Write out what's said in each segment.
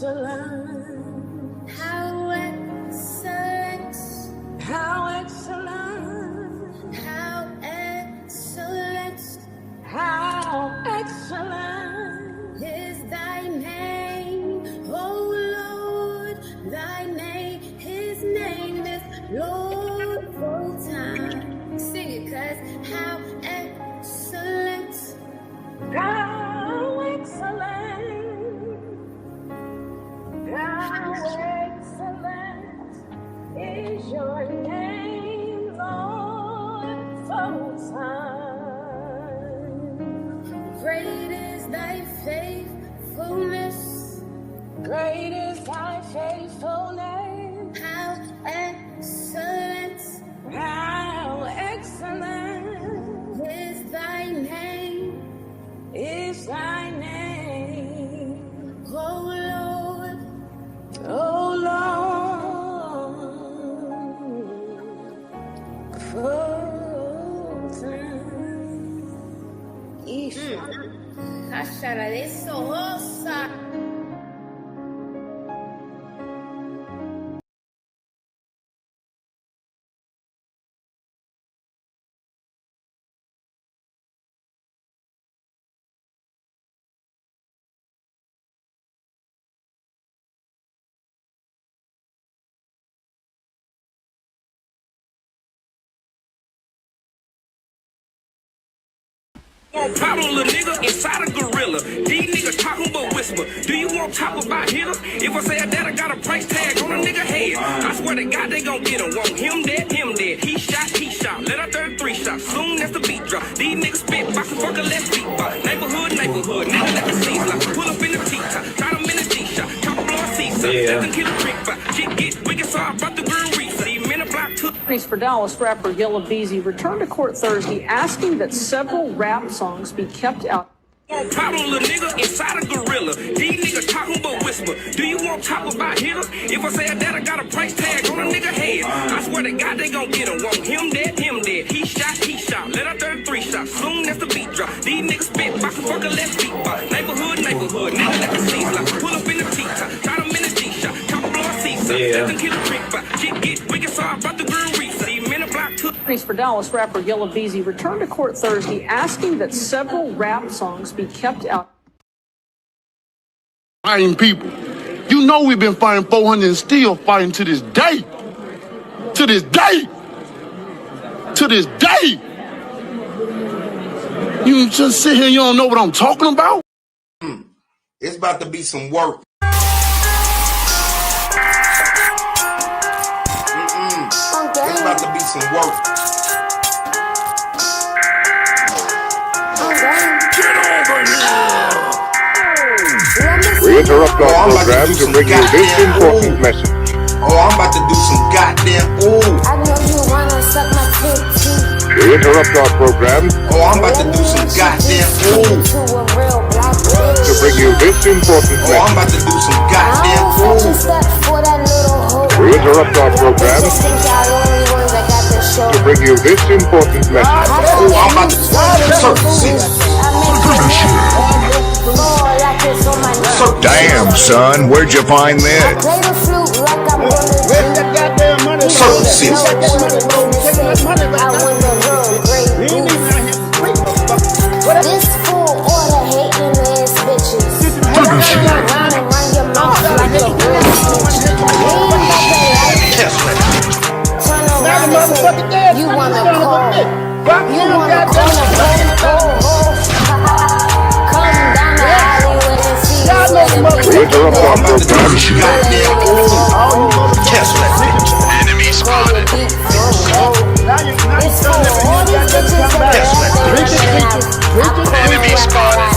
excellent, how excellent, how excellent, how excellent, how excellent is thy name, oh Lord, thy name, his name is Lord full time. Sing it, cause how excellent, how excellent, how excellent is your name, Lord, full time. Great is thy faithfulness, great is thy faithfulness, how excellent, how excellent is thy name, is thy name, oh Lord, oh Lord, full time. Cachara de sosa. Problem, little nigga, inside a gorilla. These niggas talking but whisper. Do you want talk about hitters? If I say that, I got a price tag on a nigga head. I swear to God, they gon' get him. Want him dead, him dead. He shot, let her 33 shots. Soon as the beat drop. These niggas spit, box and fucker, let's beat by. Neighborhood, nigga, let the seas lock. Pull up in the T-top, try them in the G-shot. Top blow a seaside, 7 kill a trick by. Shit get wicked, so I brought the girl reef. See, men a block took. For Dallas rapper Yella Beezy returned to court Thursday asking that several rap songs be kept out. Problem, little nigga, inside a gorilla. These niggas talking but whisper. Do you want talk about hitters? If I say that, I got a price tag on a nigga head. I swear to God, they gon' get him. Want him dead, him dead. He shot, let her 33 shots. Soon as the beat drop. These niggas spit, box and fucker, let's beat by. Neighborhood, nigga, let the seas lock. Pull up in the T-top, try them in the G-shot. Top blow a seaside, 7 kill a trick by. Shit get wicked, so I brought the girl reef. See, men a block took. For Dallas rapper Yella Beezy returned to court Thursday asking that several rap songs be kept out. Fighting people. You know we've been fighting 400 and still fighting to this day. To this day. To this day. You just sit here and you don't know what I'm talking about? It's about to be some work. It's about to be some work. We interrupt our program to bring you this important message. Oh, I'm about to do some goddamn ooh. I know you wanna suck my titty. We interrupt our program Oh, I'm about to do some goddamn ooh. To a real black bitch. to bring you this important Oh, I'm message. about to do some goddamn I don't ooh. step for that little hoe. We interrupt our program Bitches think y'all the only ones that got the show. to bring you this important message. Oh, I'm about to circle six. Damn, son, where'd you find this? Play the flute like I'm gonna do. Circle six. I win the real great booth. This fool order hating ass bitches. Run and run your mouth like a real snitch. Turn around and say, you wanna call. You wanna call. Come down the alleyway and see what's We interrupt our program Goddamn ooh. Tesla. Enemy spotted. It's for all these bitches that Enemy spotted.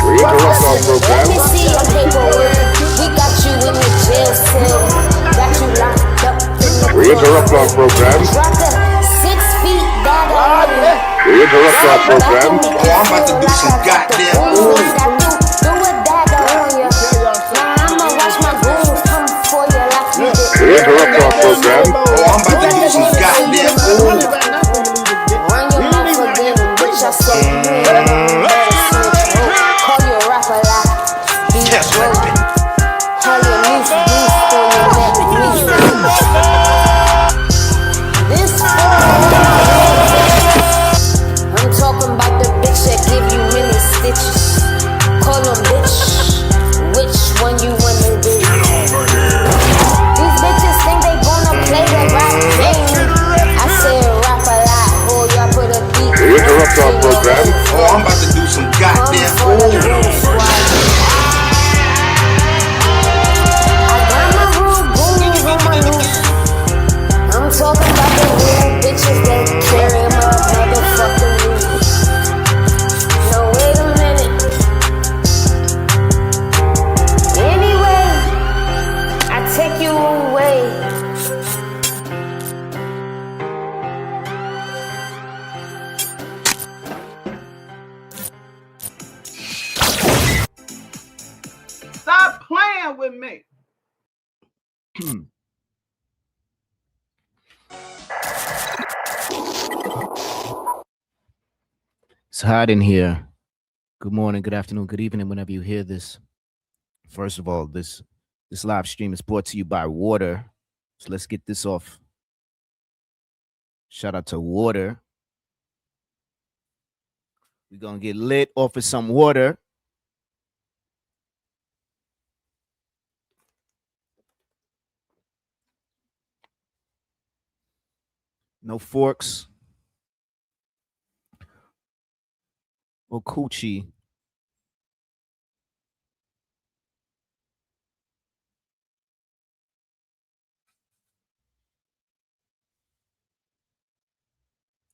We interrupt our Let program me see your paperwork. We got you in the jail cell. Got you locked up in the We interrupt our program. Drop the 6 feet dagger on you. We interrupt our program Oh, I'm about to do some goddamn ooh. Do a dagger on you. Now I'ma watch my goons come for you like you did. We interrupt our program Oh, I'm about to do some goddamn ooh. Run your mouth again, bitch. I said, call you a rapper like be broke. call them bitch. Which one you wanna do? These bitches think they gonna play the rap game. I said rap a lot, oh y'all put a beat. We interrupt our program. Oh, I'm about to do some goddamn I got my rude goons on my loose. I'm talking about the rude bitches that carry my motherfucking loose. No, wait a minute. Anyway, I take you away. Stop playing with me. It's hot in here. Good morning, good afternoon, good evening, whenever you hear this. First of all, this live stream is brought to you by water. So let's get this off. Shout out to water. We're gonna get lit off of some water. No forks. Or coochie.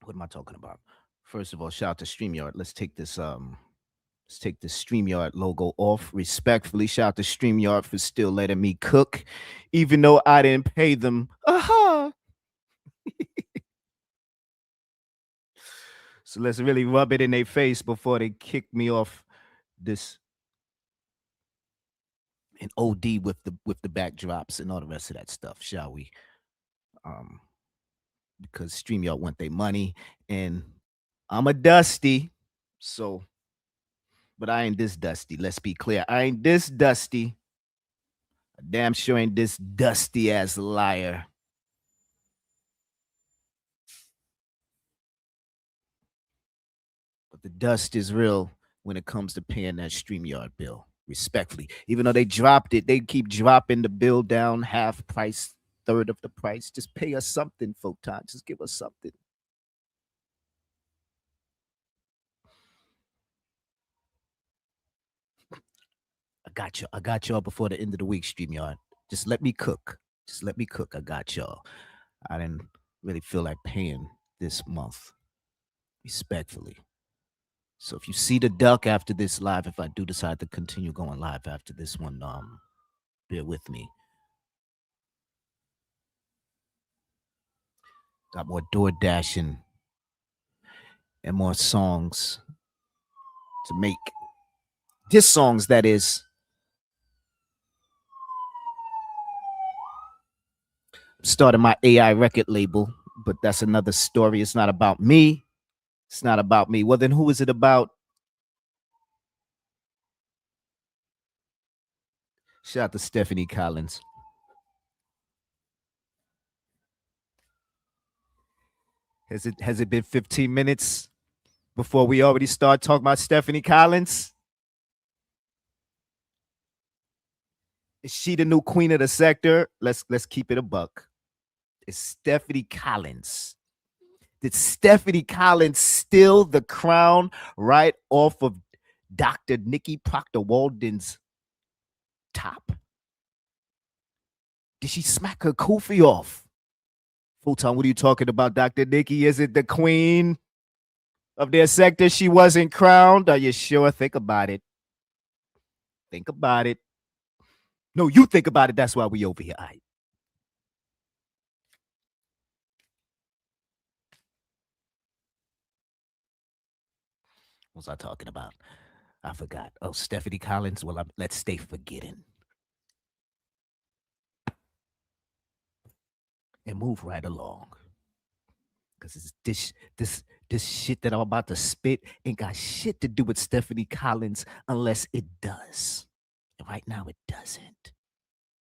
What am I talking about? First of all, shout out to StreamYard. Let's take this StreamYard logo off. Respectfully, shout out to StreamYard for still letting me cook, even though I didn't pay them. So let's really rub it in their face before they kick me off this and OD with the backdrops and all the rest of that stuff, shall we? Because StreamYard want their money, and I'm a dusty, so, but I ain't this dusty. Let's be clear. I ain't this dusty. I damn sure ain't this dusty ass liar. But the dust is real when it comes to paying that StreamYard bill. Respectfully, even though they dropped it, they keep dropping the bill down half price, third of the price. Just pay us something, Photon. Just give us something. I got y'all before the end of the week, StreamYard. Just let me cook. I got y'all. I didn't really feel like paying this month. Respectfully. So if you see the duck after this live, if I do decide to continue going live after this one, bear with me. Got more door dashing and more songs to make. Diss songs, that is. Started my AI record label, but that's another story. It's not about me. It's not about me. Well, then who is it about? Shout out to Stephanie Collins. Has it been 15 minutes before we already start talking about Stephanie Collins? Is she the new queen of the sector? Let's keep it a buck. It's Stephanie Collins. Did Stephanie Collins steal the crown right off of Dr. Nikki Proctor Walden's top? Did she smack her kufi off? Full-time, what are you talking about, Dr. Nikki? Is it the queen of their sector? She wasn't crowned? Are you sure? Think about it. Think about it. No, you think about it. That's why we over here. All right. What was I talking about? I forgot. Oh, Stephanie Collins. Well, let's stay forgetting. And move right along. Because this shit that I'm about to spit ain't got shit to do with Stephanie Collins unless it does. And right now it doesn't.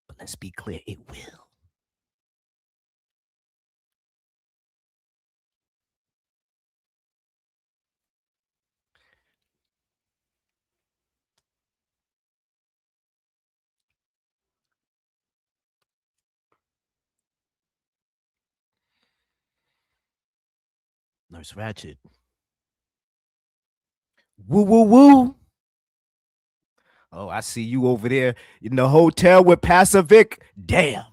But let's be clear, it will. Nurse Ratchet. Woo, woo, woo. Oh, I see you over there in the hotel with Pastor Vic. Damn.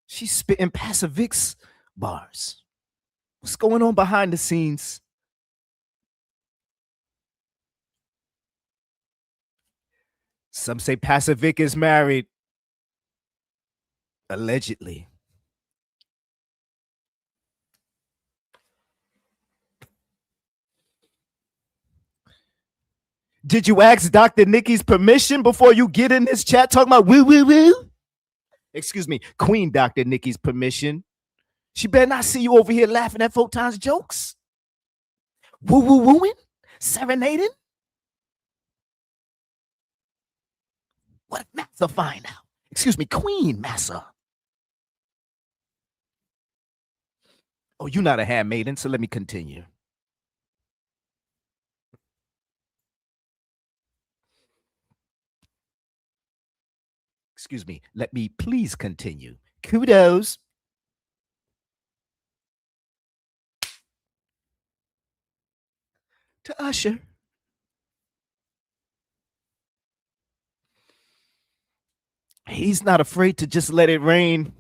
She's spitting Pastor Vic's bars. What's going on behind the scenes? Some say Pastor Vic is married. Allegedly. Did you ask Dr. Nikki's permission before you get in this chat talking about woo, woo, woo? Excuse me, Queen Dr. Nikki's permission. She better not see you over here laughing at Photon's jokes. Woo, woo, wooing? Serenading? What if Massa find out? Excuse me, Queen Massa. Oh, you're not a handmaiden, so let me continue. Excuse me, let me please continue. Kudos. To Usher. He's not afraid to just let it rain.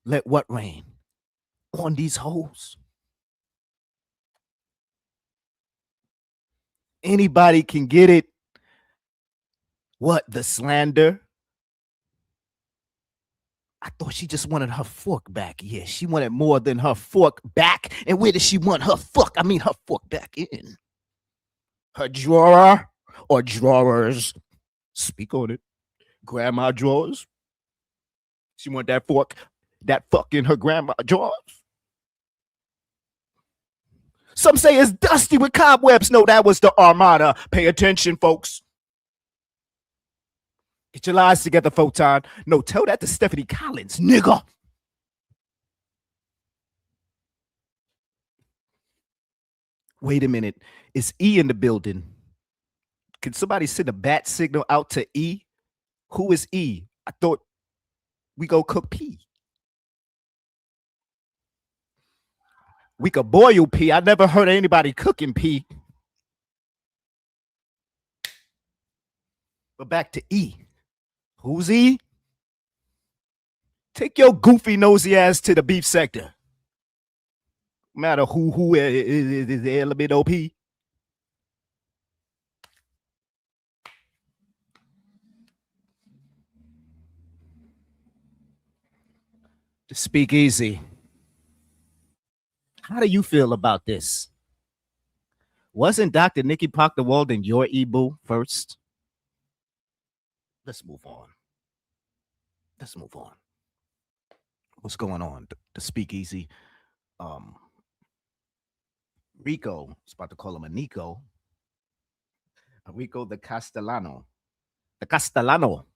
Let what rain? On these hoes. Anybody can get it. What, the slander? I thought she just wanted her fork back. Yeah, she wanted more than her fork back. And where does she want her fork? I mean, her fork back in. Her drawer or drawers? Speak on it. Grandma drawers? She want that fork, that fuck in her grandma drawers? Some say it's dusty with cobwebs. No, that was the Armada. Pay attention, folks. Get your lies together, Photon. No, tell that to Stephanie Collins, nigga. Wait a minute. Is E in the building? Can somebody send a bat signal out to E? Who is E? I thought we go cook P. We could boil P. I never heard of anybody cooking P. But back to E. Who's E? Take your goofy nosy ass to the beef sector. No matter who is the element OP. To speak easy. How do you feel about this? Wasn't Dr. Nikki Parker Walden your E-boo first? Let's move on. Let's move on. What's going on? The speakeasy. Rico, I was about to call him a Nico. Rico the Castellano. The Castellano.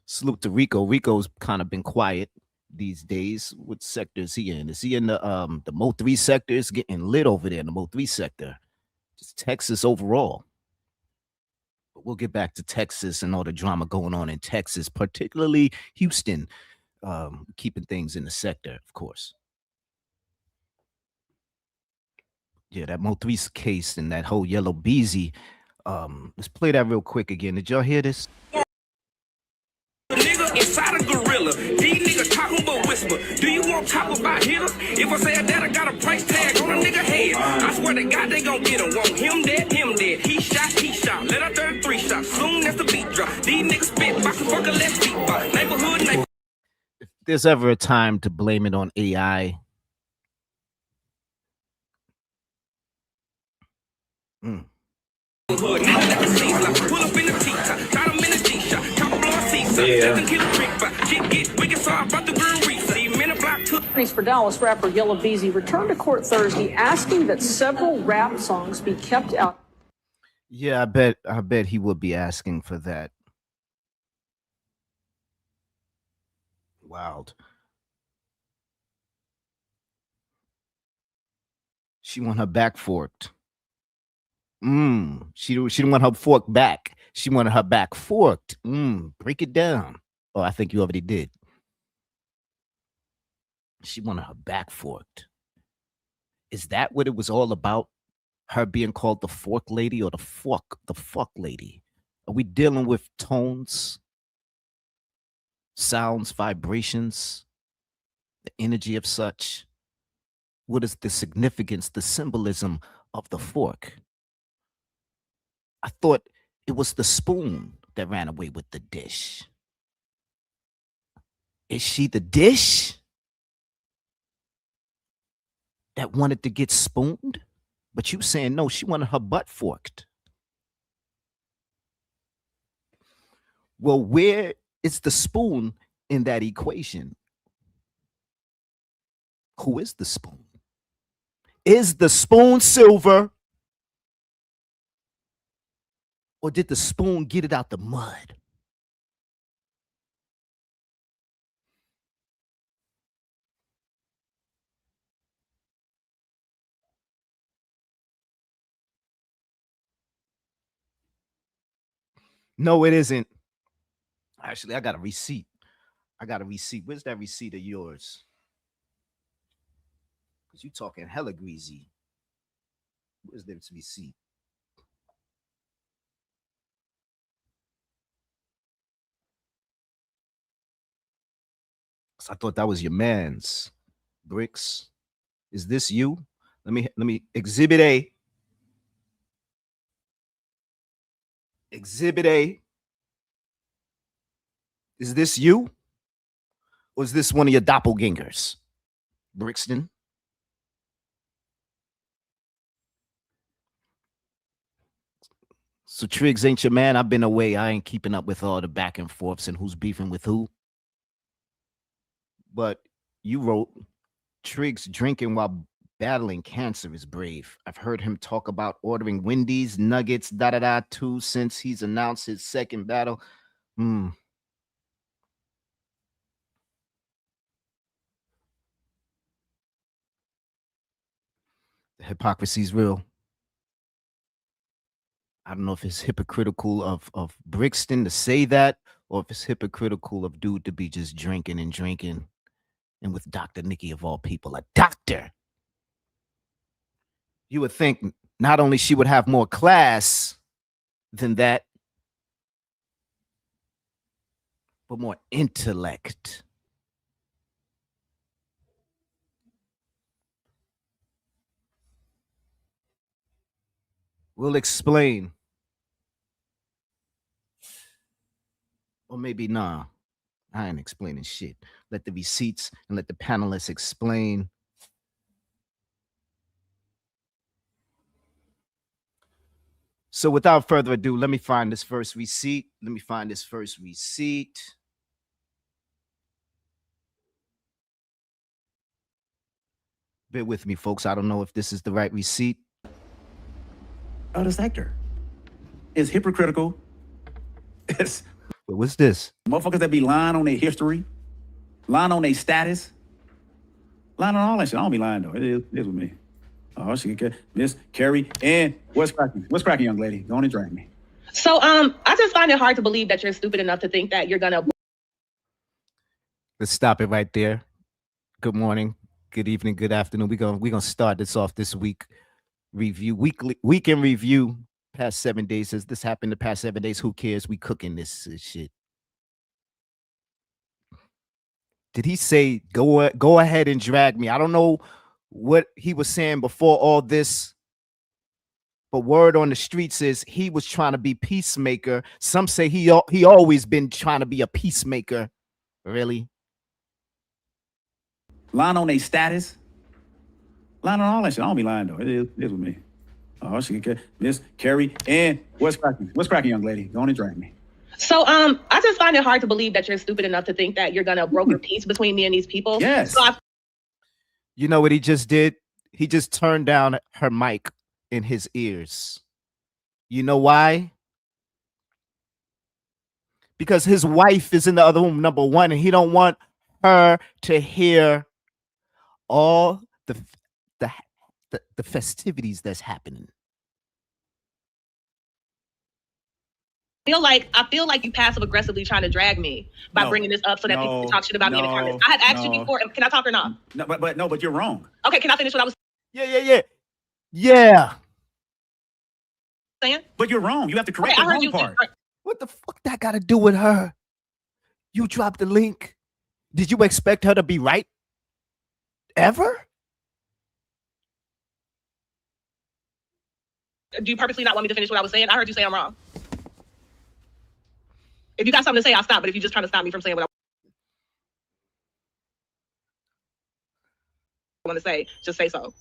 Salute to Rico. Rico's kind of been quiet these days. What sector is he in? Is he in the Mo 3 sector? It's getting lit over there in the Mo 3 sector. Just Texas overall. But we'll get back to Texas and all the drama going on in Texas, particularly Houston, keeping things in the sector, of course. Yeah, that Mo 3 case and that whole Yellow Beezy. Let's play that real quick again. Did y'all hear this? Nigga inside a gorilla. These niggas talking but whisper. Do you want talk about hitters? If I say that, I got a price tag on a nigga head. I swear to God, they gon' get him. Want him dead, him dead. He shot. Let her 33 shots. Soon as the beat drop. These niggas spit. Box and fucker, let's beat by. Neighborhood. If there's ever a time to blame it on AI, Pull up in the T-top, shot him in the G-shot, top blow seaside, 7 kilo creek by, shit get wicked, so I brought the girl reef, see men a block took. Attorneys for Dallas rapper Yella Beezy returned to court Thursday asking that several rap songs be kept out. yeah, I bet he would be asking for that. Wild. She want her back forked. She didn't want her fork back. She wanted her back forked. Break it down. Oh, I think you already did. She wanted her back forked. Is that what it was all about? Her being called the fork lady or the fuck lady? Are we dealing with tones, sounds, vibrations, the energy of such? What is the significance, the symbolism of the fork? I thought it was the spoon that ran away with the dish. Is she the dish that wanted to get spooned? But you saying no, she wanted her butt forked. Well, where is the spoon in that equation? Who is the spoon? Is the spoon silver? Or did the spoon get it out the mud? No, it isn't. Actually, I got a receipt. Where's that receipt of yours? Because you talking hella greasy. Where's this receipt? I thought that was your man's. Bricks. Is this you? Let me exhibit A. Exhibit A. Is this you? Or is this one of your doppelgangers? Brixton? So Triggs ain't your man. I've been away. I ain't keeping up with all the back and forths and who's beefing with who. But you wrote, Triggs drinking while battling cancer is brave. I've heard him talk about ordering Wendy's, nuggets, too since he's announced his second battle. The hypocrisy's real. I don't know if it's hypocritical of Brixton to say that, or if it's hypocritical of dude to be just drinking and drinking. And with Dr. Nikki of all people, a doctor. You would think not only she would have more class than that, but more intellect. We'll explain. Or maybe nah. I ain't explaining shit. Let the receipts and let the panelists explain. So without further ado, let me find this first receipt. Bear with me, folks. I don't know if this is the right receipt. The sector is hypocritical. It's what's this? Motherfuckers that be lying on their history, lying on their status, lying on all that shit. I don't be lying though. It is with me. Oh, she can Miss Carrie and what's cracking? What's cracking, young lady? Go on and drag me. So I just find it hard to believe that you're stupid enough to think that you're gonna. Let's stop it right there. Good morning, good evening, good afternoon. We're gonna start this off this week. Week in review. Past 7 days. Says this happened the past 7 days. Who cares? We cooking this shit. Did he say go ahead and drag me? I don't know what he was saying before all this, but word on the streets is he was trying to be peacemaker. Some say he always been trying to be a peacemaker. Really? Lying on their status, lying on all that shit. I don't be lying though. It is with me. Oh, she can Miss Carrie and what's cracking? What's cracking, young lady? Go on and drag me. So I just find it hard to believe that you're stupid enough to think that you're gonna broker peace between me and these people. Yes. So you know what he just did? He just turned down her mic in his ears. You know why? Because his wife is in the other room, number one, and he don't want her to hear all the festivities that's happening. I feel like you passive aggressively trying to drag me by bringing this up so that people can talk shit about me in the comments. I had asked you before. Can I talk or not? No, but you're wrong. Okay, can I finish what I was Yeah. saying? But you're wrong. You have to correct Okay, the I heard wrong you. part. What the fuck that got to do with her? You dropped the link. Did you expect her to be right? Ever? Do you purposely not want me to finish what I was saying? I heard you say I'm wrong. If you got something to say, I'll stop. But if you're just trying to stop me from saying what I want to say, just say so.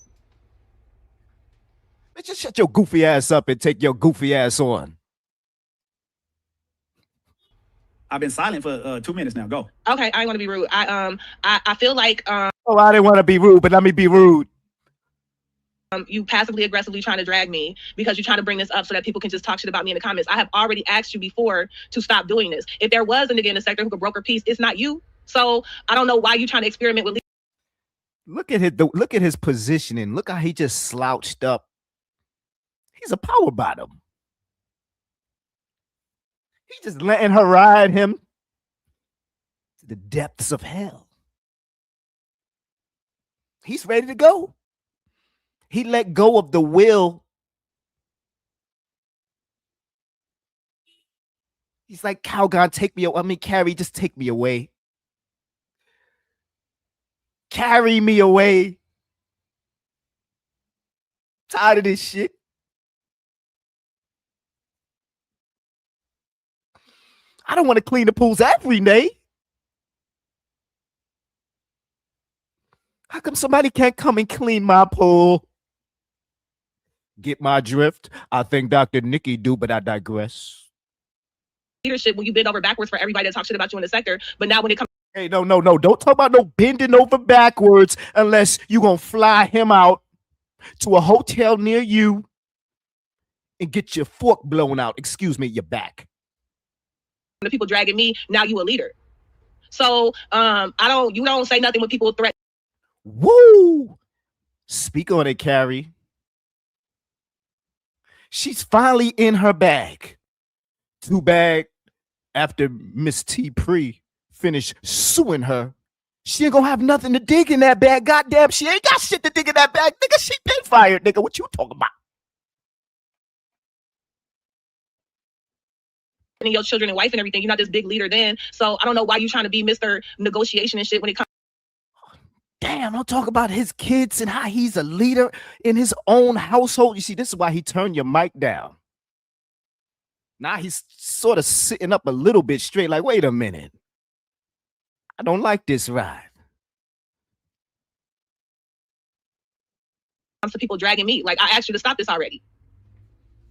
Man, just shut your goofy ass up and take your goofy ass on. I've been silent for 2 minutes now. Go. Okay, I ain't want to be rude. I feel like Oh, I didn't want to be rude, but let me be rude. you passively aggressively trying to drag me because you're trying to bring this up so that people can just talk shit about me in the comments. I have already asked you before to stop doing this. If there was a nigga in the sector who could broker peace, it's not you. So I don't know why you trying to experiment with. Look at his positioning. Look how he just slouched up. He's a power bottom. He's just letting her ride him to the depths of hell. He's ready to go. He let go of the will. He's like, Calgon, take me away. I mean, Carrie, just take me away. Carry me away. Tired of this shit. I don't want to clean the pools every day. How come somebody can't come and clean my pool? Get my drift? I think Dr. Nikki do, but I digress. Leadership when you bend over backwards for everybody that talks shit about you in the sector, but now when it comes, Hey, no. Don't talk about no bending over backwards unless you gonna fly him out to a hotel near you and get your fork blown out. Excuse me, your back. the people dragging me, now you a leader. So you don't say nothing when people threaten. Woo! Speak on it, Carrie. She's finally in her bag. Too bad after Miss T. Pre finished suing her, she ain't gonna have nothing to dig in that bag. Goddamn, she ain't got shit to dig in that bag. Nigga, she been fired, nigga. What you talking about? And your children and wife and everything, you're not this big leader then. So I don't know why you trying to be Mr. Negotiation and shit when it comes. Damn, don't talk about his kids and how he's a leader in his own household. You see, this is why he turned your mic down. Now he's sort of sitting up a little bit straight, like, wait a minute. I don't like this ride. Comes to people dragging me. Like, I asked you to stop this already.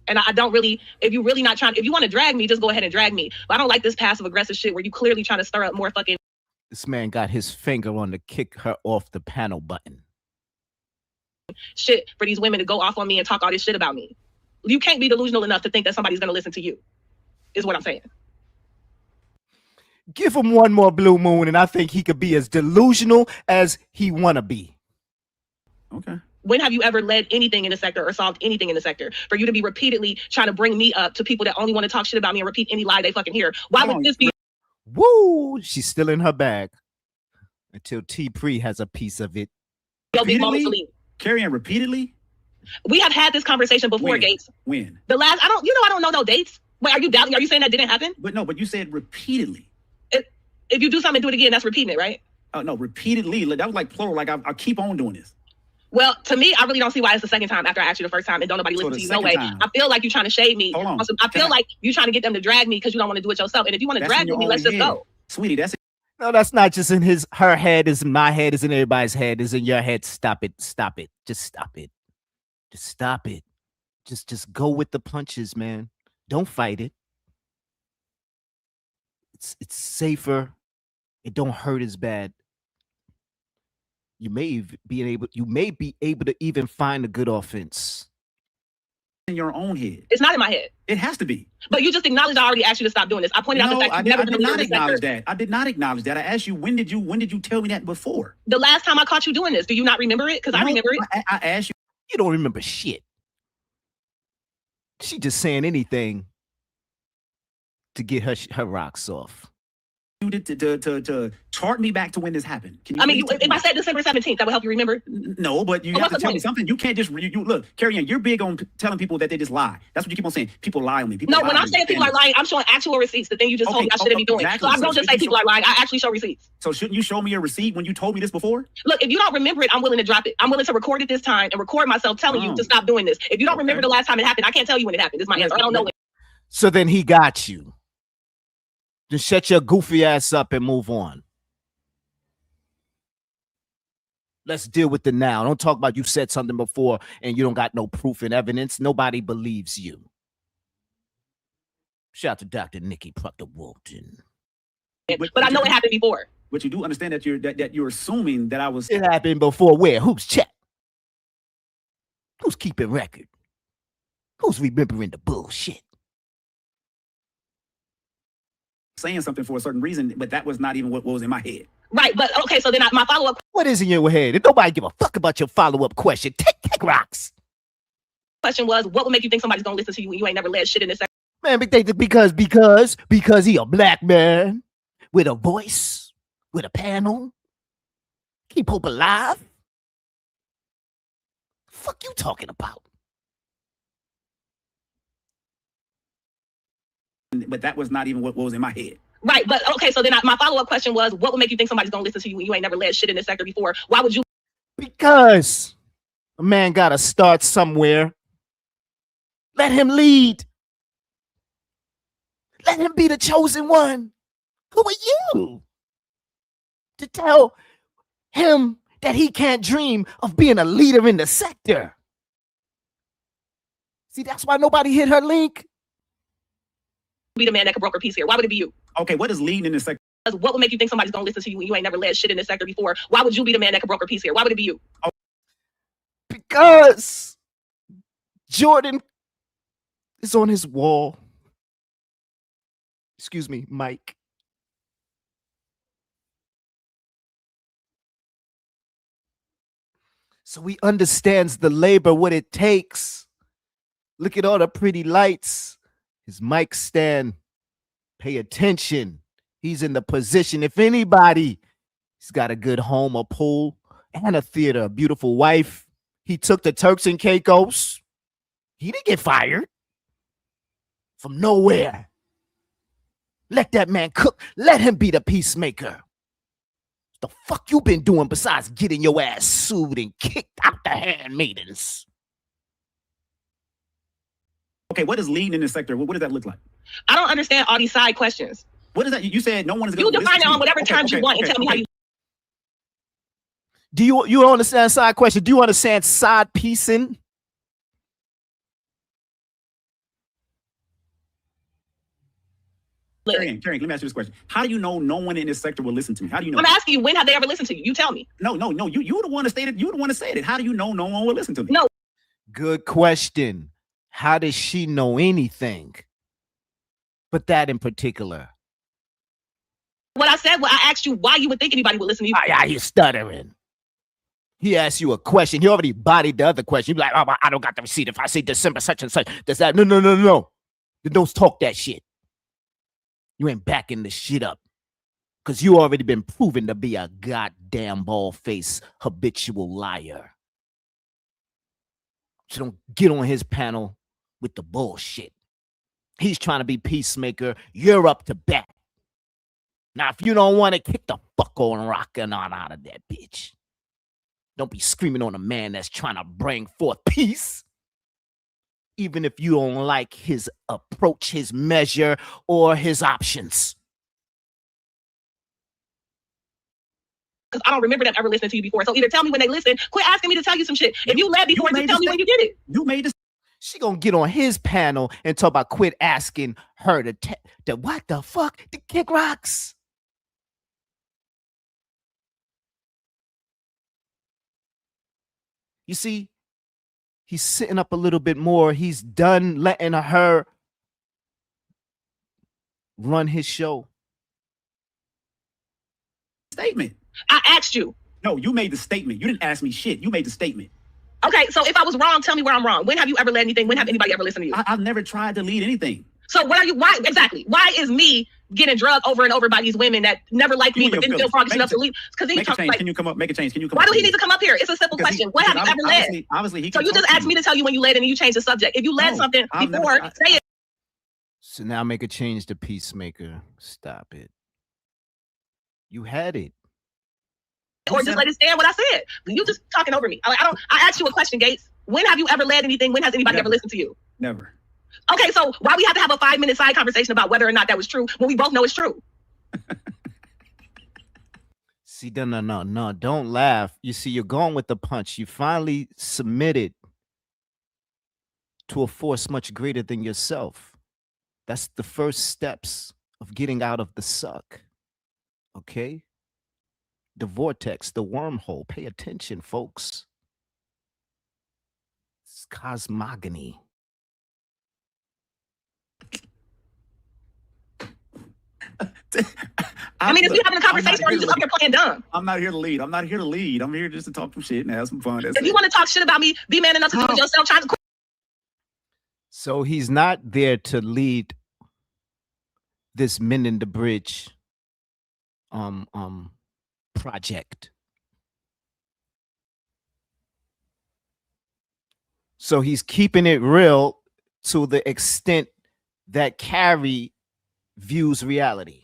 And I don't really, if you really not trying, if you want to drag me, just go ahead and drag me. But I don't like this passive aggressive shit where you clearly trying to stir up more fucking. This man got his finger on the kick her off the panel button. Shit for these women to go off on me and talk all this shit about me. You can't be delusional enough to think that somebody's going to listen to you, is what I'm saying. Give him one more blue moon, and I think he could be as delusional as he want to be. Okay. When have you ever led anything in the sector or solved anything in the sector? For you to be repeatedly trying to bring me up to people that only want to talk shit about me and repeat any lie they fucking hear. Why would this be? Woo! She's still in her bag until T. Pre has a piece of it. Yo, big moment to leave. Carrying repeatedly? We have had this conversation before, When? Gates. When? The last, I don't know no dates. Wait, are you doubting? Are you saying that didn't happen? But you said repeatedly. If you do something, do it again. That's repeating it, right? Oh, no, repeatedly. That was like plural. Like, I keep on doing this. Well, to me, I really don't see why it's the second time after I asked you the first time and don't nobody listen to you no way. Time. I feel like you're trying to shade me. Hold on. I feel like you're trying to get them to drag me because you don't want to do it yourself. And if you want to drag me, let's just go. Sweetie, that's it. No, that's not just in her head. Is in my head. Is in everybody's head. Is in your head. Stop it. Stop it. Just stop it. Just stop it. Just go with the punches, man. Don't fight it. It's safer. It don't hurt as bad. You may be able to even find a good offense. In your own head. It's not in my head. It has to be. But you just acknowledged I already asked you to stop doing this. I pointed out the fact I you've never did been not a acknowledge that. I did not acknowledge that. I asked you, when did you tell me that before? The last time I caught you doing this. Do you not remember it? Because I remember it. I asked you. You don't remember shit. She just saying anything. to get her rocks off? You did to chart me back to when this happened. Can you I mean, if I said December 17th, that would help you remember. No, but you have to tell me something. You can't just you look, Carrie Ann, you're big on telling people that they just lie. That's what you keep on saying. People lie on me. People No, lie when on I'm me. saying people are lying, I'm showing actual receipts. The thing you just told me I shouldn't be doing. Exactly. So I don't just say people are lying. I actually show receipts. So shouldn't you show me a receipt when you told me this before? Look, if you don't remember it, I'm willing to drop it. I'm willing to record it this time and record myself telling you to stop doing this. If you don't remember the last time it happened, I can't tell you when it happened. This is my answer. I don't know when. So then he got you. Just shut your goofy ass up and move on. Let's deal with the now. Don't talk about you said something before and you don't got no proof and evidence. Nobody believes you. Shout out to Dr. Nikki Proctor Walton. But I know it happened before. But you do understand that you're assuming that I was. It happened before where? Who's check? Who's keeping record? Who's remembering the bullshit? Saying something for a certain reason, but that was not even what was in my head. Right, but okay, so then my follow-up. What is in your head? Nobody give a fuck about your follow-up question. Take rocks. Question was, what would make you think somebody's gonna listen to you when you ain't never led shit in this sector? Man, because he a black man with a voice, with a panel, keep hope alive. Fuck you talking about? But that was not even what was in my head. Right, but okay, so then my follow-up question was, what would make you think somebody's gonna listen to you when you ain't never led shit in this sector before? Why would you? Because a man gotta start somewhere. Let him lead. Let him be the chosen one. Who are you to tell him that he can't dream of being a leader in the sector? See, that's why nobody hit her link. Be the man that could broker peace here. Why would it be you? Okay, what is leading in this sector? What would make you think somebody's gonna listen to you when you ain't never led shit in this sector before? Why would you be the man that could broker peace here? Why would it be you? Because Jordan is on his wall. Excuse me, Mike. So he understands the labor, what it takes. Look at all the pretty lights. His mic stand. Pay attention. He's in the position. If anybody, he's got a good home, a pool, and a theater, a beautiful wife. He took the Turks and Caicos. He didn't get fired from nowhere. Let that man cook. Let him be the peacemaker. What the fuck you been doing besides getting your ass sued and kicked out the handmaidens? Okay, what is leading in this sector? What does that look like? I don't understand all these side questions. What is that? You said no one is going You to define it on whatever terms you want and tell me how you. Do you don't understand side question? Do you understand side piecing? Carrie, let me ask you this question. How do you know no one in this sector will listen to me? How do you know? I'm asking you, when have they ever listened to you? You tell me. No. You the one that stated. You the one that said it. How do you know no one will listen to me? No. Good question. How does she know anything? But that in particular. What I said, I asked you why you would think anybody would listen to you. You're stuttering. He asked you a question. He already bodied the other question. You be like, oh, I don't got the receipt. If I say December such and such, does that? No. Then don't talk that shit. You ain't backing the shit up. Because you already been proven to be a goddamn bald-faced habitual liar. So don't get on his panel with the bullshit. He's trying to be peacemaker. You're up to bat. Now, if you don't want to kick the fuck on rocking on out of that bitch. Don't be screaming on a man that's trying to bring forth peace. Even if you don't like his approach, his measure, or his options. Because I don't remember them ever listening to you before. So either tell me when they listen, quit asking me to tell you some shit. If you led before, just tell me when you did it. You made this. She gonna get on his panel and talk about quit asking her to what the fuck? To kick rocks. You see, he's sitting up a little bit more. He's done letting her run his show. Statement. I asked you. No, you made the statement. You didn't ask me shit. You made the statement. Okay, so if I was wrong, tell me where I'm wrong. When have you ever led anything? When have anybody ever listened to you? I've never tried to lead anything. So what are you? Why exactly? Why is me getting drugged over and over by these women that never liked me but didn't feel froggy enough to leave? Because then you talk like, can you come up? Make a change. Can you come why up? do he need to come up here? It's a simple question. What have you ever led? Obviously, he. So you just asked me to tell you when you led and then you changed the subject. If you led something before, say it. So now make a change to Peacemaker. Stop it. You had it. Or just let it stand what I said. You just talking over me. I asked you a question, Gates. When have you ever led anything? When has anybody ever listened to you? Never. Okay, so why we have to have a 5-minute side conversation about whether or not that was true when we both know it's true? See, no, don't laugh. You see, you're going with the punch. You finally submitted to a force much greater than yourself. That's the first steps of getting out of the suck. Okay? The vortex, the wormhole. Pay attention, folks. It's cosmogony. I mean, if you're having a conversation or you just up here playing dumb. I'm not here to lead. I'm not here to lead. I'm here just to talk some shit and have some fun. If you want to talk shit about me, be man enough to do it yourself. Try to. So he's not there to lead this Mending the Bridge project. So he's keeping it real to the extent that Carrie views reality.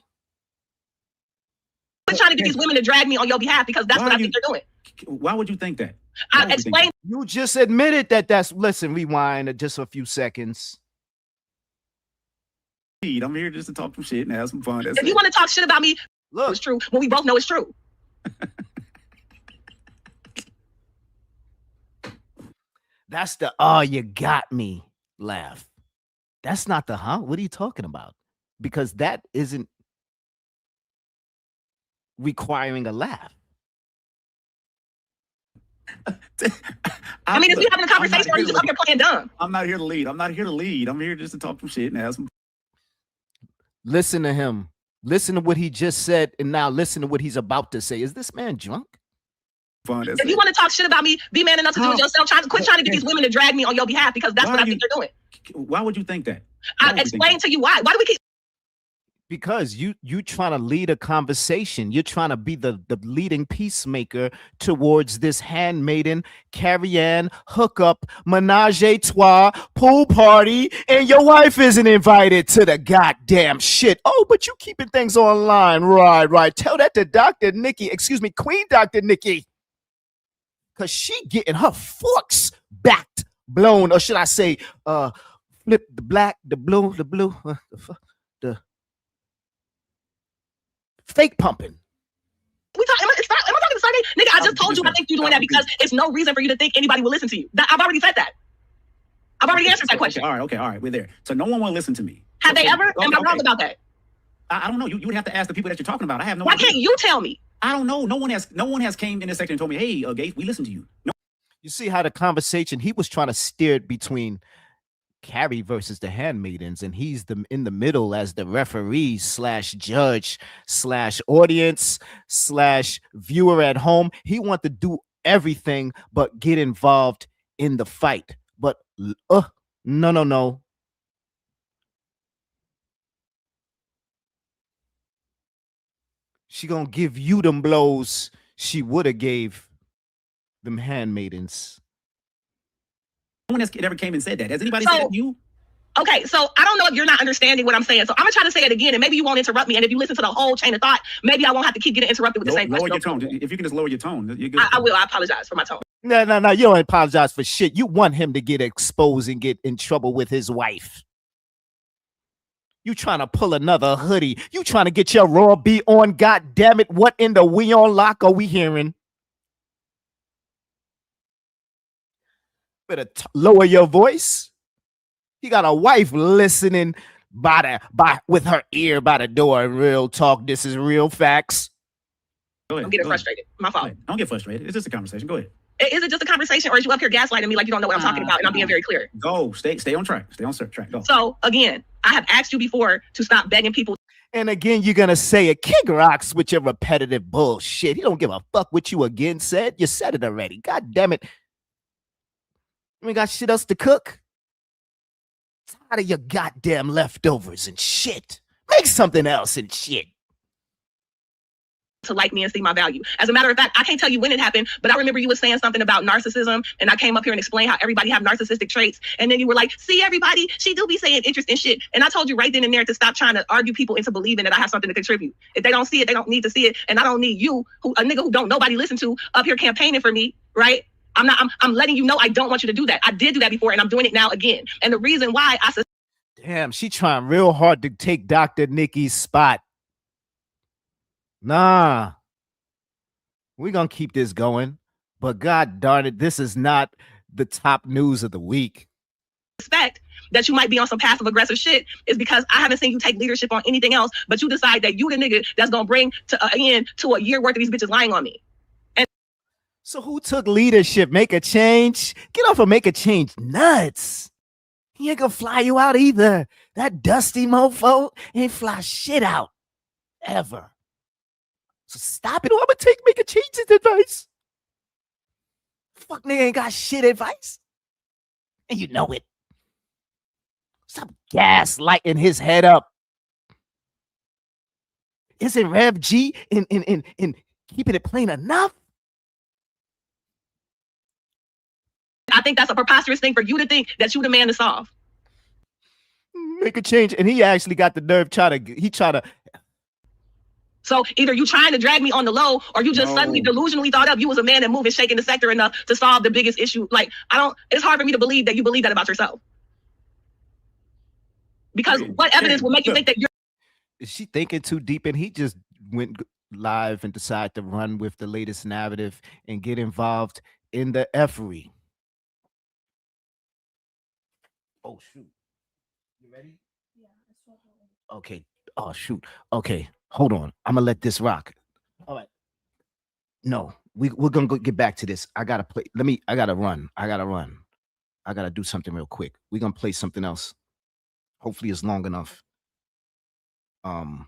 I'm trying to get these women to drag me on your behalf because that's what I think they're doing. Why would you think that? I explained. You just admitted that listen, rewind just a few seconds. I'm here just to talk some shit and have some fun. If you want to talk shit about me, look, it's true. When we both know it's true. That's the "oh, you got me" laugh. That's not the "huh?" What are you talking about? Because that isn't requiring a laugh. I mean, if you're having a conversation or you just up here playing dumb. I'm not here to lead. I'm not here to lead. I'm here just to talk some shit and have some. Listen to him. Listen to what he just said, and now listen to what he's about to say. Is this man drunk? Fun. If you want to talk shit about me, be man enough to do it yourself. Quit trying to get these women to drag me on your behalf because that's what I think they're doing. Why would you think that? I explained to you why. Why do we keep? Because you trying to lead a conversation. You're trying to be the leading peacemaker towards this handmaiden, Carrie-Ann, hookup, menage a trois, pool party, and your wife isn't invited to the goddamn shit. Oh, but you keeping things online. Right. Tell that to Dr. Nikki, excuse me, Queen Dr. Nikki. Because she getting her forks backed, blown, or should I say, flip the black, the blue, the fake pumping. Am I talking to Sunday? Nigga, I just told you I think you're doing that because it's no reason for you to think anybody will listen to you. I've already said that. I've already answered that question. All right. We're there. So no one will listen to me. Have they ever? Am I wrong about that? I don't know. You would have to ask the people that you're talking about. I have no Why idea. can't you tell me? I don't know. No one has came in this section and told me, hey, Gates, we listen to you. No. You see how the conversation, he was trying to steer it between Carrie versus the handmaidens, and he's in the middle as the referee / judge / audience / viewer at home. He wanted to do everything but get involved in the fight. But no. She gonna give you them blows she would have gave them handmaidens. No one has ever came and said that. Has anybody said that to you? Okay, so I don't know if you're not understanding what I'm saying. So I'm gonna try to say it again, and maybe you won't interrupt me. And if you listen to the whole chain of thought, maybe I won't have to keep getting interrupted with the same question. Lower your tone. If you can just lower your tone, you're good. I will. I apologize for my tone. No. You don't apologize for shit. You want him to get exposed and get in trouble with his wife. You trying to pull another hoodie. You trying to get your raw beat on. God damn it. What in the we on lock are we hearing? Better lower your voice. He got a wife listening with her ear by the door. Real talk. This is real facts. Go ahead. I'm getting frustrated. My fault. Don't get frustrated. It's just a conversation. Go ahead. Is it just a conversation, or is you up here gaslighting me like you don't know what I'm talking about? And I'm being very clear. Go. Stay on track. Stay on track. Go. So again, I have asked you before to stop begging people. And again, you're gonna say it. King rocks with your repetitive bullshit. He don't give a fuck what you again said. You said it already. God damn it. We got shit else to cook. Tired of your goddamn leftovers and shit. Make something else and shit. To like me and see my value. As a matter of fact, I can't tell you when it happened, but I remember you was saying something about narcissism, and I came up here and explained how everybody have narcissistic traits, and then you were like, see everybody, she do be saying interesting shit, and I told you right then and there to stop trying to argue people into believing that I have something to contribute. If they don't see it, they don't need to see it, and I don't need you, who a nigga who don't nobody listen to, up here campaigning for me, right? I'm letting you know I don't want you to do that. I did do that before, and I'm doing it now again. And the reason why I said, damn, she trying real hard to take Dr. Nikki's spot. Nah. We're going to keep this going, but God darn it, this is not the top news of the week. Suspect that you might be on some passive aggressive shit is because I haven't seen you take leadership on anything else, but you decide that you the nigga that's going to bring to an end to a year worth of these bitches lying on me. And so who took leadership? Make a change? Get off of make a change. Nuts. He ain't going to fly you out either. That dusty mofo ain't fly shit out ever. So stop it, or I'm gonna make a change his advice. Fuck nigga ain't got shit advice. And you know it. Stop gaslighting his head up. Isn't Rev G in keeping it plain enough? I think that's a preposterous thing for you to think that you the man to solve. Make a change. And he actually got the nerve try to. So either you trying to drag me on the low, or you just suddenly delusionally thought up you was a man that moved and shaking the sector enough to solve the biggest issue. Like, it's hard for me to believe that you believe that about yourself. Because what evidence will make you think that you're... Is she thinking too deep? And he just went live and decided to run with the latest narrative and get involved in the effery. Oh, shoot. You ready? Yeah. Okay. Oh, shoot. Okay. Hold on. I'm gonna let this rock. All right. No, we're gonna go get back to this. I gotta play. I gotta run. I gotta do something real quick. We're gonna play something else. Hopefully it's long enough. Man,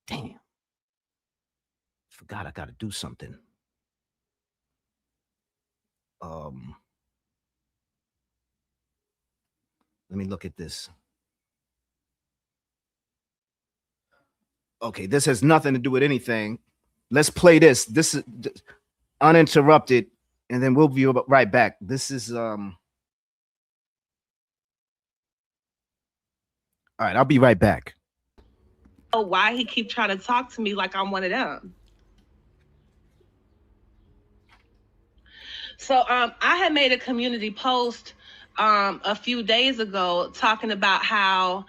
damn. Forgot I gotta do something. Let me look at this. Okay, this has nothing to do with anything. Let's play this. This is uninterrupted, and then we'll be right back. This is all right, I'll be right back. Oh, why he keep trying to talk to me like I'm one of them? So I had made a community post a few days ago talking about how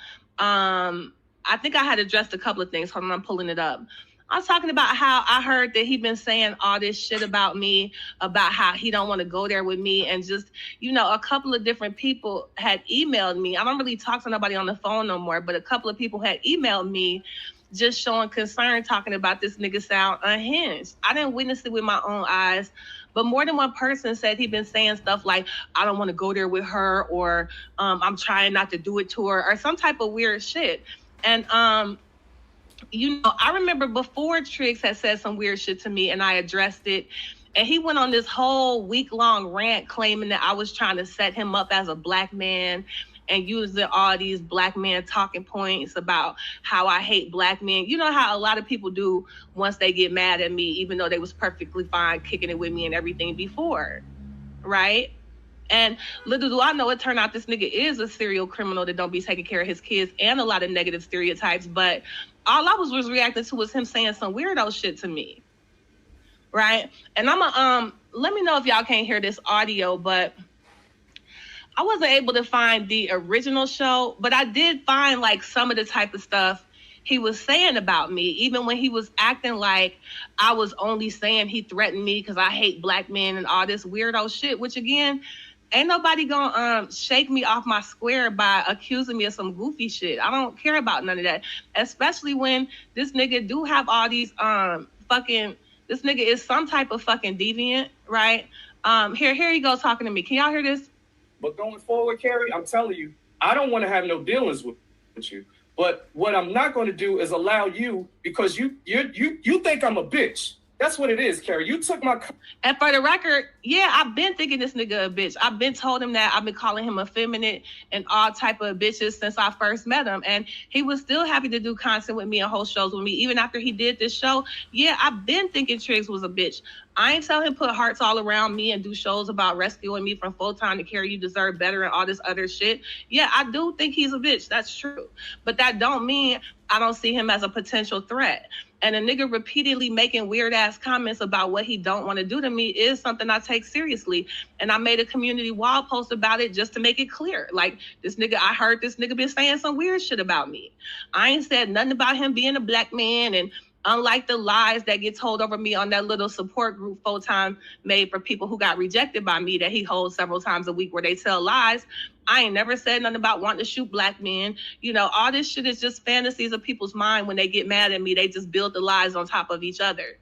I think I had addressed a couple of things. Hold on, I'm pulling it up. I was talking about how I heard that he'd been saying all this shit about me, about how he don't want to go there with me. And just, a couple of different people had emailed me. I don't really talk to nobody on the phone no more, but a couple of people had emailed me just showing concern, talking about this nigga sound unhinged. I didn't witness it with my own eyes, but more than one person said he'd been saying stuff like, I don't want to go there with her, or I'm trying not to do it to her, or some type of weird shit. And, I remember before Triggs had said some weird shit to me and I addressed it. And he went on this whole week-long rant claiming that I was trying to set him up as a black man and using all these black man talking points about how I hate black men. You know how a lot of people do once they get mad at me, even though they was perfectly fine kicking it with me and everything before, right? And little do I know, it turned out this nigga is a serial criminal that don't be taking care of his kids and a lot of negative stereotypes. But all I was reacting to was him saying some weirdo shit to me, right? And I'm let me know if y'all can't hear this audio, but I wasn't able to find the original show, but I did find like some of the type of stuff he was saying about me, even when he was acting like I was only saying he threatened me because I hate black men and all this weirdo shit, which again, ain't nobody gonna shake me off my square by accusing me of some goofy shit. I don't care about none of that, especially when this nigga do have all these this nigga is some type of fucking deviant, right? Here he goes talking to me. Can y'all hear this? But going forward, Carrie, I'm telling you, I don't want to have no dealings with you. But what I'm not going to do is allow you, because you think I'm a bitch. That's what it is, Carrie. You took my. And for the record, yeah, I've been thinking this nigga a bitch. I've been told him that. I've been calling him effeminate and all type of bitches since I first met him. And he was still happy to do content with me and host shows with me. Even after he did this show, yeah, I've been thinking Triggs was a bitch. I ain't tell him put hearts all around me and do shows about rescuing me from full-time to Carrie, you deserve better and all this other shit. Yeah, I do think he's a bitch. That's true. But that don't mean I don't see him as a potential threat. And a nigga repeatedly making weird ass comments about what he don't want to do to me is something I take seriously. And I made a community wall post about it just to make it clear. Like, this nigga, I heard this nigga been saying some weird shit about me. I ain't said nothing about him being a black man, and unlike the lies that get told over me on that little support group full-time made for people who got rejected by me that he holds several times a week where they tell lies, I ain't never said nothing about wanting to shoot black men. You know, all this shit is just fantasies of people's mind. When they get mad at me, they just build the lies on top of each other.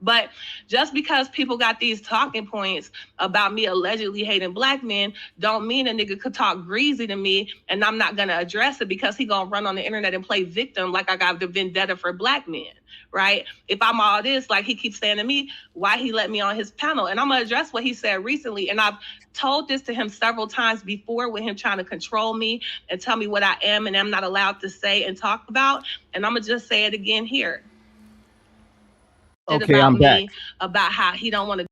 But just because people got these talking points about me allegedly hating black men don't mean a nigga could talk greasy to me and I'm not gonna address it because he gonna run on the internet and play victim like I got the vendetta for black men, right? If I'm all this, like he keeps saying to me, why he let me on his panel? And I'm gonna address what he said recently. And I've told this to him several times before with him trying to control me and tell me what I am and am not allowed to say and talk about. And I'm gonna just say it again here. Okay, I'm back. About how he don't want to.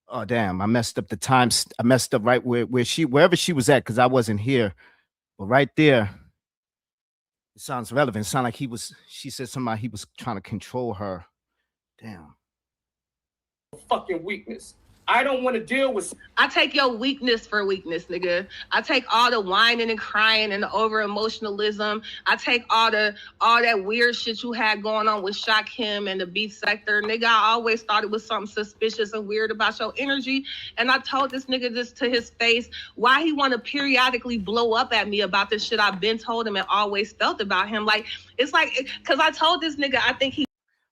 Oh damn! I messed up the times. I messed up right wherever she was at because I wasn't here. But right there, it sounds relevant. It sounded like she said something. He was trying to control her. Damn. Fucking weakness. I don't want to deal with. I take your weakness for weakness, nigga. I take all the whining and crying and the over emotionalism. I take all that weird shit you had going on with Shakim and the beat sector, nigga. I always thought it was something suspicious and weird about your energy. And I told this nigga this to his face, why he want to periodically blow up at me about this shit I've been told him and always felt about him. Like, it's like, because I told this nigga I think he.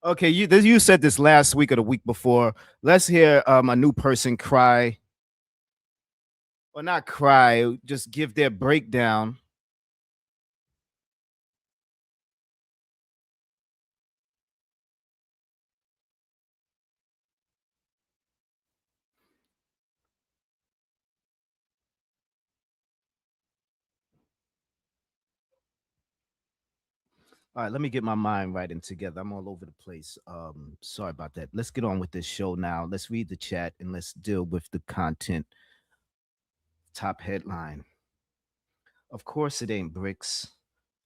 Okay, you said this last week or the week before. Let's hear a new person cry, or not cry, just give their breakdown. All right, let me get my mind right and together. I'm all over the place. Sorry about that. Let's get on with this show now. Let's read the chat and let's deal with the content. Top headline. Of course it ain't bricks.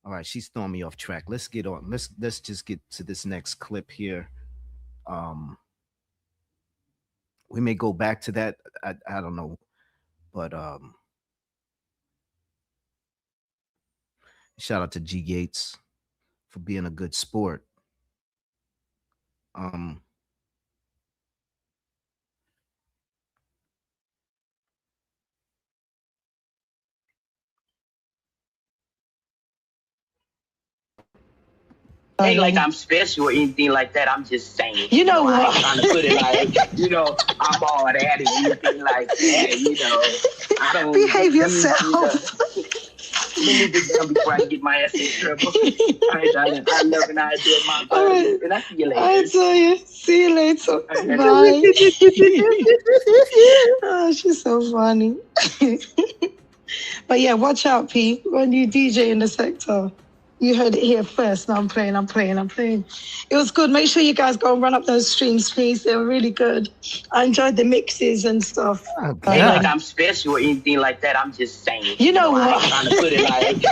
All right, she's throwing me off track. Let's get on. Let's just get to this next clip here. We may go back to that. I don't know. But shout out to G Gates for being a good sport. Ain't like I'm special or anything like that. I'm just saying. You know what? I ain't trying to put it like, I'm all that and anything like that, I don't behave yourself. Let me get down before I get my ass in trouble. All right, darling. I love and I adore my body. Right. And I see you later. I tell you. See you later. Bye. Oh, she's so funny. But yeah, watch out, P. When you DJ in the sector. You heard it here first. No, I'm playing. It was good. Make sure you guys go and run up those streams, please. They were really good. I enjoyed the mixes and stuff. Oh, ain't like I'm special or anything like that. I'm just saying. You know what? I ain't trying to put it like,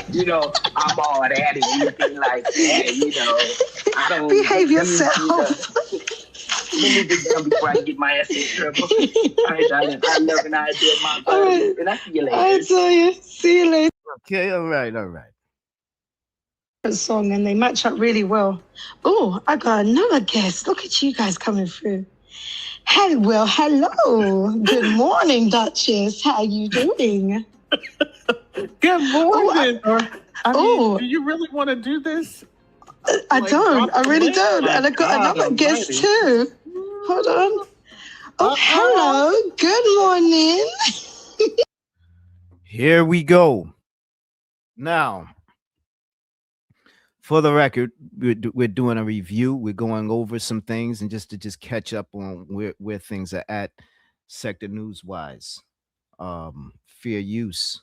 I'm all that and anything like that, I don't behave yourself. Let me get down before I get my ass in trouble. All right, darling. I love and I adore my body. Right. And I see you later. I tell you. See you later. Okay, all right. Song and they match up really well. Oh, I got another guest. Look at you guys coming through. Hey, well, hello. Good morning, Duchess. How you doing? Good morning. Do you really want to do this? I don't. I really don't. And I got another guest too. Hold on. Oh, hello. Good morning. Here we go. Now, For the record, we're doing a review. We're going over some things and just to catch up on where things are at sector news wise. Fair use.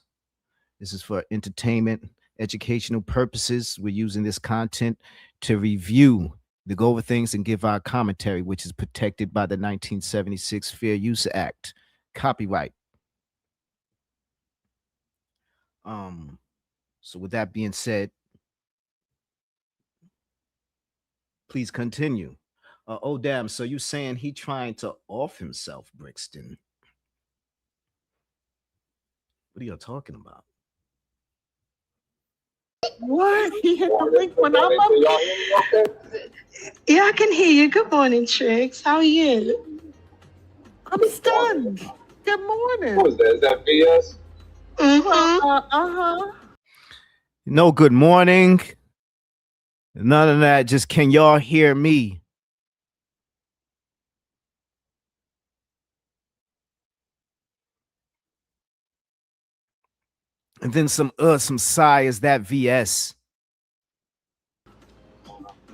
This is for entertainment, educational purposes. We're using this content to review, to go over things and give our commentary, which is protected by the 1976 Fair Use Act. Copyright. So with that being said, please continue. Oh, damn. So you saying he trying to off himself, Brixton? What are you talking about? What? He hit the link when I'm up. Yeah, I can hear you. Good morning, Trix. How are you? I'm stunned. Good morning. Who is that? Is that VS? Mm-hmm. No, good morning. None of that. Just can y'all hear me? And then some sigh. Is that VS?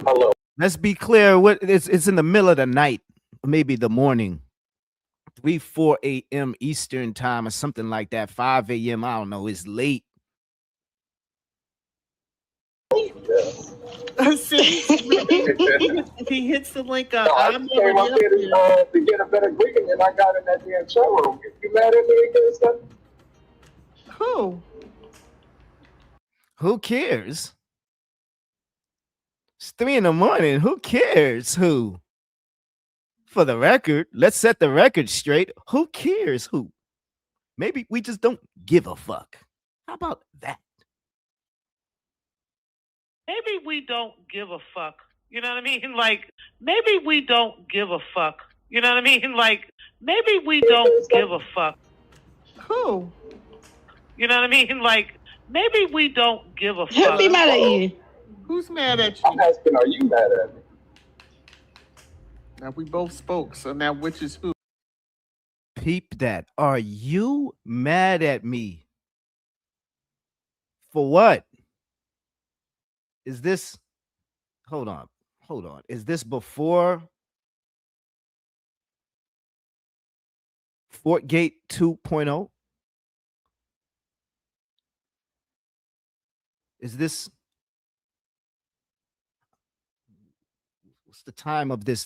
Hello. Let's be clear. What it's in the middle of the night, maybe the morning, 3-4 a.m. Eastern time or something like that. 5 a.m. I don't know. It's late. See, he hits the link up. I came up here to get a better greeting than I got in that damn showroom. You mad at me again, son? Who? Who cares? It's 3 a.m. Who cares? Who? For the record, let's set the record straight. Who cares? Who? Maybe we just don't give a fuck. How about that? Maybe we don't give a fuck. You know what I mean? Like, maybe we don't give a fuck. You know what I mean? Like, maybe we don't give a fuck. Who? You know what I mean? Like, maybe we don't give a fuck. Who'd be mad at you? Who's mad at you? I'm asking, are you mad at me? Now, we both spoke, so now which is who? Peep that. Are you mad at me? For what? Is this, hold on. Is this before Fort Gate 2.0? Is this, what's the time of this?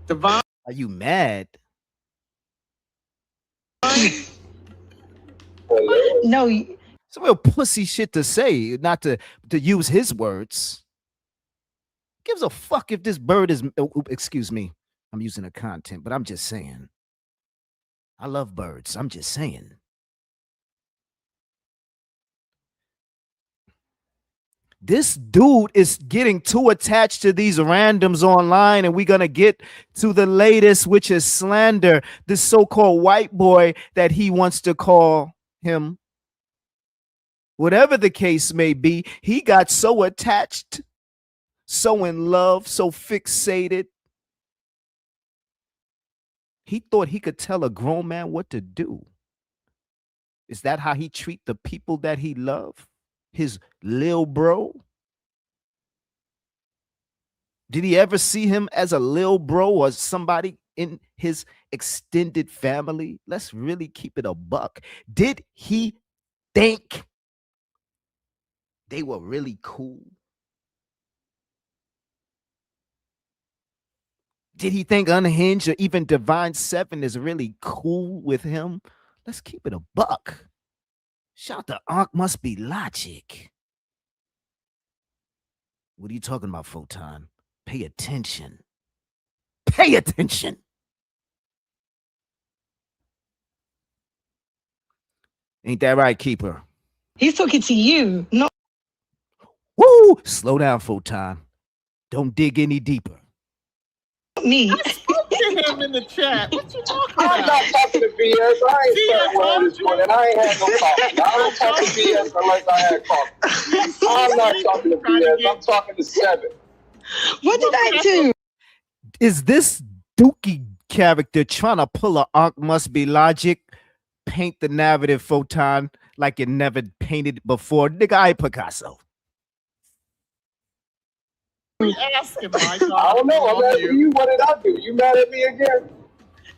Devon? Are you mad? No. Some real pussy shit to say, not to use his words. Gives a fuck if this bird is, excuse me, I'm using the content, but I'm just saying. I love birds. I'm just saying. This dude is getting too attached to these randoms online, and we're going to get to the latest, which is slander. This so-called white boy that he wants to call him. Whatever the case may be, he got so attached, so in love, so fixated. He thought he could tell a grown man what to do. Is that how he treat the people that he love? His lil bro? Did he ever see him as a lil bro or somebody in his extended family? Let's really keep it a buck. Did he think they were really cool? Did he think Unhinged or even Divine 7 is really cool with him? Let's keep it a buck. Shout to Ankh Must Be Logic. What are you talking about, Photon? Pay attention. Pay attention. Ain't that right, Keeper? He's talking to you, not Woo! Slow down, Photon. Don't dig any deeper. me. I spoke to him in the chat. What you talking I'm about? not talking to BS. I ain't starting well this morning. I ain't had no coffee. I don't talk to BS unless I had coffee. I'm not talking to BS. I'm talking to 7. What did I do? Is this Dookie character trying to pull a Ankh Must Be Logic? Paint the narrative, Photon, like you never painted before. Nigga, I Picasso. asking, Mike. I don't know. I'm asking you, what did I do? You mad at me again?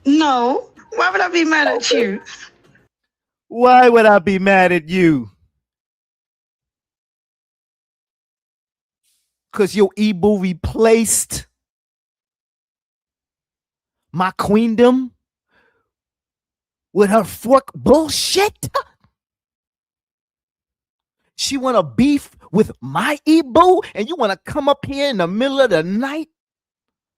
No. Why would I be mad at you? Why would I be mad at you? Because your Ibu replaced my queendom with her fork bullshit. She want to beef with my Ibu, and you want to come up here in the middle of the night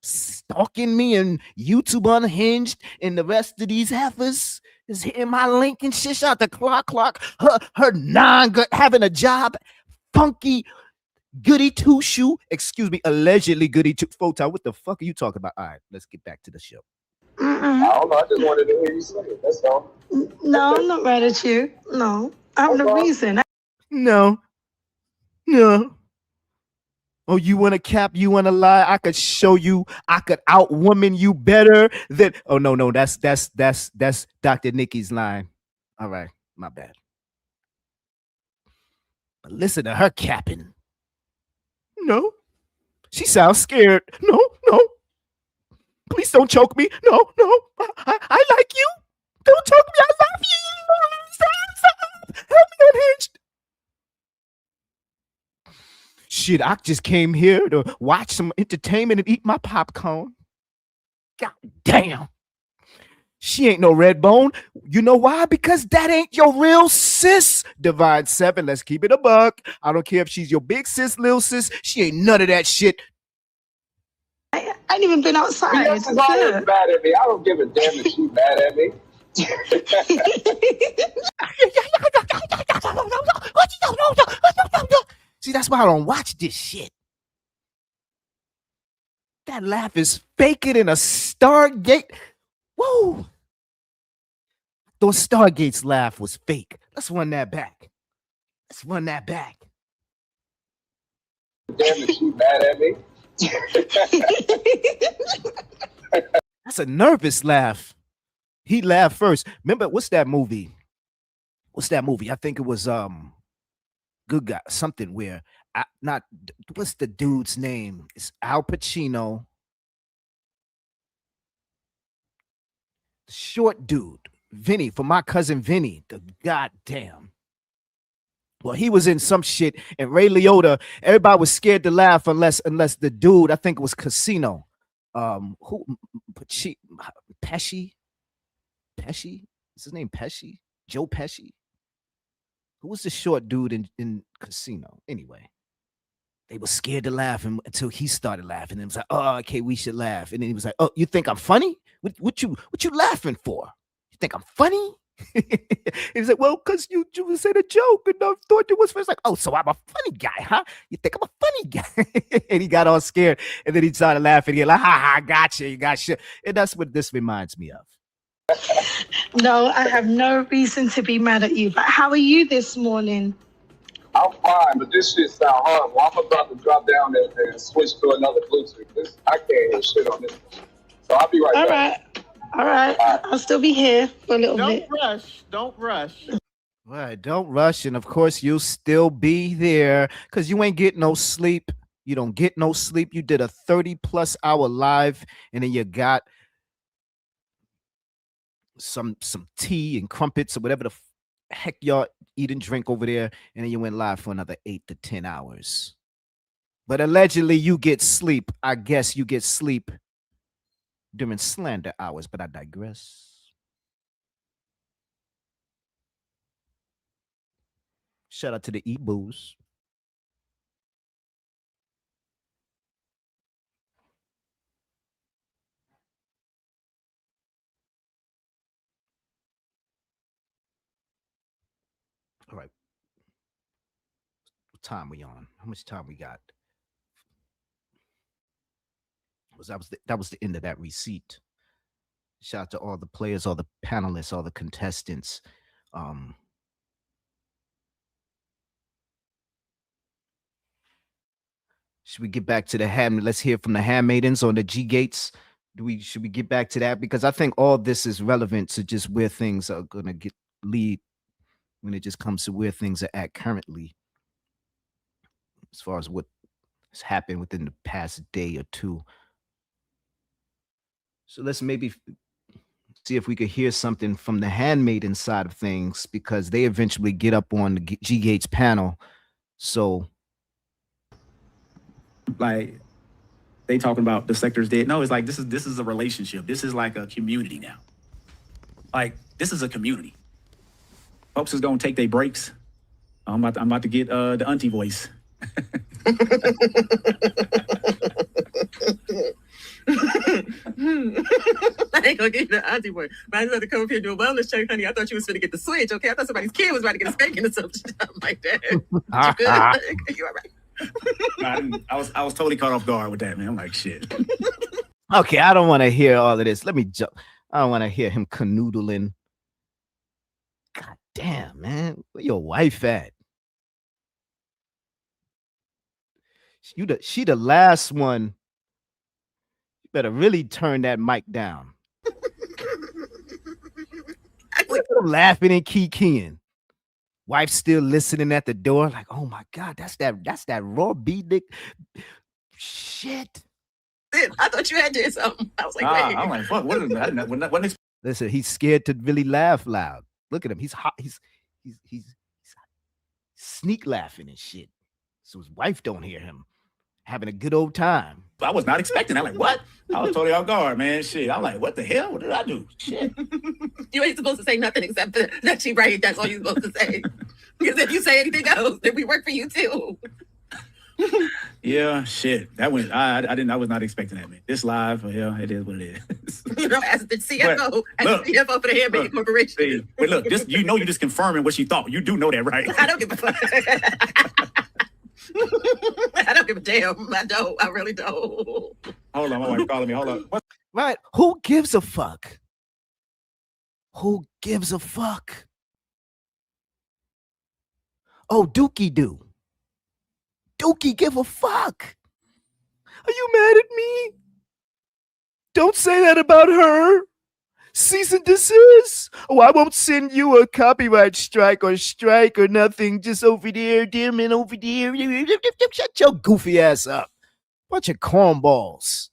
stalking me and YouTube Unhinged and the rest of these heifers is hitting my link and shit. Shout out to Clock. Her having a job, funky goody two shoe, excuse me, allegedly goody two photo. What the fuck are you talking about? All right, let's get back to the show. I don't know. I just wanted to hear you say it. That's all. No, I'm not mad at you. No, I have no reason. No. Oh, you want to cap? You want to lie? I could show you. I could outwoman you better than. Oh no, that's Dr. Nikki's line. All right, my bad. But listen to her capping. No, she sounds scared. No. Please don't choke me. No. I like you. Don't choke me. I love you. Help me Unhinged. Shit, I just came here to watch some entertainment and eat my popcorn. God damn. She ain't no red bone. You know why? Because that ain't your real sis. Divide 7. Let's keep it a buck. I don't care if she's your big sis, little sis. She ain't none of that shit. I ain't even been outside. Yes, is always mad at me. I don't give a damn if she's mad at me. See, that's why I don't watch this shit. That laugh is faker than a Stargate. Woo! Those Stargate's laugh was fake. Let's run that back. Damn if she's mad at me. That's a nervous laugh. He laughed first. Remember, what's that movie? I think it was Good Guy, something where what's the dude's name? It's Al Pacino. The short dude, Vinny, for my cousin Vinny. The goddamn. Well, he was in some shit, and Ray Liotta, everybody was scared to laugh unless the dude, I think it was Casino. Pesci? Is his name Pesci? Joe Pesci? Who was the short dude in Casino? Anyway, they were scared to laugh until he started laughing. And it was like, oh, okay, we should laugh. And then he was like, oh, you think I'm funny? What you laughing for? You think I'm funny? He was like, well, because you said a joke and I thought it was. It's like, oh, so I'm a funny guy, huh? You think I'm a funny guy? And he got all scared. And then he started laughing. He like, ha, gotcha, you got shit. And that's what this reminds me of. No, I have no reason to be mad at you. But how are you this morning? I'm fine, but this shit sound horrible. I'm about to drop down and switch to another Bluetooth. I can't hear shit on this. So I'll be right back. All right. I'll still be here for a little bit. Don't rush. Right, don't rush. And of course, you'll still be there because you ain't getting no sleep. You don't get no sleep. You did a 30+ hour live, and then you got some tea and crumpets or whatever the heck y'all eat and drink over there, and then you went live for another 8 to 10 hours. But allegedly, you get sleep. I guess you get sleep during slander hours, but I digress. Shout out to the Ibus. All right. What time we on? How much time we got? That was the end of that receipt. Shout out to all the players, all the panelists, all the contestants. Should we get back to the let's hear from the handmaidens on the G Gates. Should we get back to that? Because I think all this is relevant to just where things are gonna lead when it just comes to where things are at currently, as far as what It's happened within the past day or two. So let's maybe see if we could hear something from the handmaiden side of things, because they eventually get up on the G Gates panel. So, like, they talking about the sector's dead. No, it's like this is a relationship. This is like a community now. Like, this is a community. Folks is gonna take their breaks. I'm about to get the auntie voice. I ain't gonna get you the auntie boy. But I just had to come up here and do a wellness check, honey. I thought you was gonna get the switch, okay? I thought somebody's kid was about to get a spanking or something like that. You good? You all right? I was totally caught off guard with that, man. I'm like, shit. Okay, I don't want to hear all of this. Let me jump. I don't want to hear him canoodling. God damn, man. Where your wife at? She the last one. You better really turn that mic down. Laughing and kikiing. Wife still listening at the door, like, oh my God, that's that raw B dick. Shit. I thought you had did something. I was like, wait. I'm like, fuck, what is that? Listen, he's scared to really laugh loud. Look at him. He's hot. He's sneak laughing and shit. So his wife don't hear him having a good old time. I was not expecting. I'm like, what? I was totally off guard, man. Shit. I'm like, what the hell? What did I do? Shit. You ain't supposed to say nothing except that she right. That's all you're supposed to say. Because if you say anything else, then we work for you too. Yeah, shit. That went. I was not expecting that, man. This live, yeah, it is what it is. You know, as the CFO, CFO for the Handmaiden Corporation. See, but look, this you just confirming what she thought. You do know that, right? I don't give a fuck. I don't give a damn. I don't. I really don't. Hold on, my wife calling me. Hold on. What? Right? Who gives a fuck? Who gives a fuck? Oh, Dookie do. Dookie give a fuck. Are you mad at me? Don't say that about her. Cease and desist. Oh, I won't send you a copyright strike or nothing. Just over there, dear man, over there. Shut your goofy ass up. Bunch of cornballs.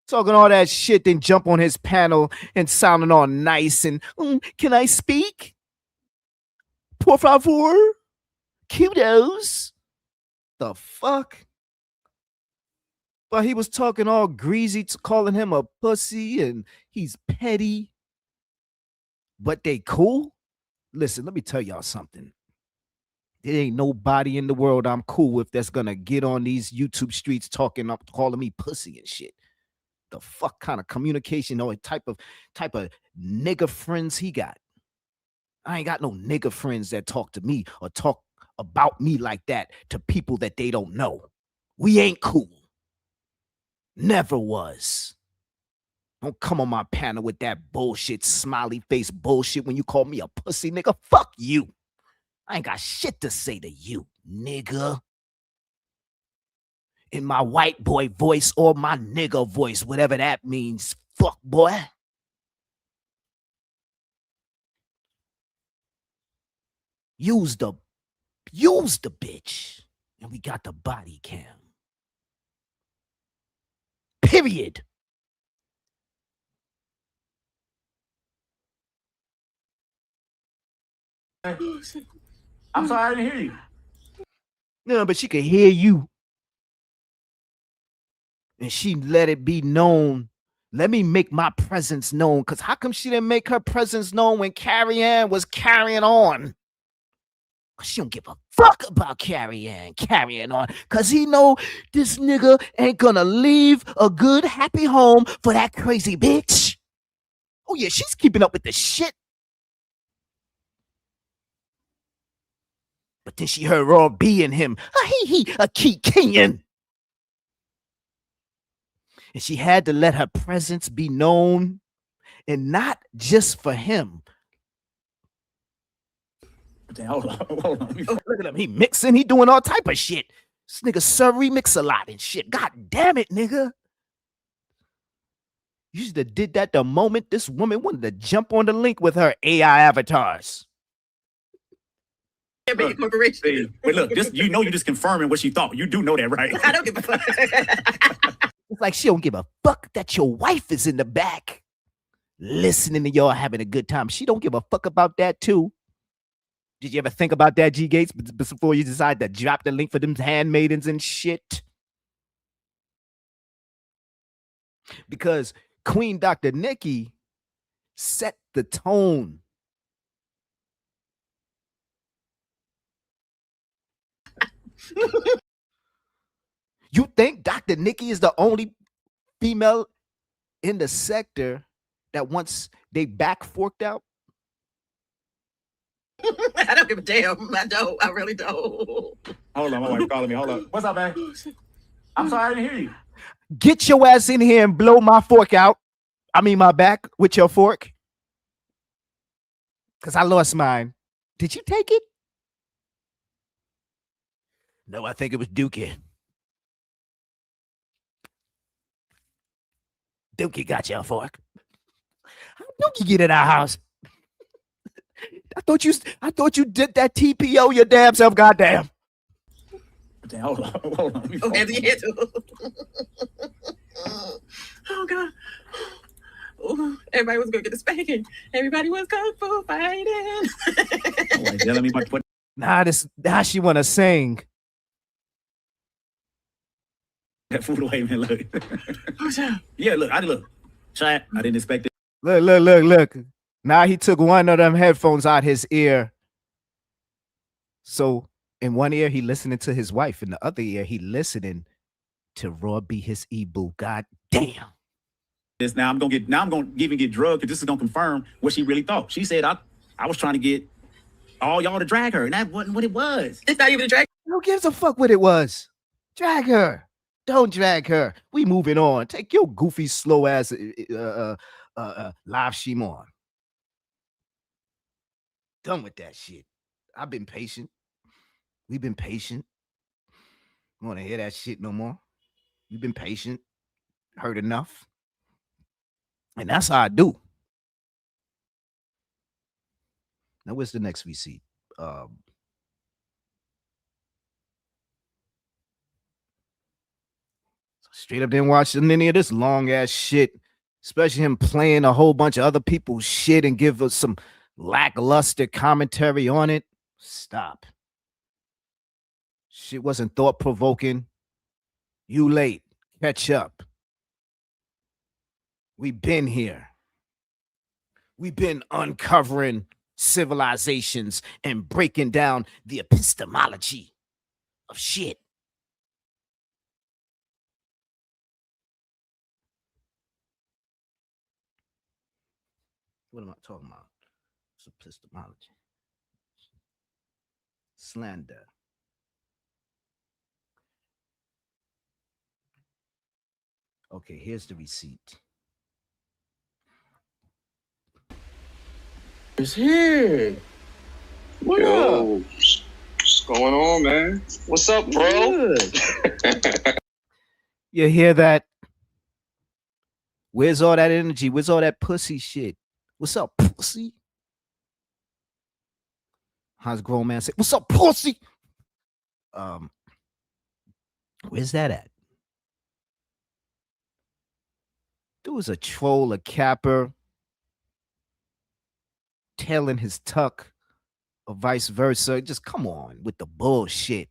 Talking all that shit, then jump on his panel and sounding all nice and, can I speak? Por favor? Kudos. The fuck? But he was talking all greasy, calling him a pussy and he's petty. But they cool? Listen, let me tell y'all something. There ain't nobody in the world I'm cool with that's gonna get on these YouTube streets talking up, calling me pussy and shit. The fuck kind of communication or type of nigga friends he got? I ain't got no nigga friends that talk to me or talk about me like that to people that they don't know. We ain't cool. Never was. Don't come on my panel with that bullshit, smiley face bullshit when you call me a pussy, nigga. Fuck you. I ain't got shit to say to you, nigga. In my white boy voice or my nigga voice, whatever that means, fuck boy. Use the bitch. And we got the body cam. Period. I'm sorry, I didn't hear you. No, but she could hear you. And she let it be known. Let me make my presence known. Because how come she didn't make her presence known when Carrie Ann was carrying on? She don't give a fuck about carrying on. Because he know this nigga ain't gonna leave a good, happy home for that crazy bitch. Oh, yeah, she's keeping up with the shit. But then she heard Raw B in him. A Kenyan. And she had to let her presence be known. And not just for him. Hold on. Look at him. He mixing. He doing all type of shit. This nigga Surrey mix a lot and shit. God damn it, nigga. You should have did that the moment this woman wanted to jump on the link with her AI avatars. Can't be a corporation. See, but look, this you just confirming what she thought. You do know that, right? I don't give a fuck. It's like she don't give a fuck that your wife is in the back listening to y'all having a good time. She don't give a fuck about that too. Did you ever think about that, G Gates, before you decide to drop the link for them handmaidens and shit? Because Queen Dr. Nikki set the tone. You think Dr. Nikki is the only female in the sector that once they back forked out? I don't give a damn. I don't. I really don't. Hold on, my wife calling me. Hold on. What's up, man? I'm sorry, I didn't hear you. Get your ass in here and blow my fork out. I mean my back with your fork. Because I lost mine. Did you take it? No, I think it was Dookie. Dookie got your fork. How Dookie get in our house? I thought you did that TPO your damn self, goddamn. Damn, hold on. Oh, and the oh God. Ooh, everybody was gonna get a spanking. Everybody was kung fu fighting. Telling me about what? Now she wanna sing. That food away, man. Look. Yeah, look. Chat. I didn't expect it. Look. Now he took one of them headphones out his ear. So in one ear, he listening to his wife. In the other ear, he listening to Raw be his e-boo. God damn. Now I'm gonna even get drugged because this is gonna confirm what she really thought. She said I was trying to get all y'all to drag her, and that wasn't what it was. It's not even a drag. Who gives a fuck what it was? Drag her. Don't drag her. We moving on. Take your goofy, slow ass live stream on. Done with that shit. I've been patient. We've been patient. You want to hear that shit no more? You've been patient. Heard enough. And that's how I do. Now, where's the next receipt? Straight up didn't watch any of this long ass shit, especially him playing a whole bunch of other people's shit and give us some lackluster commentary on it. Stop. Shit wasn't thought provoking. You late. Catch up. We've been here. We've been uncovering civilizations and breaking down the epistemology of shit. What am I talking about? It's epistemology. Slander. Okay, here's the receipt. It's here. What up? What's going on, man? What's up, bro? You hear that? Where's all that energy? Where's all that pussy shit? What's up, pussy? How's a grown man say? What's up, pussy? Where's that at? There was a troll, a capper, tailing his tuck, or vice versa. Just come on with the bullshit.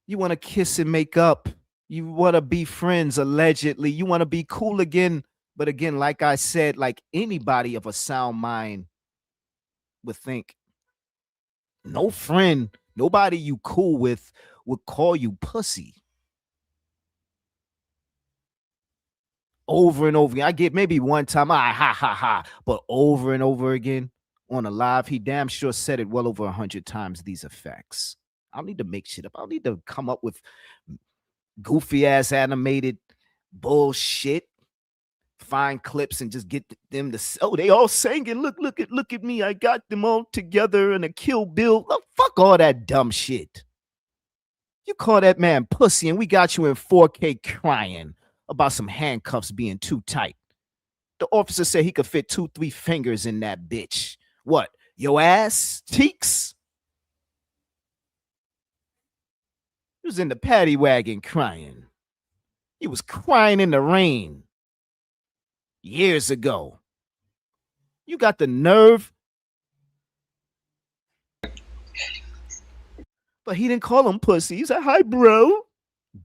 You want to kiss and make up. You want to be friends, allegedly. You want to be cool again. But again, like I said, like anybody of a sound mind would think, no friend, nobody you cool with would call you pussy. Over and over again. I get maybe one time, ha, but over and over again on a live, he damn sure said it well over 100 times, these effects. I don't need to make shit up. I don't need to come up with goofy ass animated bullshit. Find clips and just get them to, oh, they all singing. Look at me. I got them all together in a Kill Bill. Oh, fuck all that dumb shit. You call that man pussy and we got you in 4K crying about some handcuffs being too tight. The officer said he could fit 2-3 fingers in that bitch. What? Your ass cheeks. You was in the paddy wagon crying. You was crying in the rain years ago. You got the nerve. But he didn't call him pussy. He said, hi, bro.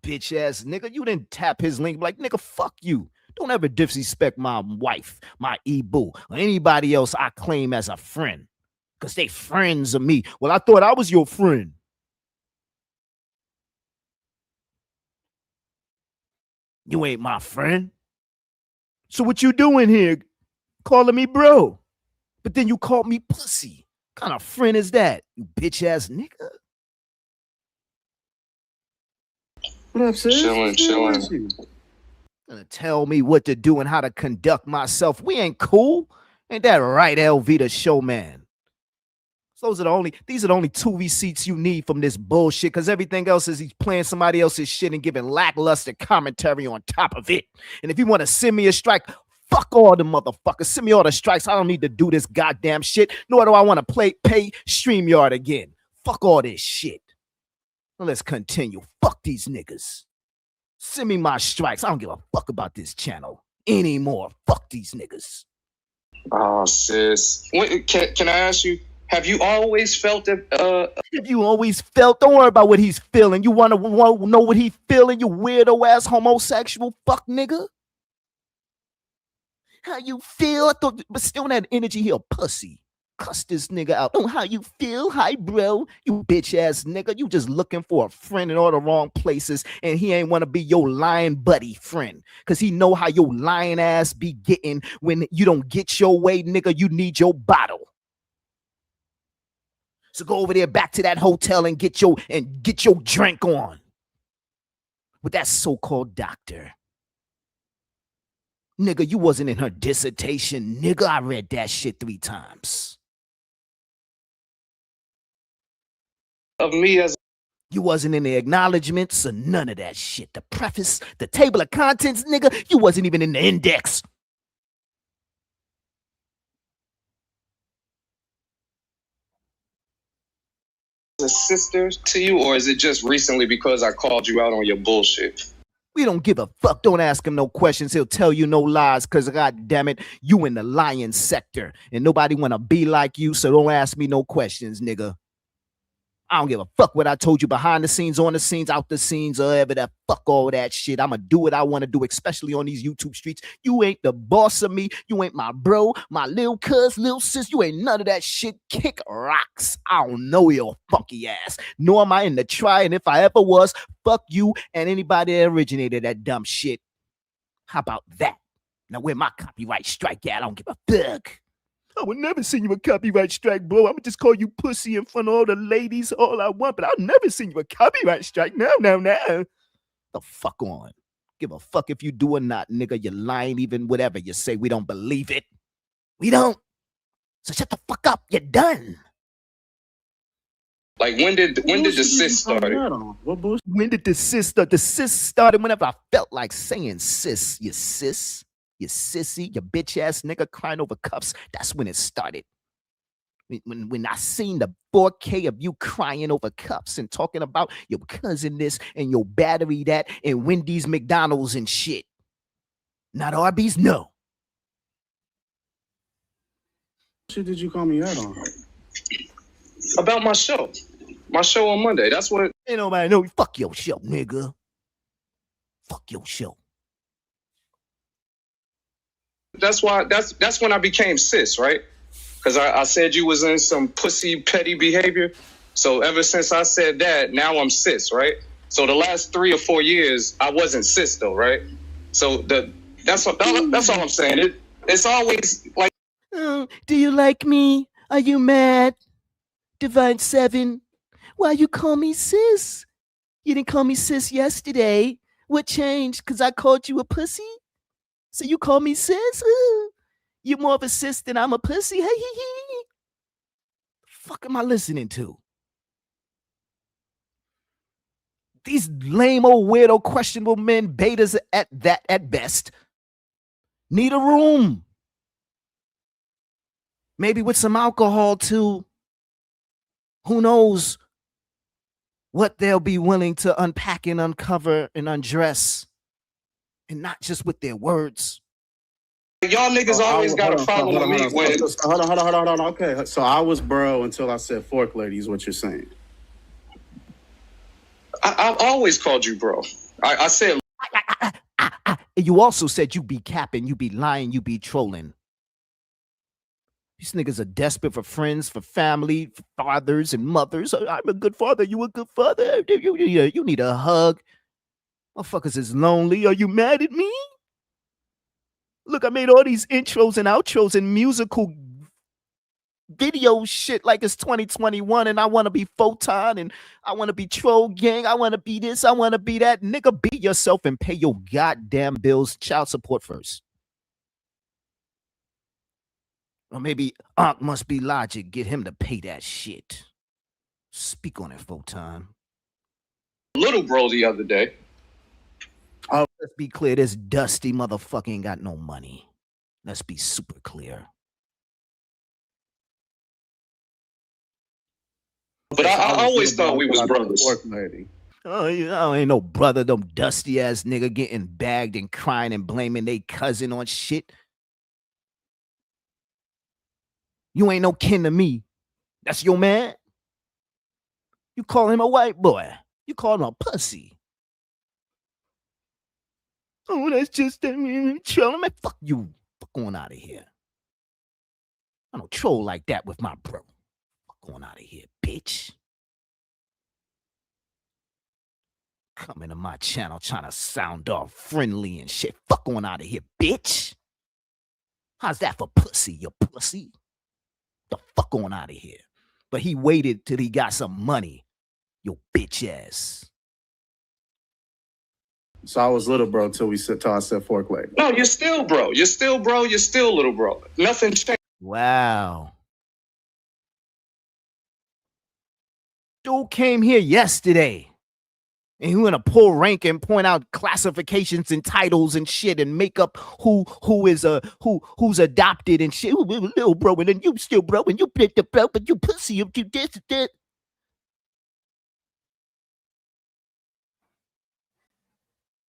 Bitch ass nigga. You didn't tap his link like, nigga, fuck you. Don't ever disrespect my wife, my e-boo, or anybody else I claim as a friend. Because they friends of me. Well, I thought I was your friend. You ain't my friend. So what you doing here? Calling me bro. But then you called me pussy. What kind of friend is that? You bitch ass nigga. What up, sis? Chilling. Gonna tell me what to do and how to conduct myself. We ain't cool. Ain't that right, LV the showman? So these are the only 2 receipts you need from this bullshit, because everything else is he's playing somebody else's shit and giving lackluster commentary on top of it. And if you want to send me a strike, fuck all the motherfuckers. Send me all the strikes. I don't need to do this goddamn shit, nor do I want to pay StreamYard again. Fuck all this shit. Well, let's continue. Fuck these niggas. Send me my strikes. I don't give a fuck about this channel anymore. Fuck these niggas. Oh, sis. Can I ask you, have you always felt that? If you always felt, don't worry about what he's feeling. You want to know what he's feeling, you weirdo ass homosexual fuck nigga? How you feel? I thought, but still that energy here, pussy. Cuss this nigga out. Oh, how you feel? Hi, bro. You bitch ass nigga. You just looking for a friend in all the wrong places, and he ain't want to be your lying buddy friend. Cause he know how your lying ass be getting when you don't get your way, nigga. You need your bottle. So go over there back to that hotel and get your drink on with that so-called doctor. Nigga, you wasn't in her dissertation. Nigga, I read that shit 3 times. Of me as you wasn't in the acknowledgments or none of that shit. The preface, the table of contents, nigga, you wasn't even in the index. a sister to you, or is it just recently because I called you out on your bullshit? We don't give a fuck. Don't ask him no questions. He'll tell you no lies because, God damn it, you in the lying sector. And nobody want to be like you, so don't ask me no questions, nigga. I don't give a fuck what I told you behind the scenes, on the scenes, out the scenes, or ever that. Fuck all that shit. I'ma do what I want to do, especially on these YouTube streets. You ain't the boss of me. You ain't my bro, my little cuz, little sis. You ain't none of that shit. Kick rocks. I don't know your funky ass. Nor am I in the try. And if I ever was, fuck you and anybody that originated that dumb shit. How about that? Now where my copyright strike at? I don't give a fuck. I would never send you a copyright strike, bro. I'm gonna just call you pussy in front of all the ladies all I want, but I'll never send you a copyright strike. No. The fuck on. Give a fuck if you do or not, nigga. You're lying, even whatever you say. We don't believe it. We don't. So shut the fuck up. You're done. Like when did the sis start? When did the sis start? The sis started whenever I felt like saying sis. You sis. You sissy, you bitch ass nigga crying over cups. That's when it started. When I seen the 4K of you crying over cups and talking about your cousin this and your battery that and Wendy's, McDonald's and shit. Not Arby's, no. What shit did you call me out on? About my show. My show on Monday. That's what. Ain't nobody know. Fuck your show, nigga. Fuck your show. That's why. That's when I became sis, right? Because I said you was in some pussy petty behavior. So ever since I said that, now I'm sis, right? So the last 3 or 4 years, I wasn't sis though, right? So that's all I'm saying. It's always like. Oh, do you like me? Are you mad? Divine 7. Why you call me sis? You didn't call me sis yesterday. What changed? Because I called you a pussy? So you call me sis? You're more of a sis than I'm a pussy? Hey, the fuck am I listening to? These lame old weirdo questionable men, betas at best, need a room. Maybe with some alcohol too. Who knows what they'll be willing to unpack and uncover and undress, and not just with their words. Y'all niggas always got a problem with me when. Hold on. Okay, so I was bro until I said fork lady is what you're saying. I've always called you bro. I said. And you also said you be capping, you be lying, you be trolling. These niggas are desperate for friends, for family, for fathers and mothers. I'm a good father. You a good father. You need a hug. Motherfuckers is lonely. Are you mad at me? Look, I made all these intros and outros and musical video shit like it's 2021 and I want to be Photon and I want to be Troll Gang. I want to be this. I want to be that. Nigga, be yourself and pay your goddamn bills. Child support first. Or maybe Ankh must be logic. Get him to pay that shit. Speak on it, Photon. Little bro the other day. Oh, let's be clear. This dusty motherfucker ain't got no money. Let's be super clear. But I always thought we was brothers. Oh, ain't no brother, them dusty ass nigga getting bagged and crying and blaming they cousin on shit. You ain't no kin to me. That's your man. You call him a white boy. You call him a pussy. Oh, that's just trolling. Man, fuck you. Fuck on out of here. I don't troll like that with my bro. Fuck on out of here, bitch. Coming to my channel trying to sound all friendly and shit. Fuck on out of here, bitch. How's that for pussy, you pussy? The fuck on out of here. But he waited till he got some money. Your bitch ass. So I was little bro till I said fork lady. No, you're still bro. You're still bro. You're still little bro. Nothing changed. Wow. Dude came here yesterday. And he gonna pull rank and point out classifications and titles and shit and make up who's adopted and shit. Little bro, and then you still bro, and you bit the bro, but you pussy, you this that.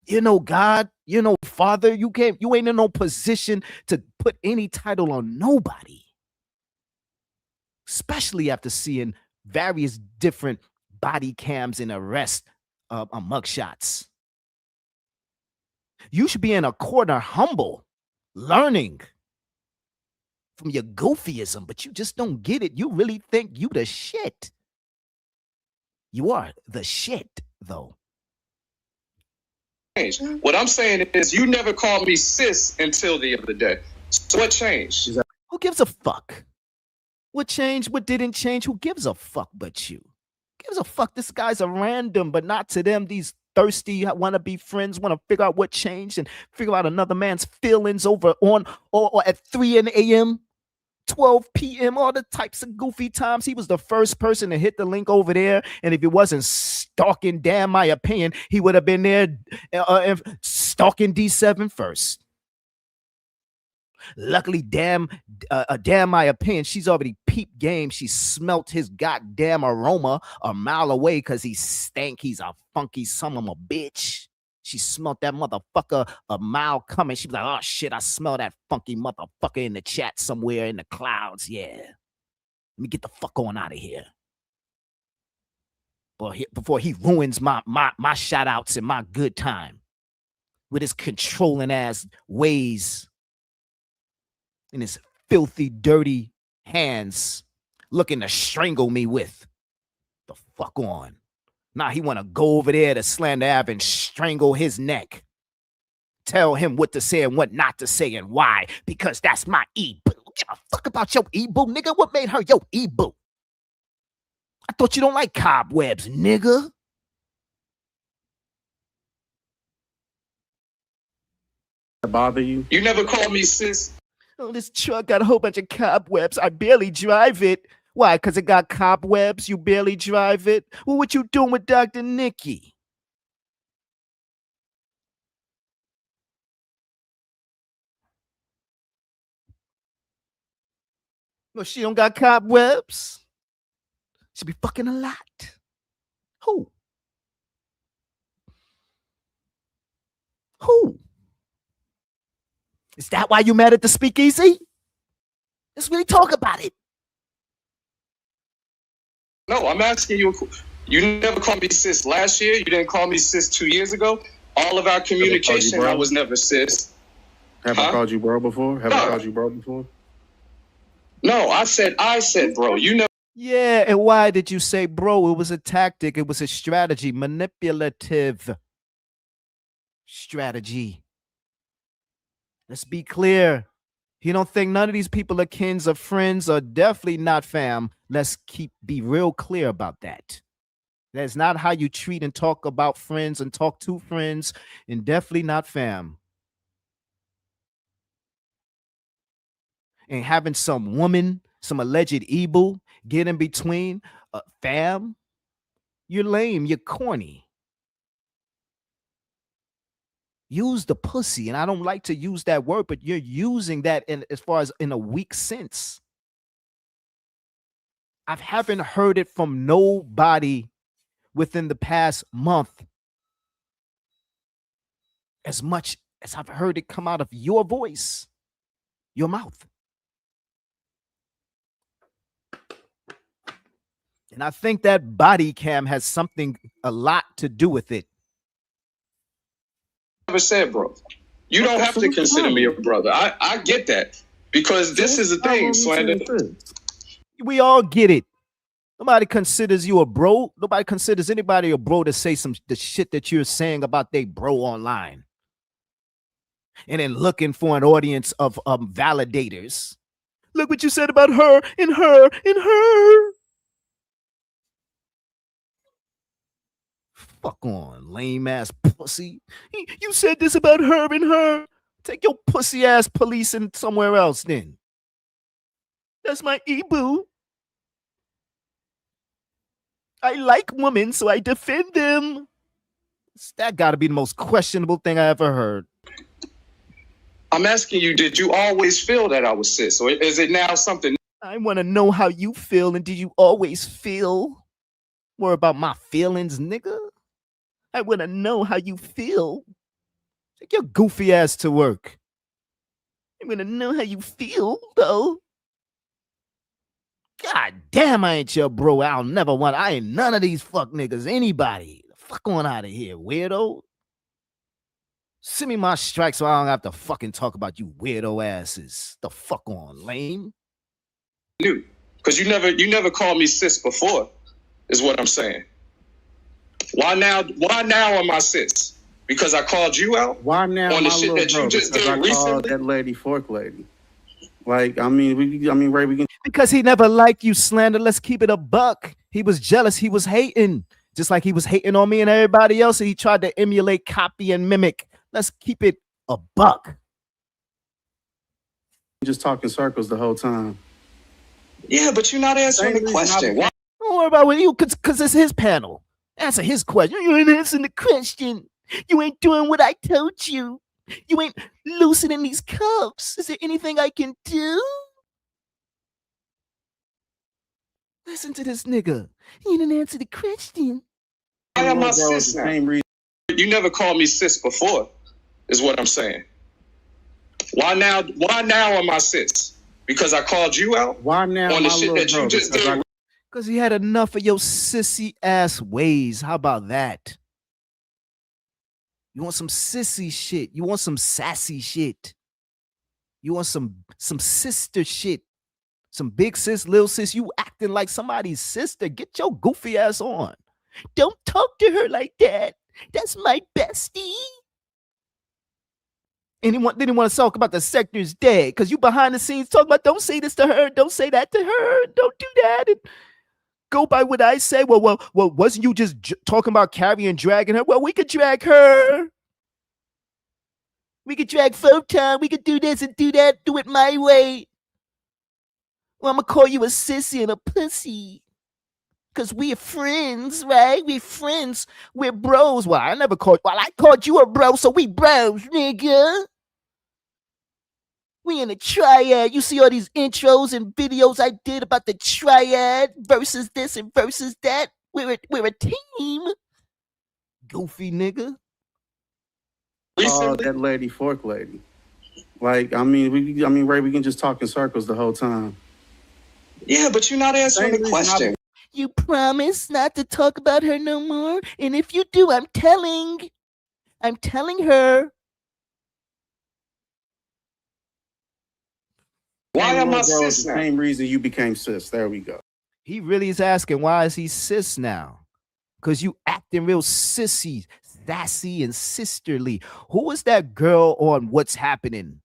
You know God, you know Father, you ain't in no position to put any title on nobody. Especially after seeing various different body cams and arrests mugshots. You should be in a corner humble, learning from your goofyism, but you just don't get it. You really think you the shit. You are the shit, though. What I'm saying is you never called me sis until the other day. So what changed? Who gives a fuck? What changed? What didn't change? Who gives a fuck but you? Gives a fuck? This guy's a random, but not to them. These thirsty, want to be friends, want to figure out what changed and figure out another man's feelings over on or at 3 a.m., 12 p.m., all the types of goofy times. He was the first person to hit the link over there. And if it wasn't stalking Damn My Opinion, he would have been there stalking D7 first. Luckily, Damn My Opinion, she's already peeped game. She smelt his goddamn aroma a mile away because he stank. He's a funky son of a bitch. She smelt that motherfucker a mile coming. She was like, oh shit, I smell that funky motherfucker in the chat somewhere in the clouds. Yeah. Let me get the fuck on out of here. Before he ruins my shout outs and my good time with his controlling ass ways and his filthy, dirty hands looking to strangle me with. The fuck on. Now he want to go over there to Slander Ave and strangle his neck. Tell him what to say and what not to say and why. Because that's my e-boo. Give a fuck about your e-boo, nigga. What made her your e-boo? I thought you don't like cobwebs, nigga. Bother you? You never called me sis. Oh, this truck got a whole bunch of cobwebs. I barely drive it. Why? Because it got cobwebs? You barely drive it? Well, what you doing with Dr. Nikki? Well, she don't got cobwebs. She be fucking a lot. Who? Who? Is that why you mad at the speakeasy? Let's really talk about it. No, I'm asking you. You never called me sis last year. You didn't call me sis 2 years ago. All of our communication, I was never sis. Have I called you bro before? Have I called you bro before? No, I said bro. You never. Yeah, and why did you say bro? It was a tactic. It was a strategy, manipulative strategy. Let's be clear. You don't think none of these people are kins or friends or definitely not fam. Let's be real clear about that. That's not how you treat and talk about friends and talk to friends, and definitely not fam. And having some woman, some alleged evil get in between, fam, you're lame, you're corny. Use the pussy, and I don't like to use that word, but you're using that in as far as in a weak sense. I haven't heard it from nobody within the past month as much as I've heard it come out of your voice, your mouth. And I think that body cam has a lot to do with it. Never said, bro. You don't have to consider me a brother. I get that, because this is the thing, Slander. We all get it. Nobody considers you a bro. Nobody considers anybody a bro to say the shit that you're saying about they bro online. And then looking for an audience of validators. Look what you said about her and her and her. Fuck on, lame ass pussy. You said this about her and her. Take your pussy ass police and somewhere else then. That's my e-boo. I like women, so I defend them. That gotta be the most questionable thing I ever heard. I'm asking you, did you always feel that I was cis, or is it now something? I want to know how you feel, and did you always feel? Worry about my feelings, nigga. I want to know how you feel. Take your goofy ass to work. I want to know how you feel, though. God damn, I ain't your bro. I ain't none of these fuck niggas. Anybody. Fuck on out of here, weirdo. Send me my strike so I don't have to fucking talk about you weirdo asses. The fuck on, lame. New. Because you never called me sis before, is what I'm saying. Why now am I sis? Because I called you out? Why now on the my shit that bro? you just did I recently? called that lady fork lady. Like, Ray, we can. Because he never liked you, Slander. Let's keep it a buck. He was jealous. He was hating. Just like he was hating on me and everybody else. And he tried to emulate, copy, and mimic. Let's keep it a buck. Just talking circles the whole time. Yeah, but you're not answering the question. Why? Don't worry about you, because it's his panel. Answer his question. You ain't answering the question. You ain't doing what I told you. You ain't loosening these cuffs. Is there anything I can do? Listen to this nigga. He didn't answer the question. Why am I sis now? You never called me sis before, is what I'm saying. Why now am I sis? Because I called you out? Why now on the shit that you just did? Because he had enough of your sissy ass ways. How about that? You want some sissy shit. You want some sassy shit. You want some sister shit. Some big sis, little sis. You acting like somebody's sister. Get your goofy ass on. Don't talk to her like that. That's my bestie. And then he want to talk about the sector's dead. Because you behind the scenes talking about, don't say this to her. Don't say that to her. Don't do that. And go by what I say. Well, wasn't you just talking about Carrie and dragging her? Well, we could drag her. We could drag Photon. We could do this and do that. Do it my way. Well, I'm going to call you a sissy and a pussy. Because we're friends, right? We're friends. We're bros. Well, I called you a bro, so we bros, nigga. We in a triad. You see all these intros and videos I did about the triad versus this and versus that. We're a team. Goofy nigga. Oh, that lady, fork lady. Like, Ray, we can just talk in circles the whole time. Yeah, but you're not answering the question. You promise not to talk about her no more? And if you do, I'm telling her. Why am I cis now? cis now? Same reason you became cis. There we go. He really is asking, why is he cis now? Because you acting real sissy, sassy, and sisterly. Who is that girl on What's Happening?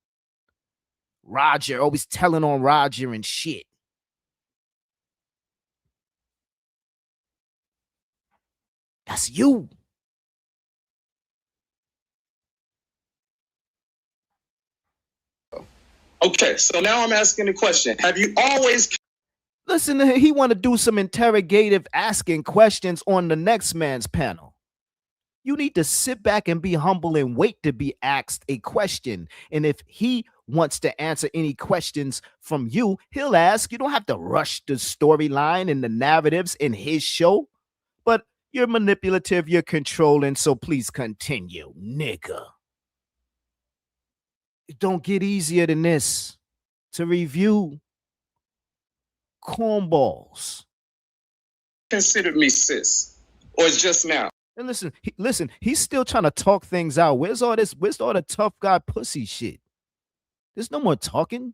Roger, always telling on Roger and shit. That's you. Okay, so now I'm asking the question. Have you always... Listen, he want to do some interrogative asking questions on the next man's panel. You need to sit back and be humble and wait to be asked a question. And if he wants to answer any questions from you, he'll ask. You don't have to rush the storyline and the narratives in his show. But you're manipulative, you're controlling, so please continue, nigga. It don't get easier than this to review. Cornballs. Considered me cis, or just now? And listen, he's still trying to talk things out. Where's all the tough guy pussy shit? There's no more talking.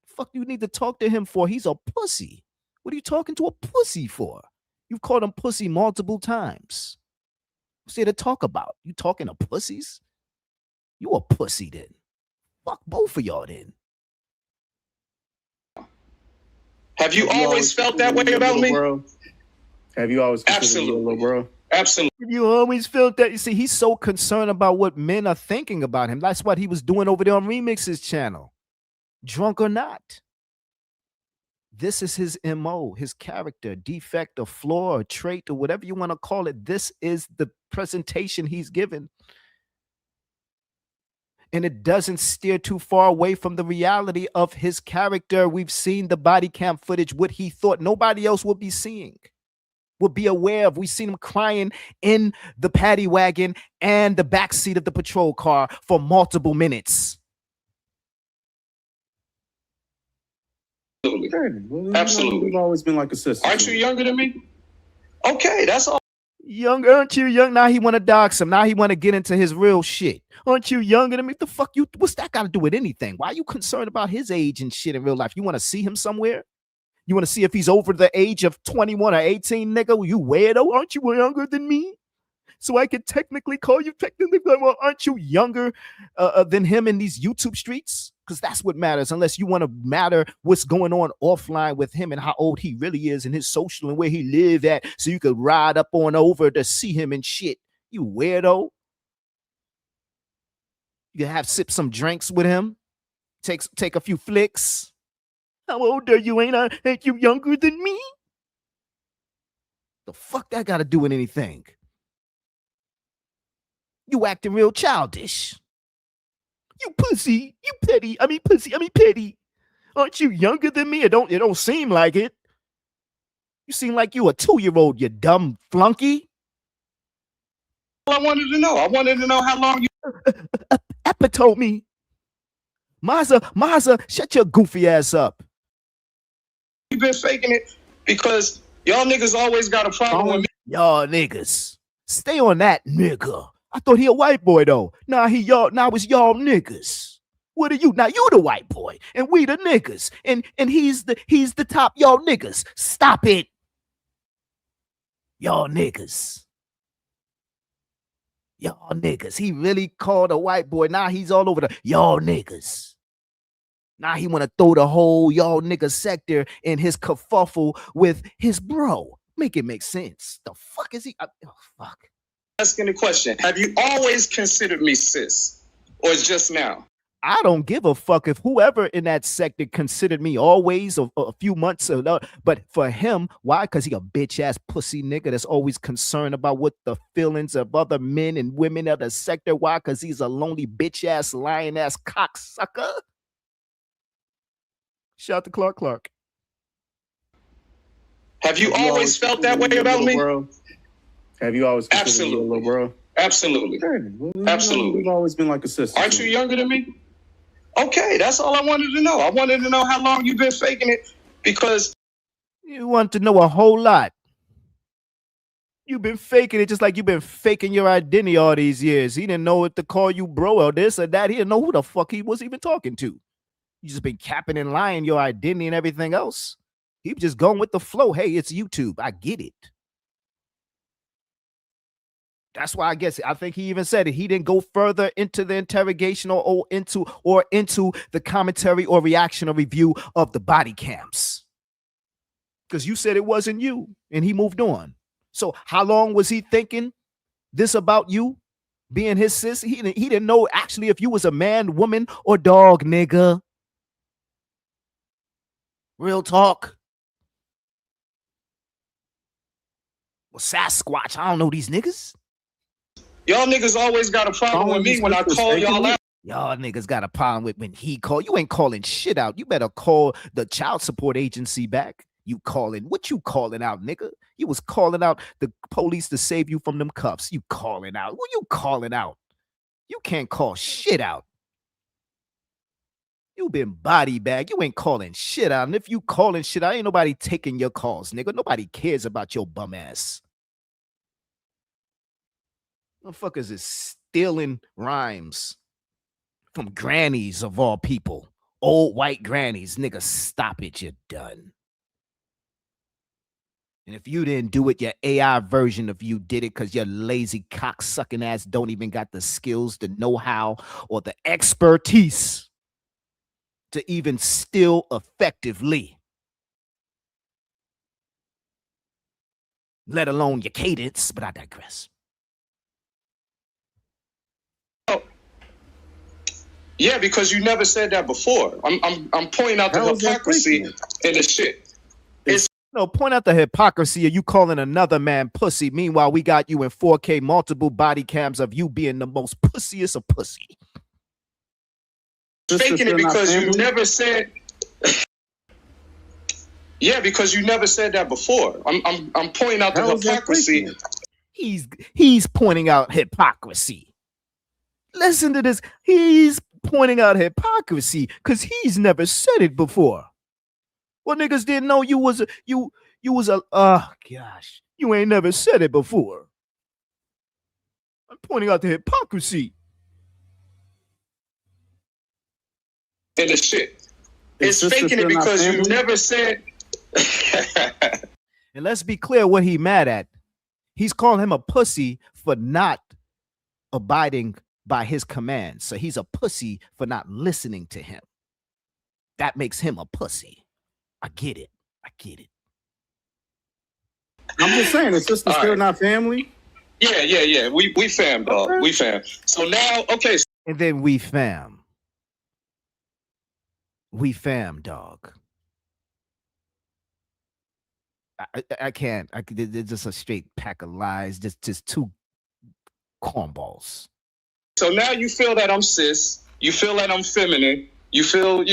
Fuck you need to talk to him for? He's a pussy. What are you talking to a pussy for? You've called him pussy multiple times. What's there to talk about? You talking to pussies? You a pussy then. Fuck both of y'all then. Have you always felt that way about me? Bro? Have you always considered me a little bro? Absolutely. You always felt that. You see, he's so concerned about what men are thinking about him. That's what he was doing over there on Remix's channel. Drunk or not. This is his MO, his character, defect, or flaw, or trait, or whatever you want to call it. This is the presentation he's given. And it doesn't steer too far away from the reality of his character. We've seen the body cam footage, what he thought nobody else would be seeing, would be aware of. We've seen him crying in the paddy wagon and the backseat of the patrol car for multiple minutes. Absolutely. You've always been like a sister. Aren't you younger than me? Okay, that's all. Young, aren't you young? Now he want to dox him. Now he want to get into his real shit. Aren't you younger than me? The fuck you? What's that got to do with anything? Why are you concerned about his age and shit in real life? You want to see him somewhere? You want to see if he's over the age of 21 or 18, nigga? You weirdo? Aren't you younger than me? So I could technically call you technically. Well, aren't you younger than him in these YouTube streets? Because that's what matters. Unless you want to matter what's going on offline with him and how old he really is and his social and where he live at, so you could ride up on over to see him and shit. You weirdo. You can sip some drinks with him. Take a few flicks. How old are you? Ain't you younger than me? The fuck that got to do with anything? You acting real childish. You pussy. You petty. I mean petty. Aren't you younger than me? It don't seem like it. You seem like you a 2-year-old, you dumb flunky. I wanted to know how long you... Appa told me. Maza, shut your goofy ass up. You've been faking it because y'all niggas always got a problem with me. Y'all niggas. Stay on that nigga. I thought he a white boy though. Now it's y'all niggas. What are you? Now you the white boy and we the niggas. And he's the top y'all niggas. Stop it. Y'all niggas. Y'all niggas. He really called a white boy. Now he's all over the y'all niggas. Now he want to throw the whole y'all nigga sector in his kerfuffle with his bro. Make it make sense. The fuck is he? Oh, fuck. Asking the question, have you always considered me cis, or just now? I don't give a fuck if whoever in that sector considered me always a few months ago. But for him, why? Because he a bitch ass pussy nigga that's always concerned about what the feelings of other men and women of the sector. Why? Because he's a lonely bitch ass lying ass cocksucker. Shout out to Clark. Have you always felt that way about me? Bro? Have you always considered me a little bro? Absolutely. Absolutely. We've always been like a sister. Aren't you younger than me? Okay, that's all I wanted to know. I wanted to know how long you've been faking it, because you want to know a whole lot. You've been faking it just like you've been faking your identity all these years. He didn't know what to call you bro or this or that. He didn't know who the fuck he was even talking to. You just been capping and lying your identity and everything else. He was just going with the flow. Hey, it's YouTube. I get it. That's why I think he even said it. He didn't go further into the interrogation or into the commentary or reaction or review of the body cams. Because you said it wasn't you and he moved on. So how long was he thinking this about you being his sis? He didn't know actually if you was a man, woman, or dog, nigga. Real talk. Well, Sasquatch, I don't know these niggas. Y'all niggas always got a problem with me when I call y'all out. Y'all niggas got a problem with when he called. You ain't calling shit out. You better call the child support agency back. You calling. What you calling out, nigga? You was calling out the police to save you from them cuffs. You calling out. What you calling out? You can't call shit out. You been body bag. You ain't calling shit out. And if you calling shit out, ain't nobody taking your calls, nigga. Nobody cares about your bum ass. Motherfuckers is stealing rhymes from grannies of all people. Old white grannies. Nigga, stop it. You're done. And if you didn't do it, your AI version of you did it because your lazy cocksucking ass don't even got the skills, the know-how, or the expertise to even steal effectively. Let alone your cadence, but I digress. Yeah, because you never said that before. I'm pointing out the hypocrisy and the shit. No, point out the hypocrisy of you calling another man pussy. Meanwhile, we got you in 4K multiple body cams of you being the most pussiest of pussy. Faking it because you never said. Yeah, because you never said that before. I'm pointing out the hypocrisy. He's pointing out hypocrisy. Listen to this. He's pointing out hypocrisy because he's never said it before. Well, niggas didn't know you was a you ain't never said it before. I'm pointing out the hypocrisy. And the shit. It's faking it because you never said. And let's be clear what he mad at. He's calling him a pussy for not abiding by his commands. So he's a pussy for not listening to him. That makes him a pussy. I get it. I'm just saying, it's just still not family. Yeah. We fam, dog. Okay. We fam. So now, okay. And then we fam. We fam, dog. I can't. It's just a straight pack of lies. Just two cornballs. So now you feel that I'm cis. You feel that I'm feminine. You feel,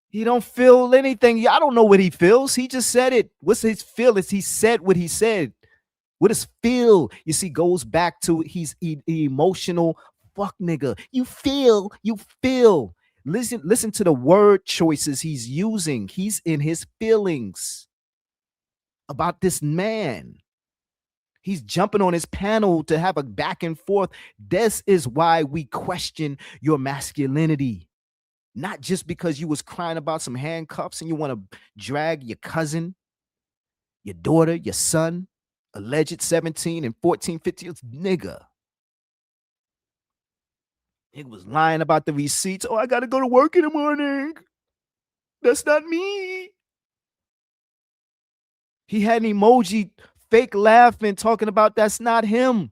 He don't feel anything. I don't know what he feels. He just said it. What's his feelings? He said what he said. What is feel? You see, goes back to he's emotional fuck nigga. You feel. Listen to the word choices he's using. He's in his feelings about this man. He's jumping on his panel to have a back and forth. This is why we question your masculinity. Not just because you was crying about some handcuffs and you want to drag your cousin, your daughter, your son, alleged 17 and 14, 15 nigga. He was lying about the receipts. Oh, I got to go to work in the morning. That's not me. He had an emoji fake laughing, talking about that's not him.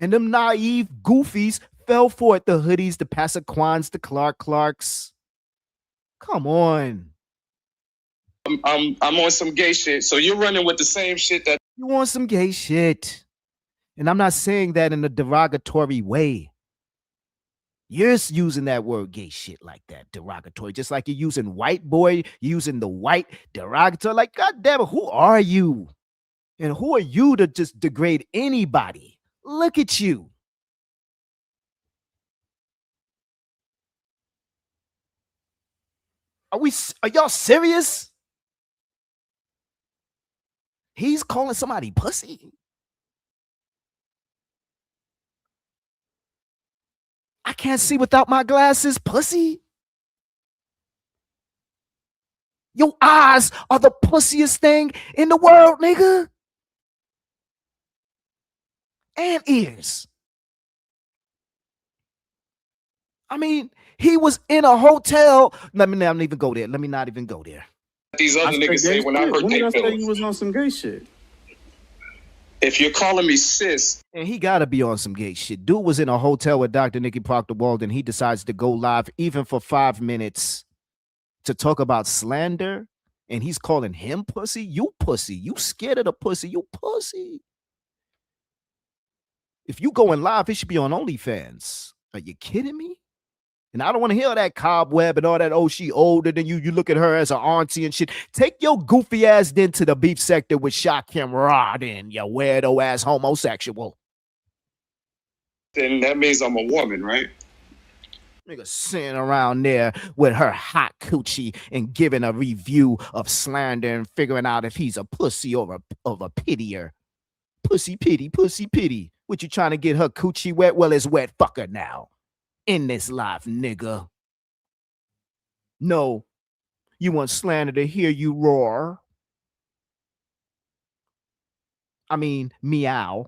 And them naive goofies fell for it. The hoodies, the Passaquans, the Clarks. Come on. I'm on some gay shit. So you're running with the same shit that you want some gay shit. And I'm not saying that in a derogatory way. You're using that word gay shit like that, derogatory, just like you're using white boy, using the white derogatory. Like, God damn it, who are you? And who are you to just degrade anybody? Look at you. Are y'all serious? He's calling somebody pussy? I can't see without my glasses, pussy. Your eyes are the pussiest thing in the world, nigga. And ears. I mean, he was in a hotel. Let me not even go there. These other niggas say when I hurt When did I their say you feelings. was on some gay shit? If you're calling me sis, And he gotta be on some gay shit. Dude was in a hotel with Dr. Nikki Proctor Walden. He decides to go live even for 5 minutes to talk about slander. And he's calling him pussy. You pussy. You scared of the pussy. You pussy. If you going live, it should be on OnlyFans. Are you kidding me? And I don't want to hear that cobweb and all that. Oh, she older than you. You look at her as an auntie and shit. Take your goofy ass then to the beef sector with Shaquem Rodden, you weirdo ass homosexual. then that means I'm a woman, right? Nigga sitting around there with her hot coochie and giving a review of slander and figuring out if he's a pussy or a pitier. Pussy pity. What you trying to get her coochie wet? Well, it's wet. Fuck her now. In this life, nigga. No. You want slander to hear you roar. I mean, meow.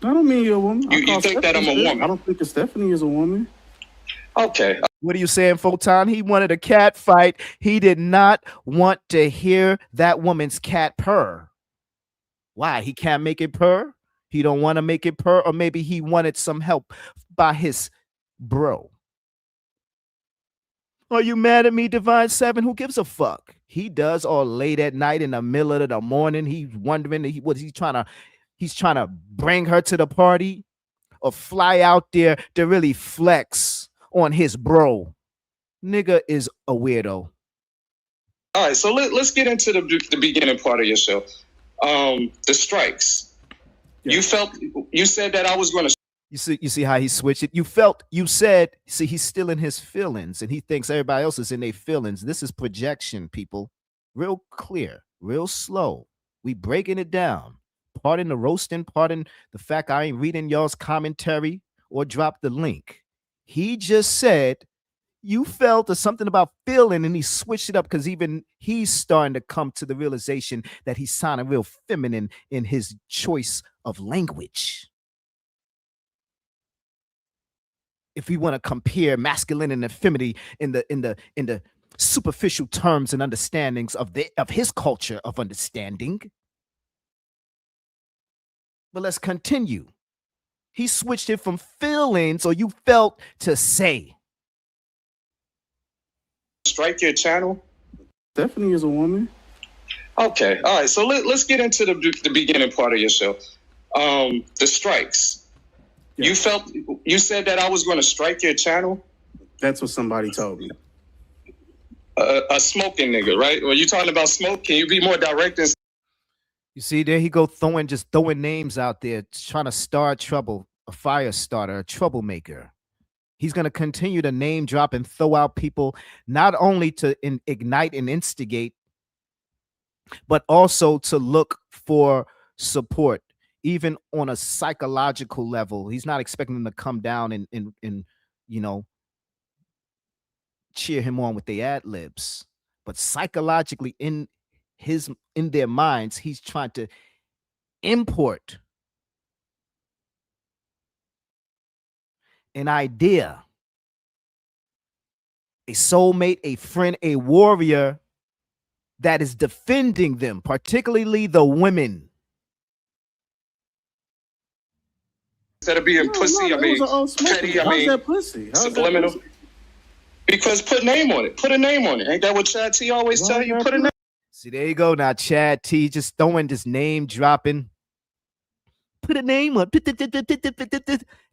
I don't mean you're a woman. You think that I'm a woman? I don't think that Stephanie is a woman. Okay. What are you saying, Photon? He wanted a cat fight. He did not want to hear that woman's cat purr. Why? He can't make it purr? He don't want to make it purr? Or maybe he wanted some help by his bro. Are you mad at me, Divine 7? Who gives a fuck? He does all late at night in the middle of the morning. He's wondering what he's trying to bring her to the party or fly out there to really flex on his bro. Nigga is a weirdo. All right, so let's get into the beginning part of your show. The strikes. Yeah. You said that I was going to. You see how he switched it? See, he's still in his feelings and he thinks everybody else is in their feelings. This is projection, people. Real clear, real slow. We breaking it down. Pardon the roasting, pardon the fact I ain't reading y'all's commentary or drop the link. He just said you felt or something about feeling, and he switched it up because even he's starting to come to the realization that he's sounding real feminine in his choice of language. If we want to compare masculine and femininity in the superficial terms and understandings of his culture of understanding. But let's continue. He switched it from feelings or you felt to say. Strike your channel? Stephanie is a woman. Okay, all right. So let's get into the beginning part of your show. The strikes. Yeah. You said that I was going to strike your channel? That's what somebody told me. A smoking nigga, right? When you talking about smoke, can you be more direct? You see, there he go throwing names out there, trying to start trouble, a fire starter, a troublemaker. He's going to continue to name drop and throw out people, not only to ignite and instigate, but also to look for support, even on a psychological level. He's not expecting them to come down and you know, cheer him on with the ad libs, but psychologically in their minds, he's trying to import an idea, a soulmate, a friend, a warrior that is defending them, particularly the women. Instead of being pussy, I mean, petty, I mean, that pussy? subliminal. Because put name on it. Put a name on it. Ain't that what Chad T always tell you? Put a name. See, there you go now, Chad T, just throwing this name dropping. put a name on,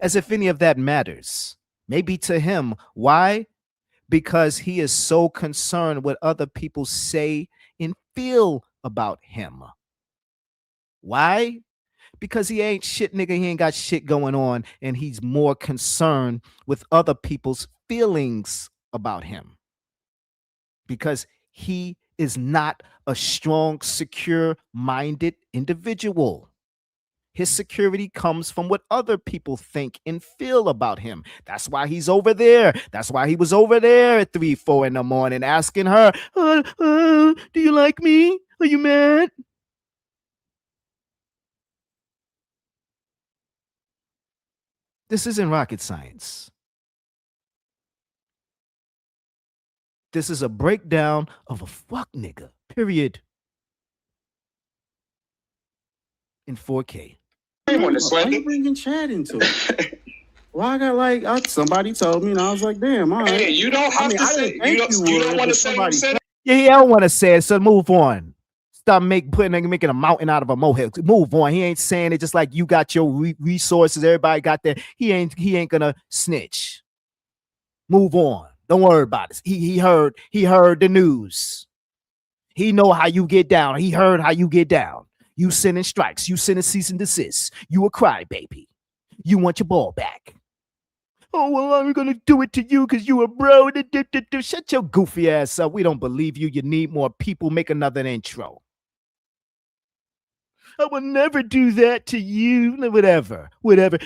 as if any of that matters. Maybe to him. Why? Because he is so concerned what other people say and feel about him. Why? Because he ain't shit, nigga. He ain't got shit going on, and he's more concerned with other people's feelings about him. Because he is not a strong, secure-minded individual. His security comes from what other people think and feel about him. That's why he's over there. That's why he was over there at 3, 4 in the morning asking her, do you like me? Are you mad? This isn't rocket science. This is a breakdown of a fuck nigga, period. In 4K. Why you bringing Chad into it? Well, I got somebody told me, and I was like, damn, all right. Hey, you don't have to say. You don't want to say who said it. Yeah, I don't want to say it, so move on. Stop making a mountain out of a molehill. Move on. He ain't saying it just like you got your resources. Everybody got that. He ain't gonna snitch. Move on. Don't worry about it. He heard the news. He know how you get down. He heard how you get down. You sending strikes. You sending cease and desist. You a crybaby. You want your ball back. Oh, well, I'm going to do it to you because you a bro. Shut your goofy ass up. We don't believe you. You need more people. Make another intro. I will never do that to you. Whatever.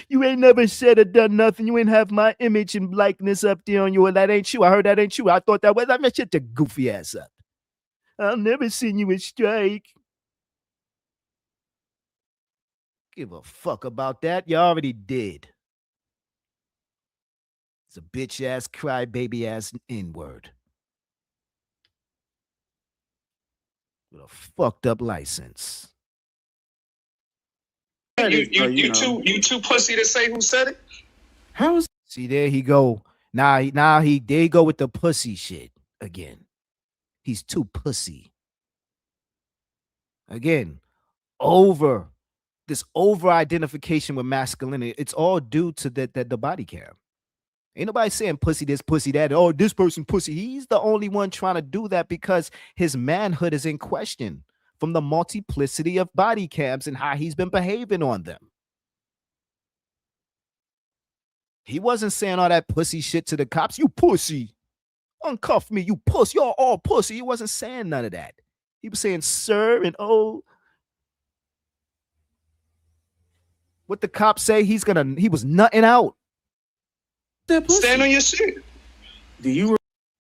You ain't never said or done nothing. You ain't have my image and likeness up there on you. Well, that ain't you. I heard that ain't you. I thought that was. I mean, shut your goofy ass up. I'll never send you a strike. Give a fuck about that. You already did. It's a bitch ass, crybaby ass N-word. With a fucked up license. You too pussy to say who said it? How is? See, there he go. Now they go with the pussy shit again. He's too pussy. Again, this over-identification with masculinity, it's all due to the body cam. Ain't nobody saying pussy this, pussy that. Oh, this person pussy. He's the only one trying to do that because his manhood is in question from the multiplicity of body cams and how he's been behaving on them. He wasn't saying all that pussy shit to the cops. You pussy. Uncuff me, you pussy. You're all pussy. He wasn't saying none of that. He was saying sir and oh. What the cops say, he was nutting out. Stand on your shit. Do you?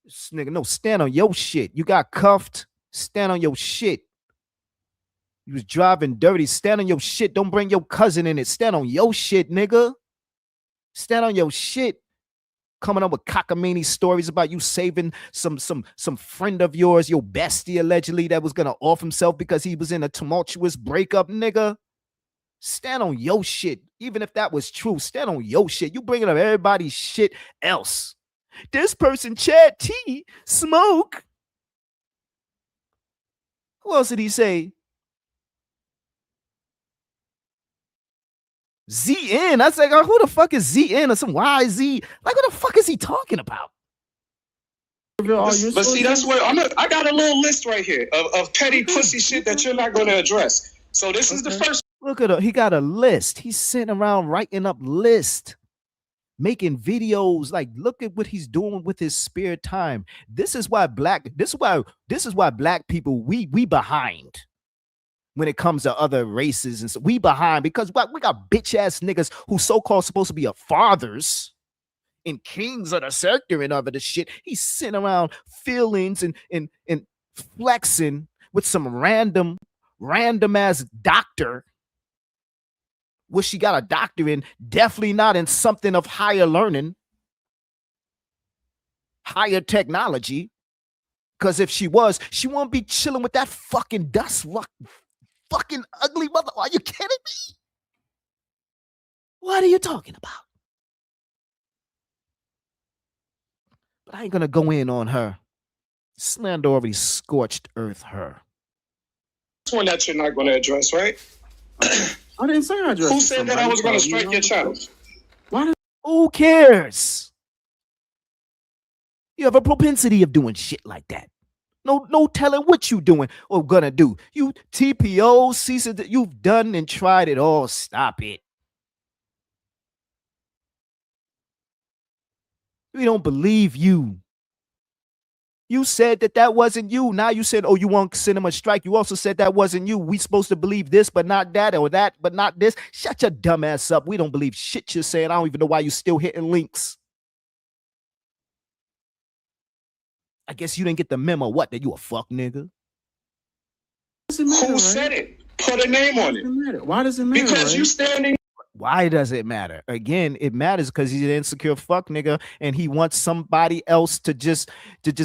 Nigga, no, stand on your shit. You got cuffed. Stand on your shit. You was driving dirty. Stand on your shit. Don't bring your cousin in it. Stand on your shit, nigga. Stand on your shit. Coming up with cockamamie stories about you saving some friend of yours, your bestie allegedly, that was gonna off himself because he was in a tumultuous breakup, nigga. Stand on your shit. Even if that was true, stand on your shit. You bringing up everybody's shit else. This person, Chad T, smoke. Who else did he say? ZN. I was like, who the fuck is ZN or some YZ? Like, what the fuck is he talking about? But see, that's where I got a little list right here of petty pussy shit that you're not going to address. So this is the first. Look at him. He got a list. He's sitting around writing up lists, making videos. Like, look at what he's doing with his spare time. This is why black people we behind when it comes to other races, and so we behind because we got bitch ass niggas who so-called supposed to be fathers and kings of the sector and other the shit. He's sitting around feelings and flexing with some random ass doctor. Wish she got a doctor in, definitely not in something of higher learning, higher technology. Because if she was, she won't be chilling with that fucking dust fucking ugly mother. Are you kidding me? What are you talking about? But I ain't gonna go in on her. Slander already scorched earth her. One that you're not going to address, right? I didn't say I dressed. Who said that I was going to strike your child? Who cares? You have a propensity of doing shit like that. No telling what you doing or gonna do. You TPO, CISA, you've done and tried it all. Stop it. We don't believe you. You said that wasn't you. Now you said, oh, you want to send him a strike. You also said that wasn't you. We supposed to believe this, but not that, or that, but not this. Shut your dumb ass up. We don't believe shit you're saying. I don't even know why you still hitting links. I guess you didn't get the memo. What? That you a fuck nigga? Who said it? Put a name on it. Why does it matter? Because you standing. Why does it matter? Again, it matters because he's an insecure fuck nigga, and he wants somebody else to just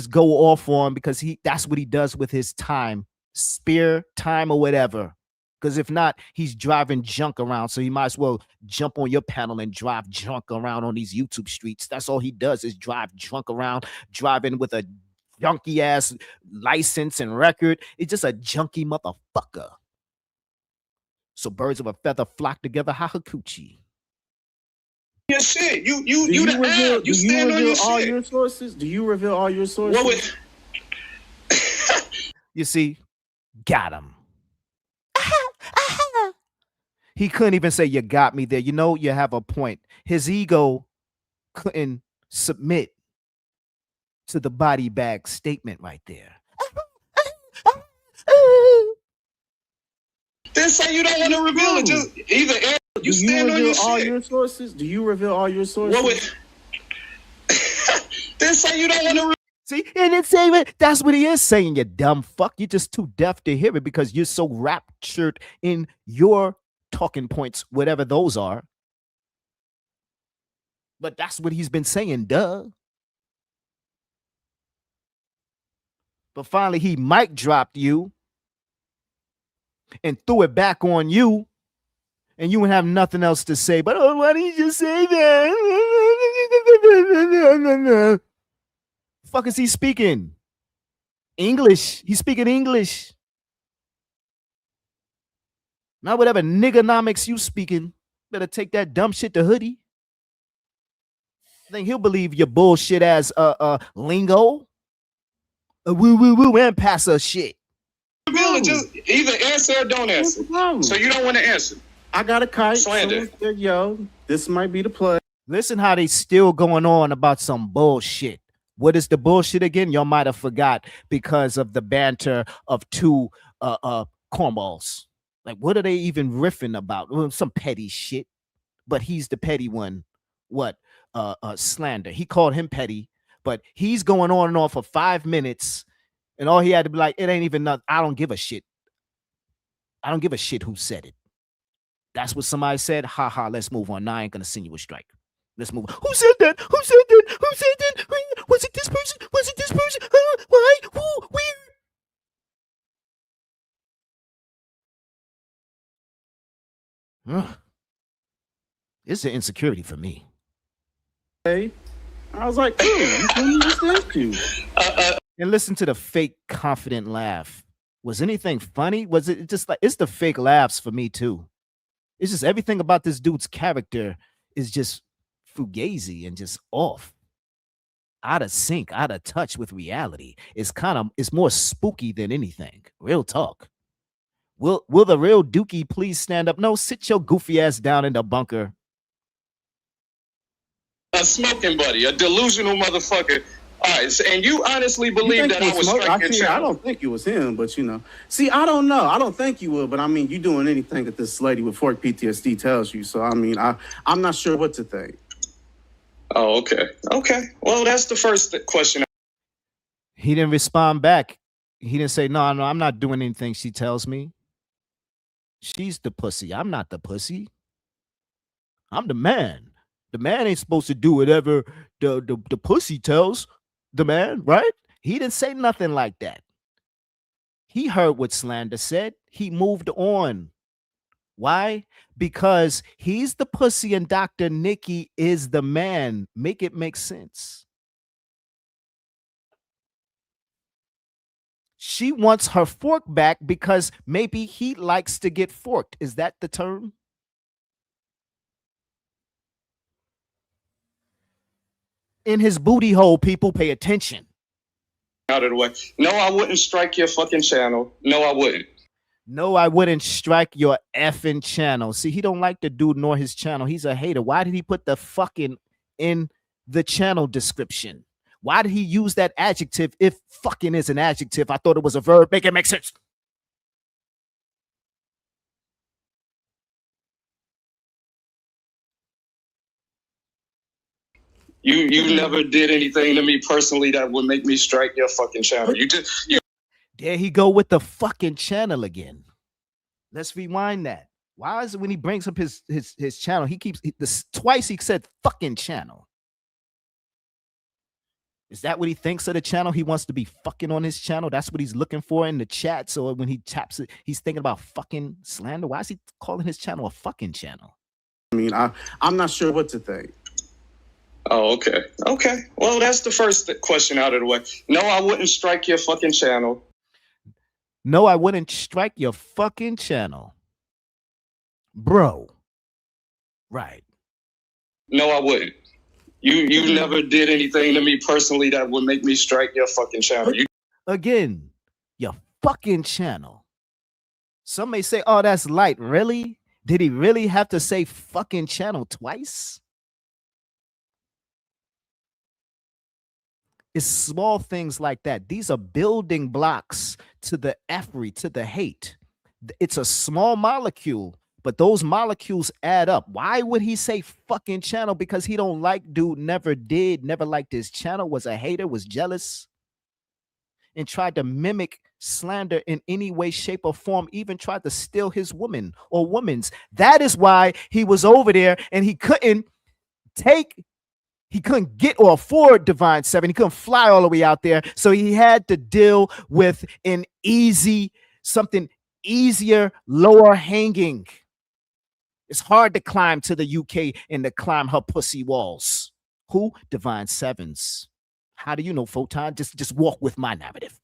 go off on because that's what he does with his time, spare time or whatever. Because if not, he's driving junk around. So he might as well jump on your panel and drive junk around on these YouTube streets. That's all he does is drive drunk around, driving with a junky ass license and record. It's just a junky motherfucker. So birds of a feather flock together, hahakoochie. Your shit. You the app. You stand on your all shit. your sources? Do you reveal all your sources? You see, got him. He couldn't even say you got me there. You know, you have a point. His ego couldn't submit to the body bag statement right there. Then say you don't want to reveal it. Just either you stand on your all shit. your sources? Do you reveal all your sources? Then say you don't want to. See, and it's saying that's what he is saying, you dumb fuck. You're just too deaf to hear it because you're so raptured in your talking points, whatever those are. But that's what he's been saying, duh. But finally, he mic dropped you and threw it back on you, and you would have nothing else to say. But oh, why didn't you just say that? Fuck is he speaking? English. He's speaking English. Not whatever niggernomics you speaking. Better take that dumb shit to Hoodie. I think he'll believe your bullshit ass lingo. Woo woo woo and pass us shit. Just either answer or don't answer. So you don't want to answer. I got a kite. Slander. So yo, this might be the play. Listen how they still going on about some bullshit. What is the bullshit again? Y'all might have forgot because of the banter of two cornballs. Like, what are they even riffing about? Well, some petty shit. But he's the petty one. What? Slander. He called him petty, but he's going on and on for 5 minutes, and all he had to be like, it ain't even nothing. I don't give a shit. I don't give a shit who said it. That's what somebody said. Ha ha, let's move on. Now I ain't gonna send you a strike. Let's move on. Who said that? Who said that? Who said that? Was it this person? Was it this person? Why? Who? Where? It's an insecurity for me. Hey, I was like, thank you. And listen to the fake confident laugh. Was anything funny? Was it just like, it's the fake laughs for me too. It's just everything about this dude's character is just fugazi and just off, out of sync, out of touch with reality. It's more spooky than anything. Real talk. Will the real Dookie please stand up? No, sit your goofy ass down in the bunker. A smoking buddy, a delusional motherfucker. All right, so, and you honestly believe that I was striking your I child? don't think it was him, but you know. See, I don't know. I don't think you would, but I mean, you doing anything that this lady with fork PTSD tells you. So I mean, I'm not sure what to think. Oh, okay. Okay. Well, that's the first question. He didn't respond back. He didn't say, no, I'm not doing anything she tells me. She's the pussy. I'm not the pussy. I'm the man. The man ain't supposed to do whatever the pussy tells the man, right? He didn't say nothing like that. He heard what Slander said. He moved on. Why? Because he's the pussy and Dr. Nikki is the man. Make it make sense. She wants her fork back because maybe he likes to get forked. Is that the term? In his booty hole, people pay attention. Out of the way. No, I wouldn't strike your fucking channel. No, I wouldn't. No, I wouldn't strike your effing channel. See, he don't like the dude nor his channel. He's a hater. Why did he put the fucking in the channel description? Why did he use that adjective if fucking is an adjective? I thought it was a verb. Make it make sense. You never did anything to me personally that would make me strike your fucking channel. There he go with the fucking channel again. Let's rewind that. Why is it when he brings up his channel, he keeps this twice he said fucking channel? Is that what he thinks of the channel? He wants to be fucking on his channel. That's what he's looking for in the chat. So when he taps it, he's thinking about fucking slander. Why is he calling his channel a fucking channel? I mean, I'm not sure what to think. Oh, okay. Okay. Well, that's the first question out of the way. No, I wouldn't strike your fucking channel. No, I wouldn't strike your fucking channel. Bro. Right. No, I wouldn't. You never did anything to me personally that would make me strike your fucking channel. Again, your fucking channel. Some may say, oh, that's light. Really? Did he really have to say fucking channel twice? It's small things like that. These are building blocks to the effery, to the hate. It's a small molecule, but those molecules add up. Why would he say fucking channel? Because he don't like dude, never did, never liked his channel, was a hater, was jealous, and tried to mimic slander in any way, shape, or form, even tried to steal his woman or woman's. That is why he was over there and he couldn't get or afford Divine 7. He couldn't fly all the way out there. So he had to deal with something easier, lower hanging. It's hard to climb to the UK and to climb her pussy walls. Who? Divine 7s. How do you know, Photon? Just walk with my narrative.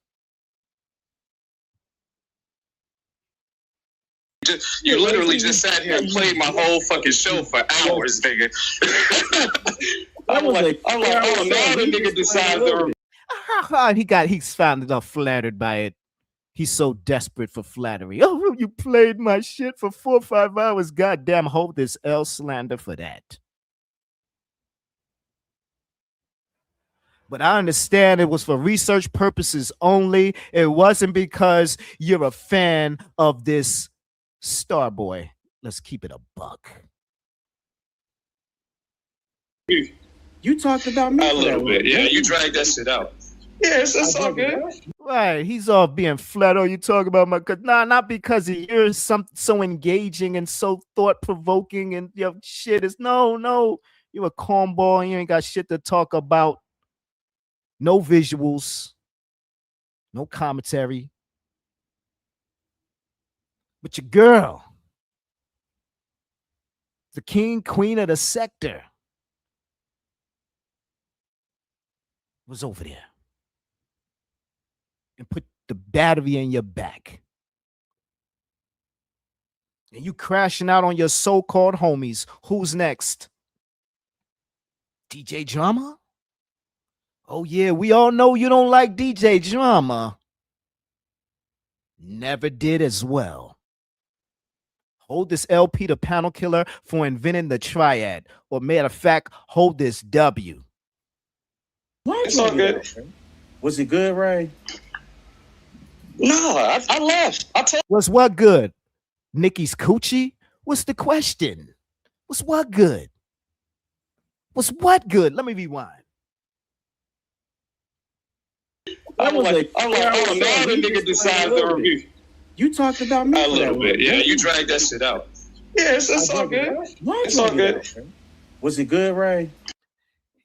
You literally just sat here and played my whole fucking show for hours, nigga. I'm like, oh, now the nigga decides to. He's found enough flattered by it. He's so desperate for flattery. Oh, you played my shit for 4 or 5 hours. Goddamn, hold this L slander for that. But I understand it was for research purposes only. It wasn't because you're a fan of this Starboy. Let's keep it a buck. You talked about me a little bit. Yeah, you dragged that shit out. Yeah, it's all good. Right, he's all being flat. Oh, you talk about my... Nah, not because you're so engaging and so thought-provoking and your shit is... No. You're a cornball and you ain't got shit to talk about. No visuals. No commentary. But your girl, the king, queen of the sector, was over there and put the battery in your back. And you crashing out on your so-called homies. Who's next? DJ Drama? Oh, yeah, we all know you don't like DJ Drama. Never did as well. Hold this LP to Panel Killer for inventing the triad. Or matter of fact, hold this W. It's all good. Was it good, Ray? No, I left. Was what good? Nikki's coochie? What's the question? Was what good? Was what good? Let me rewind. I'm like, oh, now the nigga decides to review. You talked about me a little bit. Yeah, you dragged that shit out. Yeah, it's all good. It's all good. Was it good, Ray?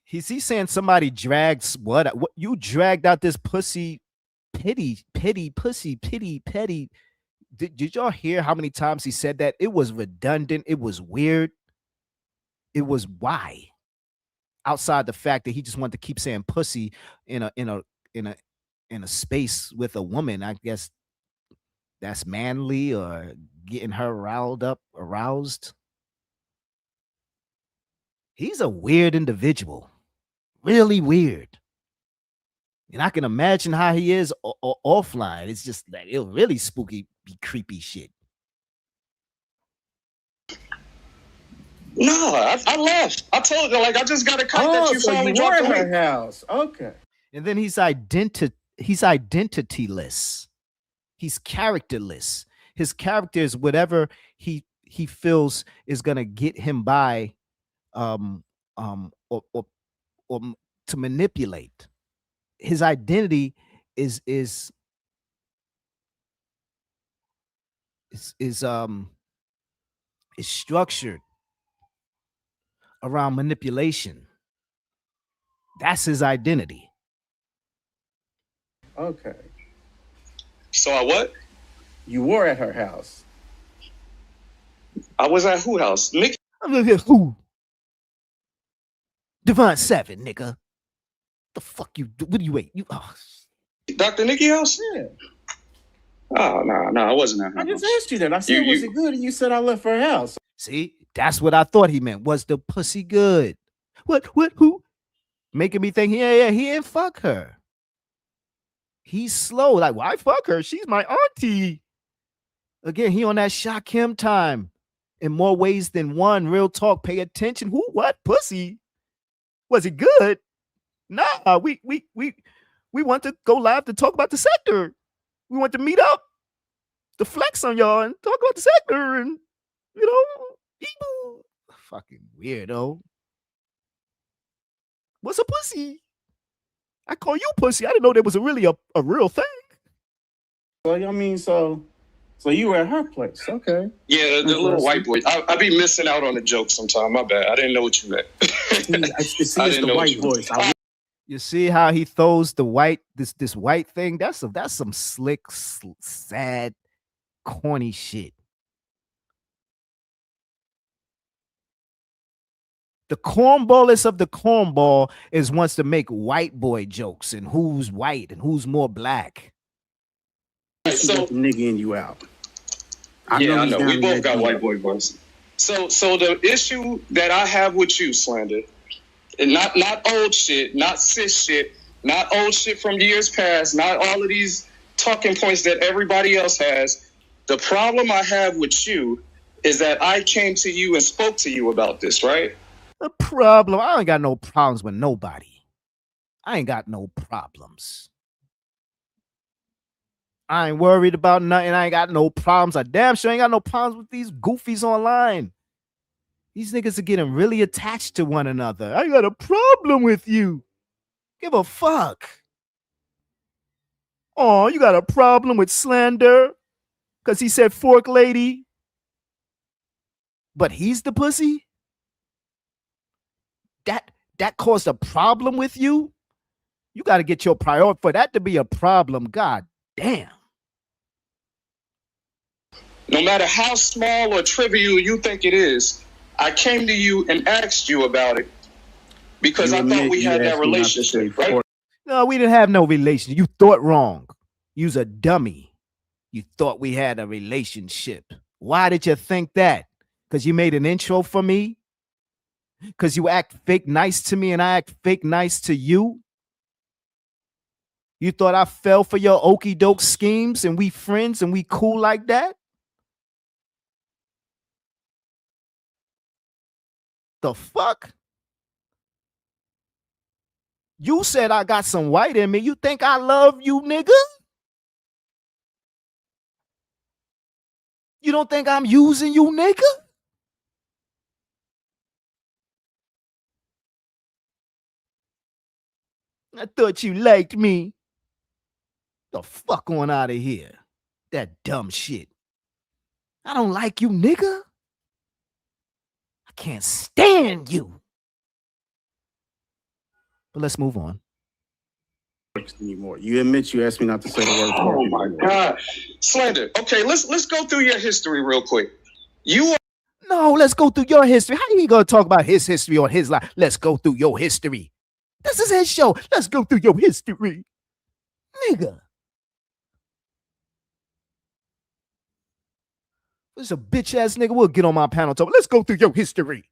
He's saying somebody drags what you dragged out this pussy pity. Did y'all hear how many times he said that? It was redundant. It was weird. It was why. Outside the fact that he just wanted to keep saying pussy in a space with a woman, I guess that's manly or getting her aroused. He's a weird individual. really weird. And I can imagine how he is offline. It's just like it'll really spooky, be creepy shit. No, I left. I told her, like, I just got a kite that you so finally you dropped were the at week. her house. Okay. And then he's identityless. He's characterless. His character is whatever he feels is gonna get him by, or to manipulate. His identity is structured around manipulation. That's his identity. Okay. So I what? You were at her house. I was at who house? Nick. I'm looking at who? Divine 7, nigga. The fuck you do? What do you wait? You Dr. Nikki house? Yeah. Oh, no, I wasn't at her I just house. asked you that. I said, was it good? And you said I left her house. See, that's what I thought he meant. Was the pussy good? What, who? Making me think, yeah, he didn't fuck her. He's slow. Like, why fuck her? She's my auntie. Again, he on that Shakim time. In more ways than one. Real talk. Pay attention. Who? What? Pussy? Was it good? Nah, we want to go live to talk about the sector. We want to meet up to flex on y'all and talk about the sector and, fucking weirdo. What's a pussy? I call you pussy. I didn't know there was really a real thing. So, I mean, so you were at her place. Okay. Yeah, the little white boy. I be missing out on the joke sometimes. My bad. I didn't know what you meant. It's the white voice. You see how he throws the white, this white thing? That's some slick, sad, corny shit. The cornballest of the cornball is wants to make white boy jokes and who's white and who's more black. So nigging you out. I know. We both got white boy voice. So the issue that I have with you, Slander, and not old shit, not cis shit, not old shit from years past, not all of these talking points that everybody else has. The problem I have with you is that I came to you and spoke to you about this, right? A problem? I ain't got no problems with nobody. I ain't got no problems. I ain't worried about nothing. I ain't got no problems. I damn sure ain't got no problems with these goofies online. These niggas are getting really attached to one another. I got a problem with you. Give a fuck. Oh, you got a problem with Slander? Because he said fork lady? But he's the pussy? That caused a problem with you? You got to get your priority for that to be a problem. God damn. No matter how small or trivial you think it is, I came to you and asked you about it because I thought we had that relationship, right? No, we didn't have no relationship. You thought wrong. You's a dummy. You thought we had a relationship. Why did you think that? Because you made an intro for me? Because you act fake nice to me and I act fake nice to you? You thought I fell for your okie doke schemes and we friends and we cool like that? The fuck? You said I got some white in me. You think I love you, nigga? You don't think I'm using you, nigga? I thought you liked me. The fuck on out of here. That dumb shit. I don't like you, nigga. I can't stand you. But let's move on. Anymore. You admit you asked me not to say the word. Oh my God. Slander. Okay, let's go through your history real quick. No, let's go through your history. How you gonna talk about his history on his life? Let's go through your history. This is his show. Let's go through your history. Nigga. This a bitch ass nigga. We'll get on my panel talk. Let's go through your history.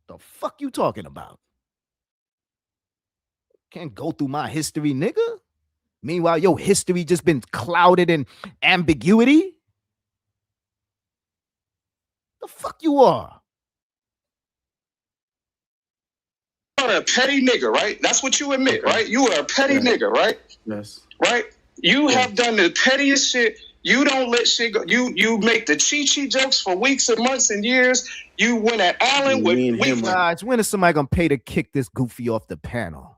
The fuck you talking about? Can't go through my history, nigga. Meanwhile, your history just been clouded in ambiguity. The fuck you are? You are a petty nigga, right? That's what you admit, right? You are a petty nigga, right? Yes. Right? You have done the pettiest shit. You don't let shit go. You make the Chi jokes for weeks and months and years. You went at Allen with Guys, when is somebody gonna pay to kick this goofy off the panel?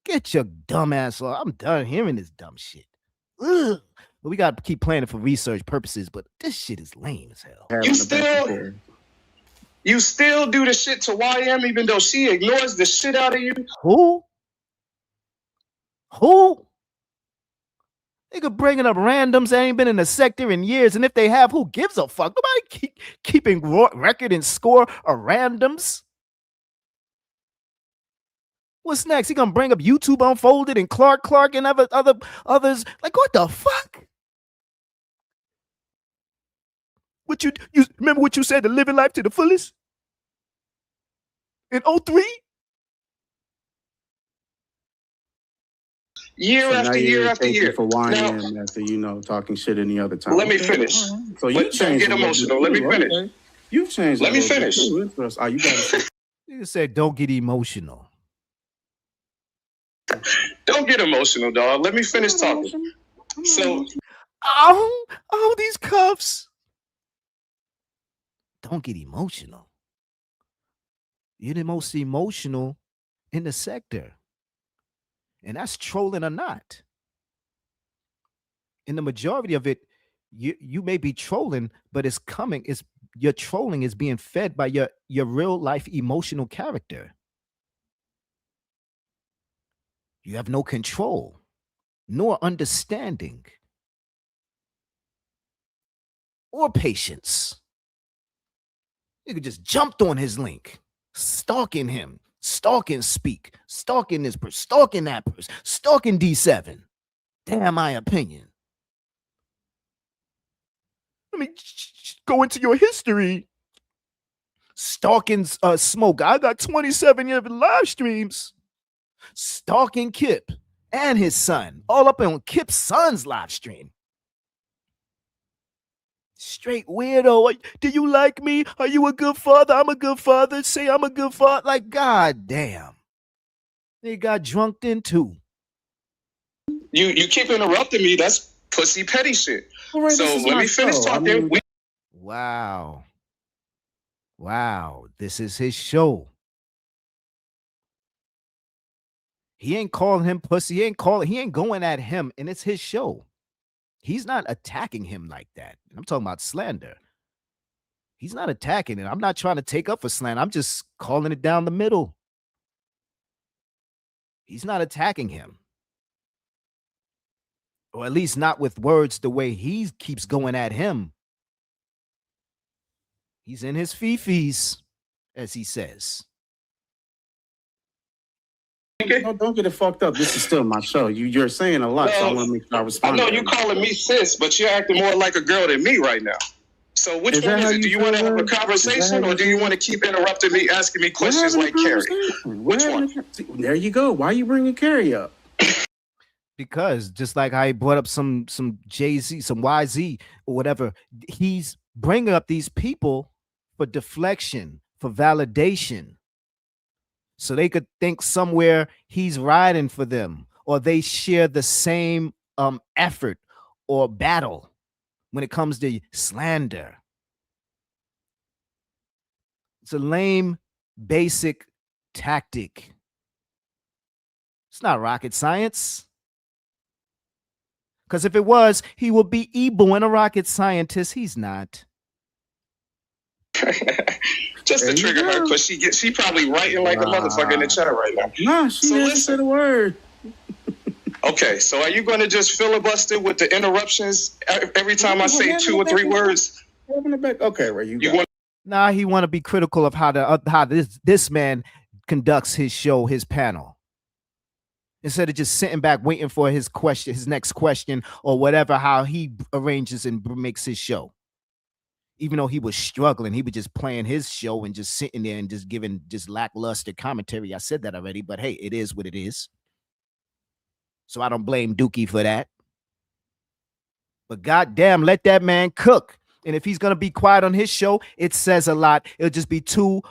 Get your dumb ass off. I'm done hearing this dumb shit. Ugh. But we gotta keep playing it for research purposes, but this shit is lame as hell. You still do the shit to YM even though she ignores the shit out of you. Who? Who? Nigga bringing up randoms that ain't been in the sector in years, and if they have, who gives a fuck? Nobody keeping record and score of randoms. What's next? He gonna bring up YouTube Unfolded and Clark and others? Like, what the fuck? What you remember what you said to living life to the fullest in 03? Year after year after year. For YM after talking shit any other time. Let me finish. So you Don't get emotional. Let me finish. Okay. You've changed. Let me finish. You gotta Nigga said, "Don't get emotional." Don't get emotional, dog. Let me finish talking. So, oh, these cuffs. Don't get emotional. You're the most emotional in the sector. And that's trolling or not. In the majority of it, you may be trolling, but it's coming. Your trolling is being fed by your real life emotional character. You have no control, nor understanding, or patience. Nigga just jumped on his link, stalking him, stalking Speak, stalking this person, stalking that person, stalking D7. Damn my opinion. Let me go into your history. Stalking Smoke. I got 27 years of live streams. Stalking Kip and his son. All up on Kip's son's live stream. Straight weirdo. Do you like me? Are you a good father? I'm a good father. Say I'm a good father. Like, god damn. They got drunked in too. you keep interrupting me. That's pussy petty shit. Right, so let me finish talking. Wow. Wow. This is his show. He ain't calling him pussy. He ain't going at him, and it's his show. He's not attacking him like that. I'm talking about slander. He's not attacking it. I'm not trying to take up for slander. I'm just calling it down the middle. He's not attacking him. Or at least not with words the way he keeps going at him. He's in his fifis, as he says. Don't get it fucked up. This is still my show. You're saying a lot, so I want to make sure I respond. I know you calling me sis, but you're acting more like a girl than me right now. So which one is it? Do you want to have a conversation, or do you want to keep interrupting me, asking me questions like Carrie? Which one? There you go. Why are you bringing Carrie up? Because just like I brought up some Jay-Z, some YZ or whatever, he's bringing up these people for deflection, for validation. So they could think somewhere he's riding for them, or they share the same effort or battle when it comes to slander. It's a lame, basic tactic. It's not rocket science. Because if it was, he would be Ebo-ing a rocket scientist. He's not. Just to trigger her, because she probably writing like a motherfucker in the chat right now. Nah, she didn't say the word. Okay, so are you going to just filibuster with the interruptions every time I say 2 or 3 words? Okay, where you want? Nah, he want to be critical of how this man conducts his show, his panel. Instead of just sitting back waiting for his next question or whatever, how he arranges and makes his show. even though he was struggling, he was just playing his show and just sitting there and just giving just lackluster commentary. I said that already, but hey, it is what it is. So I don't blame Dookie for that. But goddamn, let that man cook. And if he's going to be quiet on his show, it says a lot. It'll just be two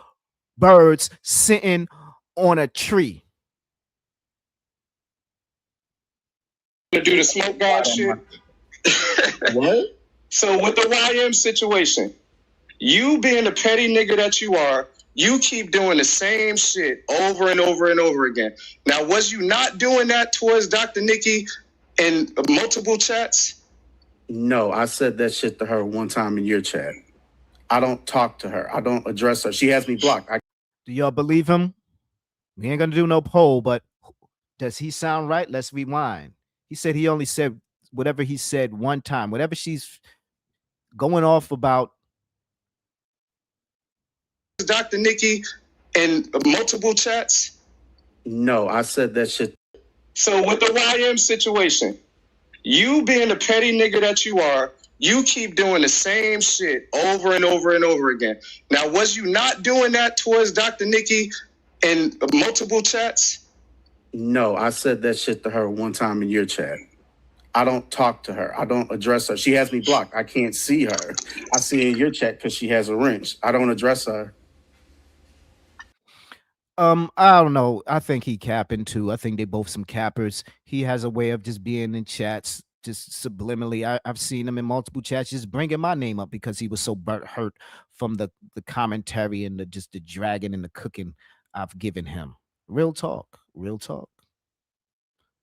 birds sitting on a tree. To do the smoke god shit. What? So with the YM situation, you being the petty nigga that you are, you keep doing the same shit over and over and over again. Now, was you not doing that towards Dr. Nikki in multiple chats? No, I said that shit to her one time in your chat. I don't talk to her. I don't address her. She has me blocked. Do y'all believe him? We ain't gonna do no poll, but does he sound right? Let's rewind. He said he only said whatever he said one time. Whatever she's going off about Dr. Nikki in multiple chats? No, I said that shit. So with the YM situation, you being the petty nigga that you are, you keep doing the same shit over and over and over again. Now, was you not doing that towards Dr. Nikki in multiple chats? No, I said that shit to her one time in your chat. I don't talk to her. I don't address her. She has me blocked. I can't see her. I see her in your chat because she has a wrench. I don't address her. I don't know. I think he capping too. I think they both some cappers. He has a way of just being in chats, just subliminally. I've seen him in multiple chats just bringing my name up because he was so hurt from the commentary and the dragging and the cooking I've given him. Real talk.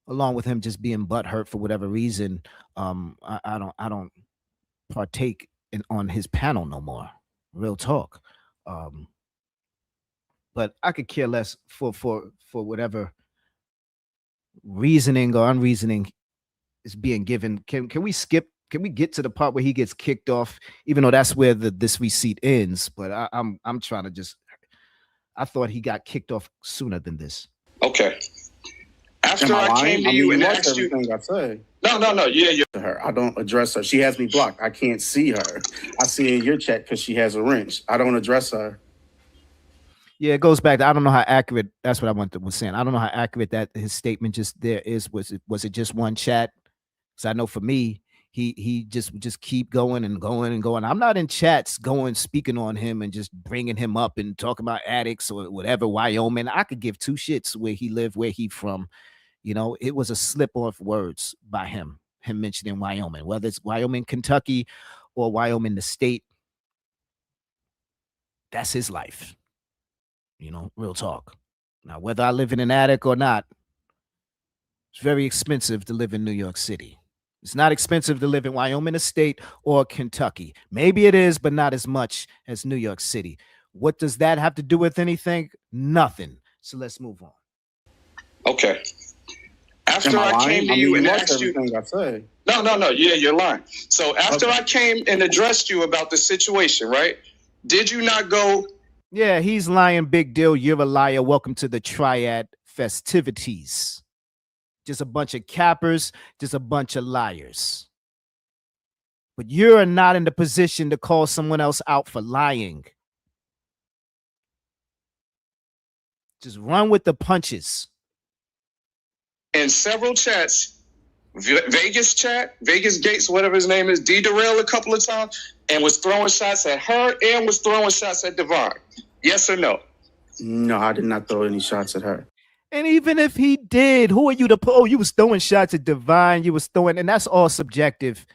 Along with him just being butthurt for whatever reason, I don't partake on his panel no more. Real talk. But I could care less for whatever reasoning or unreasoning is being given. Can we skip? Can we get to the part where he gets kicked off? Even though that's where this receipt ends. But I'm trying to just. I thought he got kicked off sooner than this. Okay. After I came to you and asked you, everything I say. No. Yeah. To her, I don't address her. She has me blocked. I can't see her. I see her in your chat because she has a wrench. I don't address her. Yeah, it goes back to I don't know how accurate. That's what I was saying. I don't know how accurate that his statement just there is. Was it just one chat? Because I know for me, he just keep going and going and going. I'm not in chats speaking on him and just bringing him up and talking about addicts or whatever. Wyoming, I could give two shits where he lived, where he from. You know, it was a slip of words by him mentioning Wyoming, whether it's Wyoming, Kentucky, or Wyoming, the state. That's his life. You know, real talk. Now, whether I live in an attic or not, it's very expensive to live in New York City. It's not expensive to live in Wyoming, the state, or Kentucky. Maybe it is, but not as much as New York City. What does that have to do with anything? Nothing. So let's move on. Okay. After I came to you and asked you, I say. No. Yeah, you're lying. So after I came and addressed you about the situation, right? Did you not go? Yeah, he's lying. Big deal. You're a liar. Welcome to the Triad festivities. Just a bunch of cappers, just a bunch of liars. But you're not in the position to call someone else out for lying. Just run with the punches. In several chats, Vegas chat, Vegas Gates, whatever his name is, derailed a couple of times and was throwing shots at her and was throwing shots at Devon. Yes or no? No, I did not throw any shots at her. And even if he did, who are you to put? Oh, you was throwing shots at Divine. You was throwing, and that's all subjective.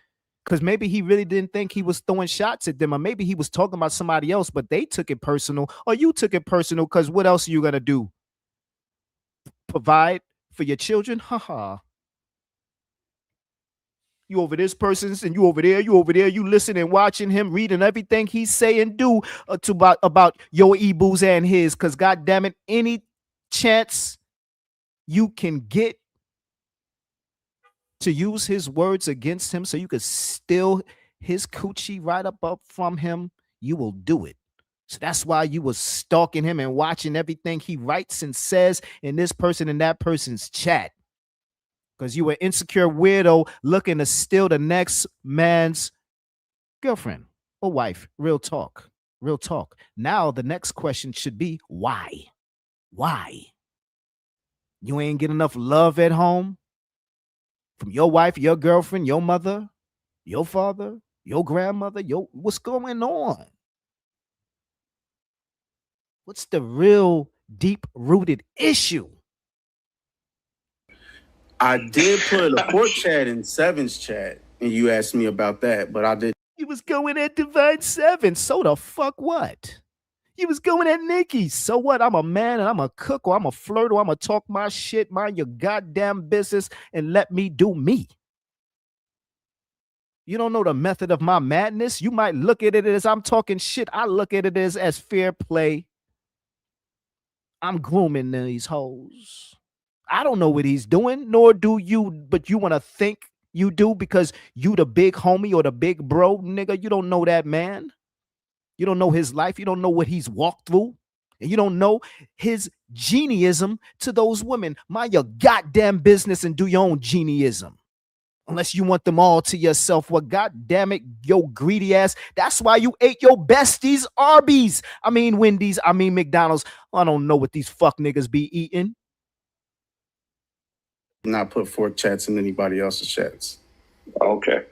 Because maybe he really didn't think he was throwing shots at them, or maybe he was talking about somebody else, but they took it personal, or you took it personal. Because what else are you gonna do? Provide for your children? Haha. You over this person's and you over there, you listen and watching him, reading everything he say and do about your e-boos and his. Because God damn it, any chance you can get to use his words against him so you could steal his coochie right up from him, you will do it. So that's why you was stalking him and watching everything he writes and says in this person and that person's chat. Because you were insecure weirdo looking to steal the next man's girlfriend. or wife? Real talk. Real talk. Now the next question should be why? Why? You ain't get enough love at home from your wife, your girlfriend, your mother, your father, your grandmother, what's going on? What's the real deep-rooted issue? I did put a Fort chat in Seven's chat, and you asked me about that, but I did. You was going at Divine 7. So the fuck what? You was going at Nikki. So what? I'm a man and I'm a cook, or I'm a flirt, or I'm a talk my shit. Mind your goddamn business and let me do me. You don't know the method of my madness. You might look at it as I'm talking shit. I look at it as fair play. I'm grooming these hoes. I don't know what he's doing, nor do you, but you want to think you do because you the big homie or the big bro, nigga. You don't know that man. You don't know his life. You don't know what he's walked through. And you don't know his genieism to those women. Mind your goddamn business and do your own genieism. Unless you want them all to yourself. Well, goddamn it, yo greedy ass. That's why you ate your besties Arby's. I mean Wendy's. I mean McDonald's. I don't know what these fuck niggas be eating. Not put Fort chats in anybody else's chats. Okay.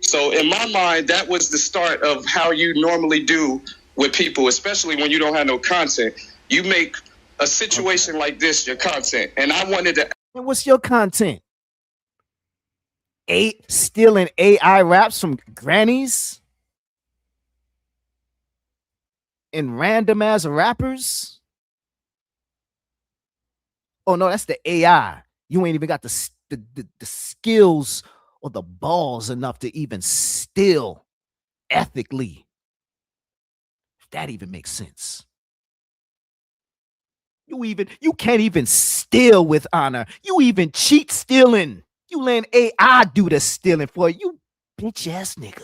So in my mind, that was the start of how you normally do with people, especially when you don't have no content. You make a situation like this your content. And I wanted to... And what's your content? Stealing AI raps from grannies? And random ass rappers? Oh no, that's the AI. You ain't even got the skills or the balls enough to even steal ethically. If that even makes sense. You can't even steal with honor. You even cheat stealing. You letting AI do the stealing for you, bitch ass nigga.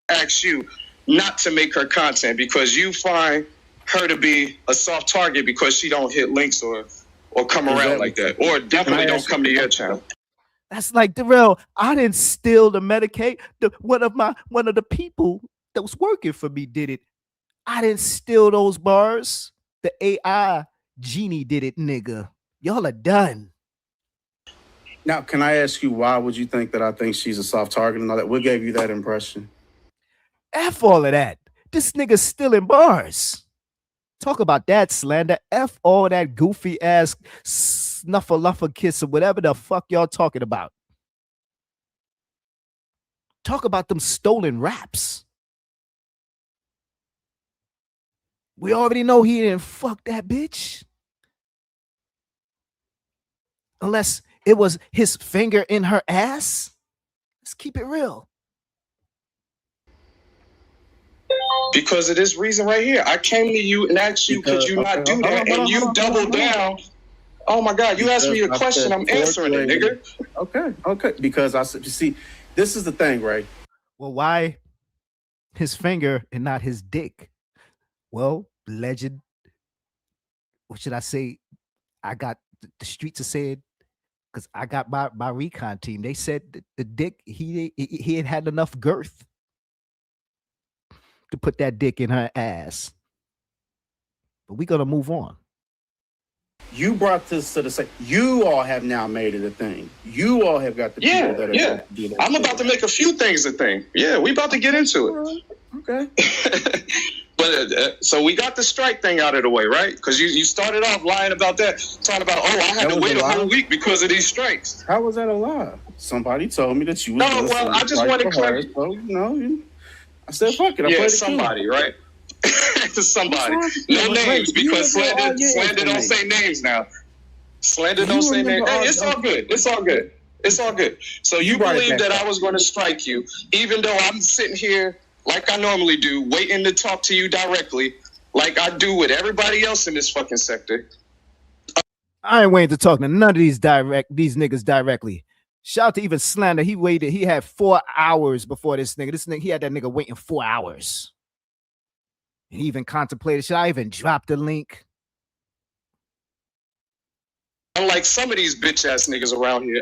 Ask you not to make her content because you find her to be a soft target because she don't hit links or come around like that, or definitely don't come to your channel. That's like Darrell. I didn't steal the Medicaid. One of the people that was working for me did it. I didn't steal those bars. The AI genie did it, nigga. Y'all are done. Now, can I ask you why would you think that I think she's a soft target and all that? What gave you that impression? F all of that. This nigga's stealing bars. Talk about that slander. F all that goofy ass snuffle kiss or whatever the fuck y'all talking about. Talk about them stolen raps. We already know he didn't fuck that bitch. Unless it was his finger in her ass. Let's keep it real. Because of this reason right here. I came to you and asked you, could you not do that? And you doubled down. Oh my God, you asked me a question, I'm answering it, nigga. Okay. Because I said, you see, this is the thing, right? Well, why his finger and not his dick? Well, legend, what should I say? I got the streets are saying, because I got my recon team. They said the dick, he had enough girth to put that dick in her ass. But we're gonna move on. You brought this to the same. You all have now made it a thing. You all have got the people that are going to do that. I'm about to make a few things a thing. Yeah, we about to get into it. Okay. But so we got the strike thing out of the way, right? Because you started off lying about that, talking about, I had to wait a whole week because of these strikes. How was that a lie? Somebody told me that you was No, well, I just want to clarify. So, I said, fuck it. Yeah, somebody, right? Somebody. No names, because slander don't say names now. Slander don't say names. Hey, it's all good. It's all good. It's all good. So you believe that I was going to strike you, even though I'm sitting here like I normally do, waiting to talk to you directly, like I do with everybody else in this fucking sector. I ain't waiting to talk to none of these niggas directly. Shout out to even Slander. He waited. He had 4 hours before this nigga. This nigga, he had that nigga waiting 4 hours. And he even contemplated, should I even drop the link? Unlike some of these bitch ass niggas around here.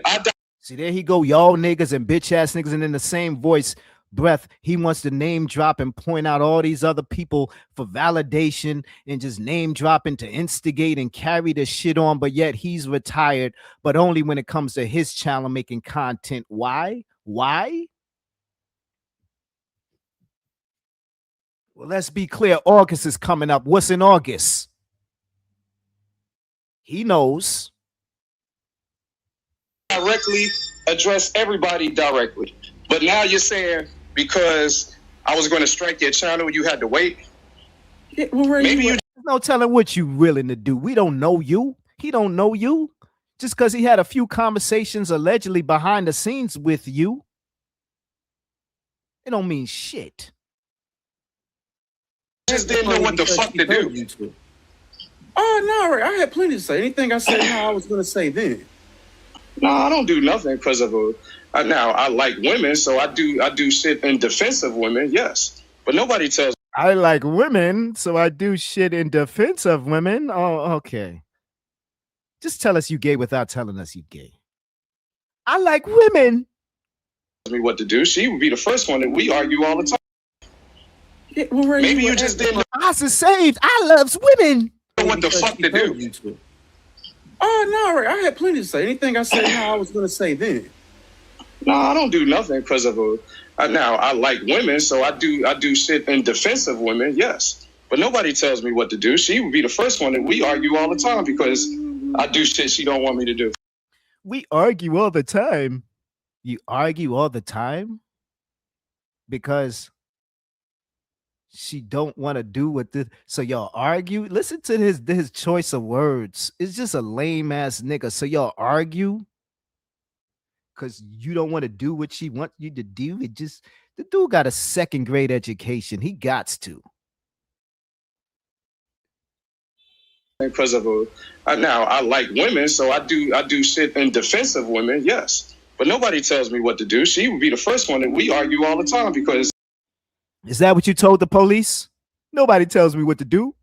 See, there he go, y'all niggas and bitch ass niggas, and in the same voice, breath, he wants to name drop and point out all these other people for validation and just name dropping to instigate and carry the shit on. But yet he's retired, but only when it comes to his channel making content. Why? Why? Well, let's be clear. August is coming up. What's in August? He knows. Directly address everybody directly. But now you're saying because I was going to strike your channel, you had to wait. Yeah, well, maybe you no telling what you willing to do. We don't know you. He don't know you. Just because he had a few conversations allegedly behind the scenes with you, it don't mean shit. Just didn't know what the fuck to do. Oh no, I had plenty to say. Anything I said now, I was going to say then. No, I don't do nothing because of now I like women, so I do shit in defense of women, yes. But nobody tells. I like women, so I do shit in defense of women. Oh, okay. Just tell us you gay without telling us you gay. I like women. Me what to do. She would be the first one that we argue all the time. Yeah, well, maybe you just didn't. I saved. I loves women. Know what the fuck to do. Oh no, I had plenty to say. Anything I said now, I was going to say then. No, I don't do nothing because of now I like women, so I do shit in defense of women, yes. But nobody tells me what to do. She would be the first one that we argue all the time because I do shit she don't want me to do. We argue all the time. You argue all the time because she don't want to do what this. So y'all argue. Listen to his choice of words. It's just a lame ass nigga. So y'all argue because you don't want to do what she wants you to do. It just, the dude got a 2nd grade education. He gots to. Because of now I like women, so I do shit in defense of women, yes. But nobody tells me what to do. She would be the first one that we argue all the time because. Is that what you told the police? Nobody tells me what to do.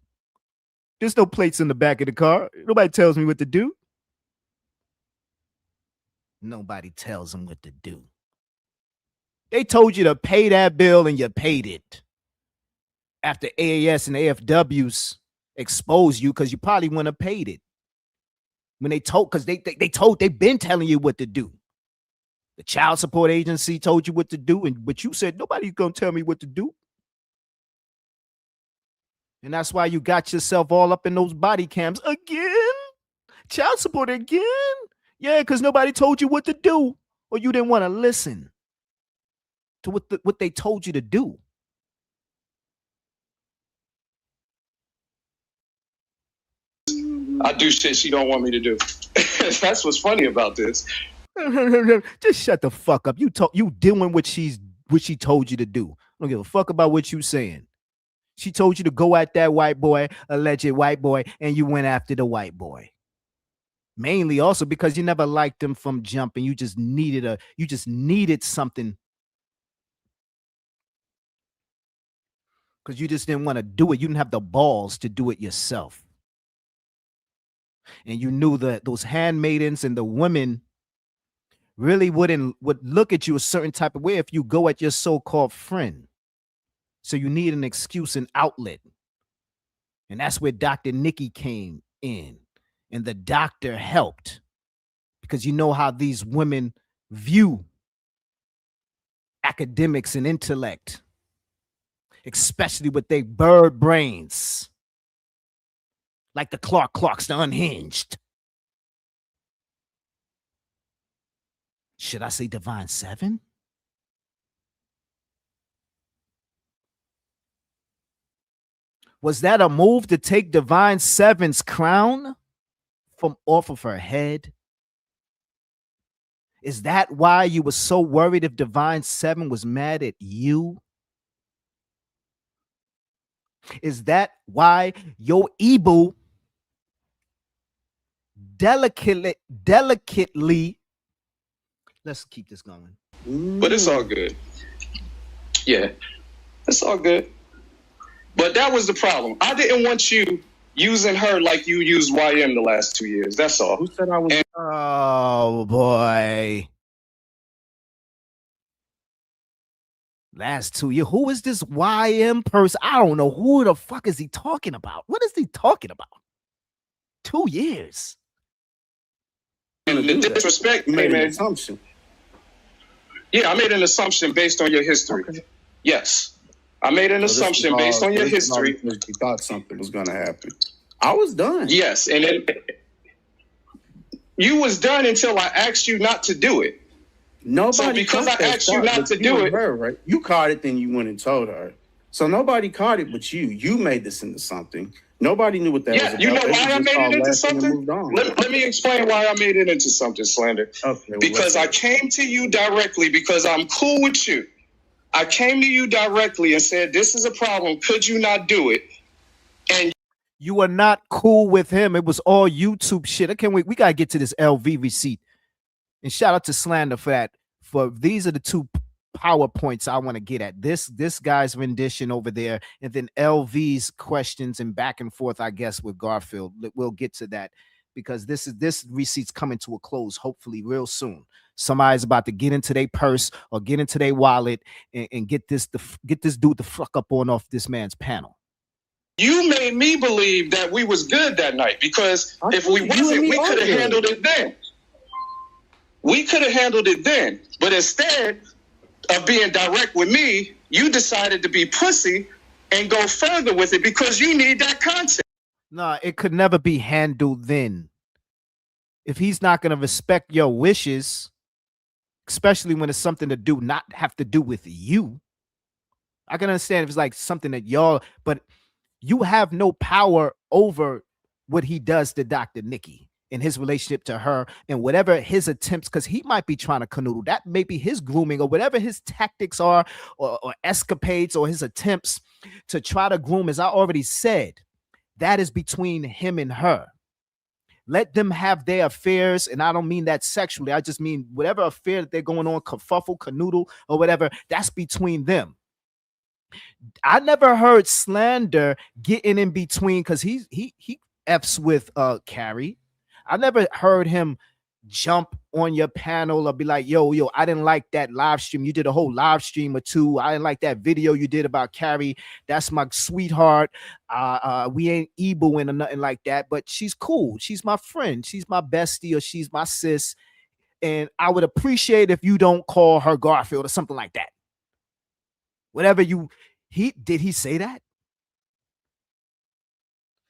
There's no plates in the back of the car. Nobody tells me what to do. Nobody tells them what to do. They told you to pay that bill and you paid it. After AAS and AFWs exposed you because you probably wouldn't have paid it. When they told, because they've been telling you what to do. The child support agency told you what to do, but you said nobody's gonna tell me what to do. And that's why you got yourself all up in those body cams again. Child support again. Yeah, because nobody told you what to do, or you didn't want to listen to what they told you to do. I do shit she don't want me to do. That's what's funny about this. Just shut the fuck up. You doing what she told you to do. I don't give a fuck about what you saying. She told you to go at that white boy, alleged white boy, and you went after the white boy. Mainly also because you never liked him from jumping. You just needed something. Because you just didn't want to do it. You didn't have the balls to do it yourself. And you knew that those handmaidens and the women really would look at you a certain type of way if you go at your so-called friend. So you need an excuse and outlet. And that's where Dr. Nikki came in. And the doctor helped. Because you know how these women view academics and intellect. Especially with their bird brains. Like the Clarks, the unhinged. Should I say Divine 7? Was that a move to take Divine 7's crown from off of her head? Is that why you were so worried if Divine 7 was mad at you? Is that why your Ibu delicately, let's keep this going. But it's all good. Yeah, it's all good. But that was the problem. I didn't want you using her like you used YM the last 2 years. That's all. Who said I was? Oh boy. Last 2 years. Who is this YM person? I don't know. Who the fuck is he talking about? What is he talking about? 2 years. And the disrespect, You made hey, an man. assumption. Yeah, I made an assumption based on your history. Yes. I made an So this is assumption all- based on your this is all history. because you thought something was gonna happen. I was done. Yes, and you was done until I asked you not to do it. Nobody So because caught I that asked you shot not but to you do and it- her, right? You caught it, then you went and told her. So nobody caught it but you. You made this into something. Nobody knew what that was Yeah, about. you know They why I just made all it into laughed and something? moved on. Let me explain why I made it into something, Slander. Okay, well, Because I came to you directly because I'm cool with you. I came to you directly and said, this is a problem. Could you not do it? And You are not cool with him. It was all YouTube shit. I can't wait. We gotta get to this LV receipt. And shout out to Slander for that. For these are the two PowerPoints I want to get at. This guy's rendition over there, and then LV's questions and back and forth, I guess, with Garfield. We'll get to that because this receipt's coming to a close, hopefully real soon. Somebody's about to get into their purse or get into their wallet and get this dude the fuck up on off this man's panel. you made me believe that we was good that night because if we thought you wasn't, and me we could have argued. handled it then. We could have handled it then. But instead of being direct with me, you decided to be pussy and go further with it because you need that content. Nah, it could never be handled then. If he's not gonna respect your wishes, especially when it's something to do not have to do with you. I can understand if it's like something that y'all, but you have no power over what he does to Dr. Nikki and his relationship to her and whatever his attempts, because he might be trying to canoodle. That may be his grooming or whatever his tactics are or escapades or his attempts to try to groom, as I already said, that is between him and her. Let them have their affairs, and I don't mean that sexually. I just mean whatever affair that they're going on, kerfuffle, canoodle, or whatever, that's between them. I never heard Slander getting in between because he F's with Carrie. I never heard him jump on your panel or be like, yo, I didn't like that live stream. You did a whole live stream or two. I didn't like that video you did about Carrie. That's my sweetheart. We ain't Eboing or nothing like that, but she's cool. She's my friend. She's my bestie or she's my sis. And I would appreciate if you don't call her Garfield or something like that. Whatever did he say that?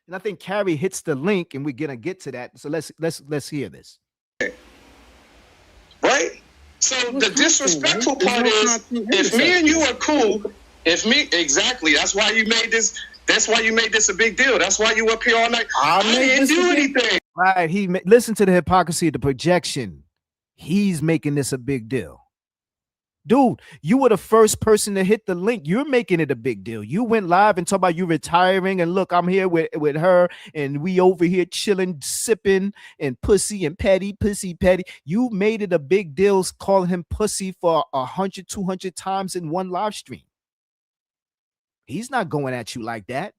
And I think Carrie hits the link and we're gonna get to that. So let's hear this. Right? So the disrespectful part is if me and you are cool, exactly, that's why you made this a big deal. That's why you up here all night. I didn't do anything. Right. Listen to the hypocrisy, the projection. He's making this a big deal. Dude, you were the first person to hit the link. You're making it a big deal. You went live and talked about you retiring. And look, I'm here with her. And we over here chilling, sipping, and pussy and petty, pussy, petty. You made it a big deal calling him pussy for 100, 200 times in one live stream. He's not going at you like that.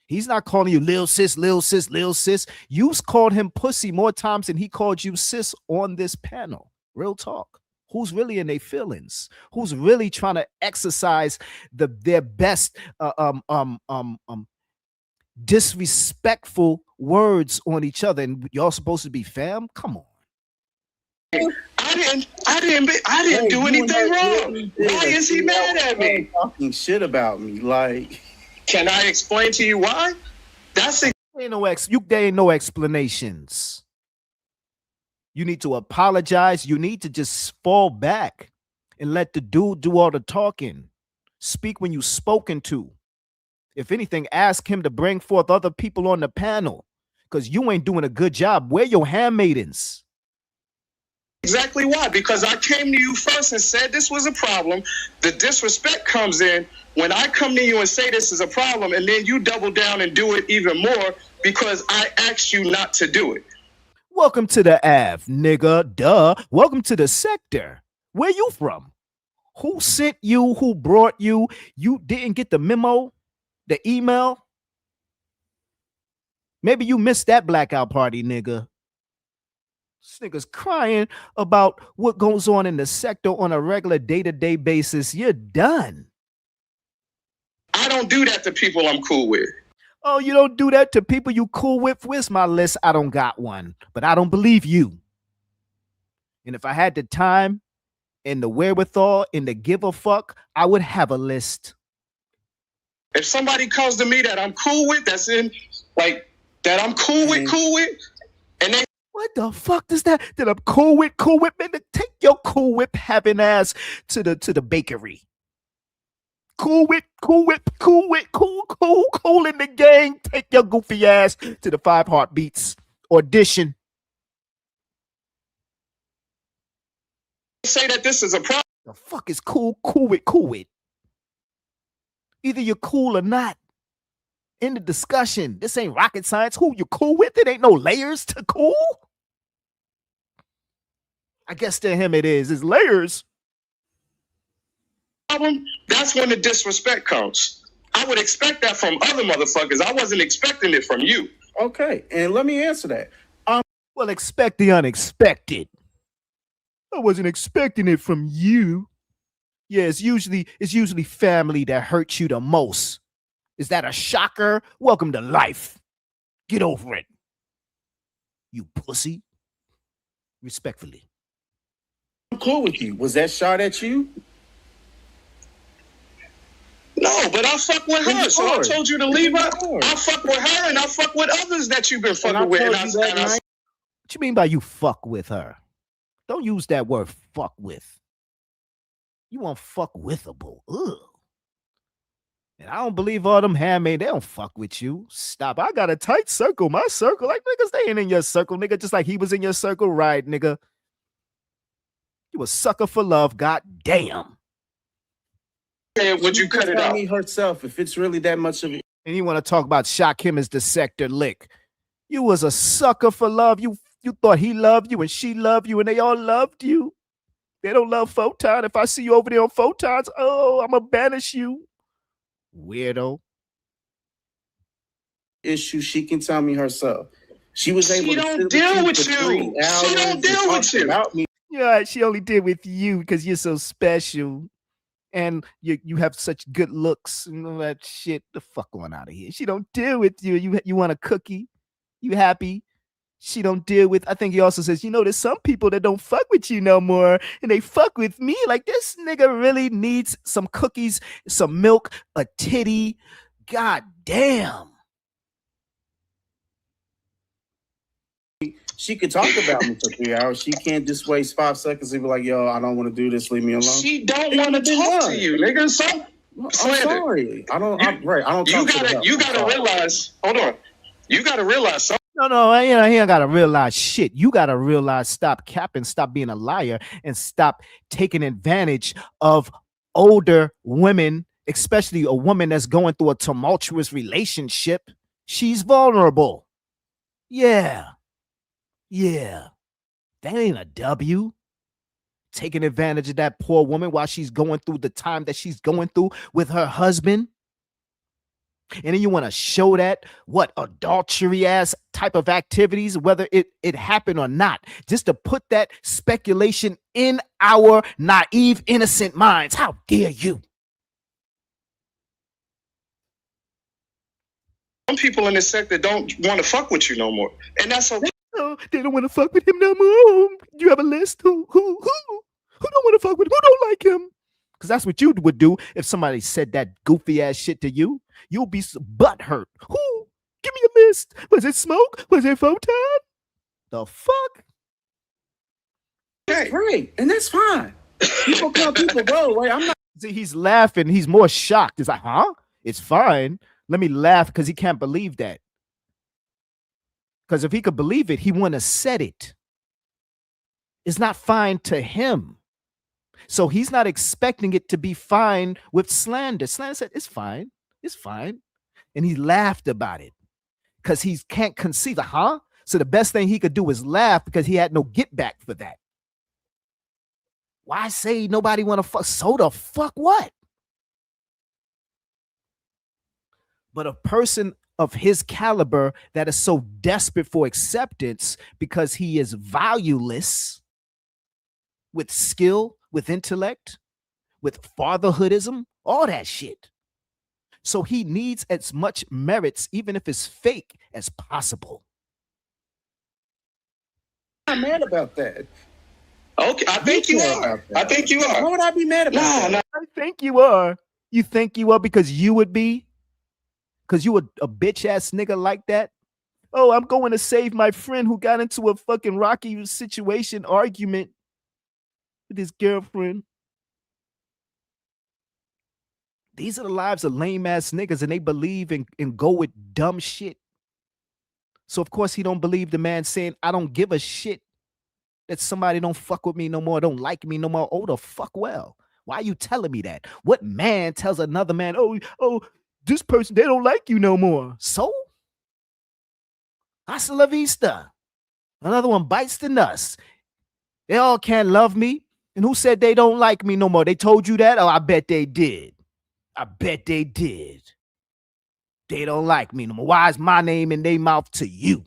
He's not calling you lil sis, lil sis, lil sis. You've called him pussy more times than he called you sis on this panel. Real talk. Who's really in their feelings? Who's really trying to exercise their best disrespectful words on each other? And y'all supposed to be fam? Come on. I didn't do anything wrong. Why is he mad at me? Talking shit about me, like. Can I explain to you why? There ain't no explanations. You need to apologize. You need to just fall back and let the dude do all the talking. Speak when you spoken to. If anything, ask him to bring forth other people on the panel because you ain't doing a good job. Where your handmaidens? Exactly why. Because I came to you first and said this was a problem. The disrespect comes in when I come to you and say this is a problem, and then you double down and do it even more because I asked you not to do it. Welcome to the Ave, nigga. Duh. Welcome to the sector. Where you from? Who sent you? Who brought you? You didn't get the memo? The email? Maybe you missed that blackout party, nigga. This nigga's crying about what goes on in the sector on a regular day-to-day basis. You're done. I don't do that to people I'm cool with. Oh, you don't do that to people you cool with? Where's my list? I don't got one, but I don't believe you. And if I had the time and the wherewithal and the give a fuck, I would have a list. If somebody comes to me that I'm cool with, that's in, like, that I'm cool with, and they... What the fuck does that? That I'm cool with, man? Take your cool whip having ass to the bakery. Cool in the gang. Take your goofy ass to the 5 Heartbeats audition. Say that this is a problem. The fuck is cool with? Either you're cool or not. In the discussion. This ain't rocket science. Who you cool with? It ain't no layers to cool. I guess to him it is. It's layers. That's when the disrespect comes. I would expect that from other motherfuckers. I wasn't expecting it from you. Okay, and let me answer that. Well, expect the unexpected. I wasn't expecting it from you. Yeah, it's usually family that hurts you the most. Is that a shocker? Welcome to life. Get over it. You pussy. Respectfully. I'm cool with you. Was that shot at you? No, but I fuck with her. So I told you to leave her. I fuck with her and I fuck with others that you've been fucking with. What you mean by you fuck with her? Don't use that word fuck with. You want fuck withable. Ugh. And I don't believe all them handmade, they don't fuck with you. Stop. I got a tight circle. My circle. Like, niggas, they ain't in your circle, nigga. Just like he was in your circle. Right, nigga. You a sucker for love. God damn. Would you cut it out? Me herself, if it's really that much of it. And you want to talk about shock him as the sector lick. You was a sucker for love. You thought he loved you and she loved you and they all loved you. They don't love Photon. If I see you over there on Photons, oh, I'm going to banish you. Weirdo. Issue, she can tell me herself. She was able she to don't deal with you. She don't deal with you. About me. Yeah, she only did with you because you're so special. And you have such good looks and all that shit. The fuck on out of here. She don't deal with you. You want a cookie? You happy? She don't deal with. I think he also says, there's some people that don't fuck with you no more, and they fuck with me. Like, this nigga really needs some cookies, some milk, a titty. God damn. She could talk about me for 3 hours. She can't just waste 5 seconds and be like, yo, I don't want to do this. Leave me alone. She don't want to talk to you, nigga. I'm sorry. I don't talk you gotta realize, hold on. You gotta realize something. No, he ain't gotta realize shit. You gotta realize, stop capping, stop being a liar, and stop taking advantage of older women, especially a woman that's going through a tumultuous relationship. She's vulnerable. Yeah. That ain't a W. Taking advantage of that poor woman while she's going through the time that she's going through with her husband. And then you want to show that what adultery ass type of activities, whether it happened or not, just to put that speculation in our naive, innocent minds. How dare you? Some people in this sector don't want to fuck with you no more, and that's okay. No, they don't want to fuck with him no more. You have a list? Who don't want to fuck with him? Who don't like him? Because that's what you would do if somebody said that goofy ass shit to you. You'll be butthurt. Who? Give me a list. Was it Smoke? Was it Photon? The fuck? That's great, and that's fine. People come, people go. Right? I'm not. See, he's laughing. He's more shocked. He's like, huh? It's fine. Let me laugh because he can't believe that. Because if he could believe it, he wouldn't have said it. It's not fine to him. So he's not expecting it to be fine with slander. Slander said, it's fine. It's fine. And he laughed about it because he can't conceive. Huh? So the best thing he could do is laugh because he had no get back for that. Why say nobody want to fuck? So the fuck what? But a person of his caliber that is so desperate for acceptance because he is valueless with skill, with intellect, with fatherhoodism, all that shit. So he needs as much merits, even if it's fake, as possible. I'm not mad about that. Okay, I think you are. I think you are. Why would I be mad about that? Nah, I think you are. You think you are because you would be? Because you a bitch ass nigga like that? Oh, I'm going to save my friend who got into a fucking rocky situation argument with his girlfriend. These are the lives of lame ass niggas, and they believe and go with dumb shit. So of course he don't believe the man saying, I don't give a shit that somebody don't fuck with me no more, don't like me no more. Oh, the fuck well. Why are you telling me that? What man tells another man, oh, this person, they don't like you no more? So? Hasta la vista. Another one bites the nuts. They all can't love me. And who said they don't like me no more? They told you that? Oh, I bet they did. I bet they did. They don't like me no more. Why is my name in their mouth to you?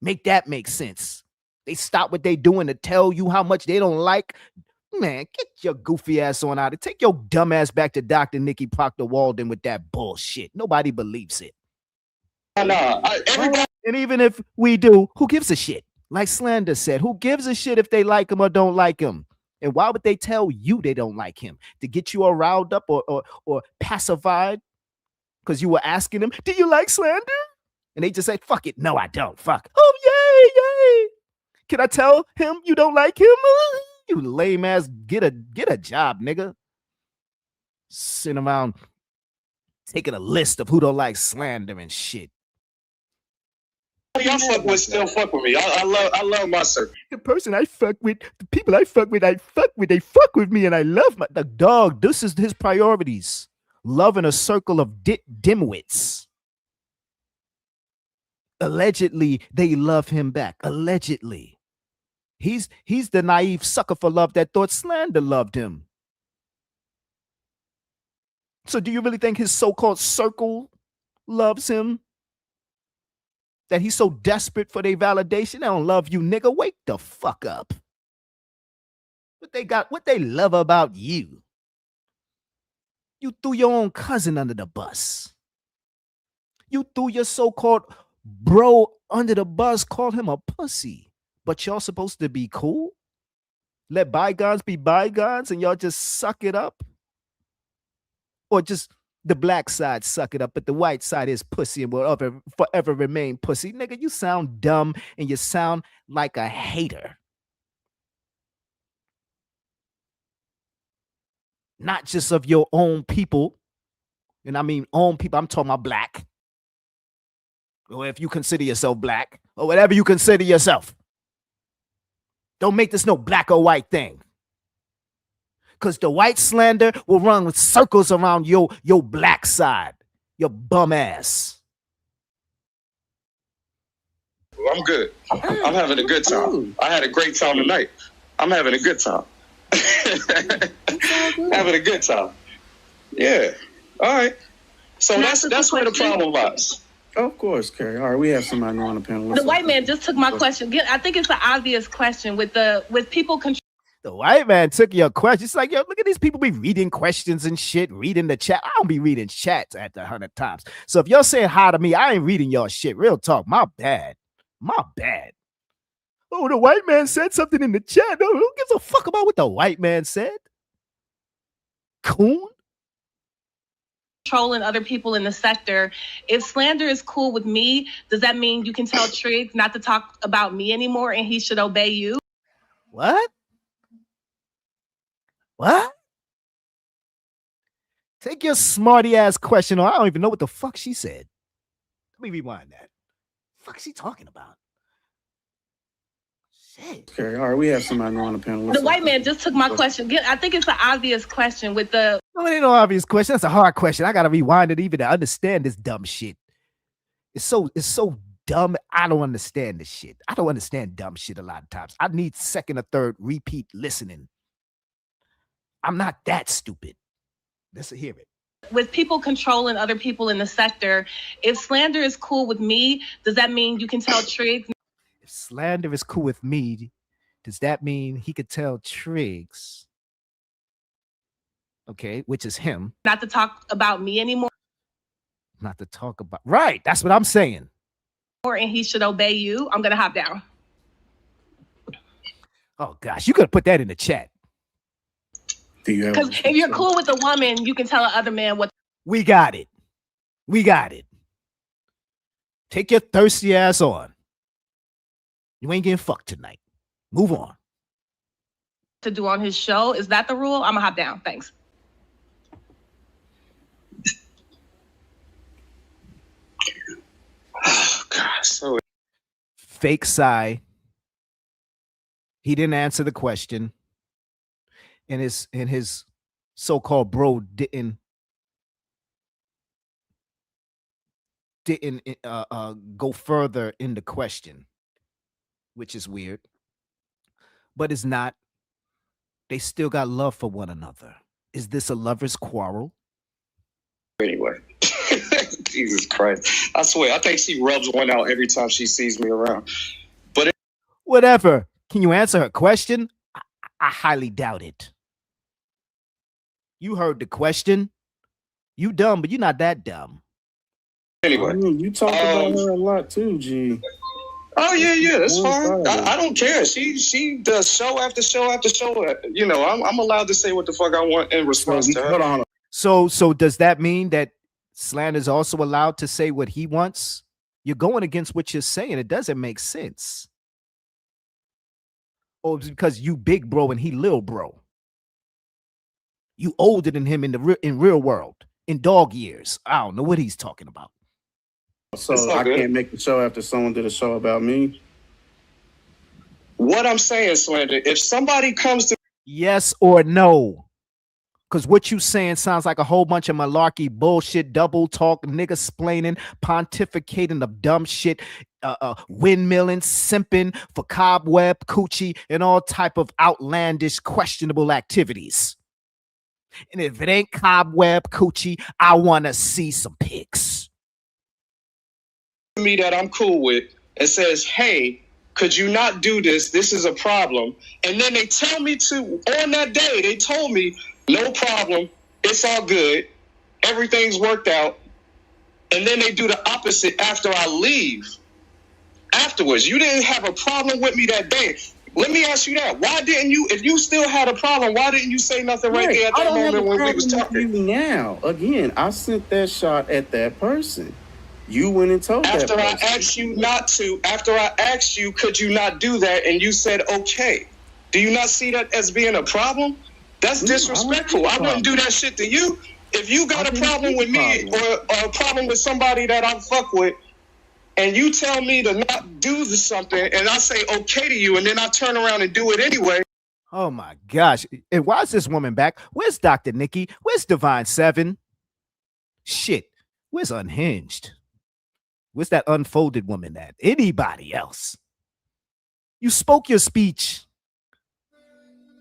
Make that make sense. They stop what they doing to tell you how much they don't like. Man, get your goofy ass on out of. Take your dumb ass back to Dr. Nikki Proctor Walden with that bullshit. Nobody believes it. And even if we do, who gives a shit? Like Slander said, who gives a shit if they like him or don't like him? And why would they tell you they don't like him? To get you all riled up or pacified? Because you were asking them, do you like Slander? And they just say, fuck it. No, I don't. Fuck. Oh, yay. Can I tell him you don't like him? You lame ass, get a job, nigga. Sitting around taking a list of who don't like Slander and shit. Y'all fuck with still fuck with me. I love my circle. The person I fuck with, the people I fuck with, they fuck with me, and I love the dog. This is his priorities. Loving a circle of dimwits. Allegedly, they love him back. Allegedly. He's the naive sucker for love that thought Slander loved him. So do you really think his so-called circle loves him? That he's so desperate for their validation? They don't love you, nigga. Wake the fuck up. What they love about you? You threw your own cousin under the bus. You threw your so-called bro under the bus, called him a pussy. But y'all supposed to be cool? Let bygones be bygones and y'all just suck it up? Or just the black side suck it up, but the white side is pussy and will forever remain pussy? Nigga, you sound dumb and you sound like a hater. Not just of your own people. And I mean own people, I'm talking about black. Or if you consider yourself black, or whatever you consider yourself. Don't make this no black or white thing. Because the white slander will run with circles around your black side. Your bum ass. Well, I'm good. I'm having a good time. I had a great time tonight. I'm having a good time. Having a good time. Yeah. All right. So that's where the problem lies. Of course, Carrie. All right, we have somebody on the panel. The white man just took my question. I think it's an obvious question with people controlling. The white man took your question. It's like, yo, look at these people be reading questions and shit, reading the chat. I don't be reading chats at the 100 times. So if y'all saying hi to me, I ain't reading y'all shit. Real talk. My bad. My bad. Oh, the white man said something in the chat. No, who gives a fuck about what the white man said? Coon? Controlling other people in the sector. If Slander is cool with me, does that mean you can tell Triggs not to talk about me anymore and he should obey you? What? What? Take your smarty ass question on. I don't even know what the fuck she said. Let me rewind that. The fuck is she talking about? Shit. Okay, all right, we have somebody on the panel. The white man just took my question. I think it's an obvious question with the. No, it ain't no obvious question. That's a hard question. I gotta rewind it even to understand this dumb shit. It's so dumb. I don't understand this shit. I don't understand dumb shit a lot of times. I need second or third repeat listening. I'm not that stupid. Let's hear it. with people controlling other people in the sector, if slander is cool with me, does that mean you can tell Triggs? If slander is cool with me, does that mean he could tell Triggs, okay, which is him, not to talk about me anymore? Not to talk about, right? That's what I'm saying. And he should obey you. I'm gonna hop down. Oh gosh, you could put that in the chat. Because if you're cool with a woman, you can tell another man what. We got it. We got it. Take your thirsty ass on. You ain't getting fucked tonight. Move on. To do on his show. Is that the rule? I'm gonna hop down. Thanks. Oh God, so Fake Psy. He didn't answer the question. And his so-called bro didn't go further in the question, which is weird. But it's not. They still got love for one another. Is this a lover's quarrel? anyway. Jesus Christ. I swear, I think she rubs one out every time she sees me around. But whatever. Can you answer her question? I highly doubt it. You heard the question. You dumb, but you're not that dumb. Anyway, you talk about her a lot too, G. Oh yeah, that's fine. I don't care. She does show after show after show. You know, I'm allowed to say what the fuck I want in response to her. Hold on. So does that mean that Slander's also allowed to say what he wants? You're going against what you're saying. It doesn't make sense. Oh, it's because you big bro and he little bro. You older than him in real world, in dog years. I don't know what he's talking about. So I can't make the show after someone did a show about me? What I'm saying, Slander, if somebody comes to... Yes or no? Because what you saying sounds like a whole bunch of malarkey, bullshit, double talk, nigga splaining, pontificating of dumb shit, windmilling, simping for cobweb, coochie, and all type of outlandish, questionable activities. And if it ain't cobweb, coochie, I want to see some pics. Me that I'm cool with and says, hey, could you not do this? This is a problem. And then they tell me to, on that day, they told me, no problem. It's all good. Everything's worked out. And then they do the opposite after I leave. Afterwards, you didn't have a problem with me that day. Let me ask you that. Why didn't you, if you still had a problem, why didn't you say nothing right there at that moment when we was talking? Now, again, I sent that shot at that person. You went and told that person. After I asked you not to, after I asked you, could you not do that? And you said, okay. Do you not see that as being a problem? That's disrespectful. I wouldn't do that shit to you. If you got a problem with me or a problem with somebody that I fuck with, and you tell me to not do something, and I say okay to you, and then I turn around and do it anyway. Oh my gosh. And why is this woman back? Where's Dr. Nikki? Where's Divine 7? Shit. Where's Unhinged? Where's that unfolded woman at? Anybody else? You spoke your speech.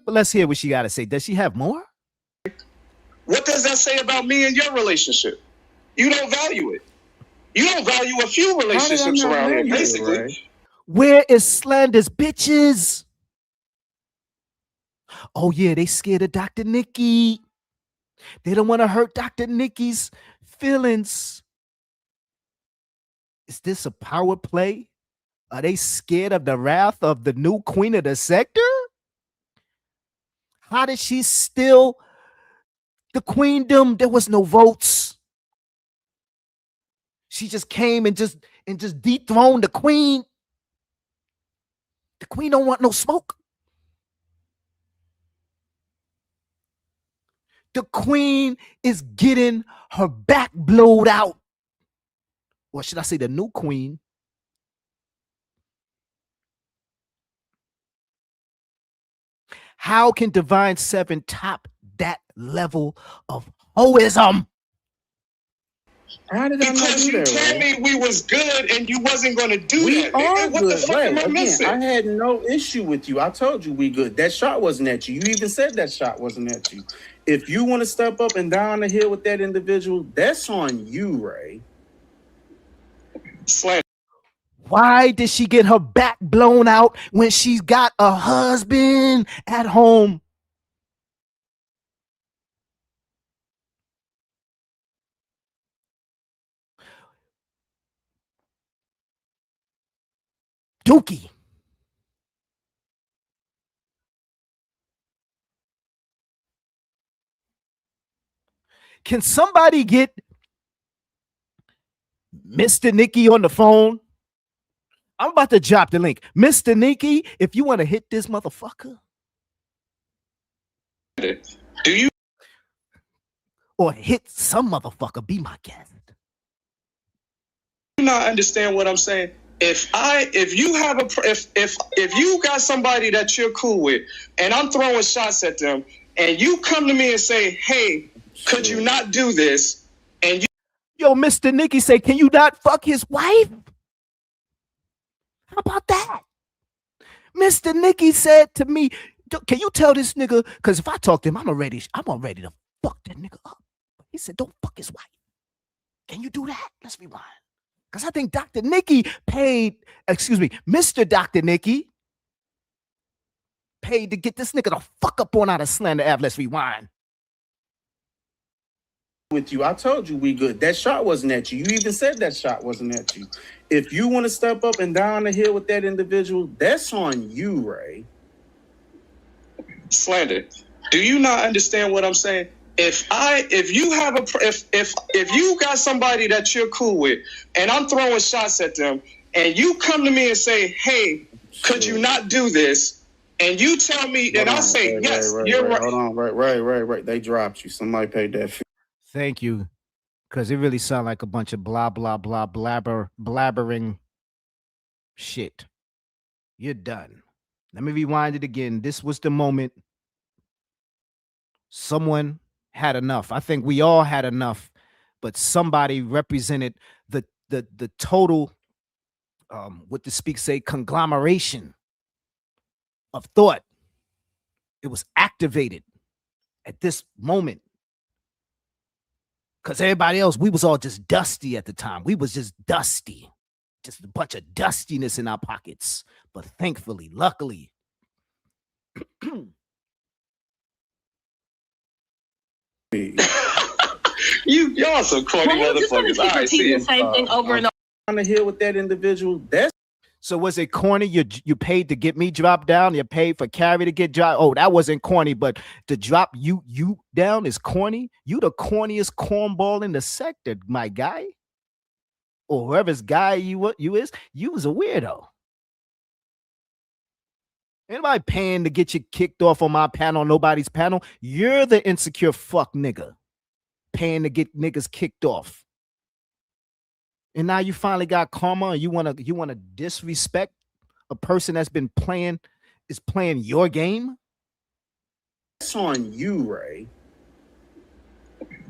But let's hear what she got to say. Does she have more? What does that say about me and your relationship? You don't value it. You don't value a few relationships around here, basically. Right? Where is Slander's bitches? Oh, yeah, they scared of Dr. Nikki. They don't want to hurt Dr. Nikki's feelings. Is this a power play? Are they scared of the wrath of the new queen of the sector? How did she steal the queendom? There was no votes. She just came and just dethroned the queen. The queen don't want no smoke. The queen is getting her back blowed out. Or should I say the new queen? How can Divine 7 top that level of hoism? How did I because you told me we was good and you wasn't going to do that. What the fuck am I missing? I had no issue with you. I told you we good. That shot wasn't at you. You even said that shot wasn't at you. If you want to step up and down the hill with that individual, that's on you, Ray. Slander. Why did she get her back blown out when she's got a husband at home? Dookie. Can somebody get Mr. Nikki on the phone? I'm about to drop the link. Mr. Nikki, if you want to hit this motherfucker. Do you? Or hit some motherfucker, be my guest. You not understand what I'm saying? If you got somebody that you're cool with and I'm throwing shots at them and you come to me and say, hey, could you not do this? And you, yo, Mr. Nikki say, can you not fuck his wife? How about that? Mr. Nikki said to me, can you tell this nigga, because if I talk to him, I'm ready to fuck that nigga up. He said, don't fuck his wife. Can you do that? Let's rewind. Because I think Dr. Nikki Mr. Dr. Nikki paid to get this nigga the fuck up on out of Slander Ave. Let's rewind. With you, I told you we good. That shot wasn't at you. You even said that shot wasn't at you. If you want to step up and down the hill with that individual, that's on you, Ray. Slander. Do you not understand what I'm saying? If you got somebody that you're cool with and I'm throwing shots at them and you come to me and say, hey, could you not do this? And you tell me, and I say, yes, you're right. Hold on, right. They dropped you. Somebody paid that fee. Thank you. Because it really sounded like a bunch of blah, blah, blah, blabbering shit. You're done. Let me rewind it again. This was the moment someone had enough. I think we all had enough, but somebody represented the total, what the speak say, conglomeration of thought. It was activated at this moment. Because everybody else, we was all just dusty at the time. We was just dusty. Just a bunch of dustiness in our pockets. But thankfully, luckily, y'all some corny motherfuckers. I see the same thing over and over. On the hill with that individual, that's so was it corny? You paid to get me dropped down. You paid for Carrie to get dropped. Oh, that wasn't corny, but to drop you down is corny. You the corniest cornball in the sector, my guy, or whoever's guy you is. You was a weirdo. Anybody paying to get you kicked off on my panel, nobody's panel? You're the insecure fuck nigga, paying to get niggas kicked off. And now you finally got karma and you wanna disrespect a person that's been playing your game? That's on you, Ray.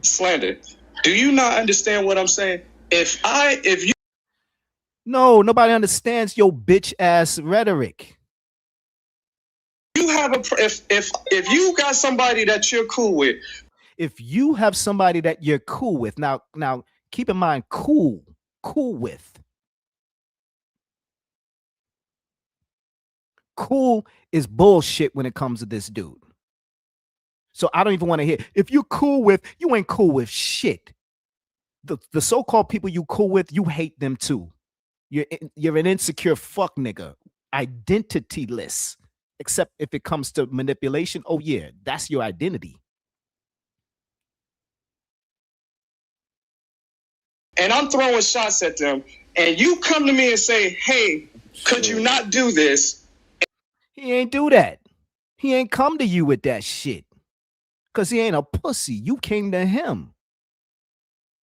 Slander. Do you not understand what I'm saying? If you No, nobody understands your bitch ass rhetoric. You have if you got somebody that you're cool with. If you have somebody that you're cool with, now keep in mind, cool with. Cool is bullshit when it comes to this dude. So I don't even want to hear. If you cool with, you ain't cool with shit. The so-called people you cool with, you hate them too. You're an insecure fuck nigga. Identityless. Except if it comes to manipulation. Oh yeah, that's your identity. And I'm throwing shots at them, and you come to me and say, hey, could you not do this? He ain't do that. He ain't come to you with that shit. Because he ain't a pussy. You came to him.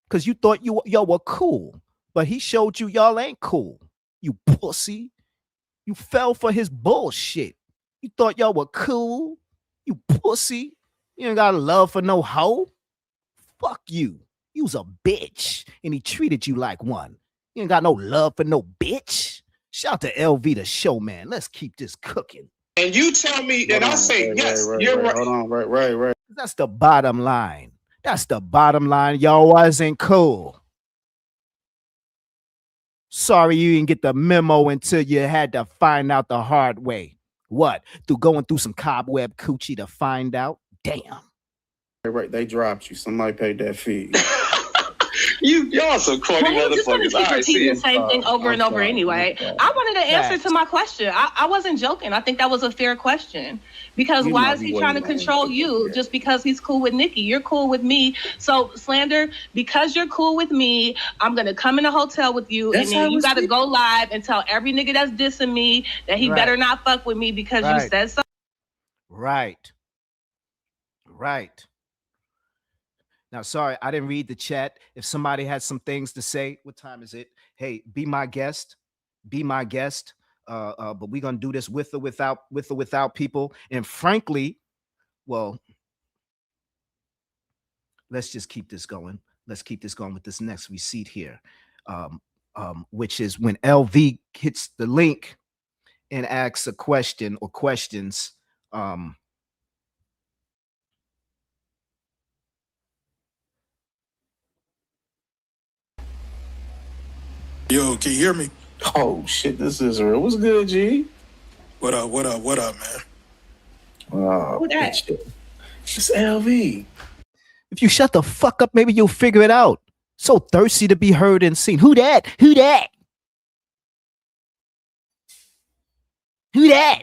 Because you thought y'all were cool. But he showed you y'all ain't cool. You pussy. You fell for his bullshit. You thought y'all were cool. You pussy. You ain't got love for no hoe. Fuck you. You was a bitch, and he treated you like one. You ain't got no love for no bitch. Shout to LV the show, man. Let's keep this cooking. And you tell me, and I say, yes, you're right. Hold on, right. That's the bottom line. That's the bottom line. Y'all wasn't cool. Sorry you didn't get the memo until you had to find out the hard way. What? Through going through some cobweb coochie to find out? Damn. Right, they dropped you. Somebody paid that fee. Y'all some corny Well, you just want to motherfuckers. keep I repeating see the it. same thing over and over anyway. I wanted an answer to my question. I wasn't joking. I think that was a fair question. Because why is he trying to control you just because he's cool with Nikki? You're cool with me. So, Slander, because you're cool with me, I'm going to come in a hotel with you, and then you got to go live and tell every nigga that's dissing me that he better not fuck with me because you said so. Right. Now, sorry, I didn't read the chat. If somebody has some things to say, what time is it? Hey, be my guest. Be my guest. But we're gonna do this with or without people. And frankly, well, let's just keep this going. Let's keep this going with this next receipt here, which is when LV hits the link and asks a question or questions. Yo, can you hear me? Oh shit, this is real. What's good, G? What up, man? Who that? It's LV. If you shut the fuck up, maybe you'll figure it out. So thirsty to be heard and seen. Who that? Who that? Who that?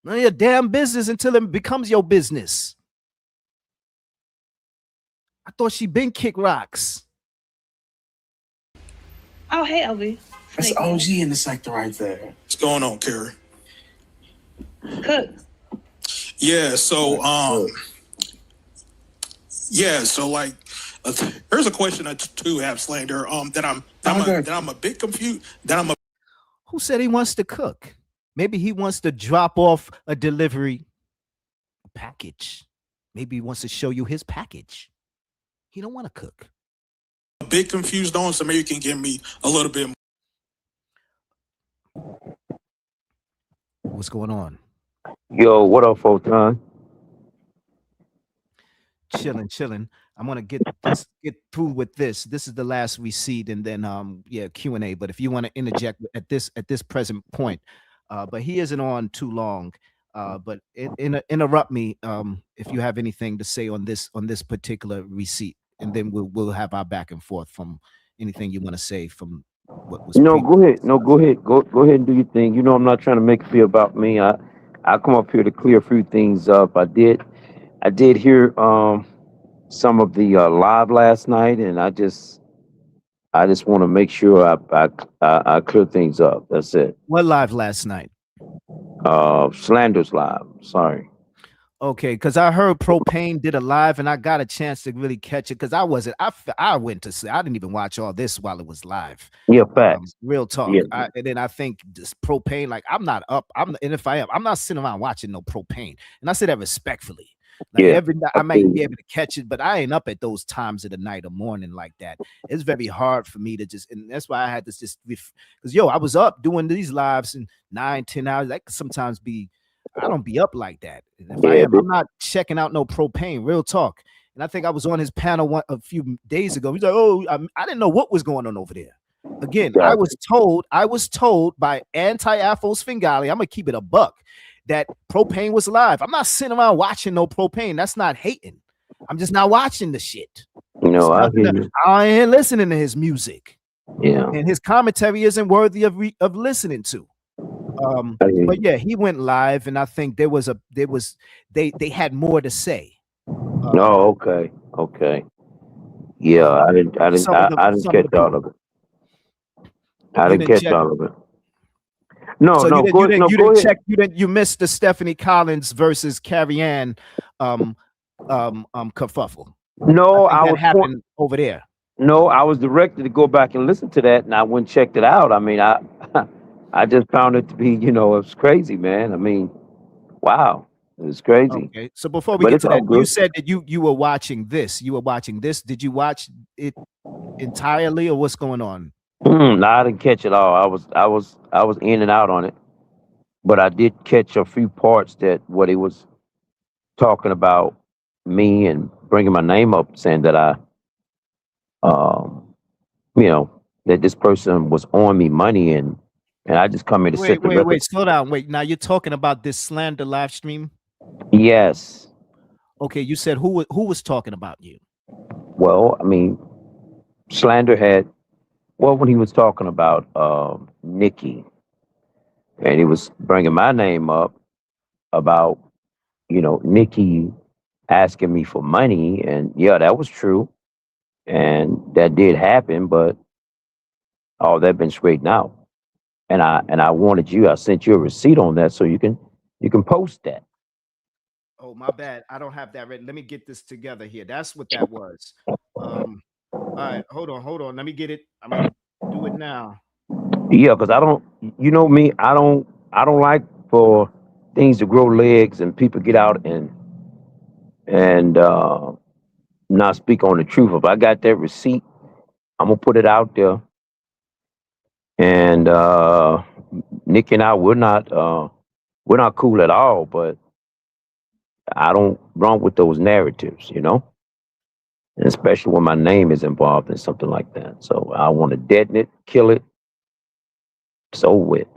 None of your damn business until it becomes your business. I thought she been kick rocks. Oh, hey, LV. That's OG in the sector right there. What's going on, Kerry? Cook. Yeah, so like here's a question I do have, Slander. That I'm a bit confused. Who said he wants to cook? Maybe he wants to drop off a delivery package. Maybe he wants to show you his package. He don't want to cook. A bit confused on, so maybe you can give me a little bit more. What's going on? Yo, what up, Photon? Chilling. I'm gonna get through with this. This is the last receipt, and then Q&A. But if you want to interject at this present point, but he isn't on too long. But interrupt me if you have anything to say on this particular receipt, and then we'll have our back and forth from anything you want to say from what was. No, go ahead. Go ahead and do your thing. You know, I'm not trying to make it feel about me. I come up here to clear a few things up. I did hear some of the live last night, and I just want to make sure I clear things up. That's it. What live last night? Slander's live. Sorry. Okay, because I heard Propane did a live, and I got a chance to really catch it because I went to sleep. I didn't even watch all this while it was live. Yeah, facts. Real talk. Yeah. And then I think this Propane, like I'm not up. And if I am, I'm not sitting around watching no Propane. And I say that respectfully. Like every night I might be able to catch it, but I ain't up at those times of the night or morning like that. It's very hard for me to just, and that's why I had to just, because I was up doing these lives in 9-10 hours. That could sometimes be, I don't be up like that. And if I am, I'm not checking out no Propane. Real talk. And I think I was on his panel a few days ago. He's like, "Oh, I didn't know what was going on over there." Again, I was told by Anti-Afro Svengali, I'm gonna keep it a buck, that Propane was live. I'm not sitting around watching no Propane. That's not hating. I'm just not watching the shit. No, I ain't listening to his music. Yeah, and his commentary isn't worthy of listening to. But yeah, he went live, and I think they had more to say. okay. Yeah, I didn't catch all of it. I didn't catch all of it. You missed the Stephanie Collins versus Carrie Ann kerfuffle. No, I was happened over there. No, I was directed to go back and listen to that, and I went and checked it out. I mean, I just found it to be, it was crazy, man. I mean, wow, it was crazy. Okay, so before we get to that, you said that you were watching this. You were watching this. Did you watch it entirely, or what's going on? No, I didn't catch it all. I was in and out on it. but I did catch a few parts that what he was talking about me and bringing my name up, saying that you know, that this person was owing me money, and I just come here to set the record. Wait, slow down. Wait, now you're talking about this slander live stream? Yes. Okay, you said who was talking about you? Well, I mean, slander had, well, when he was talking about Nikki, and he was bringing my name up about, you know, Nikki asking me for money, and yeah, that was true, and that did happen, but all that been straightened out, and I wanted you. I sent you a receipt on that, so you can post that. Oh, my bad. I don't have that ready. Let me get this together here. That's what that was. All right, hold on. Let me get it. I'm gonna do it now. Yeah, because I don't, you know me, I don't like for things to grow legs and people get out and not speak on the truth. If I got that receipt, I'm gonna put it out there. And Nick and I, we're not cool at all, but I don't run with those narratives, you know, and especially when my name is involved in something like that. So I want to deaden it, kill it. So with.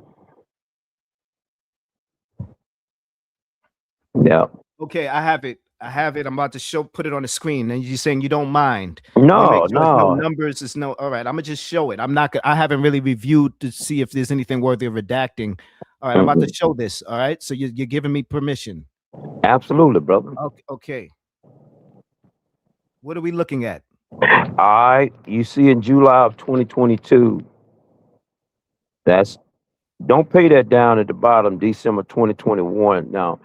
Yeah. Okay, I have it. I'm about to put it on the screen, and you're saying you don't mind. No, no numbers is no. All right, I'm gonna just show it. I haven't really reviewed to see if there's anything worthy of redacting. All right, I'm about to show this. All right, so you're giving me permission. Absolutely, brother. Okay. What are we looking at? All right, you see in July of 2022. Don't pay that down at the bottom, December 2021. Now,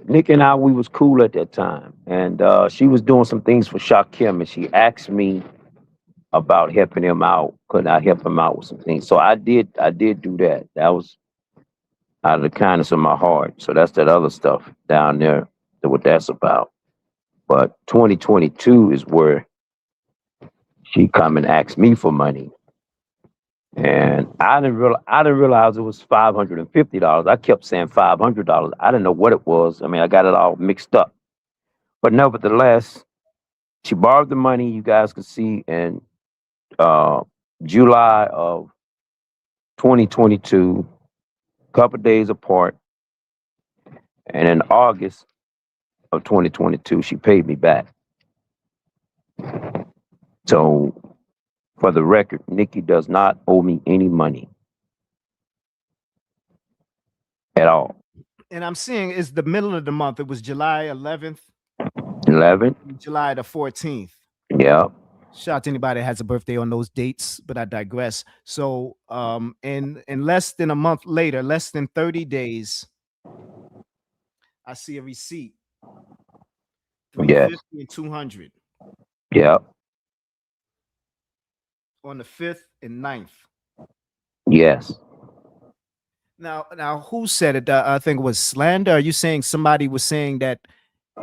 Nick and I, we was cool at that time, and she was doing some things for Shakim, and she asked me about helping him out. Could I help him out with some things? So I did do that. That was out of the kindness of my heart. So that's that other stuff down there, what that's about. But 2022 is where she come and asked me for money. And I didn't realize it was $550. I kept saying $500. I didn't know what it was. I mean, I got it all mixed up. But nevertheless, she borrowed the money. You guys can see in July of 2022, a couple days apart. And in August of 2022, she paid me back. So, for the record, Nikki does not owe me any money at all. And I'm seeing it's the middle of the month. It was July 11th. 11th. July the 14th. Yeah. Shout out to anybody that has a birthday on those dates, but I digress. So, in less than a month later, less than 30 days, I see a receipt. Yes. $350 and $200. Yeah. On the 5th and 9th. Yes. Now, who said it? I think it was slander. Are you saying somebody was saying that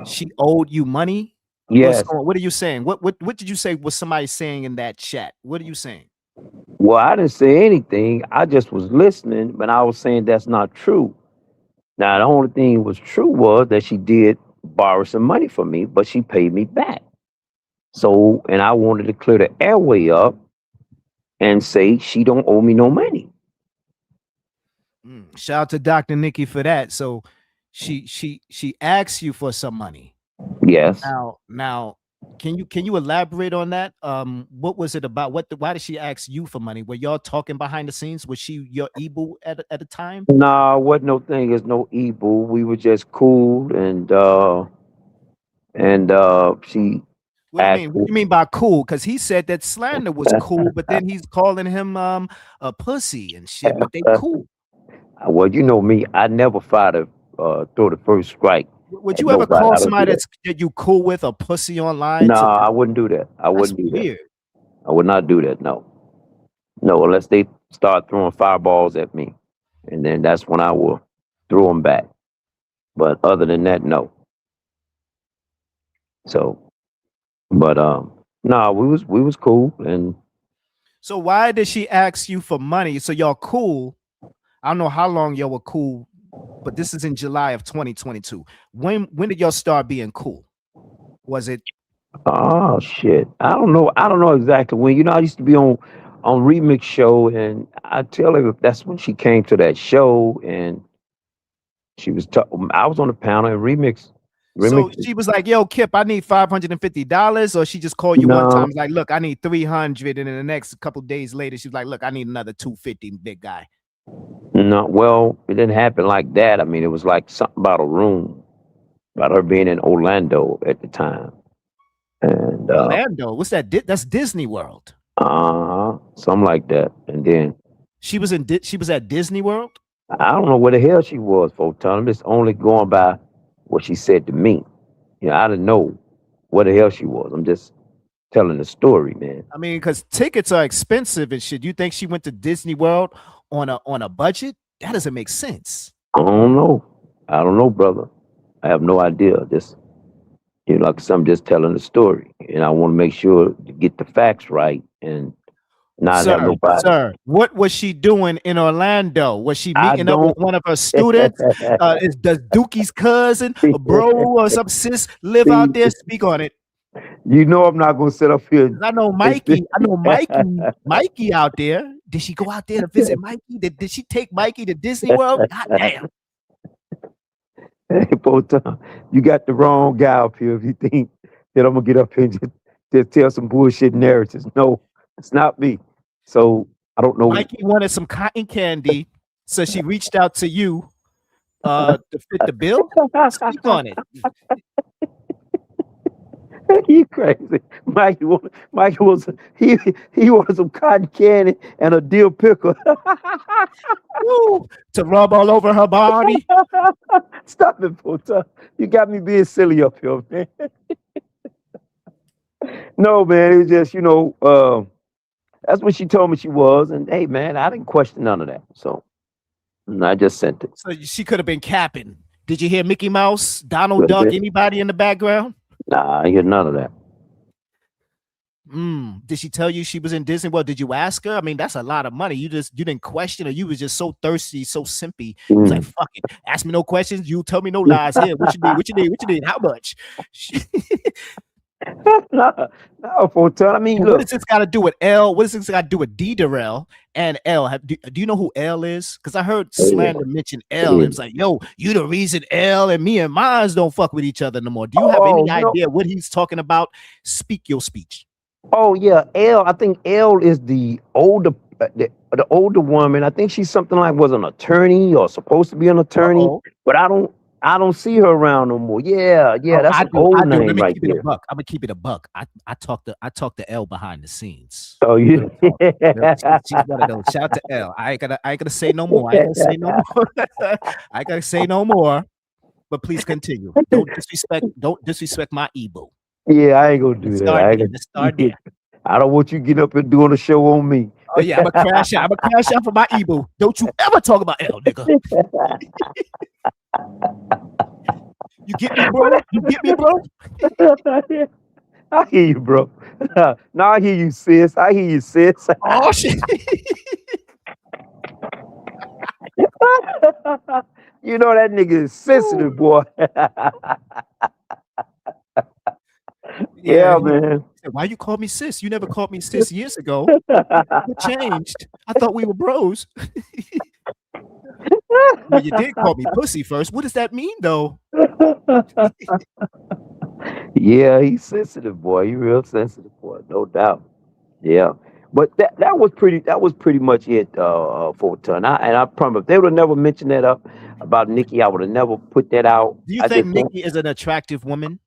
she owed you money? Yes. What are you saying? What did you say was somebody saying in that chat? What are you saying? Well, I didn't say anything. I just was listening, but I was saying that's not true. Now, the only thing was true was that she did borrow some money from me, but she paid me back. So, and I wanted to clear the airway up and say she don't owe me no money. Shout out to Dr. Nikki for that. So she asked you for some money. Yes. Now, can you elaborate on that? What was it about? Why did she ask you for money? Were y'all talking behind the scenes? Was she your e-boo at the time? No, wasn't no thing as no e-boo. We were just cool, and she. What do you mean? What do you mean by cool? Because he said that slander was cool, but then he's calling him a pussy and shit. But they cool. Well, you know me, I never fired to throw the first strike. Would you ever call somebody that you cool with a pussy online? No, I wouldn't do that. I wouldn't do that. I would not do that. No, unless they start throwing fireballs at me, and then that's when I will throw them back. But other than that, no. So. But no, we was cool. And so why did she ask you for money? So y'all cool. I don't know how long y'all were cool but this is in July of 2022. When did y'all start being cool? Was it? Oh shit. I don't know. I don't know exactly when. You know, I used to be on Remix show, and I tell her that's when she came to that show, and she was. I was on the panel, and Remix. So she was like, "Yo, Kip, I need $550," or she just called you one time, like, "Look, I need 300," and then the next couple days later, she was like, "Look, I need another 250, big guy." No, well, it didn't happen like that. I mean, it was like something about a room, about her being in Orlando at the time. And Orlando, what's that? That's Disney World. Something like that. And then she was at Disney World. I don't know where the hell she was, Photon. I'm just only going by what she said to me. You know, I didn't know where the hell she was. I'm just telling the story, man. I mean, because tickets are expensive and shit. You think she went to Disney World on a budget? That doesn't make sense. I don't know, brother. I have no idea. Just, you know, like I'm just telling the story, and I want to make sure to get the facts right and not have nobody. Sir, what was she doing in Orlando? Was she meeting up with one of her students? Does Dookie's cousin, a bro, or some sis live out there? Speak on it. You know I'm not gonna sit up here. I know Mikey. Mikey out there. Did she go out there to visit Mikey? Did she take Mikey to Disney World? God damn. Hey, Photon, you got the wrong guy up here if you think that I'm gonna get up here and just tell some bullshit narratives. No, it's not me. So I don't know. Mikey wanted some cotton candy, so she reached out to you to fit the bill. Speak on it. You crazy. Mikey was he wanted some cotton candy and a dill pickle. To rub all over her body. Stop it, Photon. You got me being silly up here, man. No, man, it was just, you know, that's what she told me she was, and hey, man, I didn't question none of that. So I just sent it. So she could have been capping. Did you hear Mickey Mouse, Donald Duck, anybody in the background? Nah, I hear none of that. Did she tell you she was in Disney World? Did you ask her? I mean, that's a lot of money. You didn't question her. You was just so thirsty, so simpy. It was like, fuck it. Ask me no questions. You tell me no lies. Here, what you need? What you need? What you need? How much? No, Photon. I mean, look. What does this got to do with L? What does this got to do with D. Darrell and L? Do you know who L is? Because I heard Slander mention L. And it's like, yo, you the reason L and me and mines don't fuck with each other no more. Do you have any idea what he's talking about? Speak your speech. Oh yeah, L. I think L is the older woman. I think she's something like was an attorney or supposed to be an attorney, but I don't see her around no more. Yeah, that's an old name right there. I'm gonna keep it a buck. I talk to L behind the scenes. Oh yeah, she's one of those. Shout out to L. I ain't gonna say no more. I ain't gonna say no more. But please continue. Don't disrespect my Ebo. Yeah, I ain't gonna do that. I don't want you getting up and doing a show on me. Oh yeah, I'm gonna crash out. I'm gonna crash out for my Ebo. Don't you ever talk about L, nigga. You get me, bro? You get me, bro? I hear you, bro. No, I hear you, sis. I hear you, sis. Oh shit. You know that nigga is sensitive, boy. Yeah, man. Why you call me sis? You never called me sis years ago. What changed? I thought we were bros. Well, you did call me pussy first. What does that mean, though? Yeah, he's sensitive, boy. He real sensitive, boy, no doubt. Yeah, but that was pretty much it, Photon. I promise, if they would have never mentioned that up about Nikki, I would have never put that out. Do you think Nikki is an attractive woman?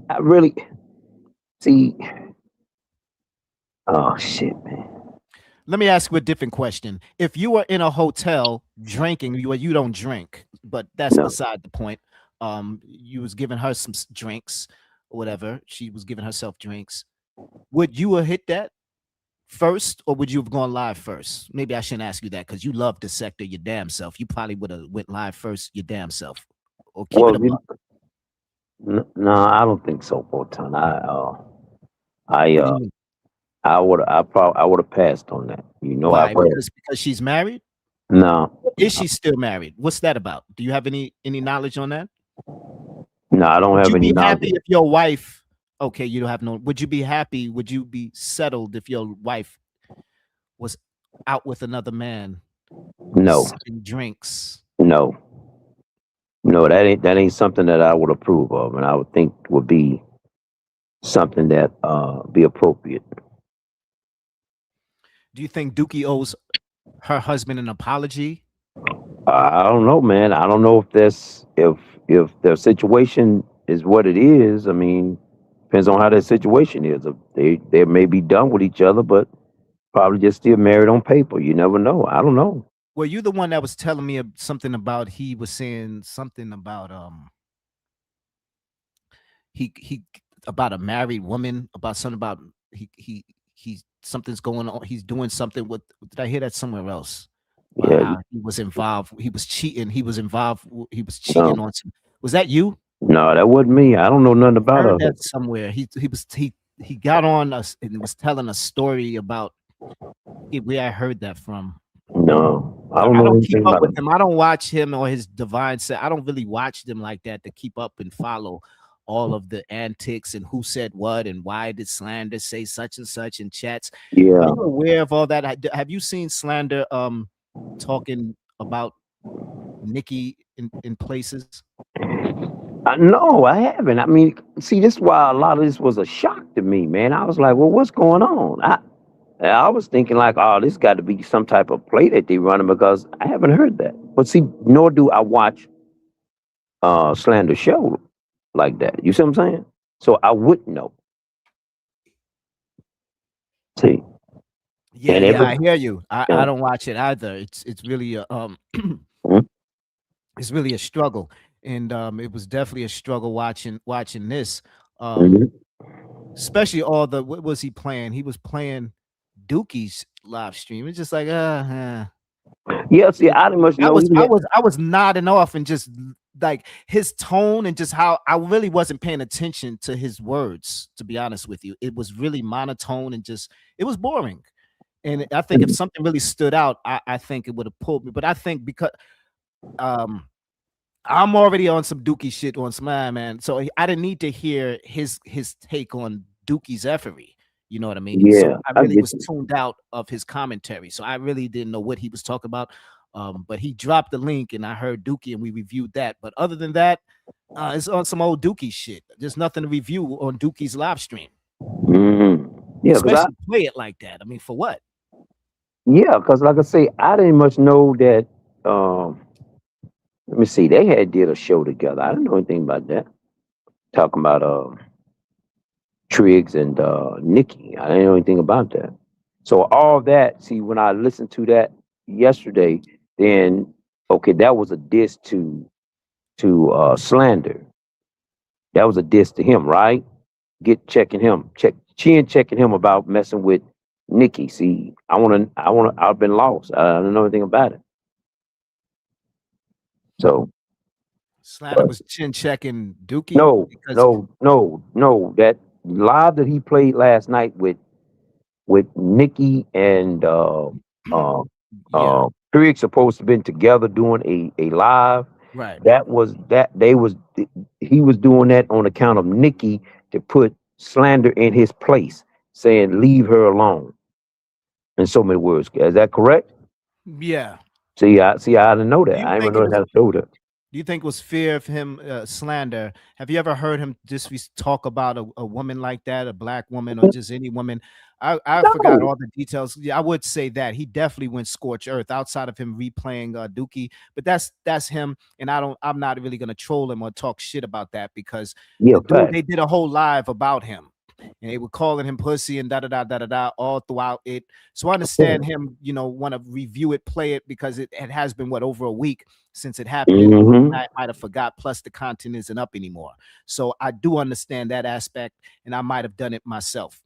I really see. Oh shit, man. Let me ask you a different question. If you were in a hotel drinking, you don't drink, but that's beside the point. You was giving her some drinks or whatever. She was giving herself drinks. Would you have hit that first, or would you have gone live first? Maybe I shouldn't ask you that because you love the sector your damn self. You probably would have went live first your damn self. Or keep it a buck. No, I don't think so, Photon. I would have passed on that. You know, why? Because she's married? No, Is she still married? What's that about? Do you have any knowledge on that? no, I don't Would have you any be knowledge. happy if your wife? Okay, you don't have no. Would you be happy? Would you be settled if your wife was out with another man, No, sipping drinks? no, no. That ain't something that I would approve of, and I would think would be something that be appropriate. Do you think Dookie owes her husband an apology? I don't know, man. I don't know if their situation is what it is. I mean, depends on how their situation is. They may be done with each other, but probably just still married on paper. You never know. I don't know. Well, you the one that was telling me something about he was saying something about he about a married woman, about something about he something's going on. He's doing something with. Did I hear that somewhere else? Yeah. How he was involved. He was cheating. He was involved. He was cheating No, on. Was that you? no, that wasn't me. I don't know nothing I about heard her. that somewhere. He got on us and was telling a story about where I heard that from. No, I I don't know don't anything keep up about with it. him. I don't watch him or his divine set. I don't really watch them like that to keep up and follow all of the antics and who said what and why did Slander say such and such in chats. Are Yeah. you aware of all that? Have you seen Slander talking about Nikki in places? No, I haven't. I mean, see, this is why a lot of this was a shock to me, man. I was like, well, what's going on? I was thinking like, oh, this got to be some type of play that they running because I haven't heard that. But see, nor do I watch Slander show like that. You see what I'm saying? So I wouldn't know. See, Yeah, and yeah, I every hear you. I yeah. don't watch it either. It's really a Mhm. it's really a struggle. And it was definitely a struggle watching this. Mhm. Especially all the what was he playing? He was playing Dookie's live stream. It's just like Yeah, see, I didn't much know he had. I was nodding off and just like his tone and just how I really wasn't paying attention to his words, to be honest with you. It was really monotone and just it was boring. And I think if something really stood out, I think it would have pulled me. But I think because I'm already on some Dookie shit on some man. So I didn't need to hear his take on Dookie's effery. You know what I mean? Yeah, So I I really get was you. tuned out of his commentary. So I really didn't know what he was talking about. But he dropped the link and I heard Dookie and we reviewed that. But other than that, it's on some old Dookie shit. There's nothing to review on Dookie's live stream. Yeah, because Especially play it like that. I mean, for what? like I say, I didn't much know that. Let me see, they did a show together. I didn't know anything about that. Talking about Triggs and Nikki. I didn't know anything about that. So all that, see, when I listened to that yesterday, then okay, that was a diss to Slander. That was a diss to him, right? Checking him about messing with Nikki. See, I've been lost. I don't know anything about it. So Slander was chin checking Dookie. no, because no. That live that he played last night with Nikki and Triggs supposed to have been together doing a live. Right. He was doing that on account of Nikki to put Slander in his place, saying leave her alone. In so many words. Is that correct? Yeah. See, I didn't know that. Do you I didn't think know it was- how to show that. Do you think it was fear of him slander? Have you ever heard him just talk about a woman like that, a black woman or just any woman? I forgot all the details. Yeah, I would say that he definitely went scorch earth outside of him replaying Dookie, but that's him. And I'm not really gonna troll him or talk shit about that because Yeah, the dude, fact. they did a whole live about him. And they were calling him pussy and da all throughout it. So I understand him, want to review it, play it because it has been over a week since it happened. Mhm. I might have forgot. Plus, the content isn't up anymore. So I do understand that aspect, and I might have done it myself.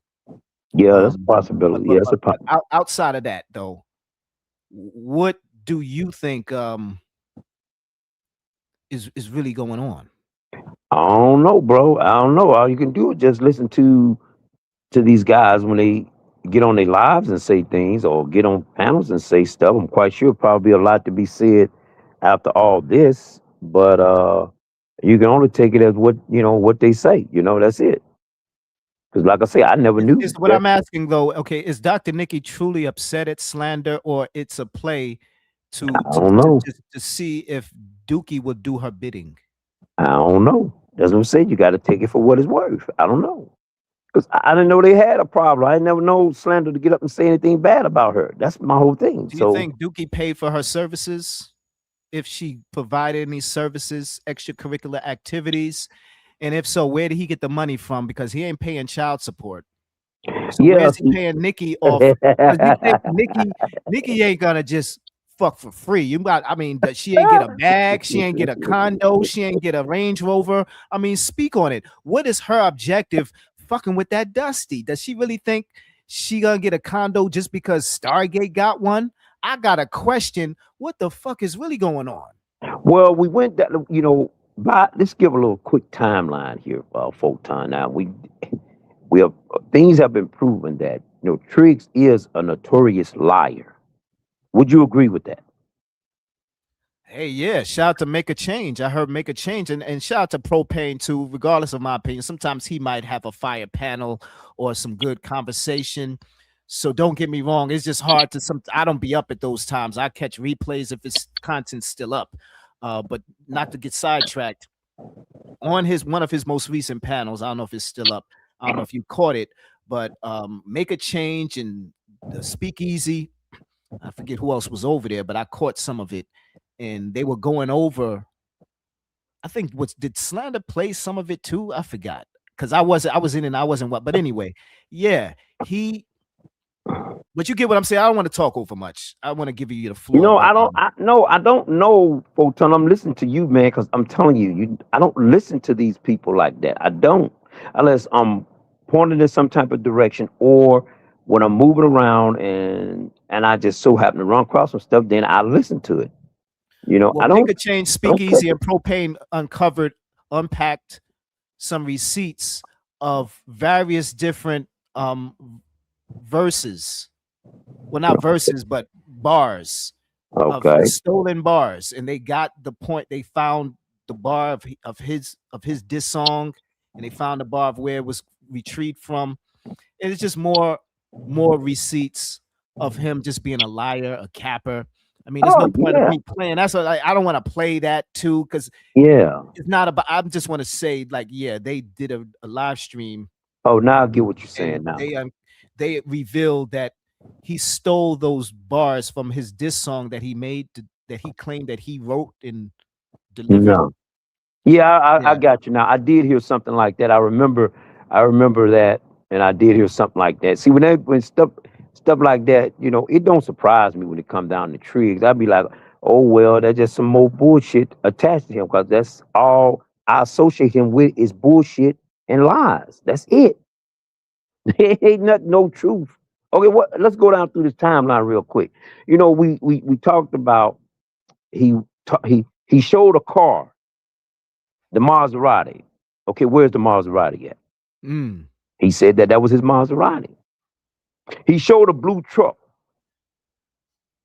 Yeah, that's a possibility. Yeah, that's a possibility. Outside of that, though, what do you think is really going on? I don't know, bro. I don't know. All you can do is just listen to these guys when they get on their lives and say things, or get on panels and say stuff. I'm quite sure probably a lot to be said after all this, but you can only take it as what they say. That's it. Because like I say, I never knew. Is what I'm asking though. Okay, is Dr. Nikki truly upset at slander, or it's a play to I don't know. to see if Dookie will do her bidding? I don't know. That's what I'm saying. You got to take it for what it's worth. I don't know. Because I didn't know they had a problem. I never know slander to get up and say anything bad about her. That's my whole thing. Do you think Dookie paid for her services? If she provided any services, extracurricular activities, and if so, where did he get the money from? Because he ain't paying child support. So where's he paying Nikki off? 'Cause you think Nikki ain't gonna just fuck for free. That she ain't get a bag, she ain't get a condo, she ain't get a Range Rover. Speak on it. What is her objective fucking with that Dusty? Does she really think she gonna get a condo just because Stargate got one? I got a question. What the fuck is really going on? Well, we went that, let's give a little quick timeline here, Photon. Now we have things have been proven that Triggs is a notorious liar. Would you agree with that? Hey, yeah, shout out to Make a Change. I heard Make a Change, and shout out to Propane too, regardless of my opinion. Sometimes he might have a fire panel or some good conversation. So don't get me wrong, it's just hard to I don't be up at those times. I catch replays if it's content still up. But not to get sidetracked. On one of his most recent panels, I don't know if it's still up. I don't know if you caught it, but Make a Change and the Speakeasy. I forget who else was over there, but I caught some of it, and they were going over. I think did Slander play some of it too? I forgot because I was in and I wasn't what. But anyway, yeah, But you get what I'm saying. I don't want to talk over much. I want to give you the floor. I don't know, Photon. I'm listening to you, man, because I'm telling you, I don't listen to these people like that. I don't, unless I'm pointed in some type of direction, or when I'm moving around and I just so happen to run across some stuff, then I listen to it. I don't. Make a Change, Speakeasy, and Propane unpacked some receipts of various different verses. Well, not verses, but bars. Okay. Of stolen bars, and they got the point. They found the bar of his diss song, and they found the bar of where it was retrieved from. And it's just more receipts of him just being a liar, a capper. There's no point of me playing. That's what I don't want to play that too, because it's not about. I just want to say, they did a live stream. Oh, now I get what you're saying. Now they revealed that he stole those bars from his diss song that he made, that he claimed that he wrote and delivered. No. I got you now. I did hear something like that. I remember that, and I did hear something like that. See, when stuff like that, it don't surprise me when it comes down to Triggs. I'd be like, oh well, that's just some more bullshit attached to him, because that's all I associate him with is bullshit and lies. That's it. Ain't nothing, no truth. Okay, let's go down through this timeline real quick. We talked about he showed a car, the Maserati. Okay, where's the Maserati at? He said that was his Maserati. He showed a blue truck.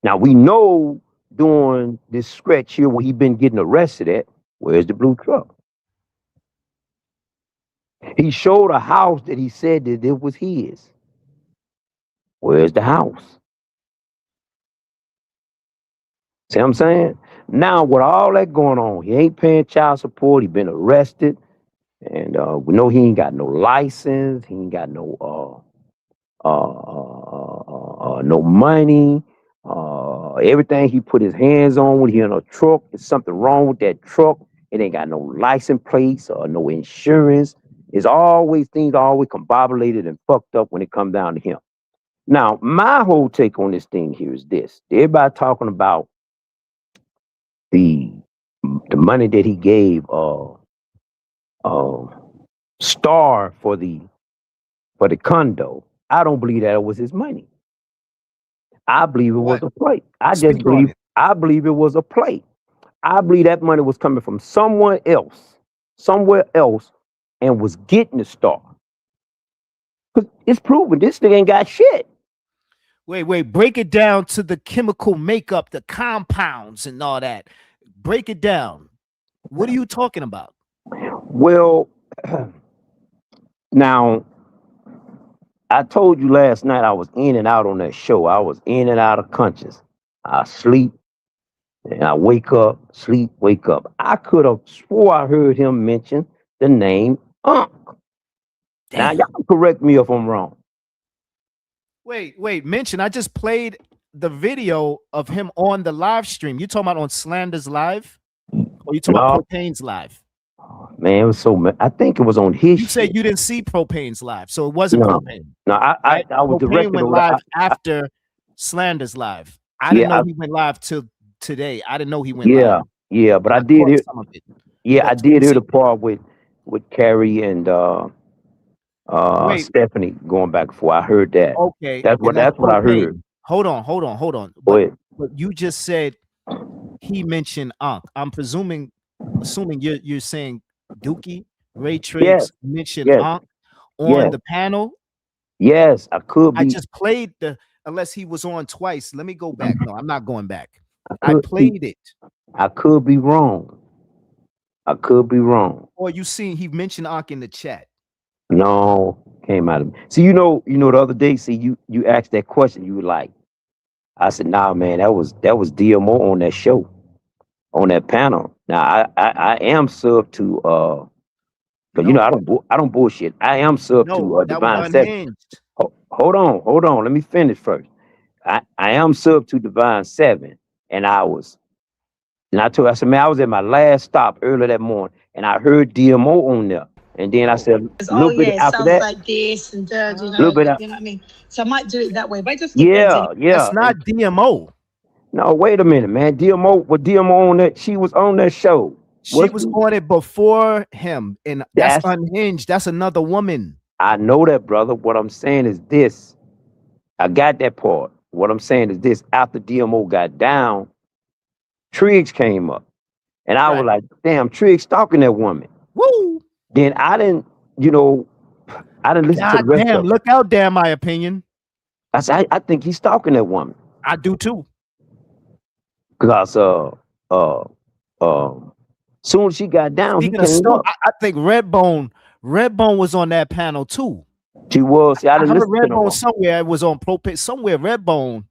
Now we know during this stretch here where he been getting arrested at, where's the blue truck? He showed a house that he said that it was his. Where's the house? See what I'm saying? Now, with all that going on, he ain't paying child support. He been arrested, and we know he ain't got no license. He ain't got no no money. Everything he put his hands on when he in a truck, there's something wrong with that truck. It ain't got no license plates or no insurance. It's always things always combobulated and fucked up when it comes down to him. Now, my whole take on this thing here is this. Everybody talking about the money that he gave Star for the condo. I don't believe that it was his money. I believe it was a play. I believe it was a play. I believe that money was coming from somewhere else, and was getting the Star. It's proven this thing ain't got shit. Wait, break it down to the chemical makeup, the compounds and all that. Break it down. What are you talking about? Well, now, I told you last night I was in and out on that show. I was in and out of conscious. I sleep, and I wake up, sleep, wake up. I could have swore I heard him mention the name Unc. Now, y'all correct me if I'm wrong. Wait, mention. I just played the video of him on the live stream. You talking about on Slander's Live? Or you talking about Propane's Live? Man, it was so. I think it was on his. You said you didn't see Propane's Live, so it wasn't No. Propane. No, I was Propane directed went on live after Slander's Live. I didn't know he went live till today. I didn't know he went live. Yeah, but I did caught hear. some of it. Yeah, But I did hear the see- part with Carrie and Wait. Stephanie going back and forth. I heard that. Okay, That's what and that's what I Propane. heard. Hold on. Go But, ahead. but you just said he mentioned Unc. I'm assuming you're saying Dookie, Ray Triggs Yes. mentioned Yes. Unc on Yes. the panel. Yes, I could be. I just played unless he was on twice. Let me go back. No, I'm not going back. I could be- played it. I could be wrong. I could be wrong. Or you seen he mentioned Unc in the chat. No, came out of me. See, you know, the other day, see, you asked that question. You were like, I said, nah, man, that was DMO on that show, on that panel. Now I am sub to but you know I don't bullshit. I am sub No, to that Divine was Seven. unhinged. Hold on. Let me finish first. I am sub to Divine 7, and I said, man, I was at my last stop earlier that morning, and I heard DMO on there. And then I said, a Oh little bit yeah, it after sounds that, like this and that, you know, Little bit you know what I mean? So I might do it that way. But I just skip yeah. That's not DMO. No, wait a minute, man. DMO on that. She was on that show. She was on it before him, and that's unhinged. That's another woman. I know that, brother. What I'm saying is this. I got that part. What I'm saying is this. After DMO got down, Triggs came up. And I was like, damn, Triggs stalking that woman. Woo! Then I didn't listen to the rest Damn, of it. look out, damn my opinion. I said, I think he's stalking that woman. I do too. Because soon as she got down, Speaking he of came stalk, up. I think Redbone was on that panel too. She was. See, I I didn't heard listen to no Redbone more. somewhere. It was on Propane somewhere. Redbone.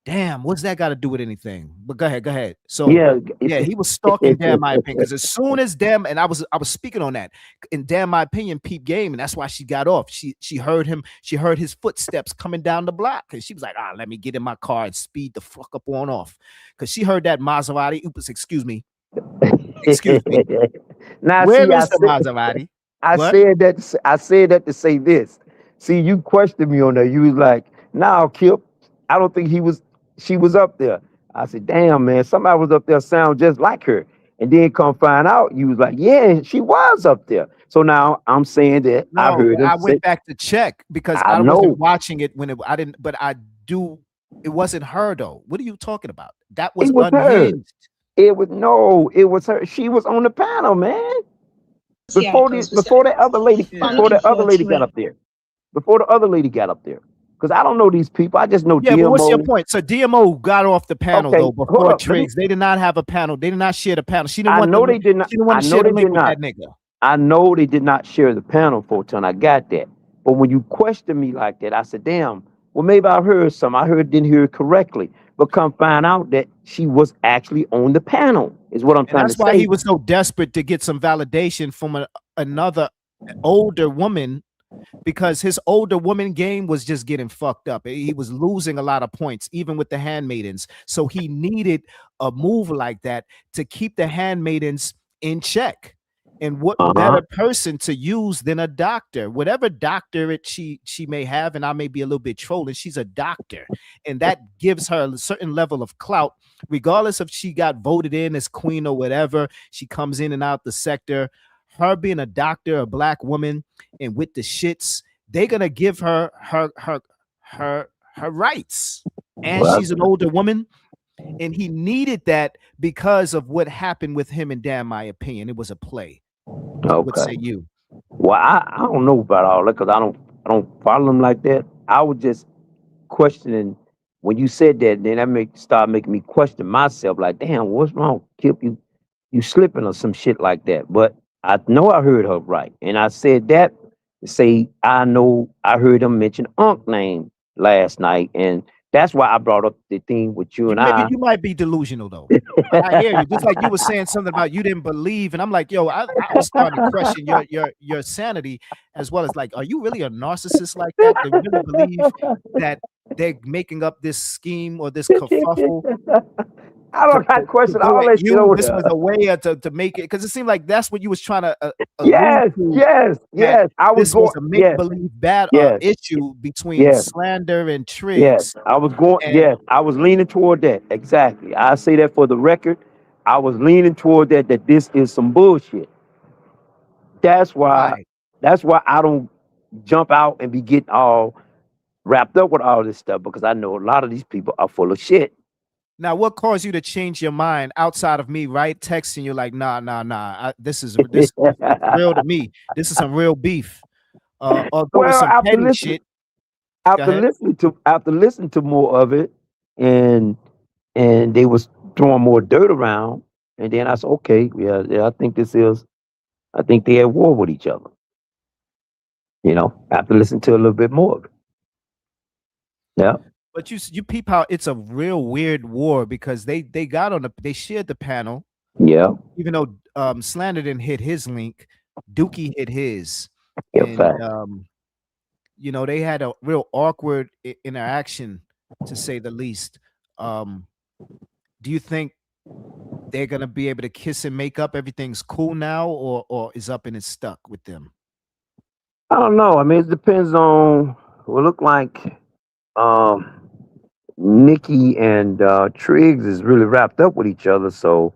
Damn, what's that got to do with anything? But go ahead. So Yeah, he was stalking Damn My Opinion because as soon as Damn, and I was speaking on that in Damn My Opinion peep game, and that's why she got off. She heard him. She heard his footsteps coming down the block, and she was like, let me get in my car and speed the fuck up on off, because she heard that Maserati. Oops, excuse me. Now, Where see, is the Maserati? I What? said that to say this. See, you questioned me on that. You was like, "Nah, Kip, I don't think she was up there." I said, "Damn, man, somebody was up there sound just like her." And then come find out, you was like, "Yeah, she was up there." So now I'm saying that I heard him I say, went back to check because I I know. wasn't watching it when I didn't, but I do. It wasn't her though. What are you talking about? That was it was her. unhinged. It was her. She was on the panel, man. Before that other lady got up there. Before the other lady got up there. Because I don't know these people. I just know Yeah, DMO. but what's your point? So DMO got off the panel Okay, though hold before up, let me- Triggs. They did not have a panel. They did not share the panel. She didn't I want. know they did not. She didn't want I to know share the they link did with not. that nigga. I know they did not share the panel for a ton. I got that. But when you question me like that, I said, damn, well, maybe I heard some. Didn't hear it correctly. But come find out that she was actually on the panel, is what I'm And trying that's to why say. he was so desperate to get some validation from another older woman, because his older woman game was just getting fucked up. He was losing a lot of points, even with the handmaidens. So he needed a move like that to keep the handmaidens in check. And what better person to use than a doctor? Whatever doctorate she may have, and I may be a little bit trolling, she's a doctor, and that gives her a certain level of clout, regardless if she got voted in as queen or whatever. She comes in and out the sector. Her being a doctor, a black woman, and with the shits, they're gonna give her rights. And Well, she's an older woman. And he needed that because of what happened with him and Damn My Opinion. It was a play. What say Okay. you? Well, I don't know about all that because I don't follow them like that. I was just questioning when you said that. Then that start making me question myself. Like, damn, what's wrong, Kip? You slipping or some shit like that. But I know I heard her right, and I said that to say I know I heard him mention Unc name last night, and that's why I brought up the thing with you and I. You might be delusional though. I hear you. Just like you were saying something about you didn't believe, and I'm like, yo, I was starting to question your sanity as well as like, are you really a narcissist like that? Do you really believe that they're making up this scheme or this kerfuffle? I don't got question all that shit over This there. was a way to make it, because it seemed like that's what you was trying to. Yes. I was this was a make believe bad issue between Slander and Triggs. Yes, I was going. I was leaning toward that. Exactly. I say that for the record. I was leaning toward that. That this is some bullshit. That's why. Right. That's why I don't jump out and be getting all wrapped up with all this stuff, because I know a lot of these people are full of shit. Now, what caused you to change your mind outside of me, right? Texting you like, nah. This is real to me. This is some real beef. Although it's some petty shit. After listening to more of it, and they was throwing more dirt around, and then I said, okay, I think they at war with each other. You know, after listening to a little bit more of it. Yeah. But you peep how it's a real weird war, because they shared the panel. Yeah. Even though Slander didn't hit his link, Dookie hit his. Yeah, and you know, they had a real awkward interaction, to say the least. Do you think they're gonna be able to kiss and make up? Everything's cool now, or is up and it's stuck with them? I don't know. I mean, it depends on what look like. Nikki and Triggs is really wrapped up with each other, so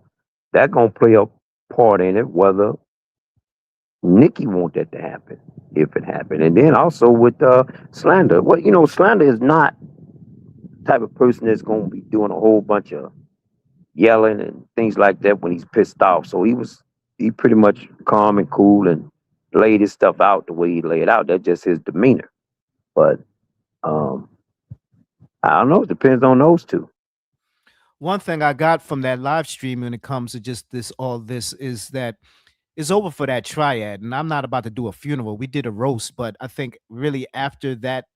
that gonna play a part in it, whether Nikki want that to happen, if it happened. And then also with Slander. Well, you know, Slander is not the type of person that's gonna be doing a whole bunch of yelling and things like that when he's pissed off. So he pretty much calm and cool and laid his stuff out the way he laid it out. That's just his demeanor. But I don't know. It depends on those two. One thing I got from that live stream when it comes to just all this is that it's over for that triad. And I'm not about to do a funeral. We did a roast, but I think really after that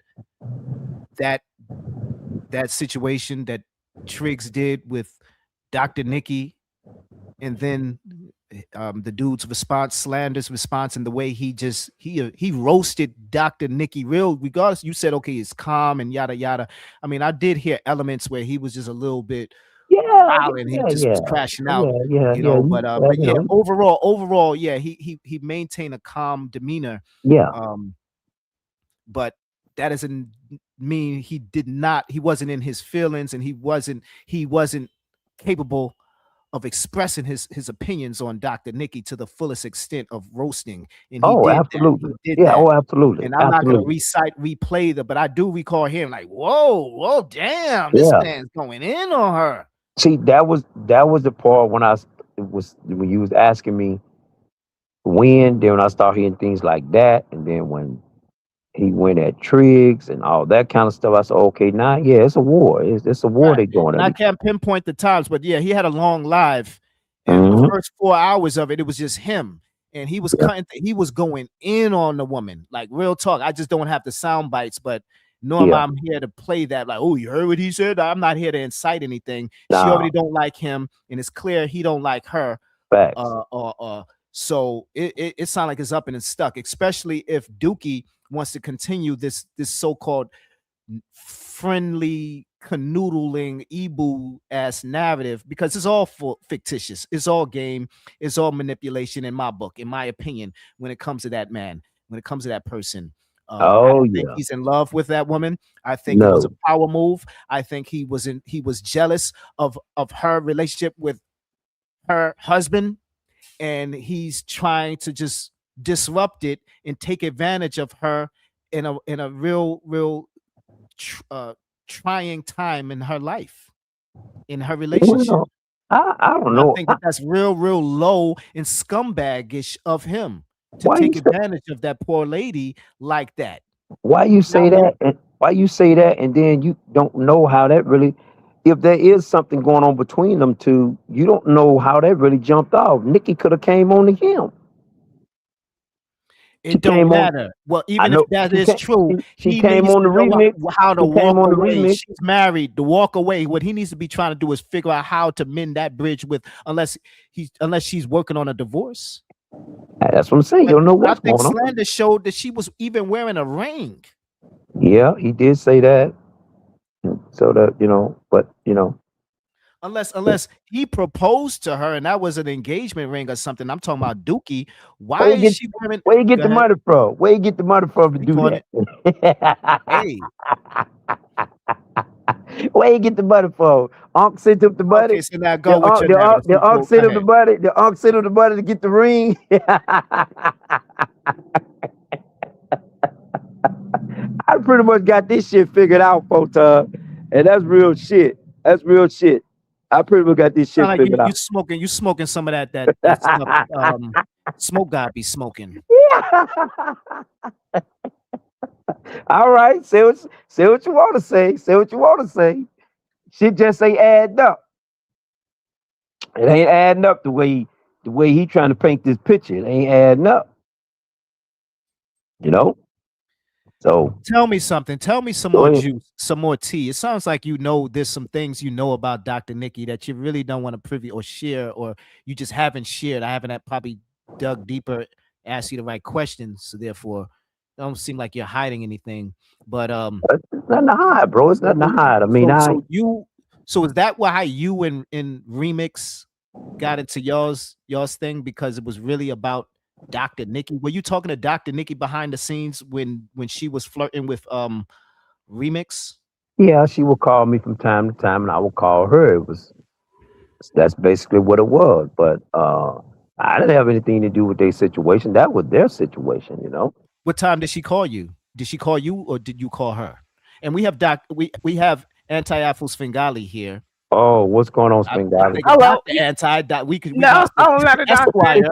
situation that Triggs did with Dr. Nikki, and then the dude's response, Slander's response, and the way he roasted Dr. Nikki, real regardless. You said, okay, it's calm and yada yada. I mean, I did hear elements where he was just a little bit violent. He just was crashing out, you know. But overall, yeah, he maintained a calm demeanor. Yeah. But that doesn't mean he wasn't in his feelings, and he wasn't capable of expressing his opinions on Dr. Nikki to the fullest extent of roasting. And he did absolutely. That. He did Yeah, that. oh, absolutely. And I'm not going to replay but I do recall him like, whoa, damn, this man's going in on her. See, that was the part when you was asking me when I started hearing things like that, and then when he went at Triggs and all that kind of stuff, I said, okay, now, it's a war. It's a war they're going. And I can't pinpoint the times, but yeah, he had a long live. And the first 4 hours of it was just him. And he was he was going in on the woman, like real talk. I just don't have the sound bites, but normally I'm here to play that. Like, oh, you heard what he said? I'm not here to incite anything. She already don't like him, and it's clear he don't like her. Facts. So it sounds like it's up and it's stuck, especially if Dookie wants to continue this so-called friendly canoodling Ebu ass narrative, because it's all fictitious. It's all game. It's all manipulation in my book, in my opinion, when it comes to that man, when it comes to that person. I don't think he's in love with that woman. I think it was a power move. I think he was jealous of her relationship with her husband, and he's trying to just disrupt it and take advantage of her in a real trying time in her life, in her relationship. I don't know. I think that's real low and scumbaggish of him to take advantage of that poor lady like that. Why you say that? And why you say that? And then you don't know how that really. If there is something going on between them two, you don't know how that really jumped off. Nikki could have came on to him. It don't matter. Well, even if that is true, she came on the remix. How to She came walk on the away. remix. She's married. To walk away, what he needs to be trying to do is figure out how to mend that bridge with, unless she's working on a divorce. That's what I'm saying. You don't know what's I think going on. slander showed that she was even wearing a ring. Yeah, he did say that. So that but Unless he proposed to her and that was an engagement ring or something. I'm talking about Dookie. Why where you is she wearing? Where you get Go the ahead. money from? Where you get the money from to do that? Hey, Where you get the money from? Unc sent up the money. okay, so now go with your The narrative. Unc Go sent up the ahead. money. The Unc sent up the money to get the ring. I pretty much got this shit figured out, Photon, and that's real shit. That's real shit. I pretty much got this shit Sound like figured out. you smoking some of that stuff. Smoke God be smoking. All right, say what you want to say. Say what you want to say. Shit just ain't adding up. It ain't adding up the way he trying to paint this picture. It ain't adding up. So Tell me something. Tell me some Go more ahead. juice, some more tea. It sounds like there's some things about Dr. Nikki that you really don't want to privy or share, or you just haven't shared. I haven't probably dug deeper, asked you the right questions, so therefore, it don't seem like you're hiding anything. But it's nothing to hide, bro. It's nothing to hide. I mean, so is that why you in Remix got into y'all's thing, because it was really about Dr. Nikki? Were you talking to Dr. Nikki behind the scenes when she was flirting with Remix? yeah, she will call me from time to time, and I will call her. That's basically what it was. But I didn't have anything to do with their situation. That was their situation, What time did she call you? Did she call you or did you call her? And we have we have Anti-Afro Svengali here. Oh, what's going on, Svengali? We could No, I'm not a doctor. Esquire.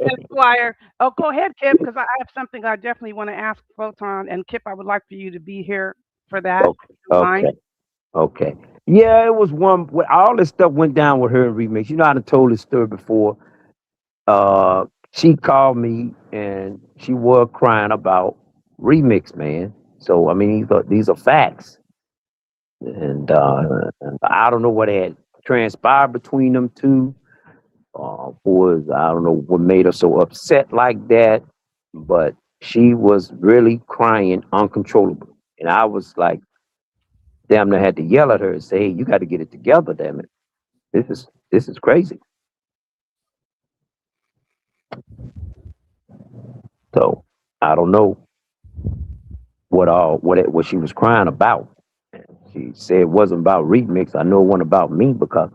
Esquire. Oh, go ahead, Kip, because I have something I definitely want to ask Photon. And Kip, I would like for you to be here for that. if you don't mind. Okay. Yeah, it was one. All this stuff went down with her in Remix. I done told this story before. She called me and she was crying about Remix, man. So I mean, these are facts, and I don't know what had transpired between them two. I don't know what made her so upset like that, but she was really crying uncontrollably, and I was like, damn near had to yell at her and say, "Hey, you got to get it together, damn it! This is crazy." So I don't know what she was crying about. She said it wasn't about Remix. I know it wasn't about me because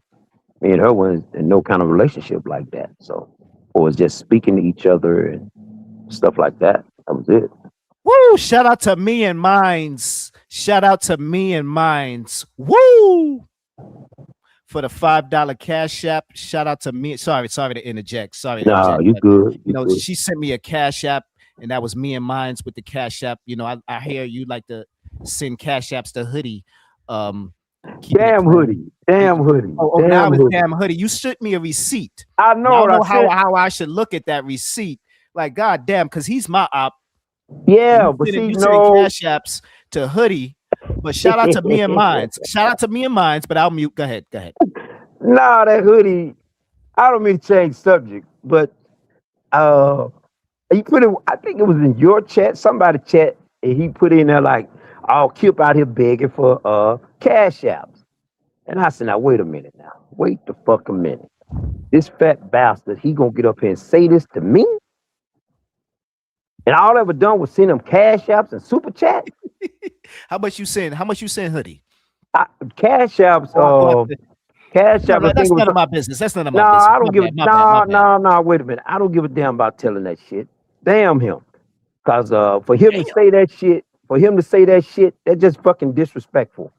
me and her was in no kind of relationship like that. So it was just speaking to each other and stuff like that. That was it. Woo! Shout out to Me and Minds. Shout out to Me and Minds. Woo! For the $5 Cash App. Shout out to me. Sorry to interject. Sorry. To No, interject, you but, good. You good. she sent me a Cash App, and that was Me and Minds with the Cash App. I hear you like to send Cash Apps to Hoodie. Damn hoodie. Oh, now it's damn hoodie. You sent me a receipt. I know. I don't know how I should look at that receipt. Like, god damn, because he's my op. Yeah, but see, you no. Cash Apps to Hoodie. But shout out to Me and Minds. Shout out to Me and Minds, but I'll mute. Go ahead. Nah, that hoodie. I don't mean to change subject, but he put it. I think it was in your chat, somebody chat, and he put in there like, "I'll Kip out here begging for Cash Apps," and I said, "Now wait a minute. Now wait the fuck a minute. This fat bastard, he gonna get up here and say this to me?" And all I ever done was send him Cash Apps and Super Chat. How much you send? Hoodie? Cash Apps. Cash Apps. No, that's none of my business. That's none of my business. I don't give a no. Wait a minute. I don't give a damn about telling that shit. Damn him. Cause for him to say that shit, that's just fucking disrespectful.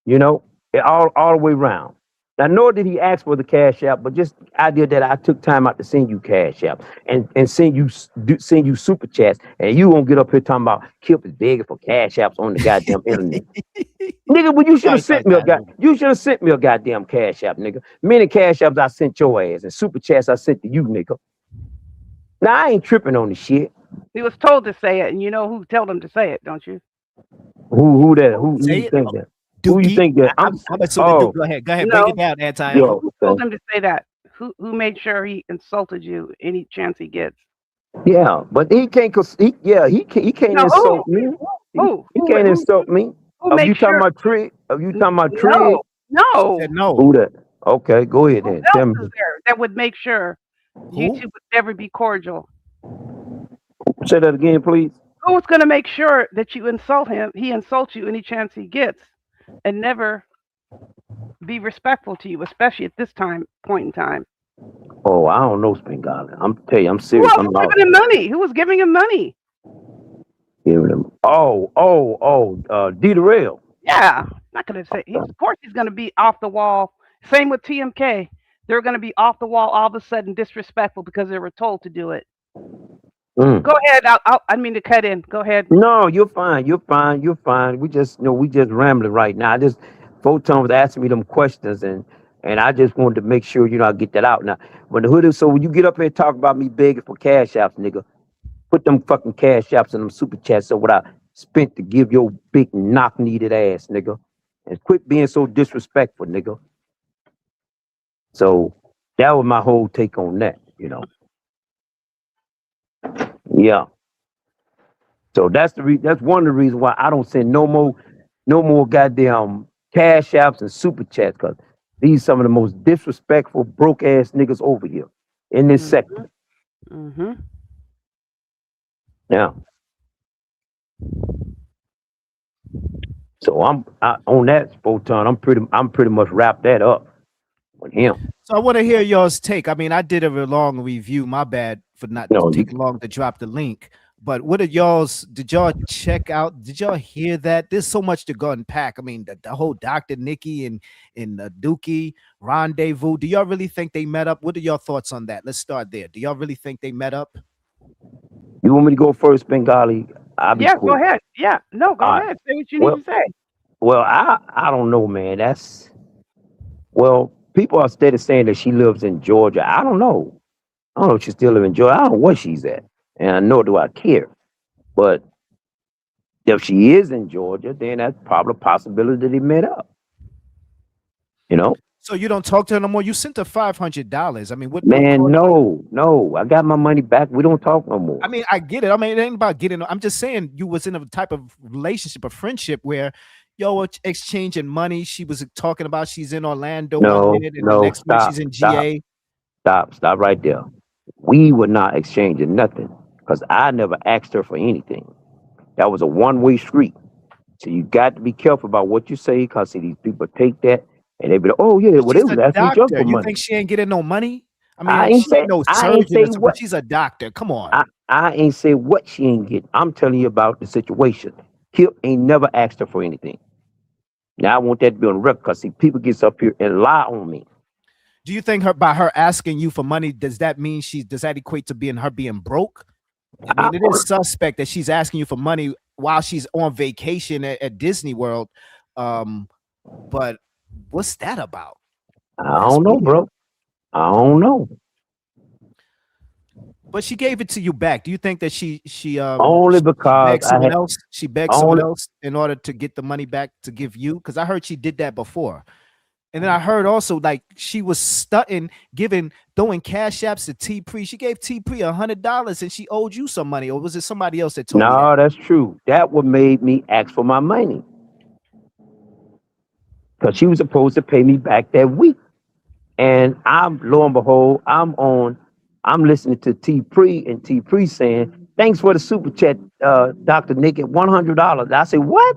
All the way around. Now, nor did he ask for the Cash App, but just the idea that I took time out to send you Cash App and send you super chats, and you won't get up here talking about Kip is begging for Cash Apps on the goddamn internet. Nigga, well, you should have sent me a goddamn Cash App, nigga. Many Cash Apps I sent your ass, and super chats I sent to you, nigga. Now I ain't tripping on the shit. He was told to say it, and you know who told him to say it, don't you? Who that? Who you think that? Who you think that? I'm assuming. Go ahead. No. Break it down, Anti. Who told him to say that? Who made sure he insulted you any chance he gets? Yeah, but he can't. He can't No, insult me. He can't insult me. Are you talking about Trig? Are you talking about Trig? No. No. Who that? Okay, go ahead then. Tell me. Who else is there that would make sure you two would never be cordial? Say that again, please. Who's going to make sure that you insult him? He insults you any chance he gets, and never be respectful to you, especially at this point in time. Oh, I don't know, Spengali. I'm tell you, I'm serious. Who was giving him money? Who was giving him money? Giving him. D-Darrell. Yeah, not going to say. Of course, he's going to be off the wall. Same with TMK. They're going to be off the wall all of a sudden, disrespectful because they were told to do it. Go ahead. I mean to cut in. Go ahead. No, you're fine. You're fine. We just rambling right now. Photon was asking me them questions, and I just wanted to make sure I get that out. Now, when you get up here and talk about me begging for Cash Apps, nigga, put them fucking Cash Apps in them super chats. So what I spent to give your big knock needed ass, nigga, and quit being so disrespectful, nigga. So that was my whole take on that, Yeah. So that's one of the reasons why I don't send no more goddamn Cash Apps and super chats, because these some of the most disrespectful broke ass niggas over here in this sector. Mm-hmm. Yeah. So I'm on that, Photon. I'm pretty much wrapped that up with him. So I want to hear y'all's take. I mean, I did a long review. My bad for not taking long to drop the link. But what did y'all check out? Did y'all hear that? There's so much to go unpack. I mean, the whole Dr. Nikki and Dookie rendezvous. Do y'all really think they met up? What are y'all thoughts on that? Let's start there. Do y'all really think they met up? You want me to go first, Bengali? Go ahead. Yeah, no, go ahead. Say what you need to say. Well, I don't know, man. People are steady saying that she lives in Georgia. I don't know. I don't know if she still lives in Georgia. I don't know where she's at. And nor do I care. But if she is in Georgia, then that's probably a possibility that they met up. So you don't talk to her no more? You sent her $500. I mean, what? Man, no. I got my money back. We don't talk no more. I mean, I get it. I mean, it ain't about getting. I'm just saying you was in a type of relationship, a friendship where y'all exchanging money. She was talking about she's in Orlando one minute, and the next minute she's in GA. Stop right there. We were not exchanging nothing because I never asked her for anything. That was a one-way street. So you got to be careful about what you say, because these people take that and they be like, oh yeah, well, they was asking each other for money. You think she ain't getting no money? I mean, I ain't say no surgeon, but she's a doctor. Come on. I ain't say what she ain't get. I'm telling you about the situation. Kip ain't never asked her for anything. Now I want that to be on the record, because see, people gets up here and lie on me. Do you think by her asking you for money, does that mean does that equate to her being broke? I mean, it is suspect that she's asking you for money while she's on vacation at Disney World. But what's that about? I don't know, bro. I don't know. But she gave it to you back. Do you think that she only because she begged someone else in order to get the money back to give you? Because I heard she did that before. And then I heard also like she was stunting, throwing Cash Apps to T Pre. She gave T Pre $100 and she owed you some money, or was it somebody else that told you? No, that's true. That what made me ask for my money, because she was supposed to pay me back that week. And lo and behold, I'm listening to T Pre, and T Pre saying, "Thanks for the super chat, Dr. Nick, at $100." I said, "What?"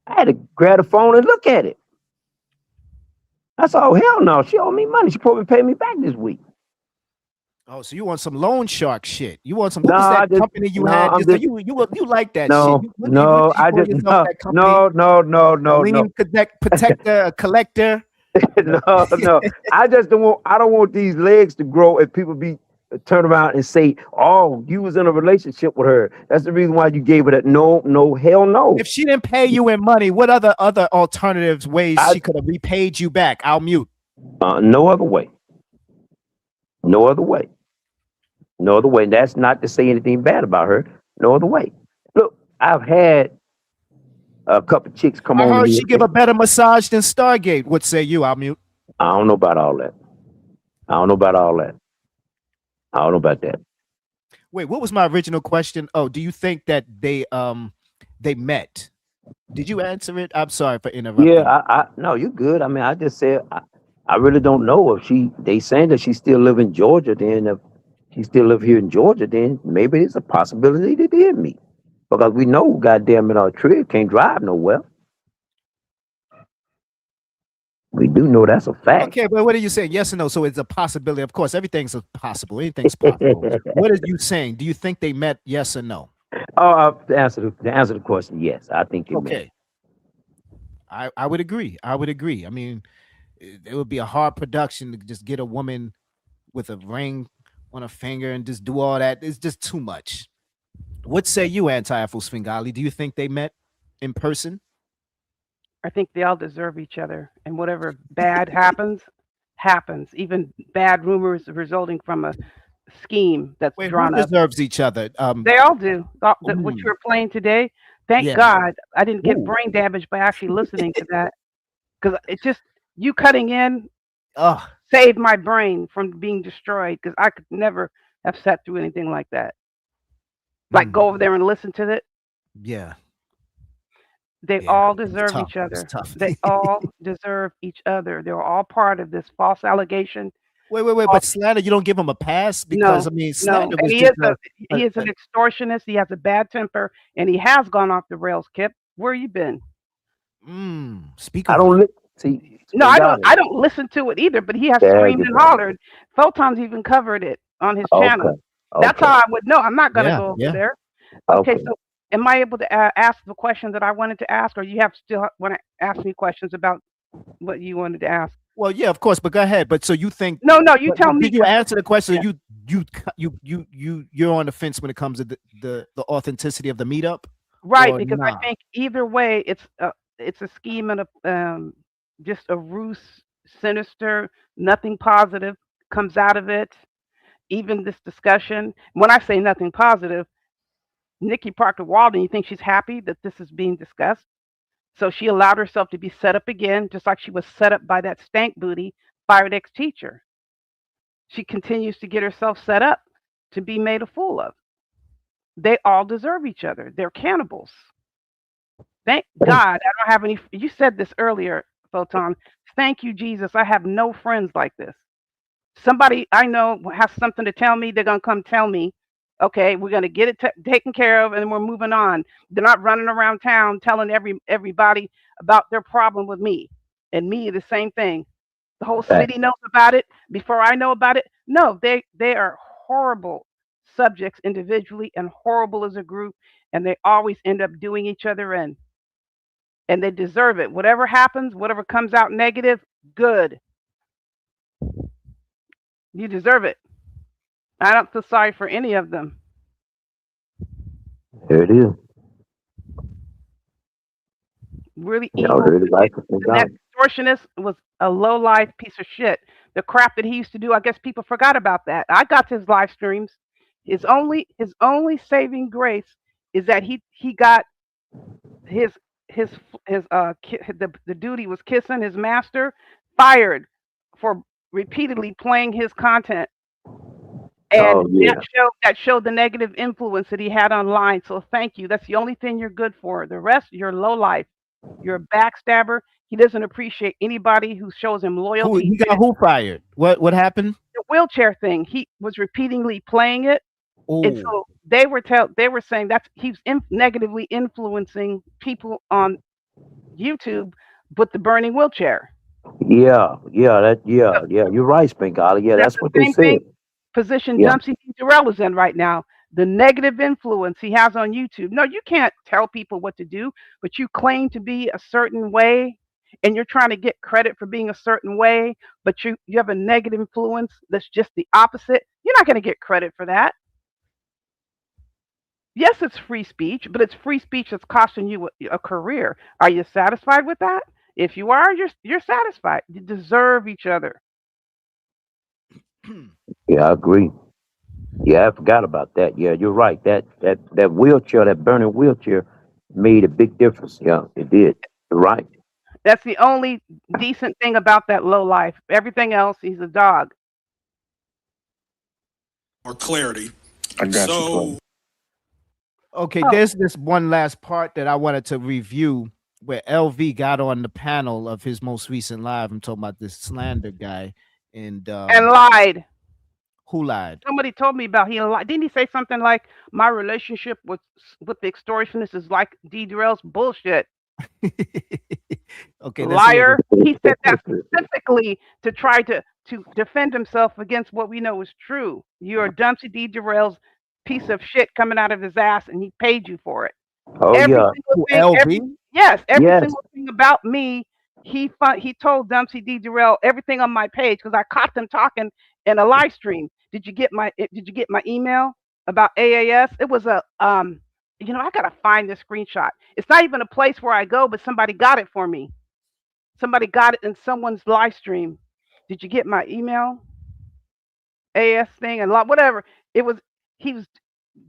I had to grab the phone and look at it. I said, "Oh hell no! She owed me money. She probably paid me back this week." Oh, so you want some loan shark shit? You want some? What was that company you had? You like that shit? No. Lean Protector, collector. No. I just don't want. I don't want these legs to grow and people be turn around and say, "Oh, you was in a relationship with her." That's the reason why you gave her that. No, hell no. If she didn't pay you in money, what other alternatives ways she could have repaid you back? I'll mute. No other way. No other way. No other way. That's not to say anything bad about her. No other way. Look, I've had a couple chicks come I on. heard here. she give a better massage than Stargate. What say you? I'll mute. I don't know about all that. I don't know about all that. I don't know about that. Wait, what was my original question? Oh, do you think that they met? Did you answer it? I'm sorry for interrupting. Yeah, no, you're good. I mean, I just said I really don't know if they saying that she still live in Georgia. Then if she still live here in Georgia, then maybe it's a possibility they did meet. Because we know, goddamn it, our Trill can't drive nowhere. We do know that's a fact. Okay, but what are you saying? Yes or no? So it's a possibility. Of course, everything's possible. Anything's possible. What are you saying? Do you think they met? Yes or no? Oh, to answer the question, yes. I think they met. Okay. I would agree. I would agree. I mean, it would be a hard production to just get a woman with a ring on her finger and just do all that. It's just too much. What say you, Anti-Afro Svengali? Do you think they met in person? I think they all deserve each other, and whatever bad happens. Even bad rumors resulting from a scheme that's drawn who up. deserves each other? They all do. What you were playing today. Thank God I didn't get brain damage by actually listening to that, because it's just you cutting in. Saved my brain from being destroyed, because I could never have sat through anything like that. Like go over there and listen to it. Yeah. They all deserve tough. each other. It's tough. They all deserve each other. They're all part of this false allegation. Wait, but slander, you don't give him a pass because I mean, slander was he just is an extortionist. He has a bad temper, and he has gone off the rails. Kip, where you been? Speak. I don't see. No, I don't listen to it either. But he has screamed and hollered. Photon's even covered it on his channel. That's how I would know. I'm not gonna go over there. Okay, so am I able to ask the question that I wanted to ask, or you have still want to ask me questions about what you wanted to ask? Well, yeah, of course, but go ahead. But so you think? No, you tell me. Did you answer the question? You're on the fence when it comes to the authenticity of the meetup, right? Because I think either way, it's a scheme and a just a ruse, sinister. Nothing positive comes out of it. Even this discussion. When I say nothing positive, Nikki Parker Walden, you think she's happy that this is being discussed? So she allowed herself to be set up again, just like she was set up by that stank booty fired ex-teacher. She continues to get herself set up to be made a fool of. They all deserve each other. They're cannibals. Thank God I don't have any. You said this earlier, Photon. Thank you, Jesus. I have no friends like this. Somebody I know has something to tell me. They're going to come tell me. Okay, we're going to get it taken care of, and we're moving on. They're not running around town telling everybody about their problem with me. And me, the same thing. The whole city knows about it before I know about it. No, they are horrible subjects individually and horrible as a group, and they always end up doing each other in. And they deserve it. Whatever happens, whatever comes out negative, good. You deserve it. I don't feel sorry for any of them. There it is. Really evil. That extortionist was a low-life piece of shit. The crap that he used to do, I guess people forgot about that. I got his live streams. His only saving grace is that he got the duty was kissing his master, fired for repeatedly playing his content. And that showed the negative influence that he had online. So thank you. That's the only thing you're good for. The rest, you're low life. You're a backstabber. He doesn't appreciate anybody who shows him loyalty. He got who fired? What happened? The wheelchair thing. He was repeatedly playing it, and so they were saying that he's negatively influencing people on YouTube with the burning wheelchair. Yeah. You're right, Spangali. Yeah, that's what they said. Position Dumpsy Durrell is in right now. The negative influence he has on YouTube. No, you can't tell people what to do, but you claim to be a certain way, and you're trying to get credit for being a certain way, but you have a negative influence that's just the opposite, you're not going to get credit for that. Yes, it's free speech, but it's free speech that's costing you a career. Are you satisfied with that? If you are, you're satisfied. You deserve each other. Yeah, I agree. Yeah, I forgot about that. Yeah, you're right. That wheelchair, that burning wheelchair, made a big difference. Yeah, it did. You're right. That's the only decent thing about that low life. Everything else, he's a dog. Or clarity. I got So- you. Chloe. Okay, there's this one last part that I wanted to review where LV got on the panel of his most recent live. I'm talking about this slander guy and lied. Who lied? Somebody told me about he lied. Didn't he say something like my relationship with the extortionist is like D. Durrell's bullshit? Okay, Liar. He said that specifically to try to defend himself against what we know is true. You're a Dumpsy D. Durrell's piece of shit coming out of his ass, and he paid you for it. Oh, every yeah. single thing, LV? every Yes. single thing about me. He told Dumpsy D. Durrell everything on my page because I caught them talking in a live stream. Did you get my email about AAS? It was a I gotta find this screenshot. It's not even a place where I go, but somebody got it for me. Somebody got it in someone's live stream. Did you get my email? AS thing and whatever. He was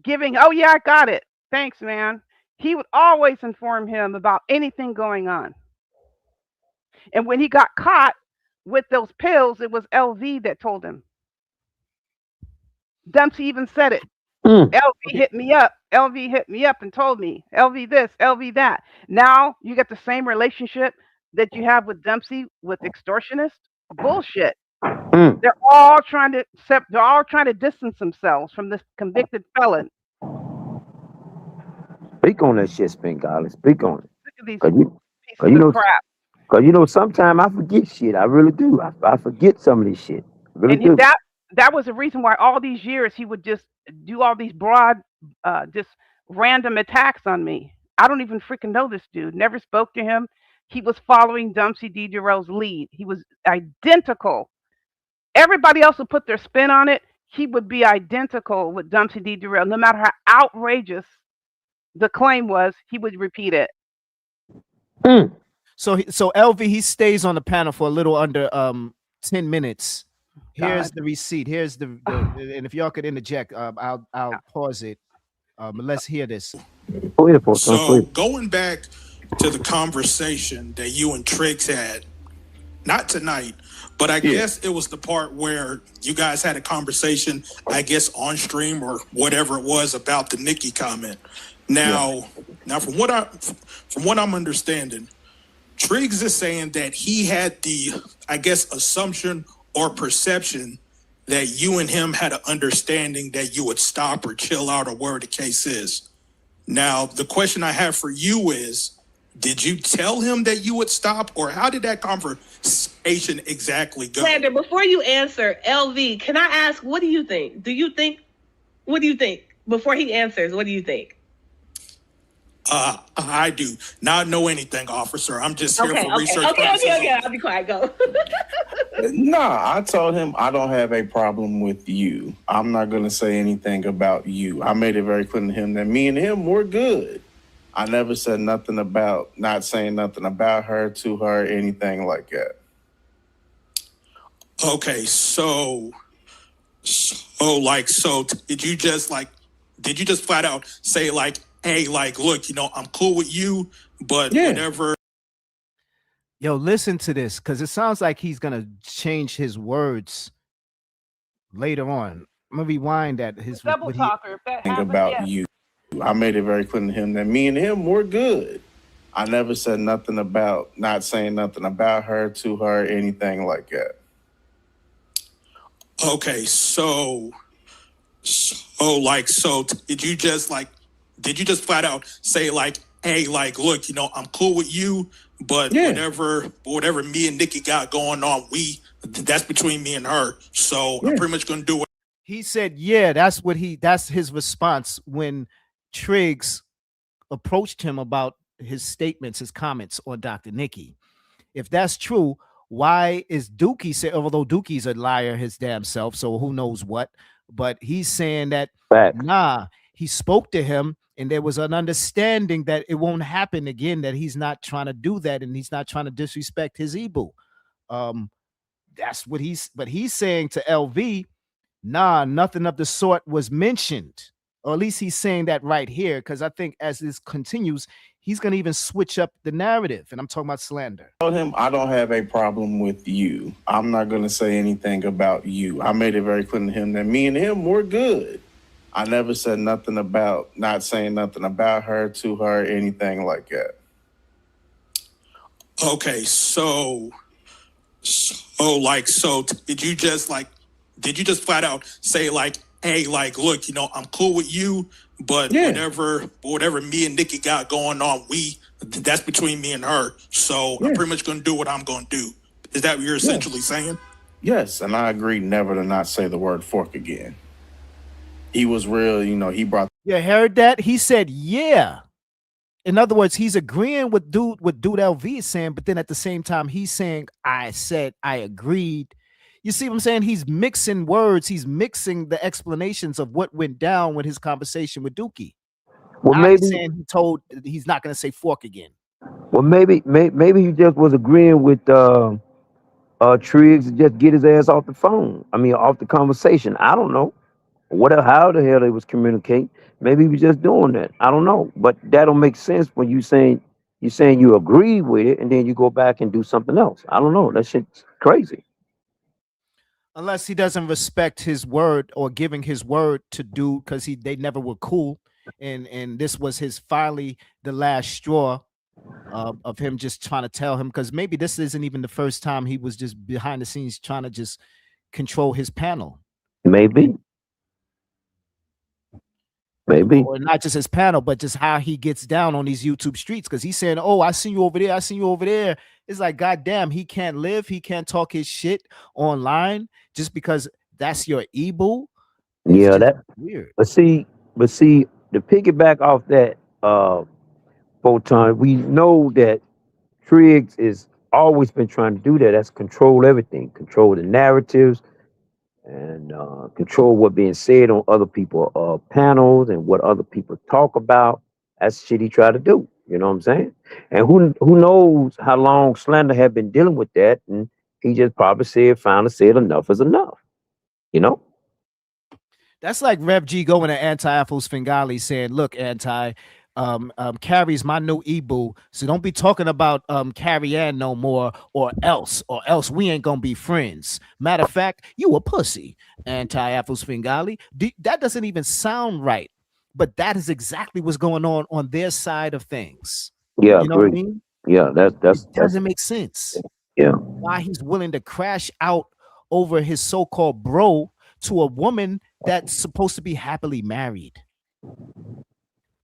giving, oh yeah, I got it. Thanks, man. He would always inform him about anything going on. And when he got caught with those pills, it was LV that told him. Dumpsy even said it. LV hit me up. LV hit me up and told me, LV this, LV that. Now you get the same relationship that you have with Dumpsy with extortionists. Bullshit. They're all trying to distance themselves from this convicted felon. Speak on that shit, Spingali. Speak on it. Look at these Cause pieces of crap. Cause sometimes I forget shit. I really do. I forget some of this shit. I really do. That was the reason why all these years he would just do all these broad, just random attacks on me. I don't even freaking know this dude. Never spoke to him. He was following Dumpsy D. Durrell's lead. He was identical. Everybody else would put their spin on it. He would be identical with Dumpsy D. Durrell. No matter how outrageous the claim was, he would repeat it. So LV, he stays on the panel for a little under 10 minutes. Here's the receipt. Here's the and if y'all could interject, I'll pause it. Let's hear this. So going back to the conversation that you and Triggs had, not tonight, but I guess it was the part where you guys had a conversation, I guess on stream or whatever it was about the Nikki comment. Now from what I'm understanding, Triggs is saying that he had the, I guess, assumption or perception that you and him had an understanding that you would stop or chill out or whatever the case is. Now, the question I have for you is, did you tell him that you would stop, or how did that conversation exactly go? Slander, before you answer, LV, can I ask, what do you think? What do you think? Before he answers, what do you think? I do not know anything, officer. I'm just here for research. Okay. I'll be quiet. Go. Nah, I told him I don't have a problem with you. I'm not going to say anything about you. I made it very clear to him that me and him were good. I never said nothing about not saying nothing about her, to her, anything like that. Okay, so did you just flat out say like, hey, like, look, I'm cool with you, but whatever. Yo, listen to this, because it sounds like he's gonna change his words later on. I'm gonna rewind that. His double talker. If that happens, about you. I made it very clear to him that me and him were good. I never said nothing about not saying nothing about her, to her, anything like that. Okay, so did you just flat out say like, hey, like, look, I'm cool with you, but whatever me and Nikki got going on, that's between me and her. So I'm pretty much gonna do it. He said, that's his response when Triggs approached him about his statements, his comments on Dr. Nikki. If that's true, why is Dookie say, although Dookie's a liar his damn self, so who knows what, but he's saying that nah, he spoke to him and there was an understanding that it won't happen again, that he's not trying to do that and he's not trying to disrespect his Ibu. That's what he's saying to LV, nah, nothing of the sort was mentioned. Or at least he's saying that right here, because I think as this continues, he's going to even switch up the narrative. And I'm talking about slander. I told him I don't have a problem with you. I'm not going to say anything about you. I made it very clear to him that me and him were good. I never said nothing about not saying nothing about her, to her, anything like that. Okay, so did you just flat out say like, hey, like, look, you know, I'm cool with you, but whatever me and Nikki got going on, that's between me and her. So I'm pretty much going to do what I'm going to do. Is that what you're essentially saying? Yes, and I agree never to not say the word fork again. He was real, you know, he brought. You heard that? He said, yeah. In other words, he's agreeing with Dude LV is saying, but then at the same time, he's saying, I said, I agreed. You see what I'm saying? He's mixing words. He's mixing the explanations of what went down with his conversation with Dookie. Well, I'm maybe saying he's not going to say fork again. Well, maybe he just was agreeing with Triggs to just get his ass off the phone. I mean, off the conversation. I don't know. How the hell they was communicating. Maybe he was just doing that. I don't know. But that don't make sense when you're saying you agree with it and then you go back and do something else. I don't know. That shit's crazy. Unless he doesn't respect his word or giving his word to Dude, because they never were cool. And this was his finally the last straw of him just trying to tell him, because maybe this isn't even the first time he was just behind the scenes trying to just control his panel. Maybe. Or not just his panel, but just how he gets down on these YouTube streets. Because he's saying, oh, I seen you over there. I seen you over there. It's like, goddamn, he can't live. He can't talk his shit online just because that's your Ibu. Yeah, that's weird. But see, to piggyback off that, Photon, we know that Triggs is always been trying to do that. That's control everything, control the narratives, and control what being said on other people's panels and what other people talk about. That's shit he tried to do. You know what I'm saying? And who knows how long Slander had been dealing with that, and he just probably finally said enough is enough. You know? That's like Rev G going to Anti-Afro Svengali saying, look, Anti, Carrie's my new Ibu, so don't be talking about Carrie Ann no more, or else we ain't gonna be friends. Matter of fact, you a pussy, Anti-Afro Svengali. That doesn't even sound right, but that is exactly what's going on their side of things. Yeah, you know what I mean? Yeah, that doesn't make sense. Yeah, why he's willing to crash out over his so-called bro to a woman that's supposed to be happily married.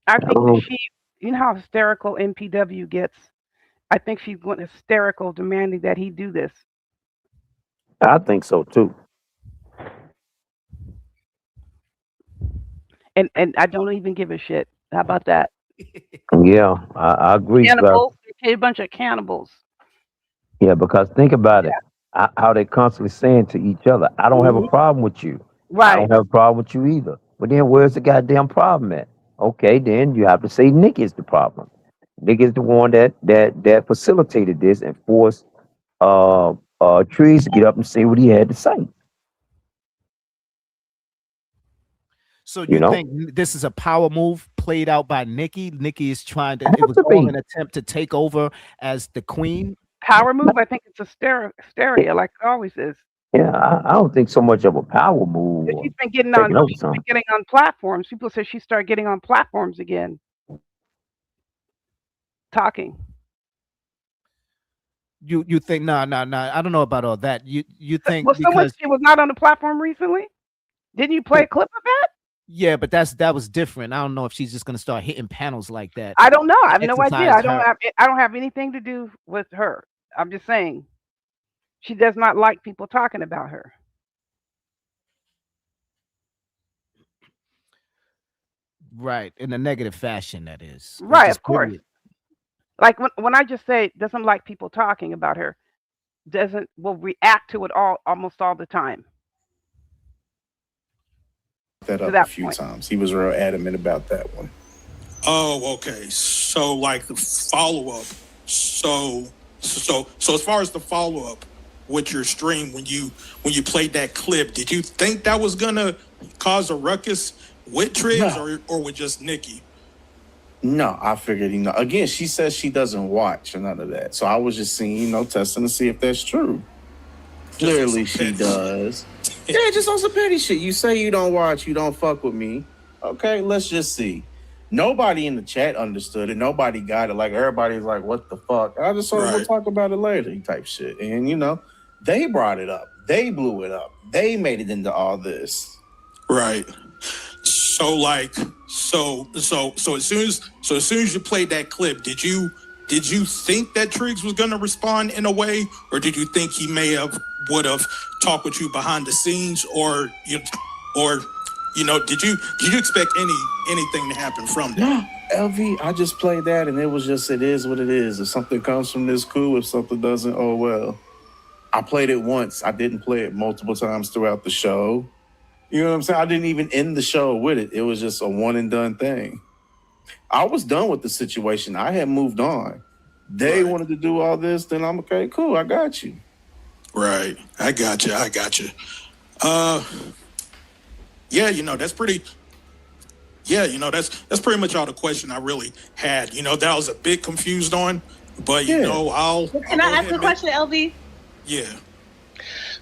I think that you know how hysterical MPW gets. I think she's going hysterical, demanding that he do this. I think so too. And I don't even give a shit. How about that? Yeah, I agree. Cannibals, a bunch of cannibals. Yeah, because think about it. How they constantly saying to each other, I don't have a problem with you. Right. I don't have a problem with you either. But then where's the goddamn problem at? Okay, then you have to say Nick is the problem. Nick is the one that facilitated this and forced Triggs to get up and say what he had to say. So you think this is a power move played out by Nikki? Nikki is trying to, it was all an attempt to take over as the queen? Power move? I think it's a hysteria, like it always is. Yeah, I don't think so much of a power move. She's been getting on platforms. People say she started getting on platforms again. Talking. You think no, I don't know about all that. You think because she was not on the platform recently? Didn't you play a clip of that? Yeah, but that was different. I don't know if she's just gonna start hitting panels like that. I don't know. I have no idea. I don't have anything to do with her. I'm just saying she does not like people talking about her. Right, in a negative fashion, that is. Right, of course. Like when I just say doesn't like people talking about her, will react to it almost all the time. That To up a that few point. times. He was real adamant about that one. Oh, okay. So like the follow up. So as far as the follow up with your stream, when you played that clip, did you think that was gonna cause a ruckus with Triggs or with just Nikki? No, I figured, again, she says she doesn't watch or none of that. So I was just seeing, testing to see if that's true. Clearly she does. Yeah, just on some petty shit. You say you don't watch, you don't fuck with me. Okay, let's just see. Nobody in the chat understood it. Nobody got it. Like, everybody's like, what the fuck? I just thought we'll talk about it later type shit. And, they brought it up. They blew it up. They made it into all this. Right. So as soon as you played that clip, did you think that Triggs was gonna respond in a way, or did you think he would have talked with you behind the scenes, or did you expect anything to happen from that? No, LV, I just played that and it is what it is. If something comes from this, cool. If something doesn't, oh well. I played it once. I didn't play it multiple times throughout the show. You know what I'm saying? I didn't even end the show with it. It was just a one and done thing. I was done with the situation. I had moved on. They wanted to do all this, then I'm okay, cool, I got you. Right. I got you. Yeah, that's pretty. Yeah, that's pretty much all the question I really had. That I was a bit confused on, but Can I ask a question, LV? Yeah.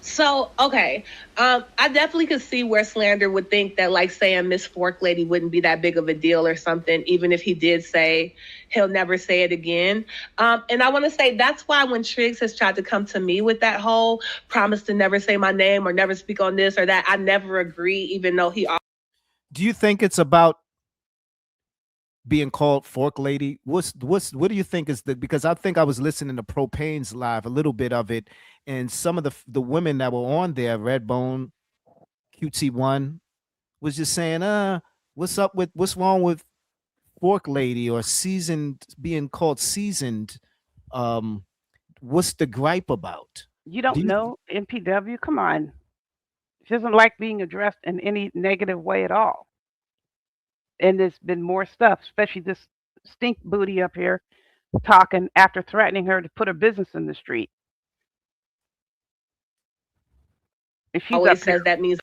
So, okay. I definitely could see where Slander would think that, like, saying Miss Fork Lady wouldn't be that big of a deal or something, even if he did say he'll never say it again. And I want to say that's why when Triggs has tried to come to me with that whole promise to never say my name or never speak on this or that, I never agree, even though he... Do you think it's about being called Fork Lady? What do you think is because I think I was listening to Propane's live, a little bit of it, and some of the women that were on there, Redbone, QT1, was just saying, what's wrong with Fork Lady or seasoned, being called seasoned? What's the gripe about? You don't know MPW? Come on. She doesn't like being addressed in any negative way at all. And there's been more stuff, especially this stink booty up here talking after threatening her to put her business in the street. And she's always up says that means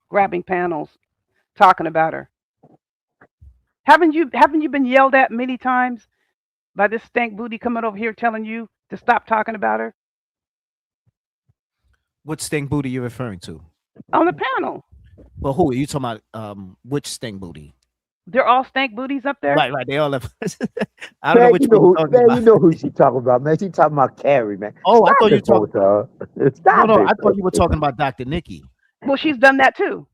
grabbing panels, talking about her. Haven't you been yelled at many times by this stank booty coming over here telling you to stop talking about her? What stink booty you referring to? On the panel. Well, who are you talking about? Which stink booty? They're all stank booties up there? Right. They all have. I don't know which one you're talking man, about. you know who she talking about, man. She talking about Carrie, man. Oh, I Stop thought you it, talking. Stop No, it, I thought you were talking about Dr. Nikki. Well, she's done that too.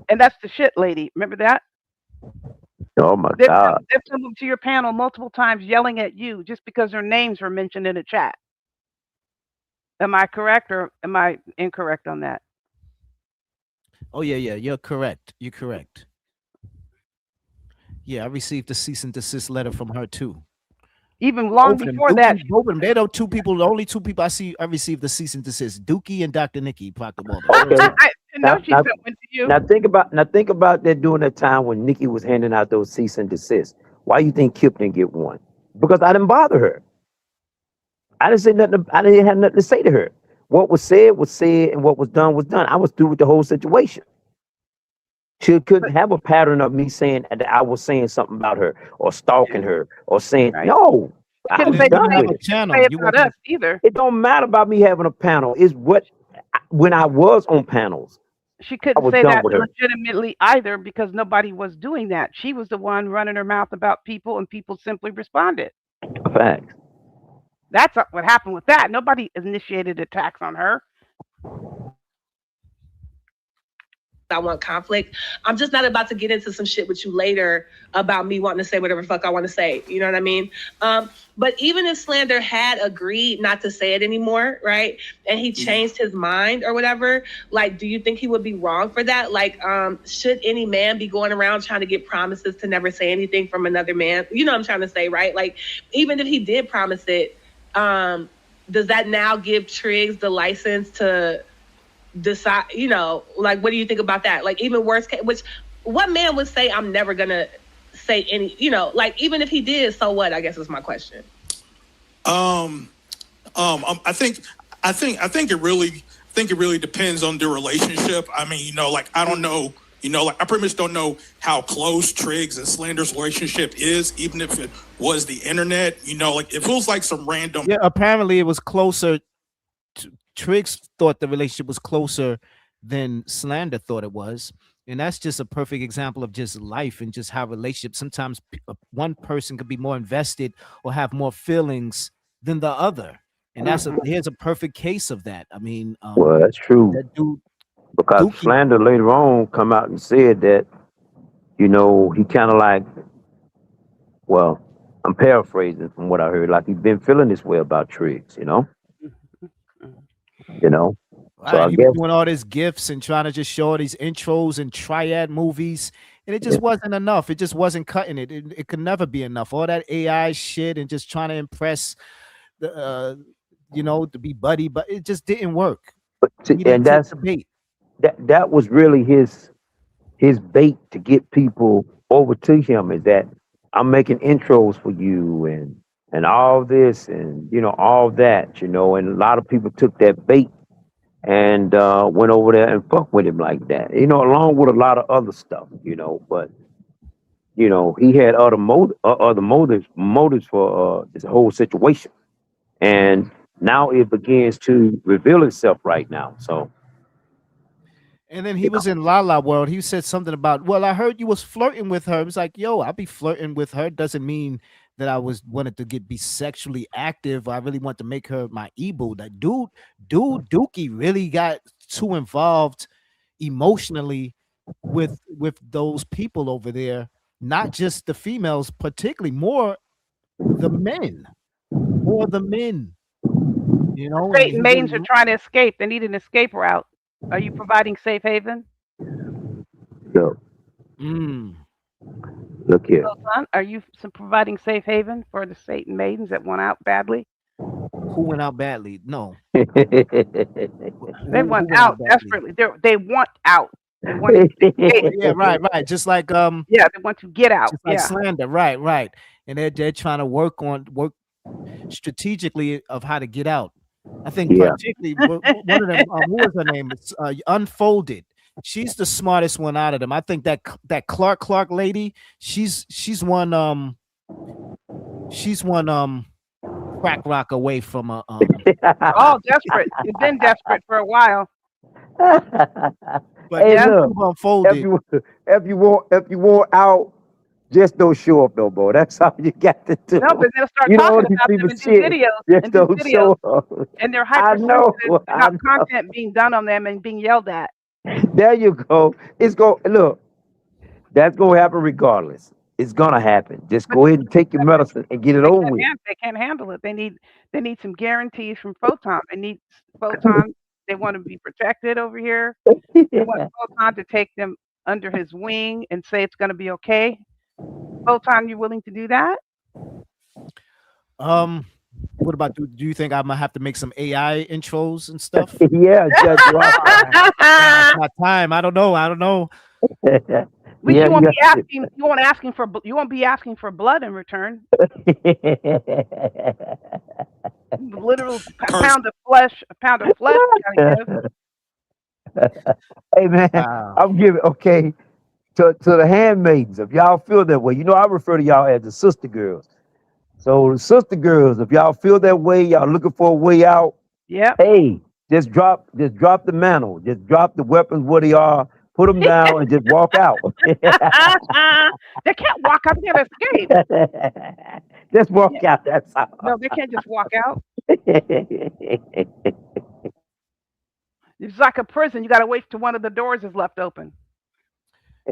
And that's the shit lady. Remember that? Oh my They've God. come to your panel multiple times yelling at you just because their names were mentioned in a chat. Am I correct or am I incorrect on that? Oh yeah, you're correct. You're correct. Yeah, I received a cease and desist letter from her too. Even long before that, they're the two people. The only two people I received the cease and desist: Dookie and Dr. Nikki. No, she sent one to you. Now think about that during that time when Nikki was handing out those cease and desist. Why you think Kip didn't get one? Because I didn't bother her. I didn't say nothing. I didn't have nothing to say to her. What was said, and what was done was done. I was through with the whole situation. She couldn't have a pattern of me saying that I was saying something about her or stalking her or saying no. I was done with it. Us either. It don't matter about me having a panel. It's when I was on panels. She couldn't say that legitimately either because nobody was doing that. She was the one running her mouth about people and people simply responded. Facts. That's what happened with that. Nobody initiated attacks on her. I want conflict. I'm just not about to get into some shit with you later about me wanting to say whatever the fuck I want to say. You know what I mean? But even if Slander had agreed not to say it anymore, right? And he changed his mind or whatever, like, do you think he would be wrong for that? Like, should any man be going around trying to get promises to never say anything from another man? You know what I'm trying to say, right? Like, even if he did promise it, does that now give Triggs the license to decide, you know, like, what do you think about that? Like, even worst case, which what man would say, I'm never gonna say any, you know, like, even if he did, so what, I guess is my question. I think it really depends on the relationship. I mean, you know, like, I don't know, you know, like, I pretty much don't know how close Triggs and Slander's relationship is, even if it was the internet, you know, like, it feels like some random. Yeah, apparently it was closer. Triggs thought the relationship was closer than Slander thought it was. And that's just a perfect example of just life and just how relationships, sometimes one person could be more invested or have more feelings than the other. And here's a perfect case of that. I mean, well, that's true. That dude, because Slander later on come out and said that, you know, he kind of like, well, I'm paraphrasing from what I heard, like he's been feeling this way about Triggs, you know? You know? So I he guess was doing all these gifts and trying to just show all these intros and triad movies, and it just wasn't enough. It just wasn't cutting it. It could never be enough. All that AI shit and just trying to impress the, you know, to be buddy, but it just didn't work. and that's that was really his bait to get people over to him, is that I'm making intros for you and all this and, you know, all that, you know, and a lot of people took that bait and went over there and fucked with him like that, you know, along with a lot of other stuff, you know. But, you know, he had other motives for this whole situation. And now it begins to reveal itself right now. So. And then he was in La La World. He said something about, well, I heard you was flirting with her. It was like, yo, I'll be flirting with her. Doesn't mean that I wanted to be sexually active. I really want to make her my Ebu. That dude Dookie really got too involved emotionally with those people over there. Not just the females, particularly more the men. You know, Satan maidens are trying to escape. They need an escape route. Are you providing safe haven? So, look here. So, son, are you providing safe haven for the Satan maidens that went out badly? Who went out badly? No. They went out desperately. They want out. They want to yeah, right. Just like yeah, they want to get out. Just like Slander, right. And they're trying to work strategically of how to get out. I think particularly one of them, what was her name? It's Unfolded. She's the smartest one out of them. I think that Clark lady, she's one crack rock away from a oh, desperate. You've been desperate for a while. But hey, look, Unfolded. If you want out, just don't show up no more. That's all you got to do. No, but they'll start talking about them and do videos. Just don't show up. And they're hypersensitive about content being done on them and being yelled at. There you go. Look, that's gonna happen regardless. It's gonna happen. Just go ahead and take your medicine and get it over with. They can't handle it. They need some guarantees from Photon. They need Photon. They want to be protected over here. They want Photon to take them under his wing and say it's gonna be okay. Photon, you willing to do that? What about do you think I'm gonna have to make some AI intros and stuff? Yeah, Judge Rock. It's not time. I don't know. You won't be asking for blood in return. Literal pound of flesh. Hey man, I'm giving to the handmaidens. If y'all feel that way, you know I refer to y'all as the sister girls. So the sister girls, if y'all feel that way, y'all looking for a way out. Yeah. Hey, just drop the mantle. Just drop the weapons where they are. Put them down and just walk out. They can't walk out. They gotta escape. Just walk out. That's all. No, they can't just walk out. It's like a prison. You got to wait till one of the doors is left open.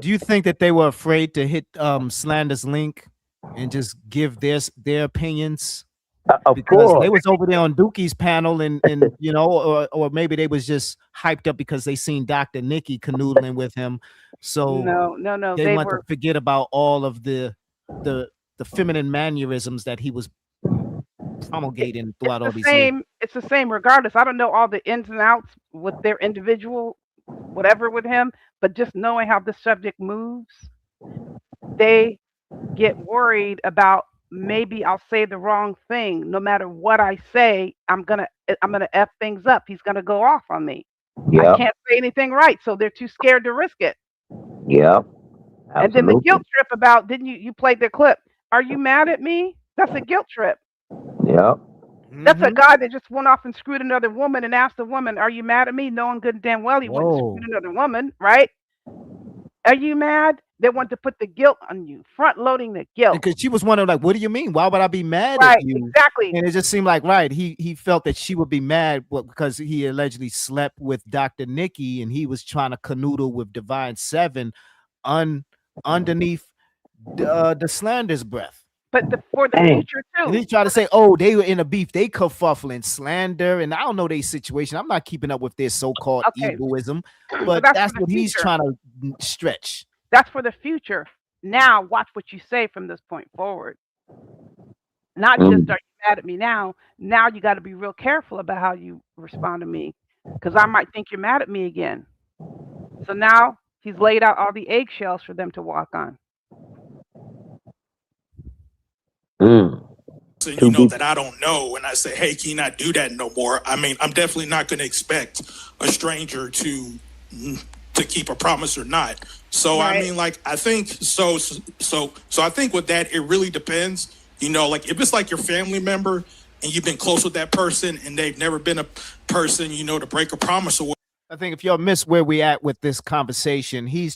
Do you think that they were afraid to hit Slander's link and just give their opinions? Of Because course. they was over there on Dookie's panel, and you know, or maybe they was just hyped up because they seen Dr. Nikki canoodling with him. So No. they They want were. to forget about all of the feminine mannerisms that he was promulgating throughout all The these years. same. It's the same regardless. I don't know all the ins and outs with their individual whatever with him, but just knowing how the subject moves, they get worried about maybe I'll say the wrong thing. No matter what I say, I'm gonna f things up. He's gonna go off on me. I Yeah. can't say anything right, so they're too scared to risk it. Yeah. And then the Absolutely. guilt trip about didn't you played the clip? Are you mad at me? That's a guilt trip. Yeah. That's a guy that just went off and screwed another woman and asked the woman, "Are you mad at me?" Knowing good and damn well he went and Whoa. screwed another woman, right? Are you mad? They want to put the guilt on you, front loading the guilt. Because she was wondering, like, what do you mean? Why would I be mad Right, at you? exactly. And it just seemed like, right, he felt that she would be mad because he allegedly slept with Dr. Nikki and he was trying to canoodle with Divine Seven underneath the Slander's breath. But for the Dang. future And too. he tried to say, oh, they were in a beef, they kerfuffling, Slander, and I don't know their situation. I'm not keeping up with their so-called Okay. egoism, So but that's that's for the what he's future. trying to stretch. That's for the future. Now watch what you say from this point forward. Not just are you mad at me now. Now you got to be real careful about how you respond to me, because I might think you're mad at me again. So now he's laid out all the eggshells for them to walk on. So you know that I don't know, and I say, hey, can you not do that no more? I mean, I'm definitely not going to expect a stranger to keep a promise or not. So I Right. mean, like, I think so I think with that, it really depends. You know, like if it's like your family member and you've been close with that person and they've never been a person, you know, to break a promise or I think if y'all miss where we at with this conversation, he's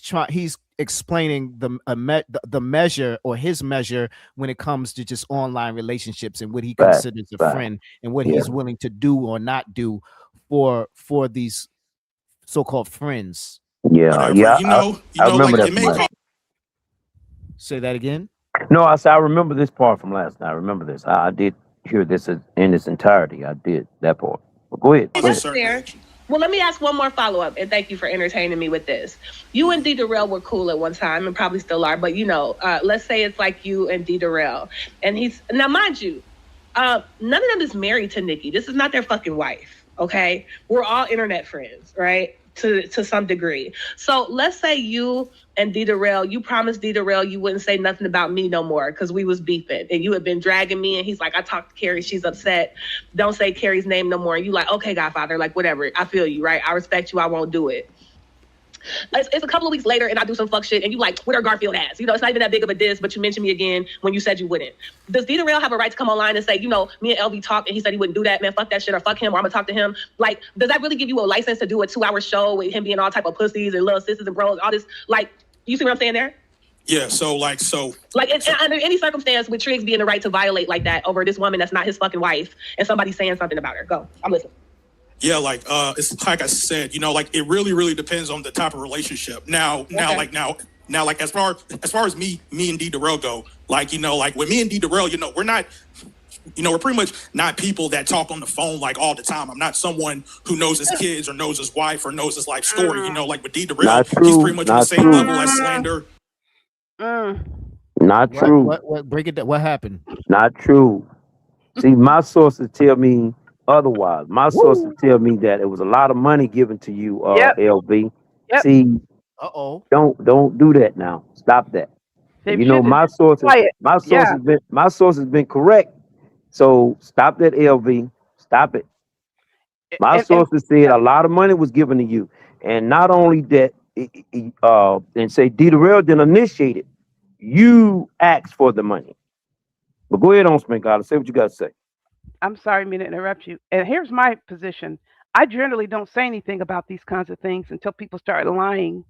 explaining the measure or his measure when it comes to just online relationships and what he Right, considers a right. friend and what Yeah. he's willing to do or not do for these so-called friends. Yeah. whatever. Yeah. I remember like that it may from cause last. Say that again. No, I said I remember this part from last night. I remember this. I did hear this in its entirety. I did that part. But go ahead. a Go ahead. certain Fair. Well, let me ask one more follow-up, and thank you for entertaining me with this. You and D. Darrell were cool at one time, and probably still are, but let's say it's like you and D. Darrell, and he's, now mind you, none of them is married to Nikki. This is not their fucking wife, okay? We're all internet friends, right? To some degree. So let's say you and D. Darrell, you promised D. Darrell you wouldn't say nothing about me no more because we was beefing and you had been dragging me, and he's like, I talked to Carrie, she's upset. Don't say Carrie's name no more. And you like, okay, Godfather, like whatever. I feel you, right? I respect you. I won't do it. It's a couple of weeks later and I do some fuck shit and you like, what are Garfield ass? You know, it's not even that big of a diss, but you mentioned me again when you said you wouldn't. Does D. Darrell have a right to come online and say, me and LV talked and he said he wouldn't do that, man, fuck that shit, or fuck him, or I'm gonna talk to him? Like, does that really give you a license to do a 2-hour show with him being all type of pussies and little sisters and bros, all this? Like, you see what I'm saying there? Yeah, so Like, under any circumstance with Triggs being the right to violate like that over this woman that's not his fucking wife and somebody saying something about her. Go, I'm listening. yeah, like it's like I said, like it really, really depends on the type of relationship. Now, like as far as me and D. Darrell go, like like with me and D. Darrell, we're not, we're pretty much not people that talk on the phone like all the time. I'm not someone who knows his kids or knows his wife or knows his life story. Like with D. Darrell, Not he's true. pretty much on the Not same true. level as Slander. Not true. What break it down? What happened? Not true. See, my sources tell me otherwise. My sources tell me that it was a lot of money given to you, Yep. LB. Yep. See, Uh-oh. don't do that now. Stop that. They You know, should my just sources, quiet. Yeah. my source has been correct. So stop that, LV. Stop it. My And sources said a lot of money was given to you, and not only that, and say D. Darrell didn't initiate it. You asked for the money. But go ahead on, Sminkala. Say what you got to say. I'm sorry, I mean to interrupt you. And here's my position. I generally don't say anything about these kinds of things until people start lying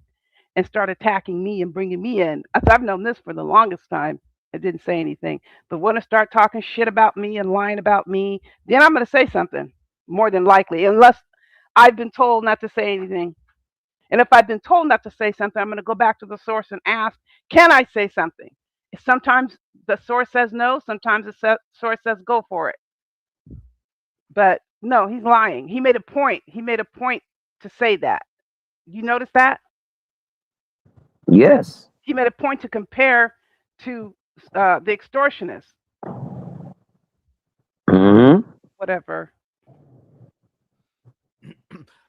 and start attacking me and bringing me in. I've known this for the longest time. I didn't say anything. But when I start talking shit about me and lying about me, then I'm going to say something, more than likely, unless I've been told not to say anything. And if I've been told not to say something, I'm going to go back to the source and ask, can I say something? Sometimes the source says no. Sometimes the source says go for it. But no, he's lying. He made a point. He made a point to say that. You notice that? Yes. He made a point to compare to the extortionists. Mm-hmm. Whatever.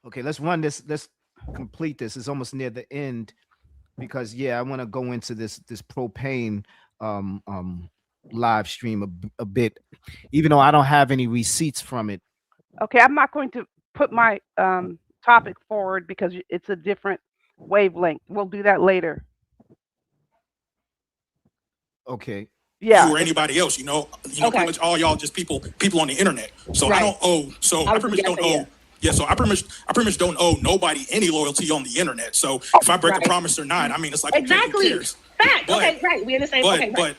Okay, let's run this. Let's complete this. It's almost near the end because I want to go into this propane live stream a bit, even though I don't have any receipts from it. Okay, I'm not going to put my topic forward because it's a different wavelength. We'll do that later. Okay. Yeah. You or anybody else, Okay. pretty much all y'all just people on the internet. So Right. I don't owe. So I pretty much don't owe. Yeah, so I pretty much don't owe nobody any loyalty on the internet. So if I break a promise or not, I mean, it's like Exactly. okay, who cares? Fact. But- Okay, right. We in the same. But okay, right.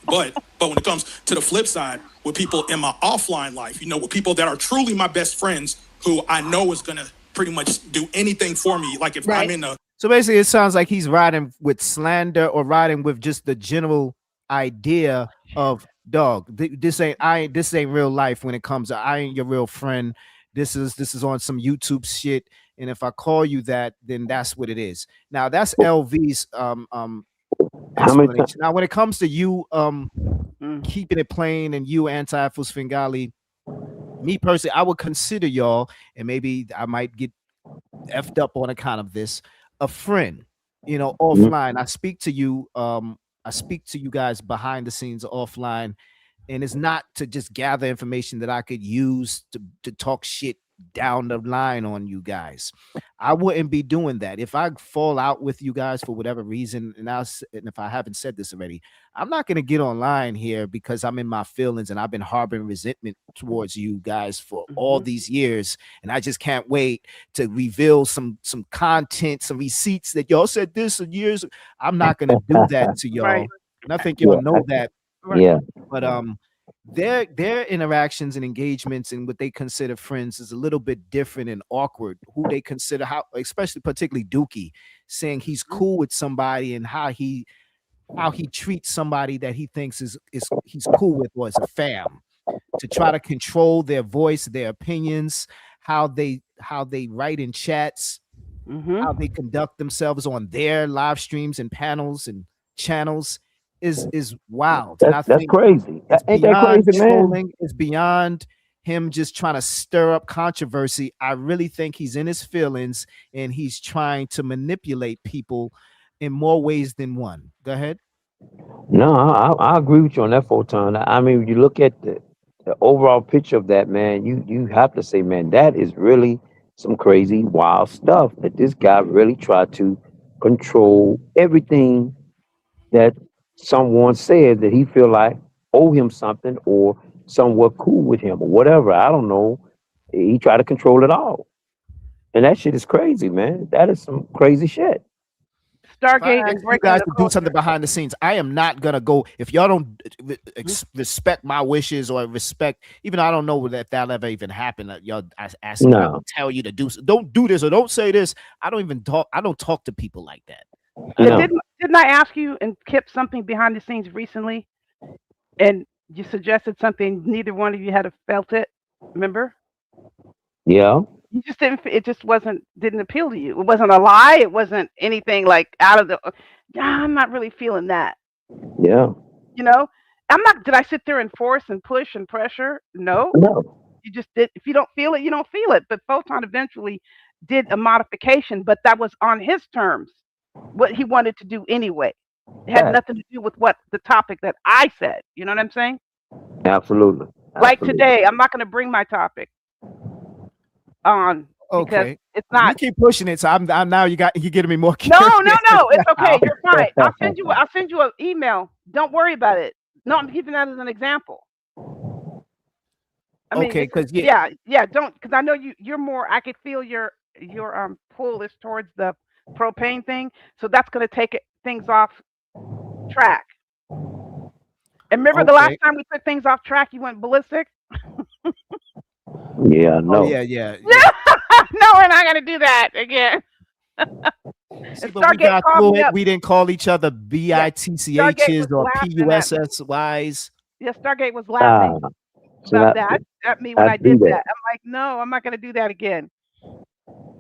but when it comes to the flip side, with people in my offline life, with people that are truly my best friends, who I know is gonna pretty much do anything for me. Like if I'm in a So basically, it sounds like he's riding with slander or riding with just the general idea of dog. This ain't real life when it comes to I ain't your real friend. This is on some YouTube shit. And if I call you that, then that's what it is. Now that's LV's explanation. Now when it comes to you keeping it plain and you anti-Fus Fingali, me personally, I would consider y'all, and maybe I might get effed up on account of this, a friend, offline. I speak to you guys behind the scenes offline, and it's not to just gather information that I could use to talk shit down the line on you guys. I wouldn't be doing that. If I fall out with you guys for whatever reason, and if I haven't said this already, I'm not going to get online here because I'm in my feelings and I've been harboring resentment towards you guys for all these years, and I just can't wait to reveal some content, some receipts that y'all said this and years. I'm not going to do that to y'all. Right. And I think y'all know that. Yeah. But their interactions and engagements and what they consider friends is a little bit different and awkward. Who they consider, how, especially particularly Dookie, saying he's cool with somebody and how he treats somebody that he thinks he's cool with or is a fam, to try to control their voice, their opinions, how they write in chats, how they conduct themselves on their live streams and panels and channels is wild. That's crazy. Ain't that crazy, man? It's beyond him just trying to stir up controversy. I really think he's in his feelings and he's trying to manipulate people in more ways than one. Go ahead. No, I agree with you on that, Photon. I mean, when you look at the overall picture of that, man, you have to say, man, that is really some crazy, wild stuff that this guy really tried to control everything that someone said that he feel like owe him something or somewhat cool with him or whatever. I don't know. He tried to control it all. And that shit is crazy, man. That is some crazy shit. Stargate and you guys to do something behind the scenes. I am not gonna go if y'all don't respect my wishes or respect. Even I don't know if that'll ever even happen. Y'all ask me to tell you to do. Don't do this or don't say this. I don't talk to people like that. Yeah, didn't I ask you and Kip something behind the scenes recently, and you suggested something? Neither one of you had felt it. Remember? Yeah. You just didn't. It just didn't appeal to you. It wasn't a lie. It wasn't anything like out of the. I'm not really feeling that. Yeah. I'm not. Did I sit there and force and push and pressure? No. No. You just did. If you don't feel it, you don't feel it. But Photon eventually did a modification, but that was on his terms. What he wanted to do anyway. It had nothing to do with what the topic that I said. You know what I'm saying? Absolutely. Like today, I'm not going to bring my topic on because it's not. You keep pushing it, so I'm now you're getting me more No, curious. it's okay. You're fine. I'll send you an email. Don't worry about it. No, I'm giving that as an example. I mean, okay, because don't, because I know you're more. I could feel your pull is towards the propane thing, so that's going to take things off track. And remember the last time we took things off track, you went ballistic. Yeah, no. Oh, yeah. No, we're not gonna do that again. See, but we got through it. We didn't call each other BITCHs or PUSSYs. Yeah, Stargate was laughing about that at me when I did that. I'm like, no, I'm not gonna do that again.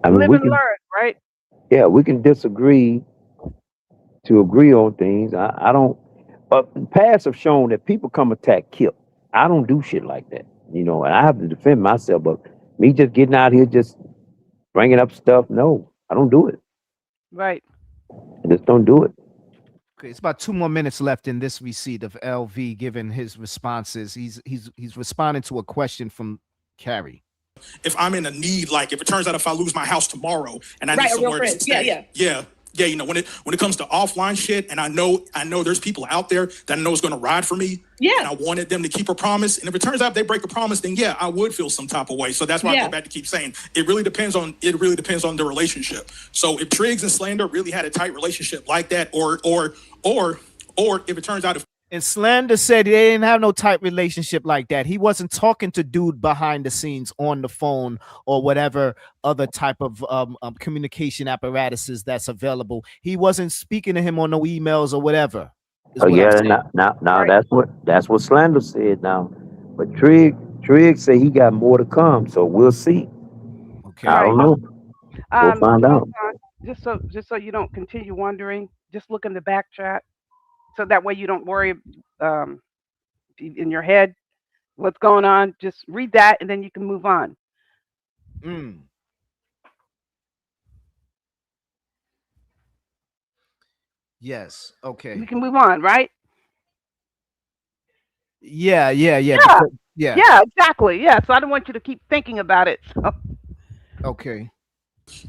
I mean, Live we and can, learn, right? yeah, we can disagree to agree on things. I don't. But past have shown that people come attack Kip. I don't do shit like that, you know. And I have to defend myself. But me just getting out here, just bringing up stuff, no, I don't do it. Right. I just don't do it. Okay, it's about 2 more minutes left in this receipt of LV giving his responses. He's responding to a question from Carrie. If I'm in a need, like if it turns out if I lose my house tomorrow and I need Right, a real somewhere to friend. stay, yeah, you know, when it comes to offline shit, and I know there's people out there that I know is going to ride for me. Yeah. And I wanted them to keep a promise, and if it turns out they break a promise, then yeah, I would feel some type of way. So that's why I go back to keep saying it really depends on the relationship. So if Triggs and Slander really had a tight relationship like that, or if it turns out And Slander said they didn't have no tight relationship like that. He wasn't talking to dude behind the scenes on the phone or whatever other type of communication apparatuses that's available. He wasn't speaking to him on no emails or whatever. Oh yeah, now that's what Slander said now. But Trigg said he got more to come, so we'll see. Okay. I don't know. We'll find out. Just so you don't continue wondering, just look in the back chat. So that way you don't worry in your head what's going on. Just read that and then you can move on. Yes. Okay. We can move on, right? Yeah. Yeah, exactly. Yeah. So I don't want you to keep thinking about it. So. Okay.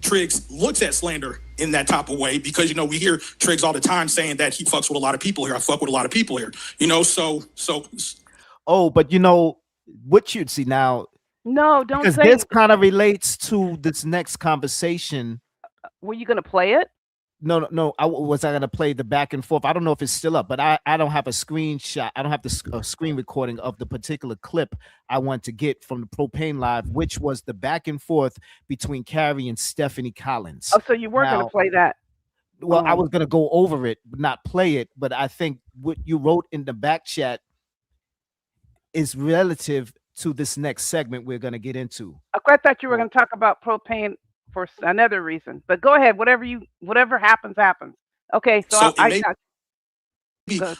Triggs looks at Slander in that type of way, because you know we hear Triggs all the time saying that he fucks with a lot of people here. I fuck with a lot of people here, you know. So. Oh, but you know what you'd see now. No, don't because say. This kind of relates to this next conversation. Were you gonna play it? No. I gonna play the back and forth. I don't know if it's still up, but I don't have a screenshot. I don't have the screen recording of the particular clip I want to get from the Propane Live, which was the back and forth between Carrie and Stephanie Collins. Oh, so you were gonna play that? Well, I was gonna go over it, but not play it. But I think what you wrote in the back chat is relative to this next segment we're gonna get into. I thought you were gonna talk about propane for another reason, but go ahead. Whatever happens. Okay, so I got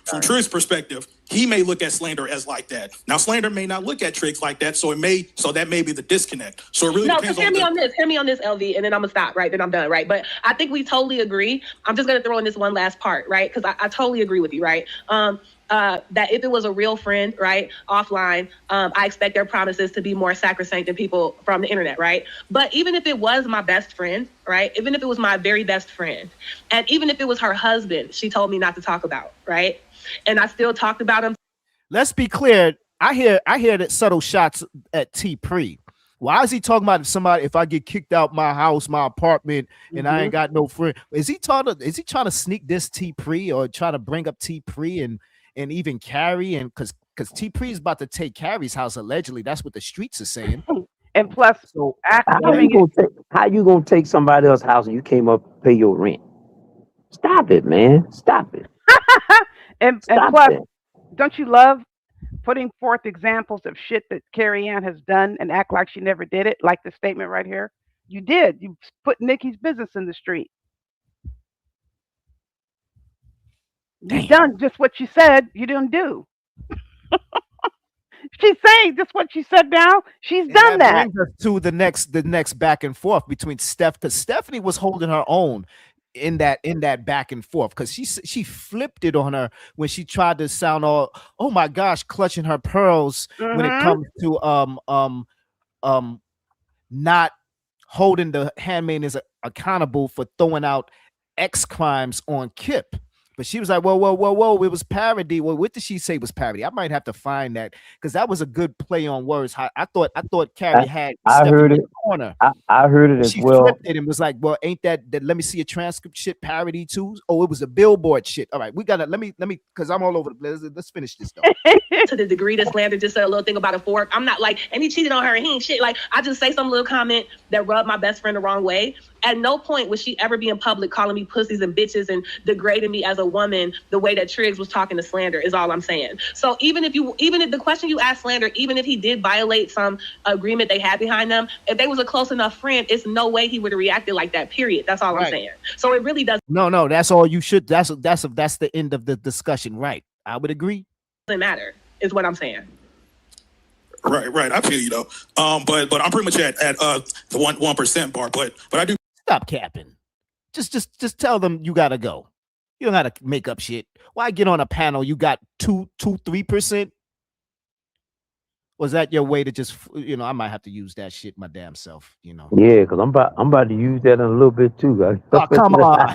from Triggs' perspective, he may look at Slander as like that. Now, Slander may not look at Triggs like that, so that may be the disconnect. So it really depends on. Hear me on this, LV, and then I'm gonna stop. Right, then I'm done. Right, but I think we totally agree. I'm just gonna throw in this one last part, right? Because I totally agree with you, right? That if it was a real friend, right, offline, I expect their promises to be more sacrosanct than people from the internet, right? But even if it was my best friend, right, even if it was my very best friend, and even if it was her husband, she told me not to talk about, right? And I still talked about him. Let's be clear. I hear that subtle shots at T Pre. Why is he talking about somebody? If I get kicked out my house, my apartment, and I ain't got no friend, is he trying to sneak this T Pre or try to bring up T Pre and even Carrie, and because T Pre is about to take Carrie's house allegedly? That's what the streets are saying. And plus, so how you gonna take somebody else's house and you came up to pay your rent? Stop it, man! Stop it. and plus, don't you love putting forth examples of shit that Carrie Ann has done and act like she never did it? Like the statement right here. You did. You put Nikki's business in the street. You done just what you said you didn't do. She's saying just what she said now. She's done that. Brings us to the next back and forth between Steph, because Stephanie was holding her own in that back and forth, because she flipped it on her when she tried to sound all, oh my gosh, clutching her pearls when it comes to not holding the handmaidens accountable for throwing out X crimes on Kip. But she was like, whoa, it was parody. Well, what did she say was parody? I might have to find that because that was a good play on words. I thought Carrie had I Stephanie heard in it. the corner. I heard it as She well. flipped it and was like, well, ain't that let me see a transcript shit parody too? Oh, it was a Billboard shit. All right, we gotta let me because I'm all over the place. Let's finish this though. To the degree that Slander just said a little thing about a fork. I'm not like, and he cheated on her and he ain't shit. Like, I just say some little comment that rubbed my best friend the wrong way. At no point would she ever be in public calling me pussies and bitches and degrading me as a woman the way that Triggs was talking to Slander is all I'm saying. So even if the question you asked Slander, even if he did violate some agreement they had behind them, if they was a close enough friend, it's no way he would have reacted like that, period. That's all I'm saying. So it really doesn't No, that's all you should. That's the end of the discussion, right? I would agree. matter, is what I'm saying. Right. I feel you though. But I'm pretty much at the 1% bar. But I do Stop capping. Just tell them you gotta go. You don't gotta make up shit. Why get on a panel? You got 3%. Was that your way to just I might have to use that shit my damn self, Yeah, because I'm about to use that in a little bit too. Right? Oh, come on.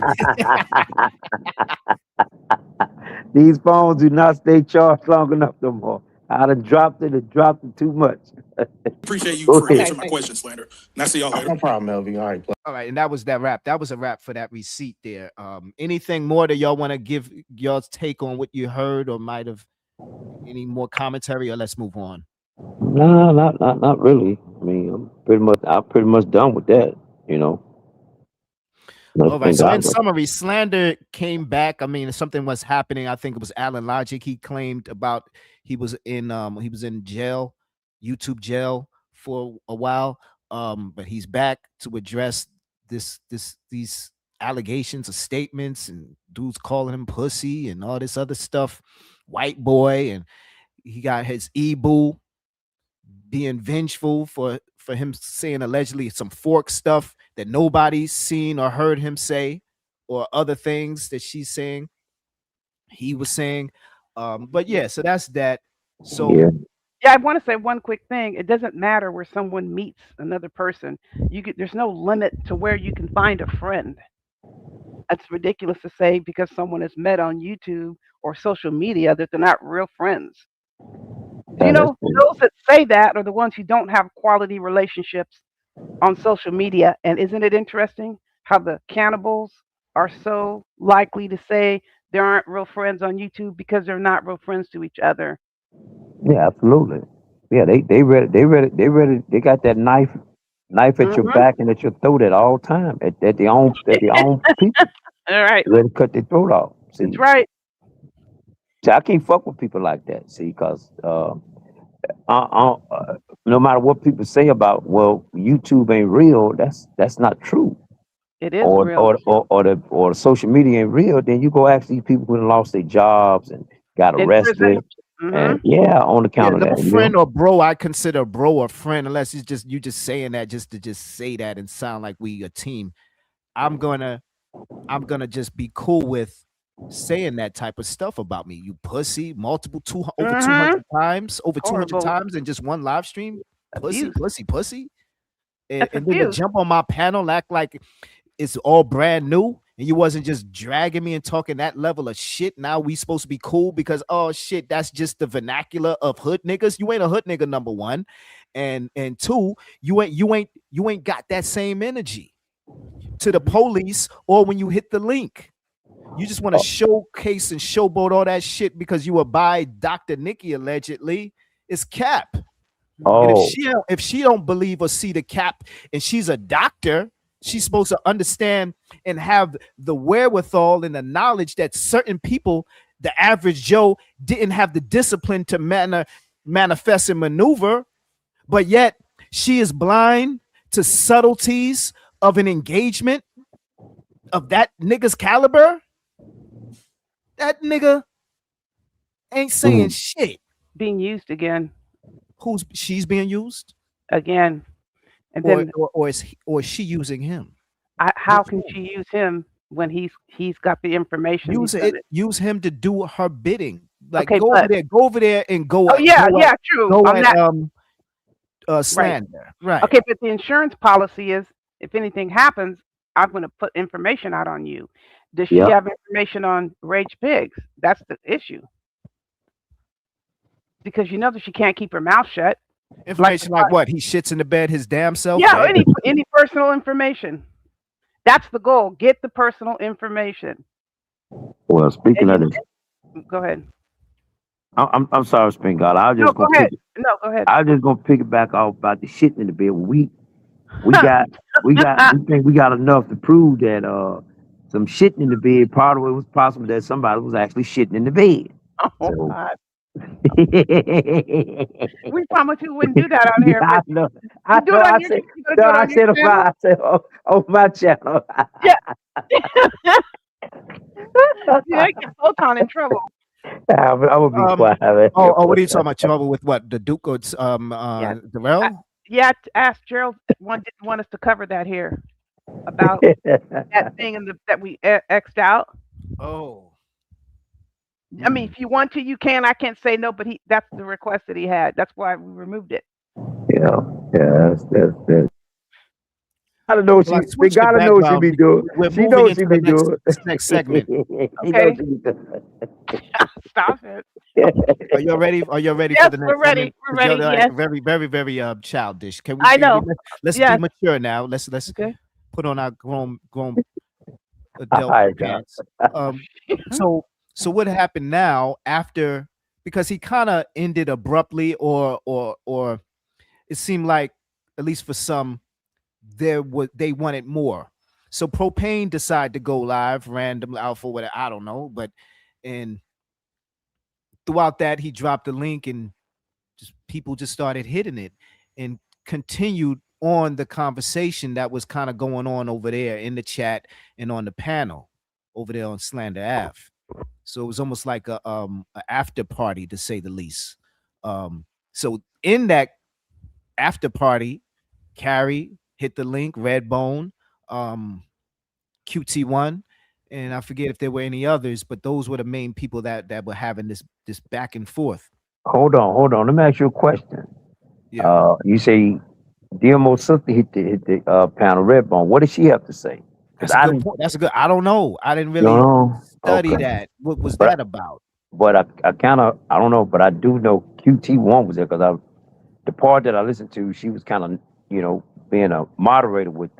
These phones do not stay charged long enough no more. I done dropped it too much. appreciate you for answering my question, Slander. And I see y'all later. No problem, LV. All right. All right, and that was that wrap. That was a wrap for that receipt there. Anything more that y'all want to give y'all's take on what you heard or might have any more commentary, or let's move on? No, not really. I mean, I'm pretty much done with that, All right. So in summary, Slander came back. I mean, something was happening. I think it was Alan Logic. He claimed about he was in jail, YouTube jail for a while. But he's back to address these allegations of statements and dudes calling him pussy and all this other stuff, white boy, and he got his e-boo being vengeful for him saying allegedly some fork stuff that nobody's seen or heard him say, or other things that she's saying he was saying. But yeah, so that's that. So Yeah, I want to say one quick thing. It doesn't matter where someone meets another person. There's no limit to where you can find a friend. That's ridiculous to say because someone is met on YouTube or social media that they're not real friends. Those that say that are the ones who don't have quality relationships on social media. And isn't it interesting how the cannibals are so likely to say there aren't real friends on YouTube because they're not real friends to each other? Yeah, absolutely. Yeah, they ready. They got that knife at your back and at your throat at all time. At their own people. All right. Ready to cut their throat off. See? That's right. See, I can't fuck with people like that. See, because no matter what people say about YouTube ain't real, that's not true. It is real. Or social media ain't real. Then you go ask these people who lost their jobs and got arrested. And on account of that. Friend or bro, I consider bro or friend, unless you just saying that just to say that and sound like we a team. I'm gonna just be cool with saying that type of stuff about me. You pussy, over 200 times, in just one live stream. Pussy. And then to jump on my panel, act like it's all brand new, and you wasn't just dragging me and talking that level of shit. Now we supposed to be cool because shit, that's just the vernacular of hood niggas. You ain't a hood nigga, number one, and two, you ain't got that same energy to the police or when you hit the link. You just want to showcase and showboat all that shit because you abide Dr. Nikki allegedly. It's cap. And if she don't believe or see the cap, and she's a doctor, she's supposed to understand and have the wherewithal and the knowledge that certain people, the average Joe, didn't have the discipline to manifest and maneuver, but yet she is blind to subtleties of an engagement of that nigga's caliber. That nigga ain't saying shit. Being used again. She's being used again, and or is she using him? How can she use him when he's got the information? Use him to do her bidding. Like okay, go over there and go. True. Go at slander. Right. Okay, but the insurance policy is if anything happens, I'm going to put information out on you. Does she have information on Rage Pigs? That's the issue. Because you know that she can't keep her mouth shut. Information like what? He shits in the bed his damn self? Yeah, any personal information. That's the goal. Get the personal information. Well, speaking of this, go ahead. I'm sorry, Spin God. No, go ahead. Go ahead. I was just gonna piggyback off about the shit in the bed. We think we got enough to prove that some shitting in the bed. Part of it was possible that somebody was actually shitting in the bed. Oh God. We promised you wouldn't do that on here. I know. I said on my channel. Yeah. Yeah, get Photon in trouble. I would be quiet. What are you talking about? Trouble with what? The Duke or Darrell? Yeah, ask Gerald. Didn't want us to cover that here about that thing that we X'd out. Oh. I mean, if you want to, you can. I can't say no, but that's the request that he had. That's why we removed it. Yeah, that's. I don't know what we gotta know what she be doing. She knows she be doing. Next segment. Okay. Stop it. Are you ready? Are you ready Yes, for the next we're ready. segment? We're ready. Like Yes. very, very, very childish. Can we? I know. Let's Yes. be mature now. Let's put on our grown adult Alright, pants. So what happened now after, because he kind of ended abruptly or it seemed like, at least for some, they wanted more. So Propane decided to go live, random alpha, whatever, I don't know, and throughout that he dropped a link and people just started hitting it and continued on the conversation that was kind of going on over there in the chat and on the panel over there on Slander Ave. So it was almost like a after party, to say the least. So in that after party, Carrie hit the link, Redbone, QT1, and I forget if there were any others, but those were the main people that were having this back and forth. Hold on. Let me ask you a question. Yeah. You say DMO sister hit the panel, Redbone. What did she have to say? That's a good point. That's a good. I don't know. I didn't really study that. What was that about? But I kind of, I don't know, but I do know QT1 was there because the part that I listened to, she was kind of, being a moderator with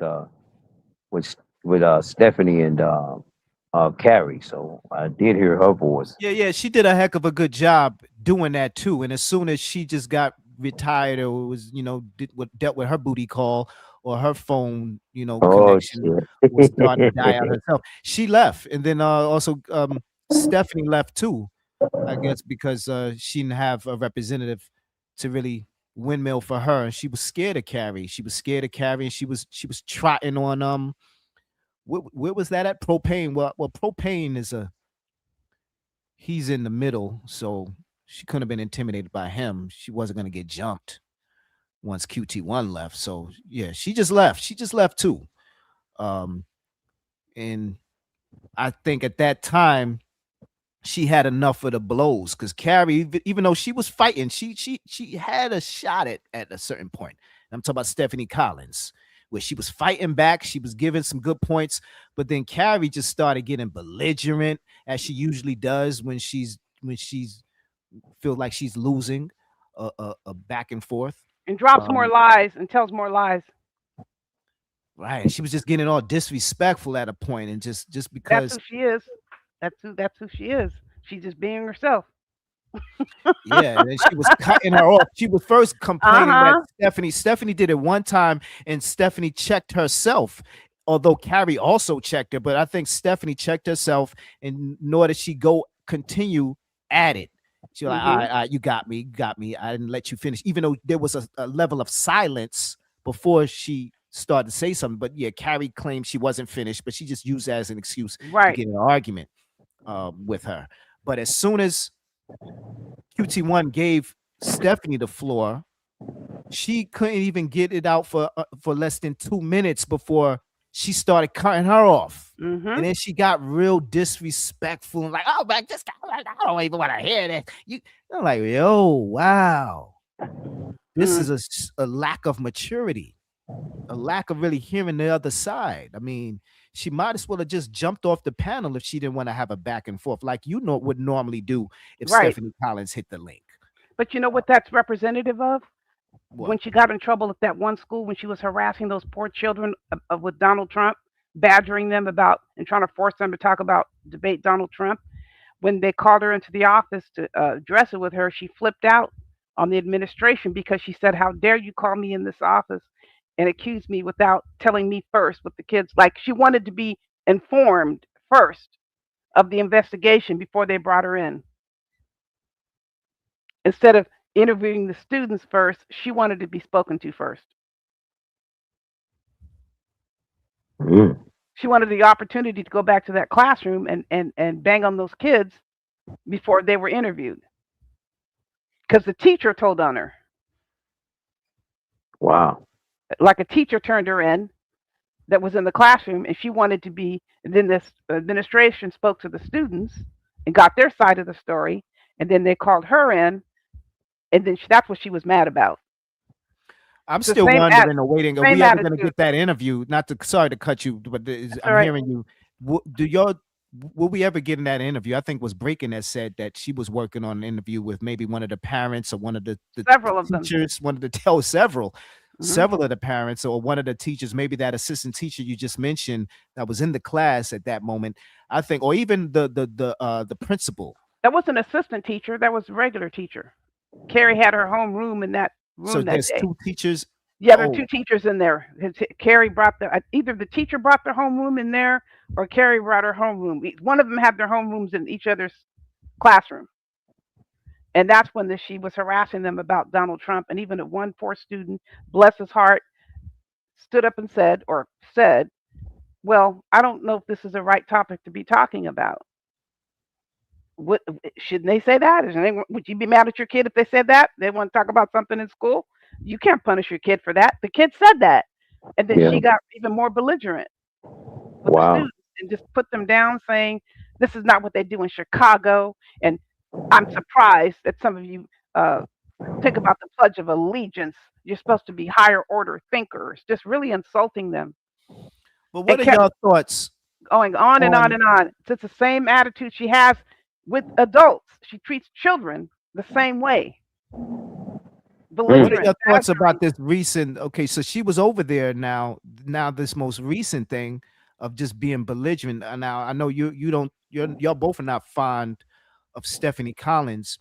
Stephanie and Carrie. So I did hear her voice. Yeah, she did a heck of a good job doing that too. And as soon as she just got retired or was, dealt with her booty call or her phone, connection was starting to die out herself, she left. And then also Stephanie left too, I guess, because she didn't have a representative to really windmill for her, and she was scared of Carrie. She was scared of Carrie, and she was trotting on where was that at? Propane. Well, Propane is he's in the middle, so she couldn't have been intimidated by him. She wasn't gonna get jumped once QT1 left. So yeah, she just left. She just left too. And I think at that time she had enough of the blows, because Carrie, even though she was fighting, she had a shot at a certain point. And I'm talking about Stephanie Collins, where she was fighting back, she was giving some good points, but then Carrie just started getting belligerent, as she usually does when she's feels like she's losing a back and forth, and drops more lies and tells more lies. Right, and she was just getting all disrespectful at a point, and just because that's who she is. That's who she is. She's just being herself. Yeah, and she was cutting her off. She was first complaining that Stephanie did it one time, and Stephanie checked herself, although Carrie also checked her. But I think Stephanie checked herself, and nor did she continue at it. She was like, all right, you got me. I didn't let you finish, even though there was a level of silence before she started to say something. But yeah, Carrie claimed she wasn't finished, but she just used that as an excuse to get in an argument with her. But as soon as QT1 gave Stephanie the floor, she couldn't even get it out for less than 2 minutes before she started cutting her off. And then she got real disrespectful and like, oh man, this guy, I don't even want to hear that. I'm like, yo, wow, this is a lack of maturity. a lack of really hearing the other side. I mean, she might as well have just jumped off the panel if she didn't want to have a back and forth, like would normally do if Right. Stephanie Collins hit the link. But you know what that's representative of? What? When she got in trouble at that one school when she was harassing those poor children with Donald Trump, badgering them about and trying to force them to talk about debate Donald Trump. When they called her into the office to address it with her, she flipped out on the administration because she said, "How dare you call me in this office and accuse me without telling me first what the kids like?" She wanted to be informed first of the investigation before they brought her in. Instead of interviewing the students first, she wanted to be spoken to first. She wanted the opportunity to go back to that classroom and bang on those kids before they were interviewed. Because the teacher told on her. Wow. Like a teacher turned her in that was in the classroom, and she wanted to be, and then this administration spoke to the students and got their side of the story, and then they called her in, and then that's what she was mad about. I'm The still same wondering or waiting. Are same we ever going to attitude. get that interview? Sorry to cut you, but I'm right. hearing you. Will we ever get in that interview? I think it was Breaking that said that she was working on an interview with maybe one of the parents or one of the Several of them. teachers, wanted to tell several of the parents or one of the teachers, maybe that assistant teacher you just mentioned that was in the class at that moment. I think, or even the principal. That was an assistant teacher. That was a regular teacher. Carrie had her home room in that room So that there's day. two teachers. Yeah, there are Oh, two teachers in there. Carrie brought either the teacher brought their homeroom in there, or Carrie brought her homeroom. One of them had their homerooms in each other's classroom, and that's when she was harassing them about Donald Trump. And even one poor student, bless his heart, stood up and said, "Well, I don't know if this is the right topic to be talking about." What shouldn't they say that? Would you be mad at your kid if they said that? They want to talk about something in school. You can't punish your kid for that. The kid said that, and then Yeah. she got even more belligerent with the Wow. students and just put them down, saying this is not what they do in Chicago. And I'm surprised that some of you think about the Pledge of Allegiance. You're supposed to be higher order thinkers. Just really insulting them. but what It are kept your thoughts going on and on and on. It's the same attitude she has with adults. She treats children the same way. What are Belligerent. your thoughts about this recent? Okay, so she was over there now this most recent thing of just being belligerent. Now I know y'all both are not fond of Stephanie Collins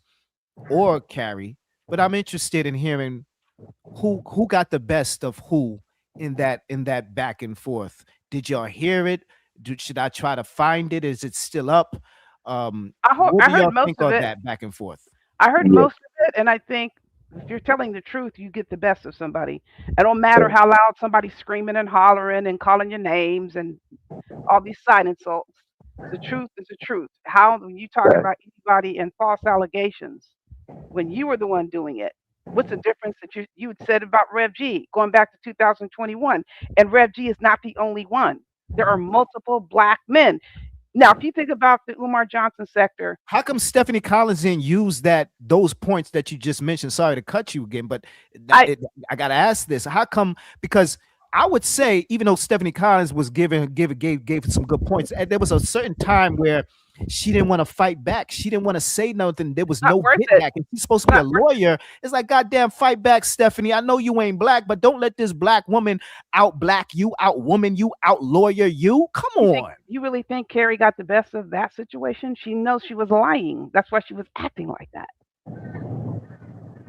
or Carrie, but I'm interested in hearing who got the best of who in that back and forth. Did y'all hear it? Should I try to find it? Is it still up? What I do y'all heard most think of of it. that back and forth? I heard Yeah. most of it, and I think if you're telling the truth, you get the best of somebody. It don't matter how loud somebody's screaming and hollering and calling your names and all these side insults. The truth is the truth. How when you talk Right. about anybody and false allegations, when you were the one doing it, what's the difference that you had said about Rev G going back to 2021? And Rev G is not the only one. There are multiple black men. Now, if you think about the Umar Johnson sector, How come Stephanie Collins didn't use those points that you just mentioned? Sorry to cut you again, but I gotta ask this. How come? Because I would say, even though Stephanie Collins was gave some good points, and there was a certain time where she didn't want to fight back. She didn't want to say nothing. There was no worth get it. back. And she's supposed to be a lawyer. It's like, goddamn, fight back, Stephanie. I know you ain't black, but don't let this black woman out black you, out woman you, out lawyer you. Come on. You really think Carrie got the best of that situation? She knows she was lying. That's why she was acting like that.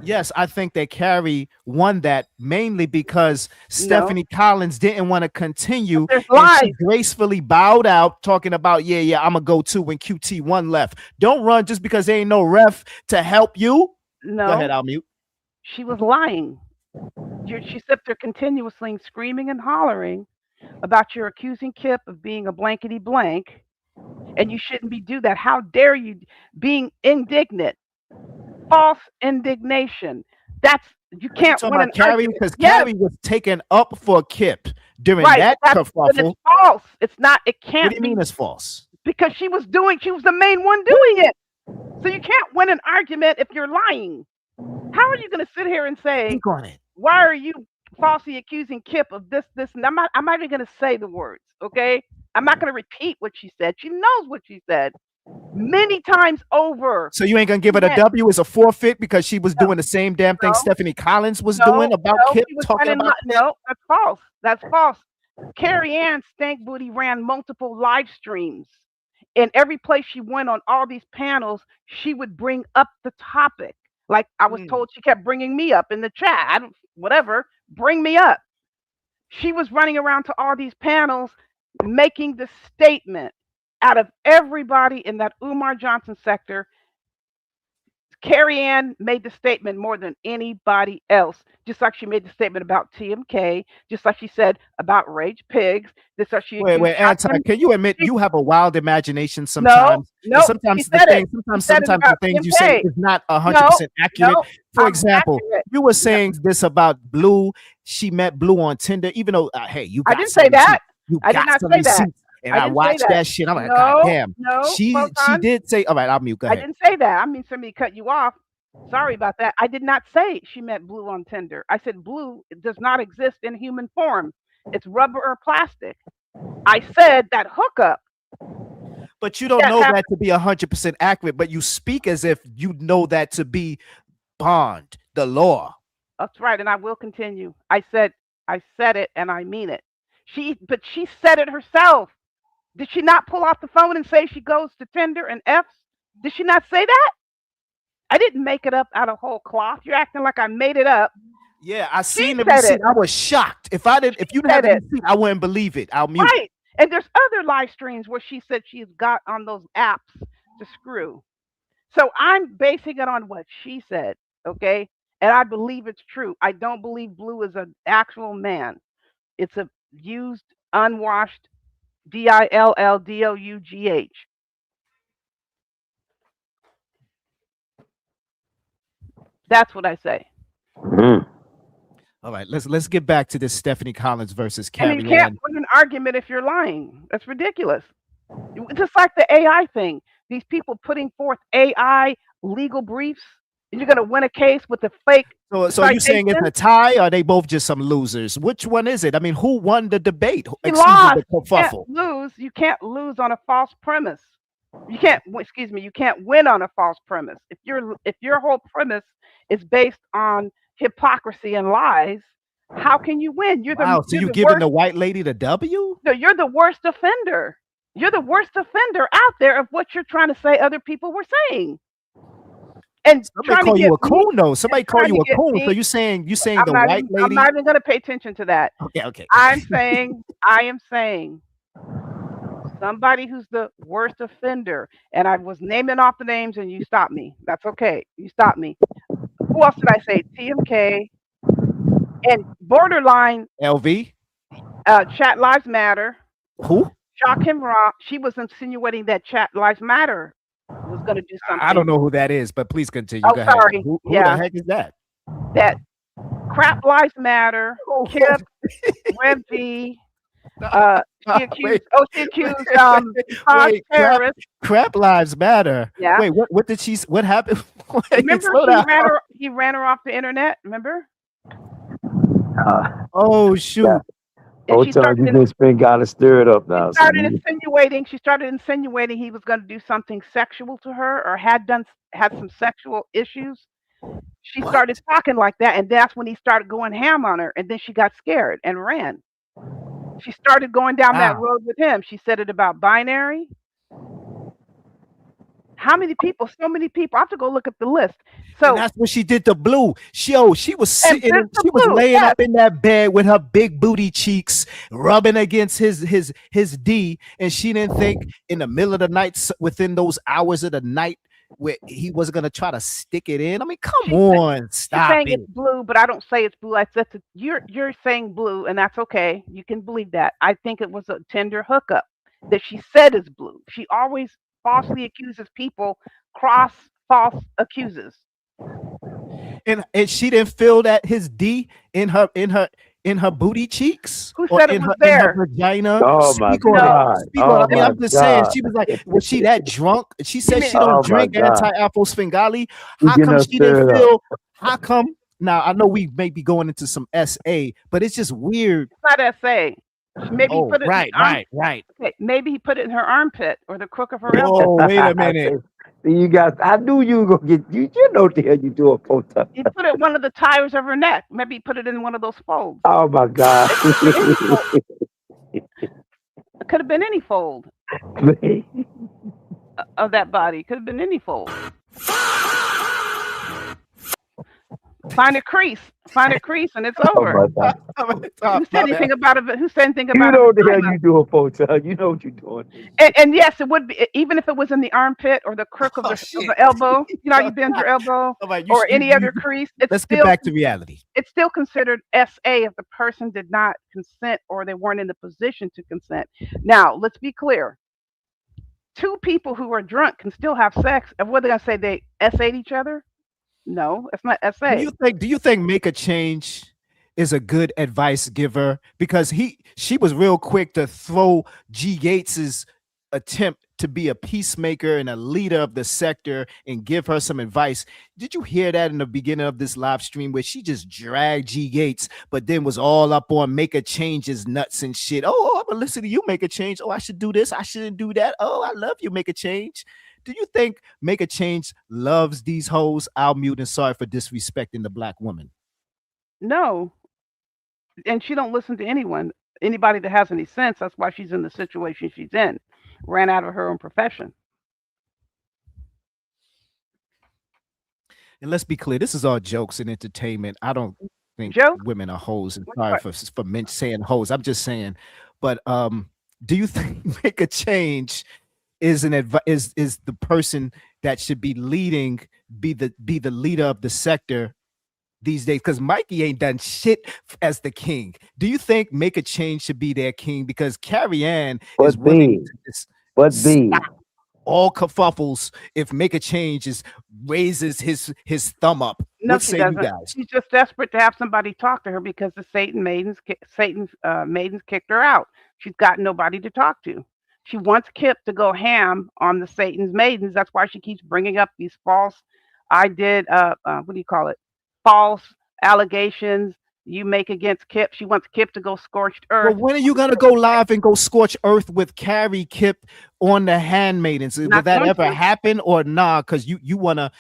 Yes, I think that Carrie won that mainly because Stephanie Collins didn't want to continue. There's And she lies. gracefully bowed out, talking about, yeah, I'm going to go too when QT1 left. Don't run just because there ain't no ref to help you. No. Go ahead, I'll mute. She was lying. She sat there continuously screaming and hollering about you're accusing Kip of being a blankety blank, and you shouldn't be do that. How dare you being indignant? False indignation. That's you can't Talking win an about Carrie, argument. because Yes, Carrie was taken up for Kip during right. that But it's kerfuffle. false. It's not. It What can't do you be mean it's false? because she was the main one doing it. So you can't win an argument if you're lying. How are you going to sit here and say, Think on it. why are you falsely accusing Kip of this, and I'm not even going to say the words, okay? I'm not going to repeat what she said. She knows what she said many times over. So you ain't gonna give it a W as a forfeit because she was doing the same damn thing Stephanie Collins was doing about Kip she was talking running about no, that's false. That's false. Carrie Ann Stank Booty ran multiple live streams. And every place she went on all these panels, she would bring up the topic. Like I was told, she kept bringing me up in the chat. Whatever, bring me up. She was running around to all these panels making the statement. Out of everybody in that Umar Johnson sector, Carrie Ann made the statement more than anybody else. Just like she made the statement about TMK, just like she said about Rage Pigs. Just like she wait, Anton, can you admit you have a wild imagination sometimes? No, sometimes the things you say is not 100% accurate. For example, you were saying this about Blue. She met Blue on Tinder, even though hey, you. I didn't say that. I did not say that. And I watched that shit. I'm like, God damn. She did say, all right, I'll mute. Go ahead. I didn't say that. I mean, for me to cut you off. Sorry about that. I did not say she met Blue on Tinder. I said Blue does not exist in human form. It's rubber or plastic. I said that hookup. But you don't know that to be 100% accurate, but you speak as if you know that to be bond, the law. That's right. And I will continue. I said it and I mean it. But she said it herself. Did she not pull off the phone and say she goes to Tinder and F's? Did she not say that? I didn't make it up out of whole cloth. You're acting like I made it up. Yeah, I seen the receipt. I was shocked. If you didn't have the receipt, I wouldn't believe it. I'll mute. Right. And there's other live streams where she said she's got on those apps to screw. So I'm basing it on what she said, okay? And I believe it's true. I don't believe Blue is an actual man. It's a used, unwashed DILLDOUGH. That's what I say. All right, let's get back to this Stephanie Collins versus Carrie Ann. And you can't win an argument if you're lying. That's ridiculous. Just like the AI thing. These people putting forth AI legal briefs, and you're going to win a case with a fake. So are you saying it's a tie, or are they both just some losers? Which one is it? I mean, who won the debate? You lost. You can't lose. You can't lose on a false premise. You can't. Excuse me. You can't win on a false premise. If your whole premise is based on hypocrisy and lies, how can you win? So you're giving the white lady the W? No, you're the worst offender. You're the worst offender out there of what you're trying to say other people were saying. And somebody call you a coon, though. Somebody call you a coon. So you're saying the white lady? I'm not even going to pay attention to that. Okay. I am saying somebody who's the worst offender. And I was naming off the names and you stopped me. That's okay. You stopped me. Who else did I say? TMK and borderline LV. Chat Lives Matter. Who? Shakim Ra. She was insinuating that Chat Lives Matter was going to do something. I don't know who that is, but please continue. Oh, Go ahead. sorry. Who the heck is that? That Crap Lives Matter. Kip, Rev B. She accused terrorists. Crap Lives Matter. Yeah. Wait, what did she? What happened? Remember, he ran her off the internet. Remember? Oh shoot! Yeah. Oh, you just been gotta stir it up now. She started insinuating he was going to do something sexual to her, or had some sexual issues. She started talking like that, and that's when he started going ham on her. And then she got scared and ran. She started going down that road with him. She said it about binary. How many people? So many people. I have to go look at the list. So and that's what she did to Blue. She was sitting, she was laying up in that bed with her big booty cheeks rubbing against his D, and she didn't think in the middle of the night, within those hours of the night, where he was gonna try to stick it in. I mean, come on, stop saying it. It's Blue, but I don't say it's Blue. I said you're saying Blue, and that's okay. You can believe that. I think it was a Tinder hookup that she said is Blue. She always falsely accuses people, false accuses. And she didn't feel that his D in her booty cheeks. Who said it was there? In her vagina. Oh my God! I'm just saying. She was like, was she that drunk? She said she don't drink anti-Afro Svengali. How come she didn't feel? How come now I know we may be going into some SA, but it's just weird. It's not SA. Maybe he Oh, put it right, in right. okay, maybe he put it in her armpit or the crook of her elbow. Oh, wait a minute. You guys, I knew you were gonna get you. You know what the hell you doing, Pota. He put it in one of the tires of her neck. Maybe he put it in one of those folds. Oh my God. It could have been any fold of that body. Could have been any fold. Find a crease, and it's over. Who said anything about it? Who said anything You about know it? what the hell you doing, Pota. You know what you're doing. And yes, it would be even if it was in the armpit or the crook of the elbow. You know, how you bend your elbow or any other crease. Let's get back to reality. It's still considered SA if the person did not consent or they weren't in the position to consent. Now, let's be clear. Two people who are drunk can still have sex. And what are they gonna say? They SA'd each other? No, it's not SA. Do you think Make a Change is a good advice giver? Because she was real quick to throw G Gates's attempt to be a peacemaker and a leader of the sector and give her some advice. Did you hear that in the beginning of this live stream where she just dragged G Gates, but then was all up on Make a Change's nuts and shit? Oh, I'm gonna listen to you, Make a Change. Oh, I should do this. I shouldn't do that. Oh, I love you, Make a Change. Do you think Make a Change loves these hoes? I'll mute and sorry for disrespecting the black woman. No. And she don't listen to anyone, anybody that has any sense. That's why she's in the situation she's in. Ran out of her own profession. And let's be clear, this is all jokes and entertainment. I don't think women are hoes, and sorry for men saying hoes. I'm just saying, but do you think Make a Change is is the person that should be leading, be the leader of the sector these days? Because Mikey ain't done shit as the king. Do you think Make a Change should be their king? Because Carrie Ann is willing to stop all kerfuffles if Make a Change raises his thumb up. No, What she say doesn't. you guys? She's just desperate to have somebody talk to her because the Satan's maidens kicked her out. She's got nobody to talk to. She wants Kip to go ham on the Satan's maidens. That's why she keeps bringing up these false false allegations you make against Kip. She wants Kip to go scorched earth. Well, when are you gonna go live and go scorch earth with Carrie, Kip on the handmaidens? Will that ever happen or nah? Because you wanna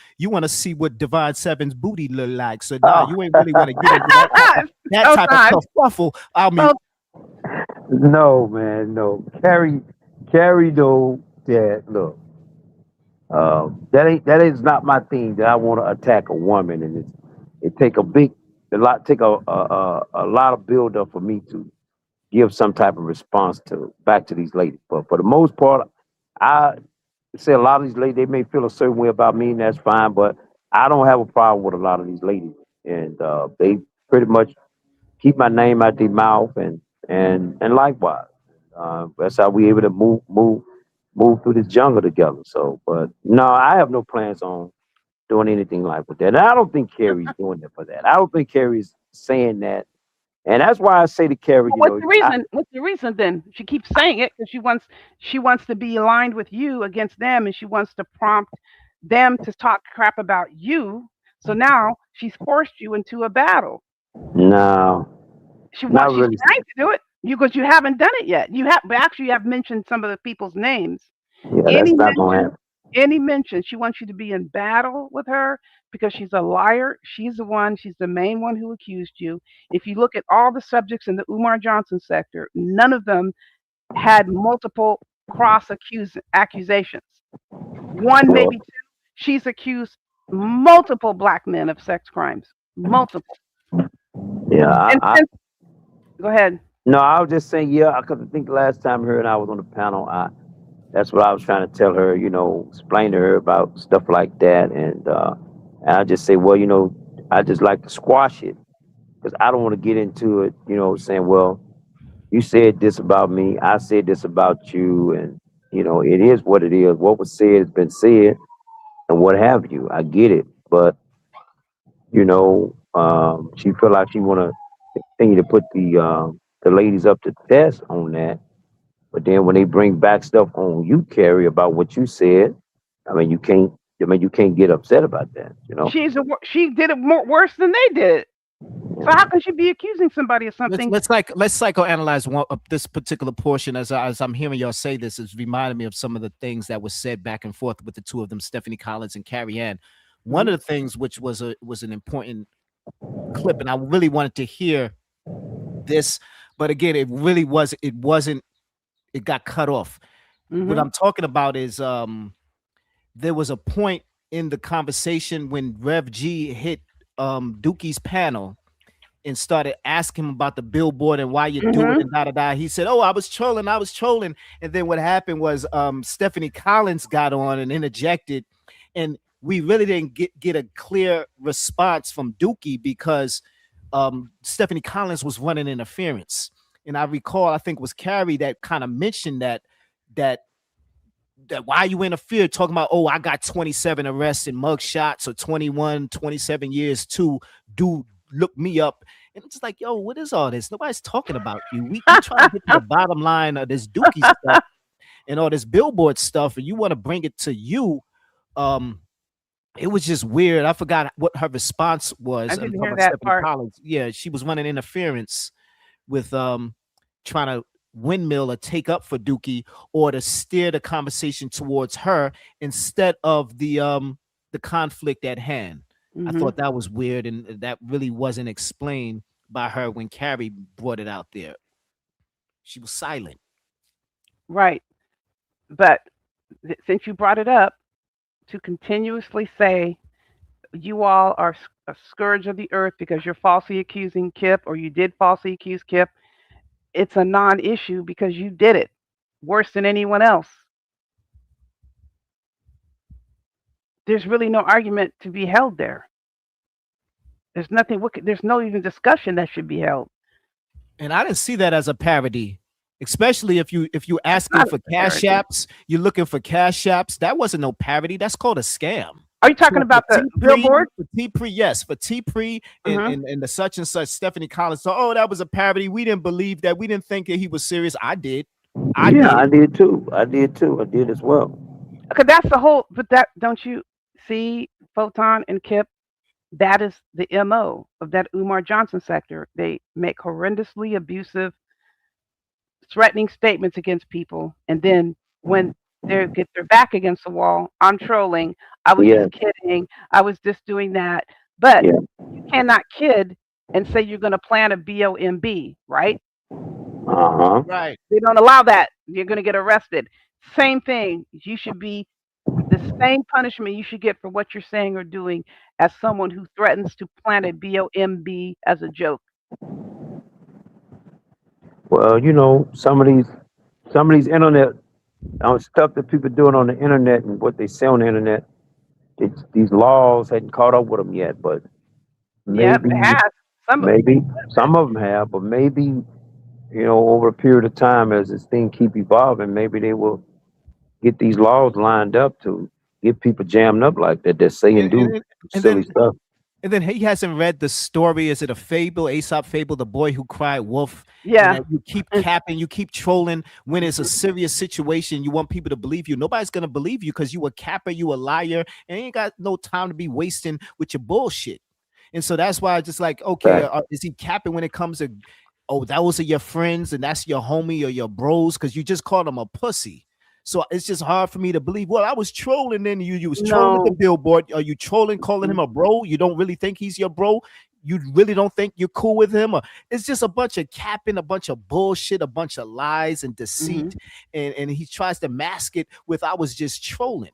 see what Divine Seven's booty look like. So nah, you ain't really wanna get into that type of kerfuffle. I mean, No, man, no. Carrie though, that look. That is not my thing. That I want to attack a woman, and it take a lot of build up for me to give some type of response back to these ladies. But for the most part, I say a lot of these ladies, they may feel a certain way about me, and that's fine. But I don't have a problem with a lot of these ladies, and they pretty much keep my name out their mouth, and likewise. That's how we able to move through this jungle together. So, but no, I have no plans on doing anything like with that. And I don't think Carrie's doing it for that. I don't think Carrie's saying that. And that's why I say to Carrie, What's the reason then? She keeps saying it because she wants to be aligned with you against them, and she wants to prompt them to talk crap about you. So now she's forced you into a battle. No. She's trying to do it. Because you haven't done it yet. You have mentioned some of the people's names. Yeah, that's not gonna happen. Any mention, she wants you to be in battle with her because she's a liar. She's the main one who accused you. If you look at all the subjects in the Umar Johnson sector, none of them had multiple accusations. One, maybe two. She's accused multiple black men of sex crimes. Multiple. Yeah. Go ahead. No, I was just saying, because I think last time her and I was on the panel, that's what I was trying to tell her, explain to her about stuff like that. And I just say, well, I just like to squash it because I don't want to get into it, saying, well, you said this about me, I said this about you, and, it is what it is. What was said has been said and what have you. I get it. But, she feel like she want to continue to put the ladies up to test on that. But then when they bring back stuff on you, Carrie, about what you said, I mean, you can't I mean, you can't get upset about that, you know. She did it worse than they did. So how can she be accusing somebody of something? Let's psychoanalyze this particular portion. As I'm hearing y'all say this, it's reminding me of some of the things that was said back and forth with the two of them, Stephanie Collins and Carrie Ann. One of the things which was an important clip, and I really wanted to hear this, but again, it got cut off. What I'm talking about is there was a point in the conversation when Rev G hit Dookie's panel and started asking him about the billboard and why you do it and da-da-da. He said, oh, I was trolling. And then what happened was Stephanie Collins got on and interjected, and we really didn't get a clear response from Dookie because Stephanie Collins was running interference. And I recall, I think it was Carrie that kind of mentioned that why you interfere, talking about, oh, I got 27 arrests and mug shots, or 21, 27 years too. Dude, look me up. And it's just like, yo, what is all this? Nobody's talking about you. We trying to get to the bottom line of this Dookie stuff and all this billboard stuff, and you want to bring it to you. It was just weird. I forgot what her response was. I didn't hear that part. Collins. Yeah, she was running interference with trying to windmill or take up for Dookie, or to steer the conversation towards her instead of the conflict at hand. I thought that was weird, and that really wasn't explained by her when Carrie brought it out there. She was silent. Right. But since you brought it up, to continuously say you all are a scourge of the earth because you're falsely accusing Kip, or you did falsely accuse Kip, it's a non-issue because you did it worse than anyone else. There's really no argument to be held there. There's nothing. There's no even discussion that should be held. And I didn't see that as a parody, especially if you asking for cash apps, you're looking for cash apps. That wasn't no parody. That's called a scam. Are you talking about the billboard? For T-Pre, yes, for T-Pre and the such and such Stephanie Collins. So, oh, that was a parody. We didn't believe that. We didn't think that he was serious. I did. I did too. I did as well. Okay, that's the whole. But that, don't you see, Photon and Kip? That is the MO of that Umar Johnson sector. They make horrendously abusive, threatening statements against people, and then when they get their back against the wall, I'm trolling. I was just kidding. I was just doing that. But you cannot kid and say you're going to plan a BOMB, right? Right. They don't allow that. You're going to get arrested. Same thing. You should be the same punishment you should get for what you're saying or doing as someone who threatens to plan a BOMB as a joke. Well, you know, some of these internet stuff that people doing on the internet and what they say on the internet, these laws hadn't caught up with them yet, but maybe it has. Some of them have, but maybe, you know, over a period of time as this thing keep evolving, maybe they will get these laws lined up to get people jammed up like that. They're saying silly stuff. And then he hasn't read the story. Is it a fable, Aesop fable, the boy who cried wolf? Yeah. You keep capping, you keep trolling when it's a serious situation. You want people to believe you. Nobody's going to believe you because you a capper, you a liar, and you ain't got no time to be wasting with your bullshit. And so that's why I just like, okay, is he capping when it comes to, oh, those are your friends and that's your homie or your bros because you just called him a pussy. So it's just hard for me to believe. Well, I was trolling, then you was trolling the billboard. Are you trolling, calling him a bro? You don't really think he's your bro? You really don't think you're cool with him? Or it's just a bunch of capping, a bunch of bullshit, a bunch of lies and deceit. And he tries to mask it with, I was just trolling.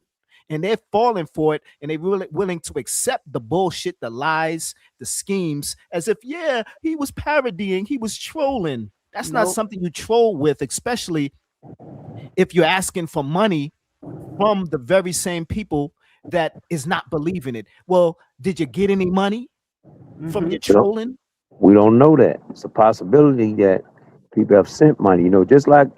And they're falling for it, and they're really willing to accept the bullshit, the lies, the schemes, as if, yeah, he was parodying, he was trolling. That's not something you troll with, especially if you're asking for money from the very same people that is not believing it. Well, did you get any money from your trolling? We don't know that. It's a possibility that people have sent money, you know, just like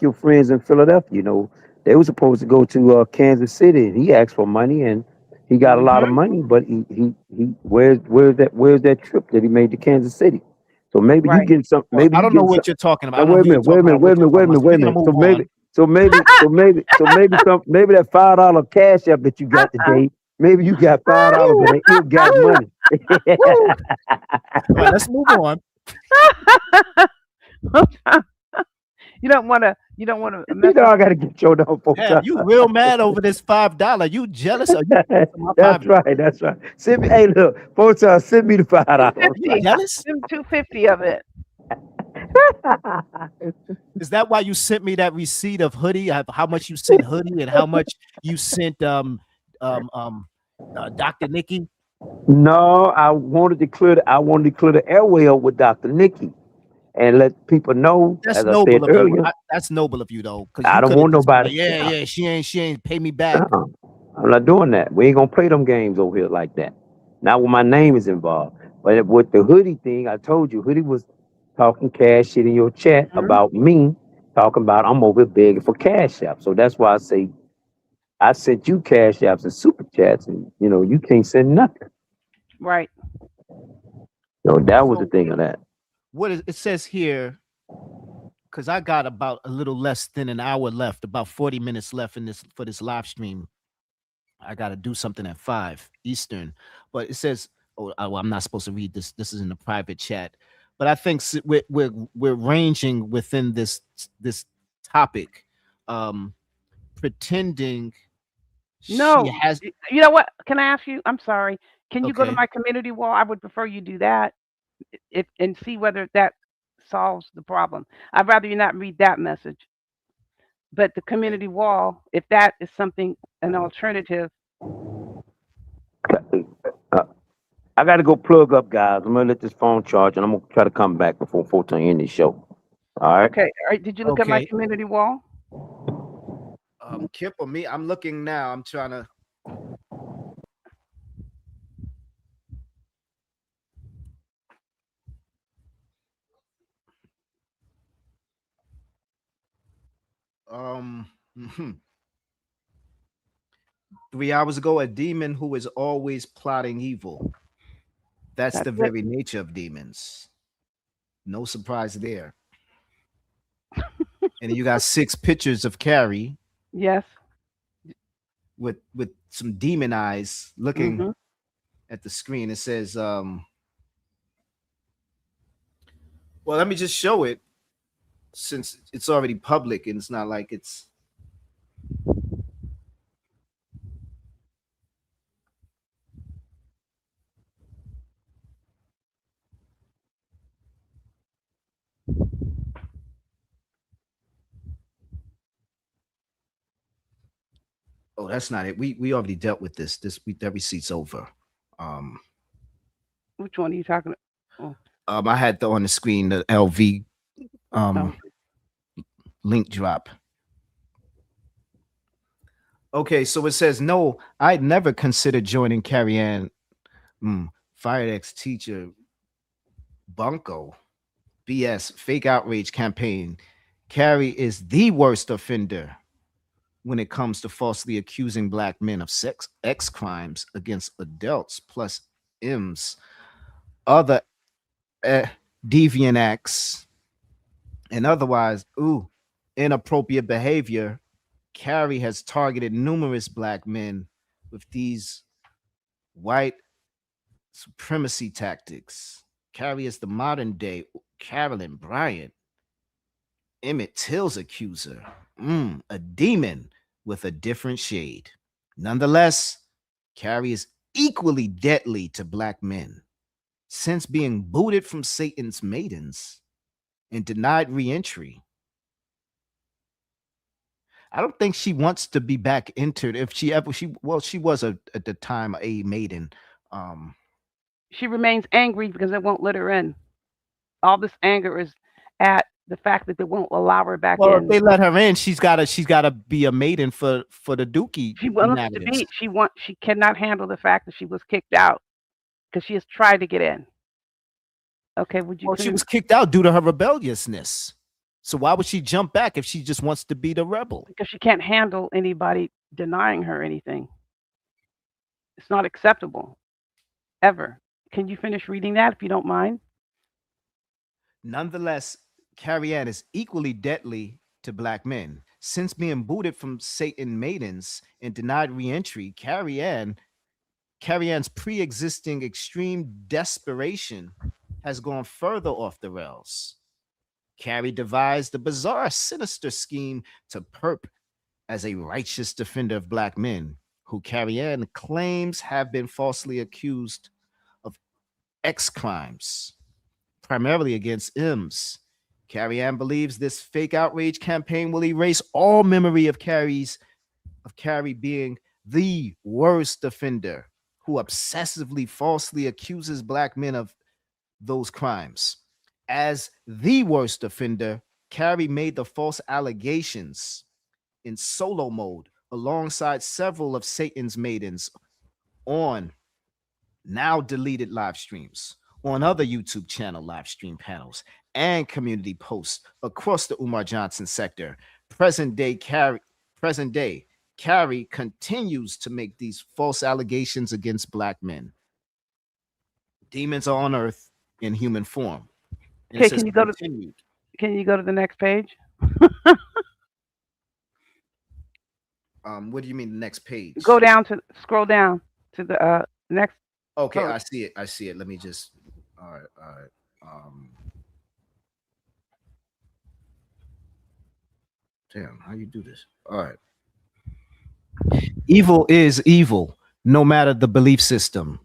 your friends in Philadelphia, you know, they were supposed to go to Kansas City and he asked for money and he got a lot of money, but he where's that trip that he made to Kansas City? So maybe you get some. Maybe I don't know what you're talking about. Wait a minute. So So maybe maybe that $5 cash app that you got today. Maybe you got $5 and they still got money. All right, let's move on. You don't want to. You know I gotta get your down folks. Damn, you real mad over this $5. You jealous? Or you That's right. That's right. Send me. Hey, look, folks, send me the $5. You jealous? $250 of it. Is that why you sent me that receipt of hoodie? How much you sent hoodie and how much you sent Dr. Nikki? No, I wanted to clear the airway up with Dr. Nikki and let people know. That's as I noble said of earlier, you. That's noble of you though. I don't want nobody. Yeah. She ain't pay me back. I'm not doing that. We ain't gonna play them games over here like that. Not when my name is involved. But with the hoodie thing, I told you, hoodie was talking cash shit in your chat about me, talking about I'm over here begging for cash app. So that's why I say I sent you cash apps and super chats, and you can't send nothing. Right. So that was the thing of that. What it says here, because I got about a little less than an hour left, about 40 minutes left for this live stream. I got to do something at 5 Eastern, but it says, I'm not supposed to read this. This is in the private chat, but I think we're ranging within this topic, pretending. No, she has. You know what? Can I ask you? I'm sorry. Can you go to Okay. my community wall? I would prefer you do that, and see whether that solves the problem. I'd rather you not read that message, but the community wall, if that is something, an alternative. I got to go plug up, guys. I'm gonna let this phone charge, and I'm gonna try to come back before 14 in the show. All right. Okay. All right. Did you look at my Okay. community wall? Kip or me? I'm looking now. I'm trying to. Mhm. 3 hours ago, a demon who is always plotting evil. That's the That's it. very nature of demons. No surprise there. And you got 6 pictures of Carrie Yes. with some demon eyes looking Mhm. at the screen. It says, well, let me just show it since it's already public and it's not like it's. Oh, that's not it. We already dealt with this. That receipt's over. Which one are you talking about? Oh. I had on the screen the LV link drop. Okay, so it says no. I'd never considered joining Carrie Ann. Fired ex-teacher Bunko. BS fake outrage campaign. Carrie is the worst offender when it comes to falsely accusing black men of sex crimes against adults, plus M's other deviant acts and otherwise inappropriate behavior. Carrie has targeted numerous black men with these white supremacy tactics. Carrie is the modern day Carolyn Bryant, Emmett Till's accuser, a demon with a different shade. Nonetheless, Carrie is equally deadly to black men. Since being booted from Satan's maidens and denied re-entry, I don't think she wants to be back entered. If she was at the time a maiden. She remains angry because they won't let her in. All this anger is at the fact that they won't allow her back Well, in. if they let her in, she's gotta be a maiden for the Dookie. She wants to be. She cannot handle the fact that she was kicked out because she has tried to get in. Okay, would you? Well, she was kicked out due to her rebelliousness. So why would she jump back if she just wants to be the rebel? Because she can't handle anybody denying her anything. It's not acceptable, ever. Can you finish reading that if you don't mind? Nonetheless, Carrie Ann is equally deadly to black men. Since being booted from Satan Maidens and denied re-entry, Carrie Ann's pre-existing extreme desperation has gone further off the rails. Carrie devised a bizarre, sinister scheme to perp as a righteous defender of black men, who Carrie Ann claims have been falsely accused of X crimes, primarily against M's. Carrie Ann believes this fake outrage campaign will erase all memory of Carrie being the worst offender who obsessively falsely accuses black men of those crimes. As the worst offender, Carrie made the false allegations in solo mode alongside several of Satan's maidens on now deleted live streams, on other YouTube channel live stream panels, and community posts across the Umar Johnson sector. Present day, Carrie continues to make these false allegations against black men. Demons are on earth in human form. Okay, can you go to the next page? What do you mean the next page? Scroll down to the next. Okay, post. I see it. Let me just. All right. Damn, how you do this? All right. Evil is evil, no matter the belief system.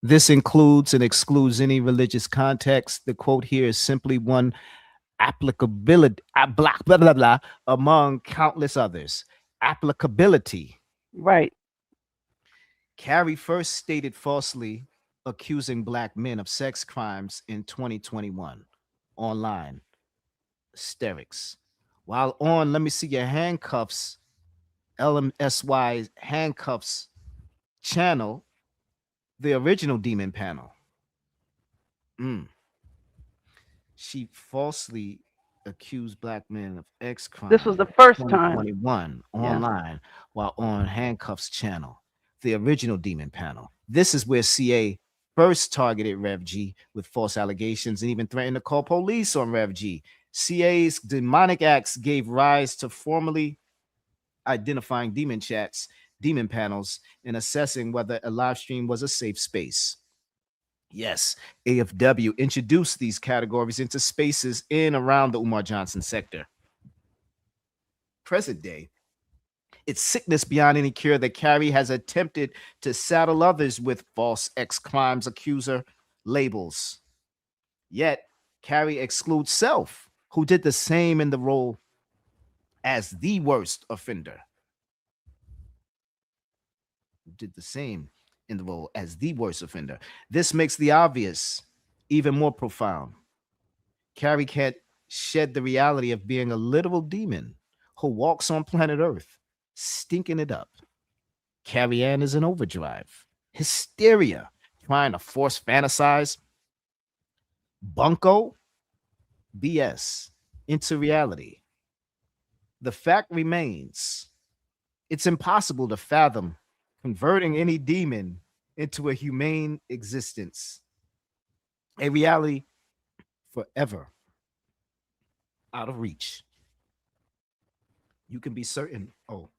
This includes and excludes any religious context. The quote here is simply one applicability, blah, blah, blah, blah, among countless others. Applicability. Right. Carrie first stated falsely accusing black men of sex crimes in 2021 online. Hysterics. While on, let me see your handcuffs, LMSY handcuffs channel, the original demon panel. She falsely accused black men of X crimes. This was the first time. 2021 online, while on Handcuffs channel, the original demon panel. This is where CA first targeted Rev G with false allegations and even threatened to call police on Rev G. CA's demonic acts gave rise to formally identifying demon chats, demon panels, and assessing whether a live stream was a safe space. Yes, AFW introduced these categories into spaces in around the Umar Johnson sector. Present day, it's sickness beyond any cure that Carrie has attempted to saddle others with false X crimes accuser labels. Yet, Carrie excludes self, who did the same in the role as the worst offender. Did the same in the role as the worst offender. This makes the obvious even more profound. Carrie can't shed the reality of being a literal demon who walks on planet Earth, stinking it up. Carrie Ann is in overdrive, hysteria, trying to force fantasize bunko BS into reality. The fact remains, it's impossible to fathom converting any demon into a humane existence, a reality forever out of reach. You can be certain. Oh,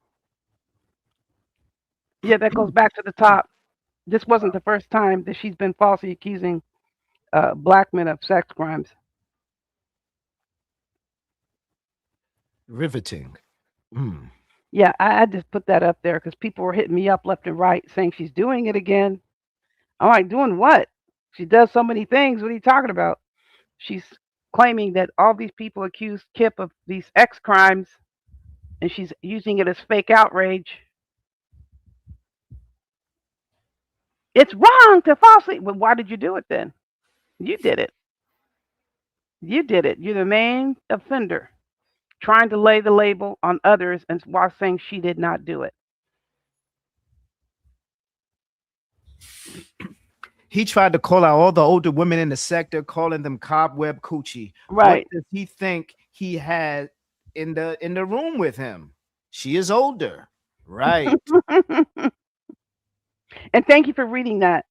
yeah, that goes back to the top. This wasn't the first time that she's been falsely accusing black men of sex crimes. Riveting. Yeah, I just put that up there because people were hitting me up left and right saying she's doing it again. I'm like, doing what? She does so many things. What are you talking about? She's claiming that all these people accused Kip of these X crimes, and she's using it as fake outrage. It's wrong to falsely. Well, why did you do it then? You did it. You did it. You're the main offender, trying to lay the label on others and while saying she did not do it. He tried to call out all the older women in the sector, calling them cobweb coochie. Right. What does he think he had in the room with him? She is older. Right. And thank you for reading that.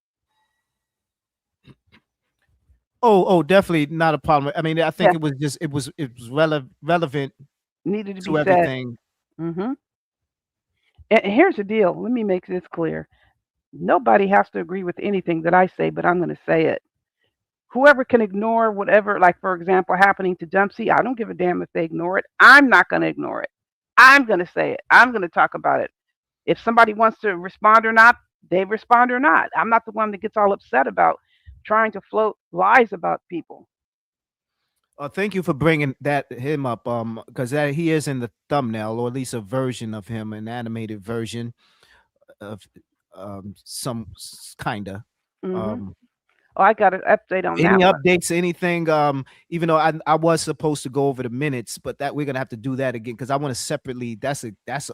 Oh, definitely not a problem. I mean, I think it was just it was relevant needed to to be everything. Mm-hmm. And here's the deal. Let me make this clear. Nobody has to agree with anything that I say, but I'm going to say it. Whoever can ignore whatever, like for example, happening to Dempsey, I don't give a damn if they ignore it. I'm not going to ignore it. I'm going to say it. I'm going to talk about it. If somebody wants to respond or not, they respond or not. I'm not the one that gets all upset about trying to float lies about people. Thank you for bringing him up, because he is in the thumbnail, or at least a version of him, an animated version of some kinda. Mm-hmm. Oh, I got an update on Any that updates? Anything? Even though I was supposed to go over the minutes, but that we're gonna have to do that again because I want to separately. That's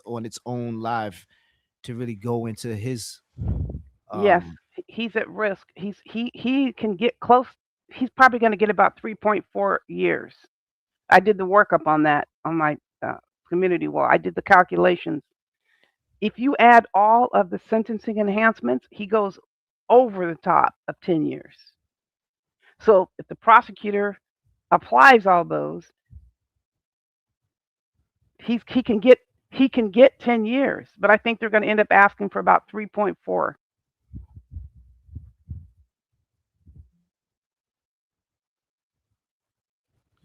on its own live to really go into his. Yes, he's at risk. He can get close. He's probably going to get about 3.4 years. I did the workup on that on my community wall. I did the calculations. If you add all of the sentencing enhancements, he goes over the top of 10 years. So if the prosecutor applies all those, he can get 10 years. But I think they're going to end up asking for about 3.4.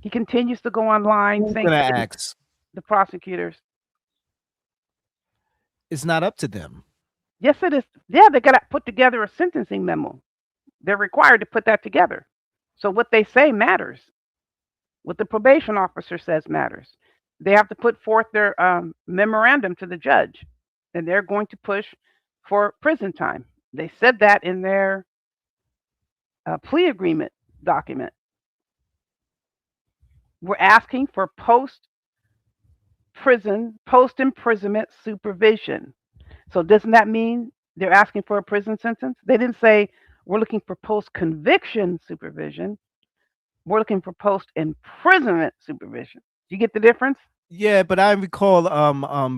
He continues to go online saying the prosecutors. It's not up to them. Yes, it is. Yeah, they got to put together a sentencing memo. They're required to put that together. So what they say matters. What the probation officer says matters. They have to put forth their memorandum to the judge, and they're going to push for prison time. They said that in their plea agreement document. We're asking for post-imprisonment supervision. So doesn't that mean they're asking for a prison sentence? They didn't say we're looking for post-conviction supervision. We're looking for post-imprisonment supervision. Do you get the difference? Yeah, but I recall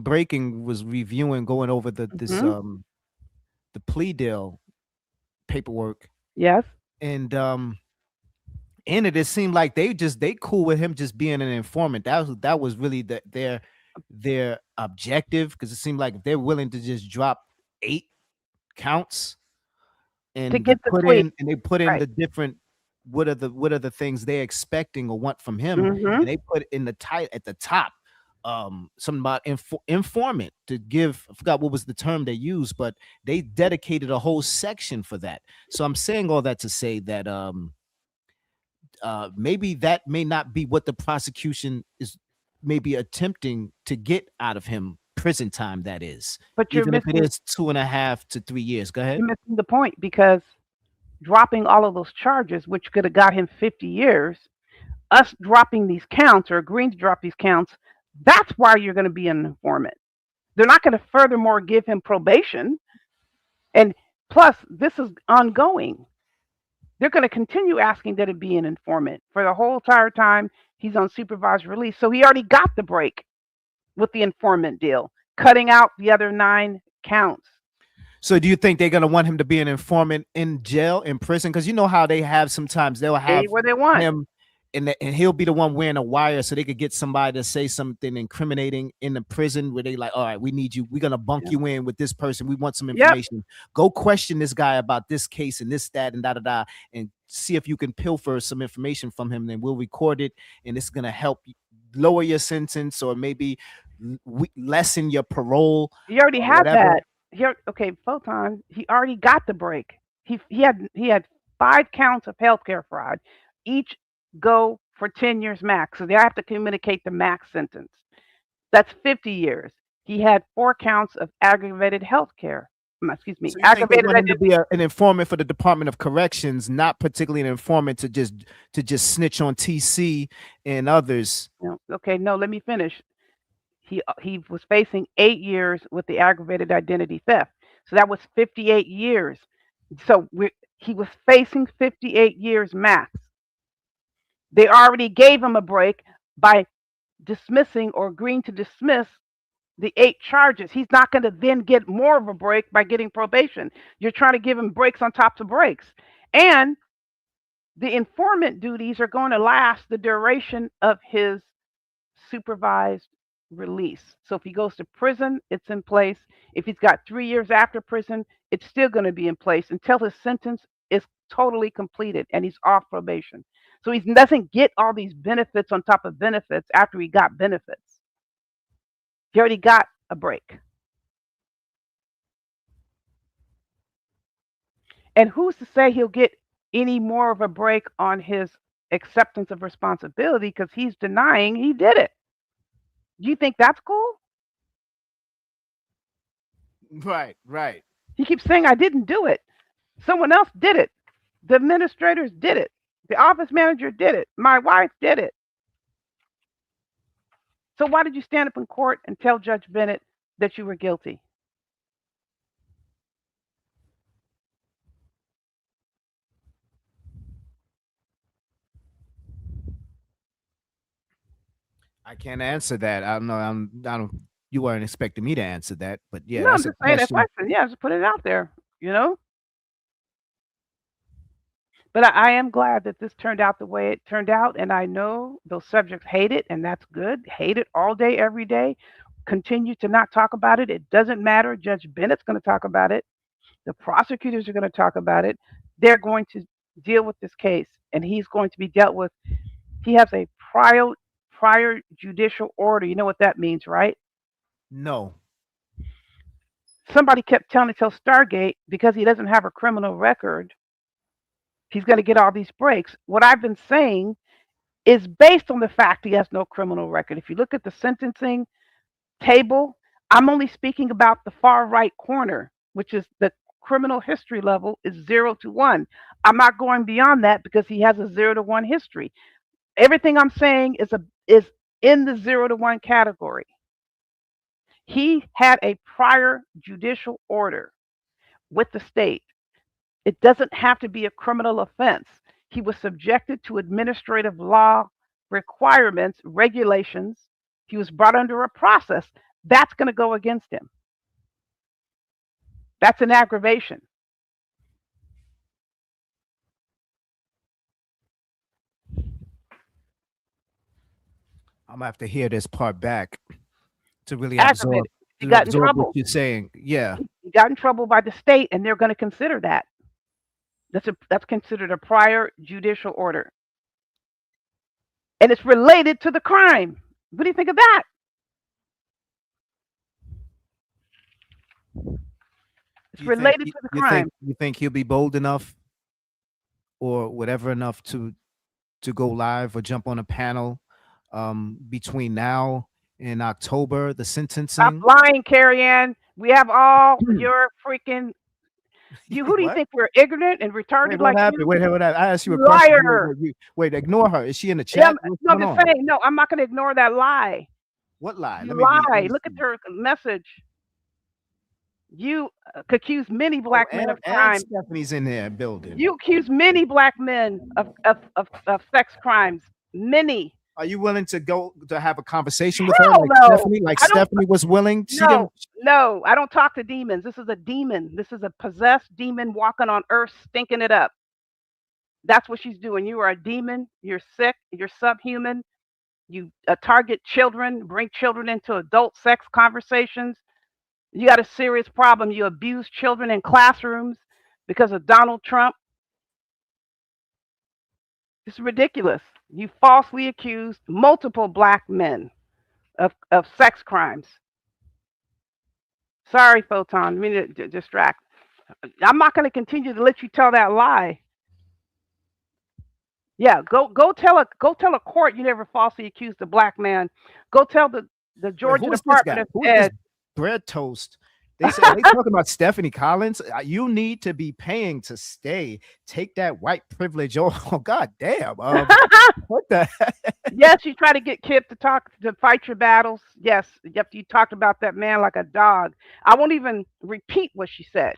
Breaking was reviewing, going over the plea deal paperwork. Yes. And in it seemed like they cool with him just being an informant. That was really their objective, because it seemed like if they're willing to just drop 8 counts and to get they put in the different what are the things they're expecting or want from him, and they put in at the top something about informant to give. I forgot what was the term they used, but they dedicated a whole section for that. So I'm saying all that to say that maybe that may not be what the prosecution is maybe attempting to get out of him. Prison time, that is. But you're even missing, if it is 2.5 to 3 years. Go ahead. You're missing the point, because dropping all of those charges, which could have got him 50 years, us dropping these counts or agreeing to drop these counts, that's why you're going to be an informant. They're not going to furthermore give him probation. And plus, this is ongoing. They're going to continue asking that it be an informant for the whole entire time he's on supervised release. So he already got the break with the informant deal, cutting out the other 9 counts. So do you think they're going to want him to be an informant in jail, in prison? Because you know how they have sometimes they'll have where they want him, and he'll be the one wearing a wire so they could get somebody to say something incriminating in the prison where they like, all right, we need you. We're going to bunk you in with this person. We want some information. Go question this guy about this case and this, that, and da-da-da, and see if you can pilfer some information from him. Then we'll record it, and it's going to help lower your sentence or maybe lessen your parole. You already had that. Okay, Photon, he already got the break. He had 5 counts of healthcare fraud. Each go for 10 years max. So they have to communicate the max sentence. That's 50 years. He had 4 counts of aggravated healthcare. Excuse me. So aggravated to be an informant for the Department of Corrections, not particularly an informant to just snitch on TC and others. No, okay, no, let me finish. He was facing 8 years with the aggravated identity theft. So that was 58 years. So he was facing 58 years max. They already gave him a break by dismissing or agreeing to dismiss the 8 charges. He's not going to then get more of a break by getting probation. You're trying to give him breaks on top of breaks. And the informant duties are going to last the duration of his supervised release. So if he goes to prison, it's in place. If he's got 3 years after prison, it's still going to be in place until his sentence is totally completed and he's off probation. So he doesn't get all these benefits on top of benefits after he got benefits. He already got a break. And who's to say he'll get any more of a break on his acceptance of responsibility because he's denying he did it? Do you think that's cool? Right, right. He keeps saying, I didn't do it. Someone else did it. The administrators did it. The office manager did it. My wife did it. So why did you stand up in court and tell Judge Bennett that you were guilty? I can't answer that. I don't know. I don't. You weren't expecting me to answer that, but yeah, No, I'm that's a just saying that question. question. Yeah, just put it out there, you know? But I am glad that this turned out the way it turned out. And I know those subjects hate it, and that's good. Hate it all day, every day. Continue to not talk about it. It doesn't matter. Judge Bennett's going to talk about it. The prosecutors are going to talk about it. They're going to deal with this case, and he's going to be dealt with. He has a prior judicial order. You know what that means, right? No. Somebody kept telling to tell Stargate because he doesn't have a criminal record, he's going to get all these breaks. What I've been saying is based on the fact he has no criminal record. If you look at the sentencing table, I'm only speaking about the far right corner, which is the criminal history level is 0 to 1. I'm not going beyond that because he has a 0 to 1 history. Everything I'm saying is in the 0 to 1 category. He had a prior judicial order with the state. It doesn't have to be a criminal offense. He was subjected to administrative law requirements, regulations. He was brought under a process. That's going to go against him. That's an aggravation. I'm gonna have to hear this part back to really absorb, Aggravated. He got in absorb trouble. what you're saying. Yeah. He got in trouble by the state, and they're going to consider that. That's considered a prior judicial order. And it's related to the crime. What do you think of that? It's related to the crime. You think he'll be bold enough or whatever enough to go live or jump on a panel between now and October, the sentencing? Stop lying, Carrie Ann. We have all your freaking. Who do you think we're ignorant and retarded Wait, like what happened? you? Wait, I asked you a Liar. question. Wait, ignore her. Is she in the Yeah, chat? What's no, I'm going just on? saying. No, I'm not going to ignore that lie. What lie? You Let me read- let lie. me Look see. at her message. You accuse many black men of and crime. Stephanie's in there building. You accuse many black men of sex crimes. Many. Are you willing to go to have a conversation with her, Hell like no. Stephanie? Like I don't- Stephanie was willing. She No, no, I don't talk to demons. This is a demon. This is a possessed demon walking on earth, stinking it up. That's what she's doing. You are a demon. You're sick. You're subhuman. You target children, bring children into adult sex conversations. You got a serious problem. You abuse children in classrooms because of Donald Trump. It's ridiculous. You falsely accused multiple black men of sex crimes. Sorry, Photon. I mean to distract. I'm not going to continue to let you tell that lie. Yeah, go tell a court you never falsely accused a black man. Go tell the Georgia Department of Who is this Ed. bread toast? They say they talking about Stephanie Collins. You need to be paying to stay. Take that white privilege. Oh God damn. What the? Yes, you try to get Kip to fight your battles. Yes, yep. You talked about that man like a dog. I won't even repeat what she said.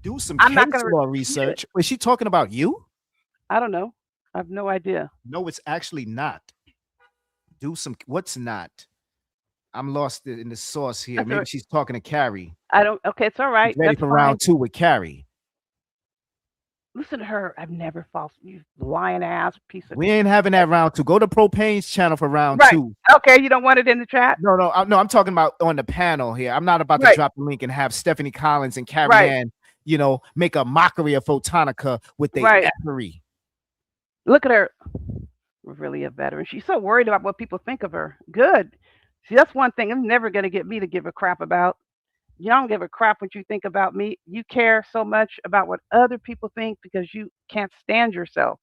Do some I'm not case gonna law repeat research. it. Was she talking about you? I don't know. I have no idea. No, it's actually not. Do some. What's not? I'm lost in the sauce here. That's Maybe all right. she's talking to Carrie. I don't. Okay, it's all right. Ready That's for fine. round 2 with Carrie. Listen to her. I've never false. You lying ass piece of. We ain't having that round two. Go to Propane's channel for round Right. two. Okay, you don't want it in the chat? No, I'm talking about on the panel here. I'm not about to Right. drop the link and have Stephanie Collins and Carrie Right. Ann, make a mockery of Photonica with their Right. effery. Look at her. We're really a veteran. She's so worried about what people think of her. Good. See, that's one thing I'm never going to get me to give a crap about. You don't give a crap what you think about me. You care so much about what other people think because you can't stand yourself.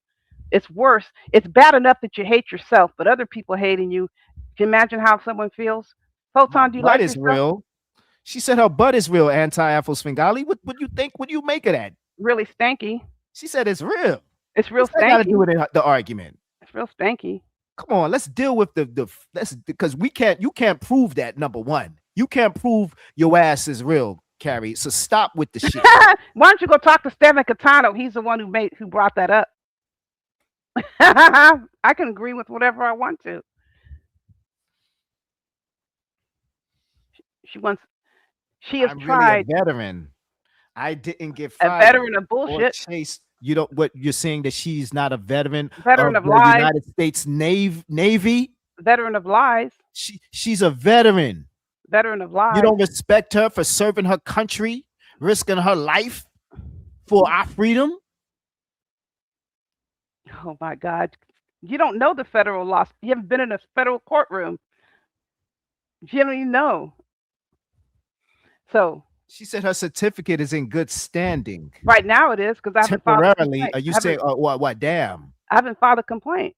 It's worse. It's bad enough that you hate yourself, but other people hating you. Can you imagine how someone feels? Photon, do you Butt like is yourself? real. She said her butt is real, anti-Afro Svengali. What do you think? What do you make of that? Really stanky. She said it's real. It's real What's that got to stanky. do with the argument? It's real stanky. Come on, let's deal with because you can't prove that. Number one, you can't prove your ass is real, Carrie. So stop with the shit. Why don't you go talk to Stephen Catano? He's the one who brought that up. I can agree with whatever I want to. She has I'm tried. really a veteran. I didn't get A fired. veteran of or bullshit. chased. What you're saying that she's not a veteran, Veteran of the lies. United States Navy. Veteran of lies. She's a veteran. Veteran of lies. You don't respect her for serving her country, risking her life for our freedom. Oh my God. You don't know the federal law. You haven't been in a federal courtroom. You don't even know. So She said her certificate is in good standing. right now it is because I haven't filed a Temporarily, complaint. you I say haven't- what? Damn. I haven't filed a complaint.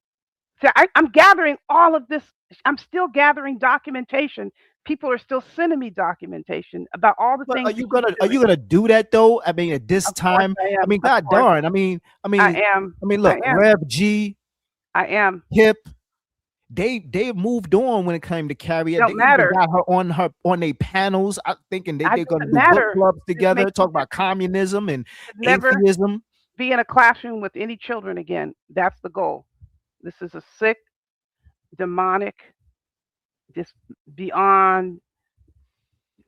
So I'm gathering all of this. I'm still gathering documentation. People are still sending me documentation about all the But things. are you gonna do that though? I mean, at this time, I am. I mean, Of God course. darn. I mean, I am. look, I am. Rev G, I am. Hip, they moved on when it came to Carrie. Don't They even matter. got her on their panels. I'm thinking they're It gonna doesn't do matter. book clubs It together, makes talk about communism and Never atheism. be in a classroom with any children again. That's the goal. This is a sick, demonic, just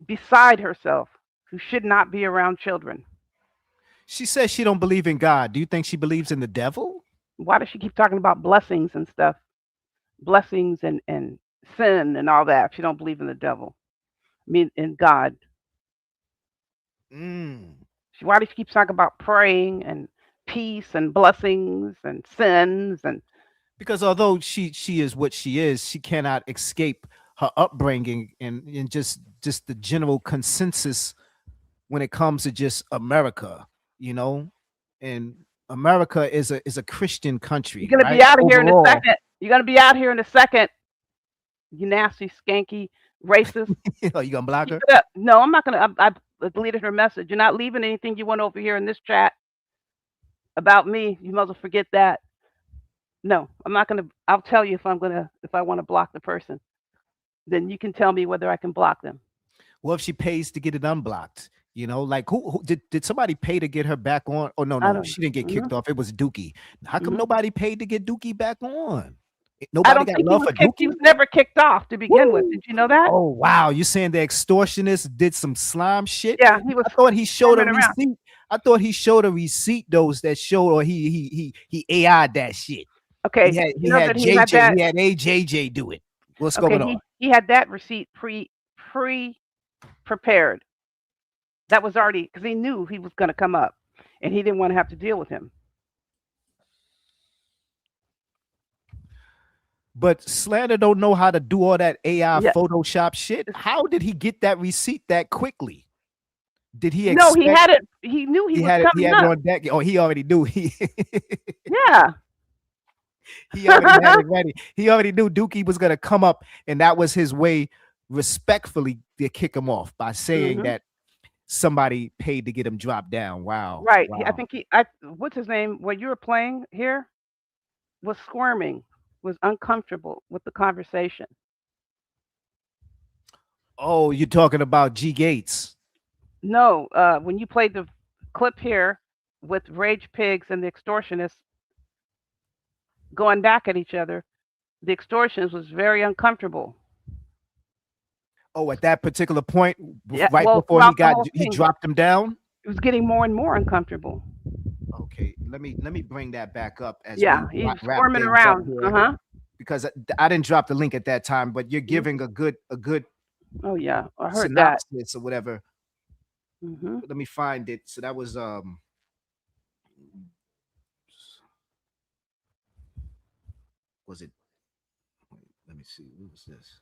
beside herself, who should not be around children. She says she don't believe in God. Do you think she believes in the devil? Why does she keep talking about blessings and stuff? Blessings and sin and all that. She don't believe in the devil. I mean, in God. Why does she keep talking about praying and peace and blessings and sins and Because although she is what she is, she cannot escape her upbringing and just the general consensus when it comes to just America, and America is a Christian country. You're gonna be out of here in a second. You're gonna be out here in a second. You nasty, skanky, racist. Are you gonna block her? Keep it up. No, I'm not gonna. I deleted her message. You're not leaving anything you want over here in this chat about me. You might as well forget that. No, I'm not gonna. I'll tell you if I want to block the person. Then you can tell me whether I can block them. Well, if she pays to get it unblocked, like who did somebody pay to get her back on? Oh I no, don't- she didn't get kicked Mhm. off. It was Dookie. How come Mhm. nobody paid to get Dookie back on? I Nobody don't got think love for he Dookie. was never kicked off to begin with. Did you know that? Oh wow, you saying the extortionist did some slime shit? Yeah, he was. I thought he showed a swarming around. receipt. I thought he showed a receipt, those that showed, or he AI'd that shit. Okay, He had you know that he had JJ, that. he had AJJ do it. What's Okay, going on? he had that receipt prepared. That was already because he knew he was going to come up, and he didn't want to have to deal with him. But Slander don't know how to do all that AI Yeah. Photoshop shit. How did he get that receipt that quickly? Did he? No, he expect- had it. He knew he was had it. He coming had it up. on deck. Oh, he already knew. He Yeah. he already had it ready. He already knew Dookie was gonna come up, and that was his way, respectfully, to kick him off by saying Mhm. that somebody paid to get him dropped down. Wow. Right. Wow. I think what's his name? When you were playing here, was squirming, was uncomfortable with the conversation. Oh, you're talking about G Gates. No, when you played the clip here with Rage Pigs and the extortionists going back at each other, the extortionist was very uncomfortable. Oh, at that particular point, Yeah, right well, before he throughout the whole he thing. dropped him down. It was getting more and more uncomfortable. Oh Okay, let me bring that back up as Yeah, we he's wrap squirming things up around. here, because I didn't drop the link at that time, but you're giving a good Oh yeah, I heard that. synopsis or whatever. Hmm. Let me find it. So that was it? Wait, let me see. What was this?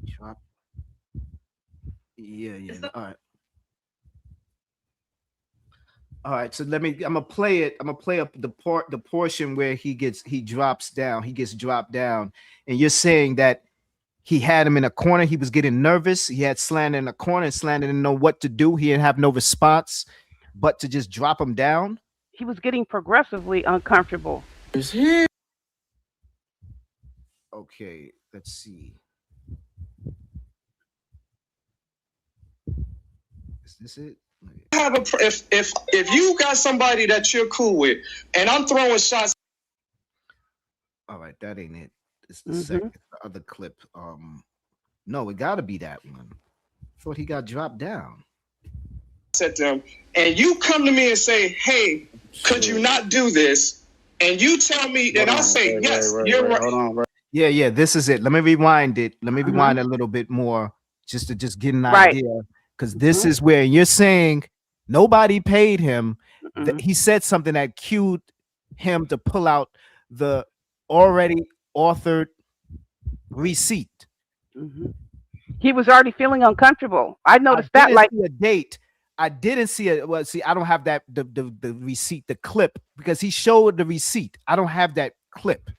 Drop. Yeah. All right. All right, so I'm gonna play it. I'm gonna play up the portion where he gets dropped down, and you're saying that he had him in a corner. He was getting nervous. He had Slander in a corner, and Slander didn't know what to do. He didn't have no response, but to just drop him down. He was getting progressively uncomfortable. Okay, let's see. Is this it? Have a if you got somebody that you're cool with, and I'm throwing shots. All right, that ain't it. It's the second, the other clip. No, it got to be that one. I thought he got dropped down. At them, and you come to me and say, "Hey, could you not do this?" And you tell me, and I say, "Yes, you're right." Hold on, right. Yeah, this is it. Let me rewind it. Let me rewind a little bit more just to get an idea. Because this is where you're saying nobody paid him. He said something that cued him to pull out the already authored receipt. He was already feeling uncomfortable. I noticed that. Like a date. I didn't see it. Well, see, I don't have that the receipt, the clip, because he showed the receipt. I don't have that clip,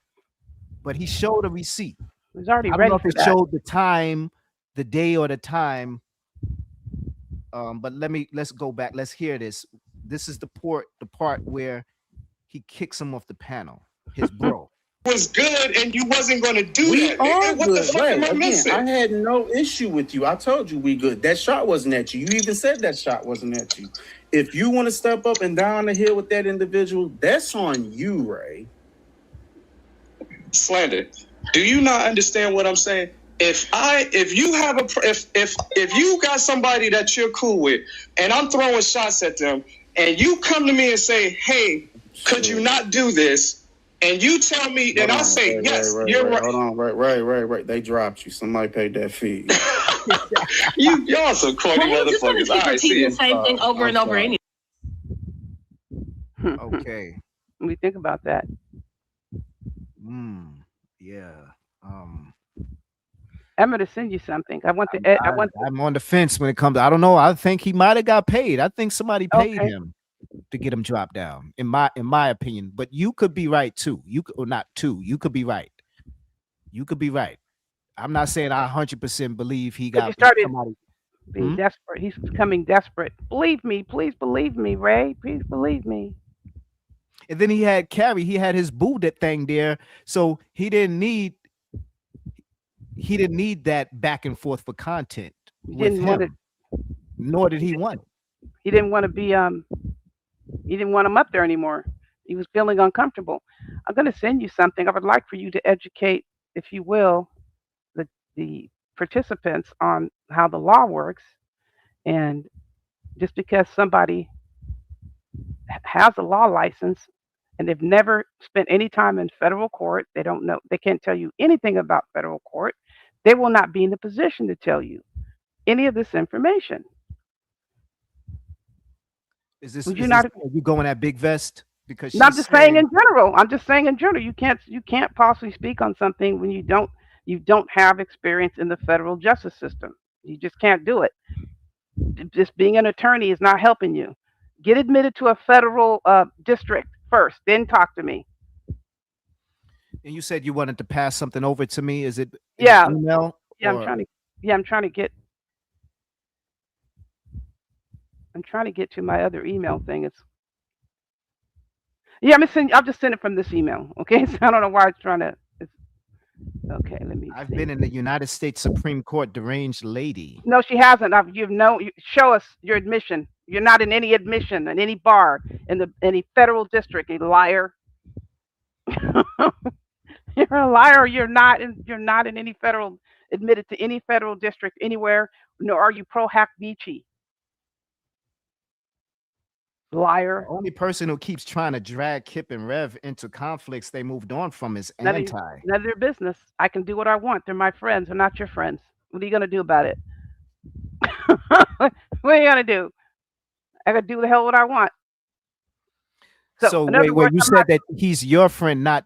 but he showed a receipt. He was already I don't ready know if for it that. showed the time, the day, or the time. But let's go back. Let's hear this. This is the part where he kicks him off the panel. His bro was good, and you wasn't going to do We that. are What good. the fuck am I Again, missing? I had no issue with you. I told you we good. That shot wasn't at you. You even said that shot wasn't at you. If you want to step up and down the hill with that individual, that's on you, Ray. Slander. Do you not understand what I'm saying? If you got somebody that you're cool with, and I'm throwing shots at them, and you come to me and say, "Hey, could you not do this?" And you tell me, and I say, "Yes, you're right." Hold on, right. They dropped you. Somebody paid that fee. Y'all some corny motherfuckers. Keep repeating the same thing over and over anyway. Okay. What do you think about that? Yeah. I'm gonna send you something. I want to. I'm on the fence when it comes. I don't know. I think he might have got paid. I think somebody paid him to get him dropped down. In my opinion, but you could be right too. You could, or not too. You could be right. You could be right. I'm not saying I 100% believe he got somebody. Being desperate. He's becoming desperate. Believe me, please believe me, Ray. Please believe me. And then he had Carrie. He had his boo that thing there, so he didn't need that back and forth for content. He didn't want it. Nor did he want it. He didn't want to be. He didn't want him up there anymore. He was feeling uncomfortable. I'm going to send you something. I would like for you to educate, if you will, the participants on how the law works. And just because somebody has a law license and they've never spent any time in federal court, they don't know, they can't tell you anything about federal court, they will not be in the position to tell you any of this information. Is this, are you going at Big Vest? Because I'm just saying in general. I'm just saying in general. You can't possibly speak on something when you don't have experience in the federal justice system. You just can't do it. Just being an attorney is not helping you. Get admitted to a federal district first, then talk to me. And you said you wanted to pass something over to me. Is it email? Yeah, or? I'm trying to get to my other email thing. I'll just send it from this email. Okay, so I don't know why it's trying to. Okay, let me. I've been in the United States Supreme Court, deranged lady. No, she hasn't. Show us your admission. You're not in any admission in any bar in any federal district. You liar. You're a liar. You're not in any federal admitted to any federal district anywhere, nor are you pro Hack Beachy. Liar. The only person who keeps trying to drag Kip and Rev into conflicts they moved on from is None of, Anti. none of their business. I can do what I want. They're my friends. They're not your friends. What are you gonna do about it? What are you gonna do? I gotta do the hell what I want. So in other wait, words, you I'm said not- that he's your friend, not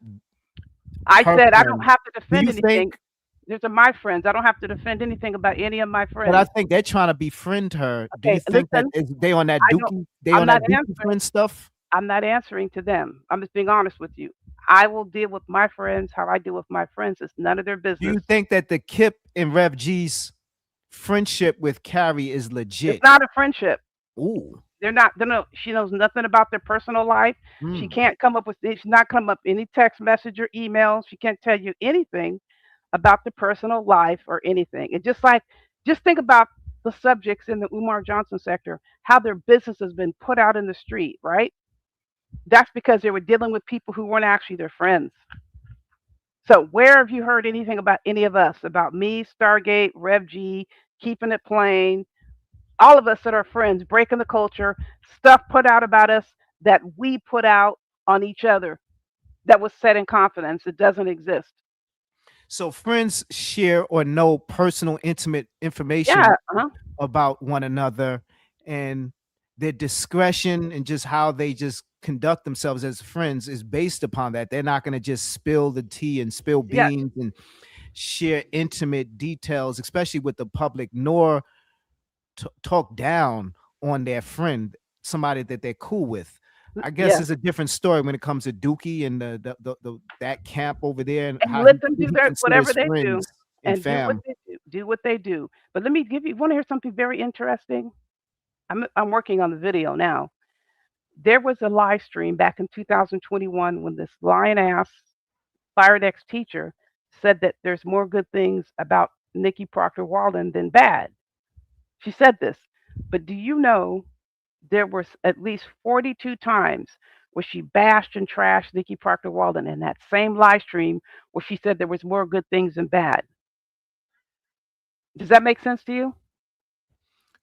I her said I friend. don't have to defend you anything. think- These are my friends. I don't have to defend anything about any of my friends. But I think they're trying to befriend her. Do you Okay, think listen, that is they on that I don't- Dookie? They I'm on that not Dookie answering. friend stuff? I'm not answering to them. I'm just being honest with you. I will deal with my friends how I deal with my friends. It's none of their Do business. you think that the Kip and Rev G's friendship with Carrie is legit? It's not a friendship. Ooh. They're not. She knows nothing about their personal life. She can't come up with. She's not come up any text message or emails. She can't tell you anything about the personal life or anything. It's just think about the subjects in the Umar Johnson sector, how their business has been put out in the street, right? That's because they were dealing with people who weren't actually their friends. So where have you heard anything about any of us, about me, Stargate, Rev G, keeping it plain, all of us that are friends, breaking the culture, stuff put out about us that we put out on each other that was said in confidence. It doesn't exist. So friends share or know personal, intimate information Yeah, about one another, and their discretion and just how they just conduct themselves as friends is based upon that. They're not going to just spill the tea and spill Yeah. beans and share intimate details, especially with the public, nor talk down on their friend, somebody that they're cool with. I guess Yeah. it's a different story when it comes to Dookie and the that camp over there and And how let them he do their whatever considers they do friends and and do fam. what they do. Do what they do. But let me give you want to hear something very interesting? I'm working on the video now. There was a live stream back in 2021 when this lion ass fired ex teacher said that there's more good things about Nikki Proctor Walden than bad. She said this, but do you know there was at least 42 times where she bashed and trashed Nikki Proctor Walden in that same live stream where she said there was more good things than bad. Does that make sense to you?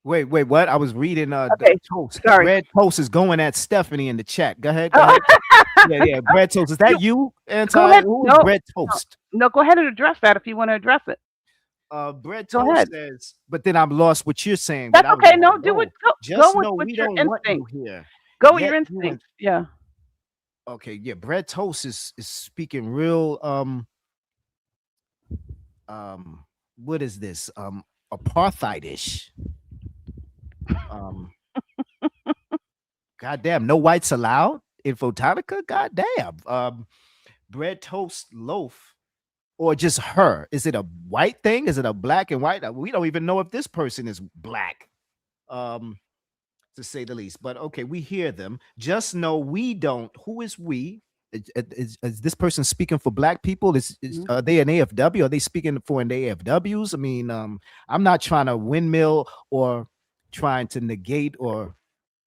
Wait, what? I was reading Okay, Toast. sorry. Red Toast is going at Stephanie in the chat. Go ahead. Go ahead. Yeah. Red Toast. Is that you, Anti? Go ahead. Who is No, Red Toast? no, go ahead and address that if you want to address it. Bread Go Toast ahead. says, but then I'm lost what you're saying. That's but I was okay. like, No, do "Whoa, it. Go just with know what we your don't want you instinct. here. Go with your Yet you want-" instinct. Yeah. Okay, yeah. Bread Toast is speaking real what is this? Apartheidish. Goddamn, no whites allowed in Photonica? Goddamn. Bread Toast loaf. Or just her? Is it a white thing? Is it a black and white? We don't even know if this person is black, to say the least. But okay, we hear them. Just know we don't. Who is we? Is this person speaking for black people? Are they an AFW? Are they speaking for an AFWs? I mean, I'm not trying to windmill or trying to negate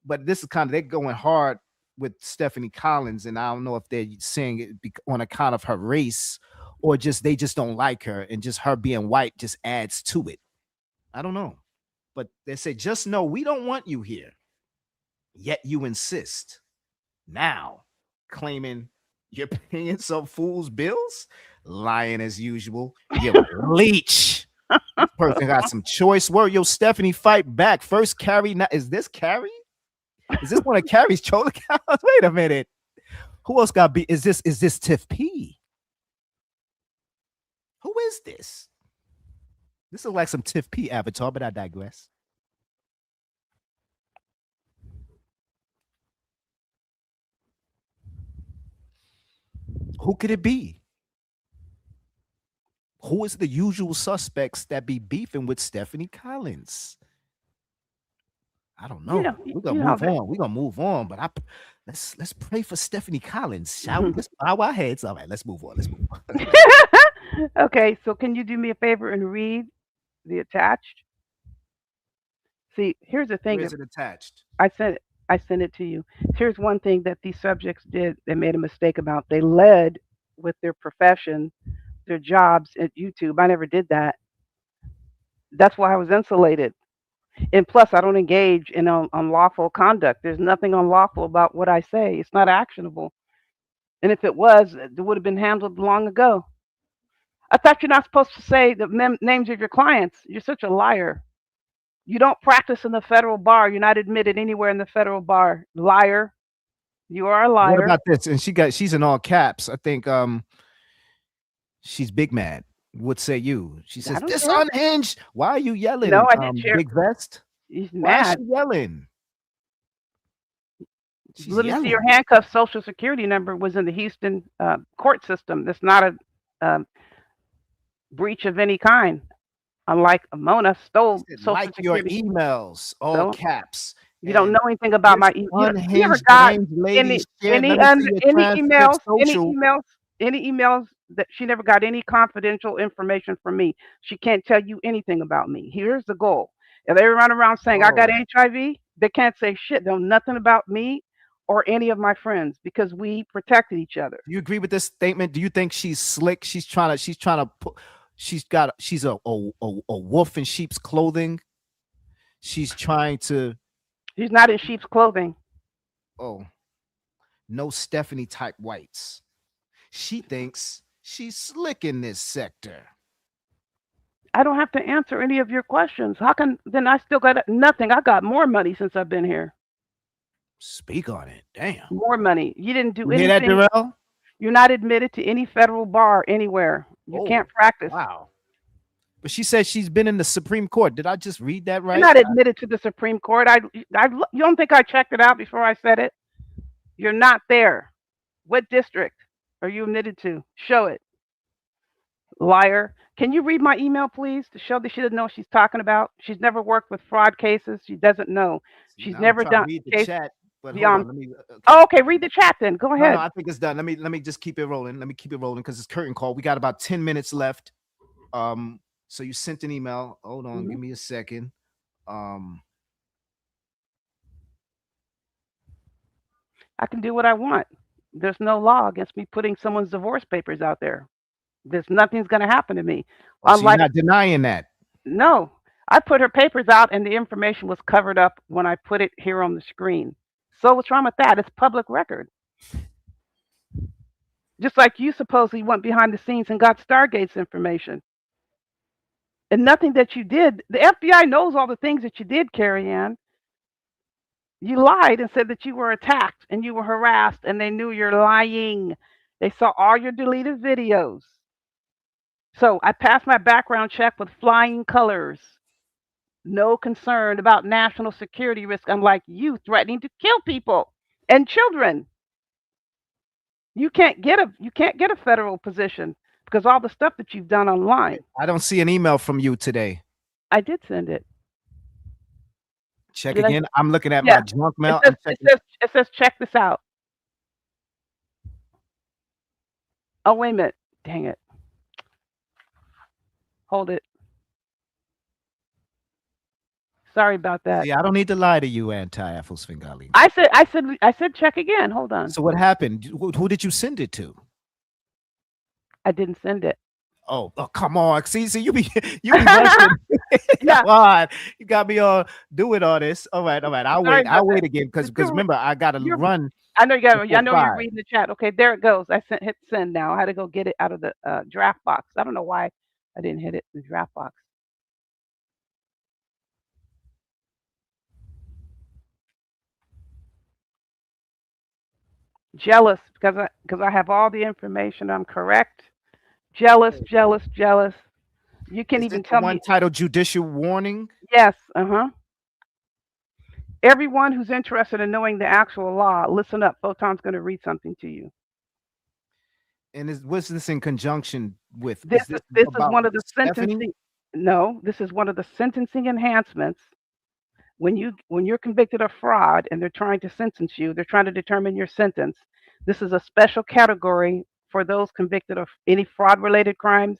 but this is kind of, they're going hard with Stephanie Collins, and I don't know if they're saying it on account of her race or just they just don't like her, and just her being white just adds to it. I don't know. But they say, just know we don't want you here. Yet you insist. Now, claiming you're paying some fool's bills? Lying as usual. You leech. This person got some choice word. Yo, Stephanie, fight back. First Carrie. Is this Carrie? Is this one of Carrie's troll accounts? Wait a minute. Who else got beat? Is this Tiff P? Who is this? This looks like some Tiff P avatar, but I digress. Who could it be? Who is the usual suspects that be beefing with Stephanie Collins? I don't know. We're gonna move on. We're gonna move on, but let's pray for Stephanie Collins, shall we? Let's bow our heads. All right, let's move on. Okay, so can you do me a favor and read the attached? See, here's the thing. Where is it attached? I sent it to you. Here's one thing that these subjects did. They made a mistake about. They led with their profession, their jobs at YouTube. I never did that. That's why I was insulated. And plus, I don't engage in unlawful conduct. There's nothing unlawful about what I say. It's not actionable. And if it was, it would have been handled long ago. I thought you're not supposed to say the names of your clients. You're such a liar. You don't practice in the federal bar. You're not admitted anywhere in the federal bar. Liar. You are a What liar. about this? And she's in all caps. I think she's big mad. What say you? She says, don't "This care. unhinged." Why are you yelling? No, I didn't share. Big vest. He's Why is mad. she yelling? She's Let me see yelling. your handcuff social security number was in the Houston court system. That's not a breach of any kind. Unlike Mona stole social Like your security. emails, all So, caps. you don't And know anything about my this you never unhinged got brained lady any shared. any Let me see your transcript social. any emails that she never got any confidential information from me. She can't tell you anything about me. Here's the goal. If they run around saying I got Oh. HIV, they can't say shit. They know nothing about me or any of my friends because we protected each other. Do you agree with this statement? Do you think she's slick? She's trying to put. She's a wolf in sheep's clothing. She's trying to. She's not in sheep's clothing. Oh, no Stephanie type whites. She thinks she's slick in this sector. I don't have to answer any of your questions. How can then I still got nothing? I got more money since I've been here. Speak on it. Damn. More money. You didn't do You hear that, anything. Darrell? You're not admitted to any federal bar anywhere. You Oh, can't practice. Wow. But she said she's been in the Supreme Court. Did I just read that right? You're not admitted to the Supreme Court. You don't think I checked it out before I said it? You're not there. What district are you admitted to? Show it. Liar. Can you read my email, please, to show that she doesn't know what she's talking about? She's never worked with fraud cases. She doesn't know. She's I'm never trying to done read the case chat, but hold beyond. on, let me. Oh, okay. Read the chat then. Go No, ahead. no, I think it's done. Let me just keep it rolling. Let me keep it rolling because it's curtain call. We got about 10 minutes left. So you sent an email. Hold on, give me a second. I can do what I want. There's no law against me putting someone's divorce papers out there. There's nothing's going to happen to me. So you're not denying that. No, I put her papers out and the information was covered up when I put it here on the screen. So what's wrong with that? It's public record. Just like you supposedly went behind the scenes and got Stargate's information. And nothing that you did, the FBI knows all the things that you did, Carrie Ann. You lied and said that you were attacked and you were harassed and they knew you're lying. They saw all your deleted videos. So I passed my background check with flying colors. No concern about national security risk, unlike you threatening to kill people and children. You can't get a federal position because all the stuff that you've done online. I don't see an email from you today. I did send it. Check Did I- again. I'm looking at Yeah. my junk mail. It says check this out. Oh, wait a minute. Dang it. Hold it. Sorry about that. Yeah, I don't need to lie to you, anti-Afro Svengali. I said check again. Hold on. So what happened? Who did you send it to? I didn't send it. Oh, come on. See, you be rushing. Come on. You got me all doing all this. All right. I'll Sorry wait. about I'll wait that. again because remember I gotta run. I know you got. I before know 5. you're reading the chat. Okay, there it goes. Hit send now. I had to go get it out of the draft box. I don't know why I didn't hit it in the draft box. Jealous because I have all the information. I'm correct. Jealous. You can't Is even it the tell one me. titled Judicial Warning? Yes. Everyone who's interested in knowing the actual law, listen up. Photon's going to read something to you. And what's this in conjunction with? This is about one of the Stephanie? sentencing. No, this is one of the sentencing enhancements. When you're convicted of fraud and they're trying to sentence you, they're trying to determine your sentence. This is a special category for those convicted of any fraud-related crimes.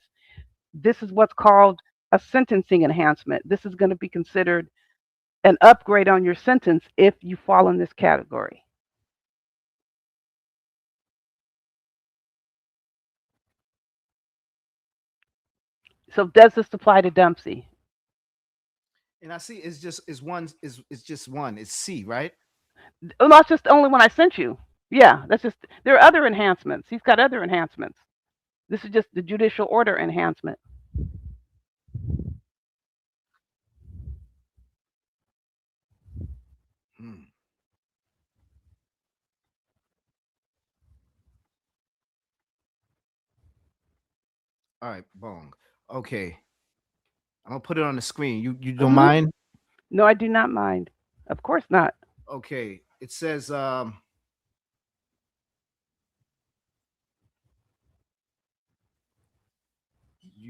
This is what's called a sentencing enhancement. This is going to be considered an upgrade on your sentence if you fall in this category. So does this apply to Dempsey? And I see it's just one. It's C, right? Oh, that's just the only one I sent you. Yeah, that's just. There are other enhancements. He's got other enhancements. This is just the judicial order enhancement. All right, bong. Okay. I'm gonna put it on the screen. You don't mind? No, I do not mind. Of course not. Okay. It says you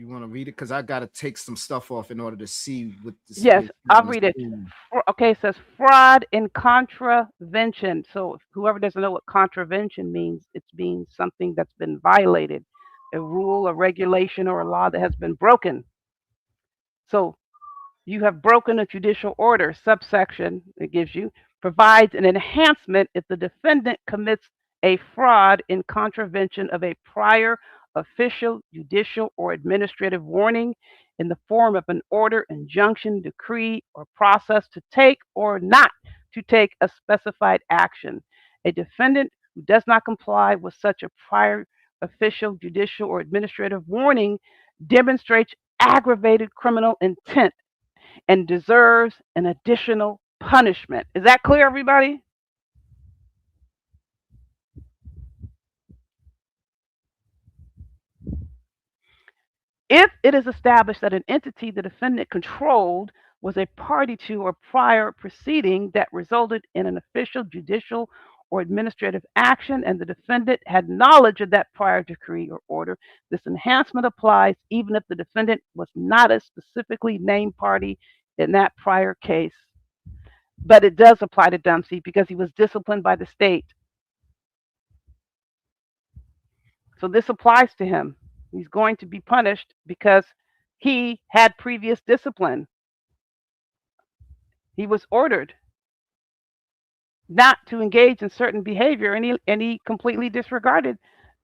want to read it? Because I gotta take some stuff off in order to see what this Yes, is I'll on the read it. screen. Okay, it says fraud in contravention. So whoever doesn't know what contravention means, it's being something that's been violated, a rule, a regulation, or a law that has been broken. So you have broken a judicial order. Subsection it gives you provides an enhancement if the defendant commits a fraud in contravention of a prior official, judicial, or administrative warning in the form of an order, injunction, decree, or process to take or not to take a specified action. A defendant who does not comply with such a prior official, judicial, or administrative warning demonstrates aggravated criminal intent and deserves an additional punishment. Is that clear, everybody? If it is established that an entity the defendant controlled was a party to or prior proceeding that resulted in an official, judicial, or administrative action, and the defendant had knowledge of that prior decree or order, this enhancement applies even if the defendant was not a specifically named party in that prior case. But it does apply to Dempsey because he was disciplined by the state. So this applies to him. He's going to be punished because he had previous discipline. He was ordered not to engage in certain behavior, and he completely disregarded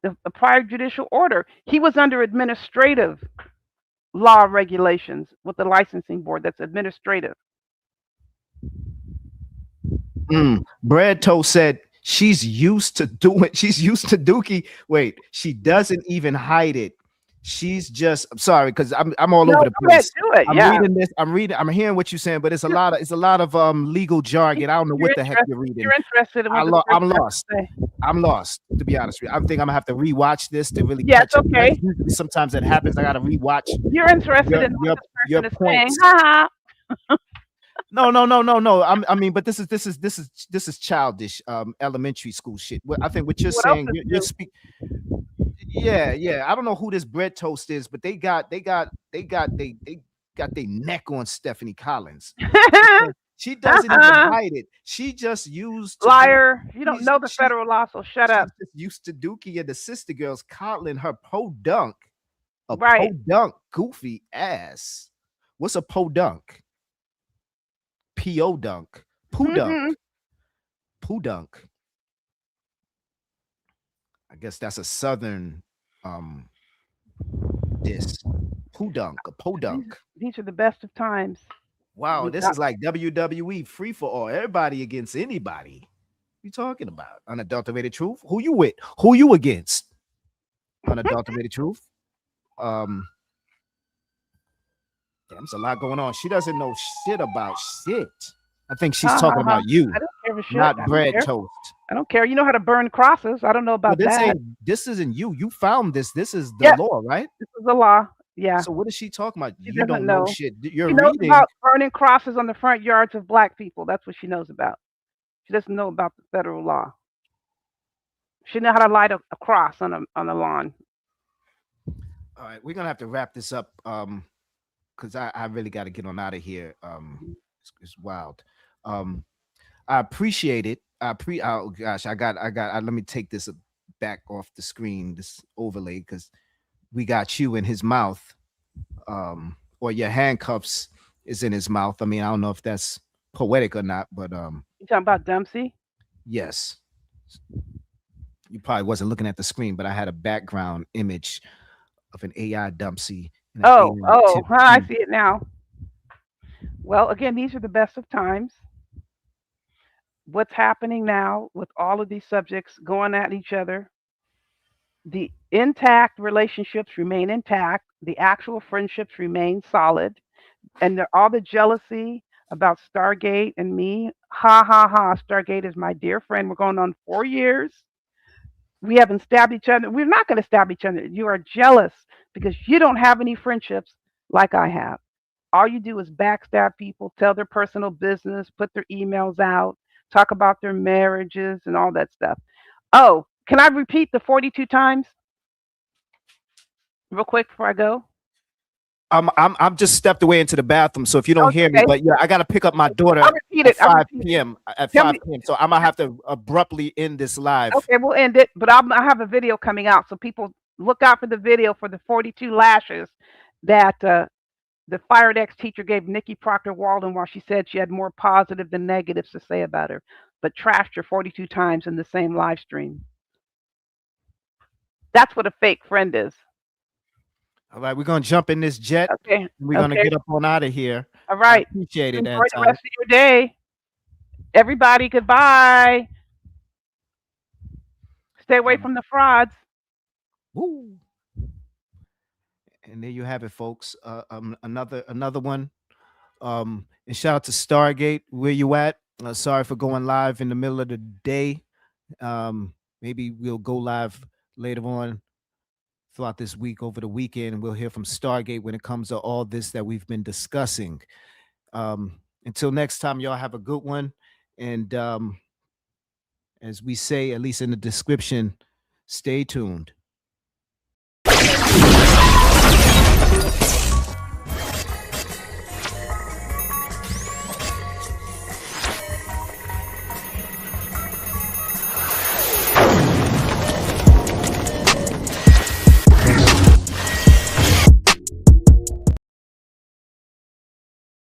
the prior judicial order. He was under administrative law regulations with the licensing board. That's administrative. Bread Toast said she's used to Dookie. Wait, she doesn't even hide it. She's just, I'm sorry, because I'm all over the place. Do it. Reading this, I'm hearing what you're saying, but it's a lot of legal jargon. I don't know what the heck you're reading. You're interested in I'm lost. I'm lost, to be honest with you. I think I'm gonna have to rewatch this to really catch up. Okay. Sometimes that happens. I gotta rewatch. You're interested in what your this person is points. saying. No. I mean, but this is childish, elementary school shit. I think what you're saying, you're speaking. Yeah. I don't know who this Bread Toast is, but they got their neck on Stephanie Collins. She doesn't even hide it. She just used liar. You don't know the federal law, so shut up. Just used to Dookie and the sister girls calling her podunk, right? Podunk, goofy ass. What's a podunk? P.O. dunk. Poo-dunk. Poo-dunk. I guess that's a southern diss. Poo-dunk, a podunk. These are the best of times. Wow, this is like WWE free for all. Everybody against anybody. What you talking about? Unadulterated truth? Who you with? Who you against? Unadulterated truth. There's a lot going on. She doesn't know shit about shit. I think she's talking about you, I don't care for shit. not Bread Toast. I don't care. You know how to burn crosses. I don't know about that. This isn't you. You found this. This is the law, right? This is the law. Yeah. So what is she talking about? She You don't know shit. You're she knows reading. about burning crosses on the front yards of black people. That's what she knows about. She doesn't know about the federal law. She knows how to light a cross on the lawn. All right, we're gonna have to wrap this up. Because I really got to get on out of here. It's wild. I appreciate it. Oh gosh, I got. Let me take this back off the screen, this overlay, because we got you in his mouth, or your handcuffs is in his mouth. I mean, I don't know if that's poetic or not, but You talking about Dempsey? yes. You probably wasn't looking at the screen, but I had a background image of an AI Dempsey. Oh, I see it now. Well, again, these are the best of times. What's happening now with all of these subjects going at each other, the intact relationships remain intact, the actual friendships remain solid, and all the jealousy about Stargate and me, ha ha ha. Stargate is my dear friend. We're going on 4 years. We haven't stabbed each other. We're not going to stab each other. You are jealous because you don't have any friendships like I have. All you do is backstab people, tell their personal business, put their emails out, talk about their marriages and all that stuff. Oh, can I repeat the 42 times real quick before I go? I'm just stepped away into the bathroom, so if you don't hear me, Okay. but yeah, I gotta pick up my daughter I'll repeat at it. I'll 5 repeat it. p.m. at Tell 5 me. p.m. So I'm gonna have to abruptly end this live. Okay, we'll end it, but I have a video coming out, so people look out for the video for the 42 lashes that the fired ex-teacher gave Nikki Proctor Walden while she said she had more positive than negatives to say about her, but trashed her 42 times in the same live stream. That's what a fake friend is. All right, we're gonna jump in this jet. Okay. We're gonna Okay. get up on out of here. All right. I appreciate it, Enjoy the Anton. rest of your day. Everybody, goodbye. Stay away from the frauds. Woo. And there you have it, folks. Another one. And shout out to Stargate. Where you at? Sorry for going live in the middle of the day. Maybe we'll go live later on throughout this week, over the weekend, and we'll hear from Stargate when it comes to all this that we've been discussing. Until next time, y'all have a good one. And as we say, at least in the description, stay tuned.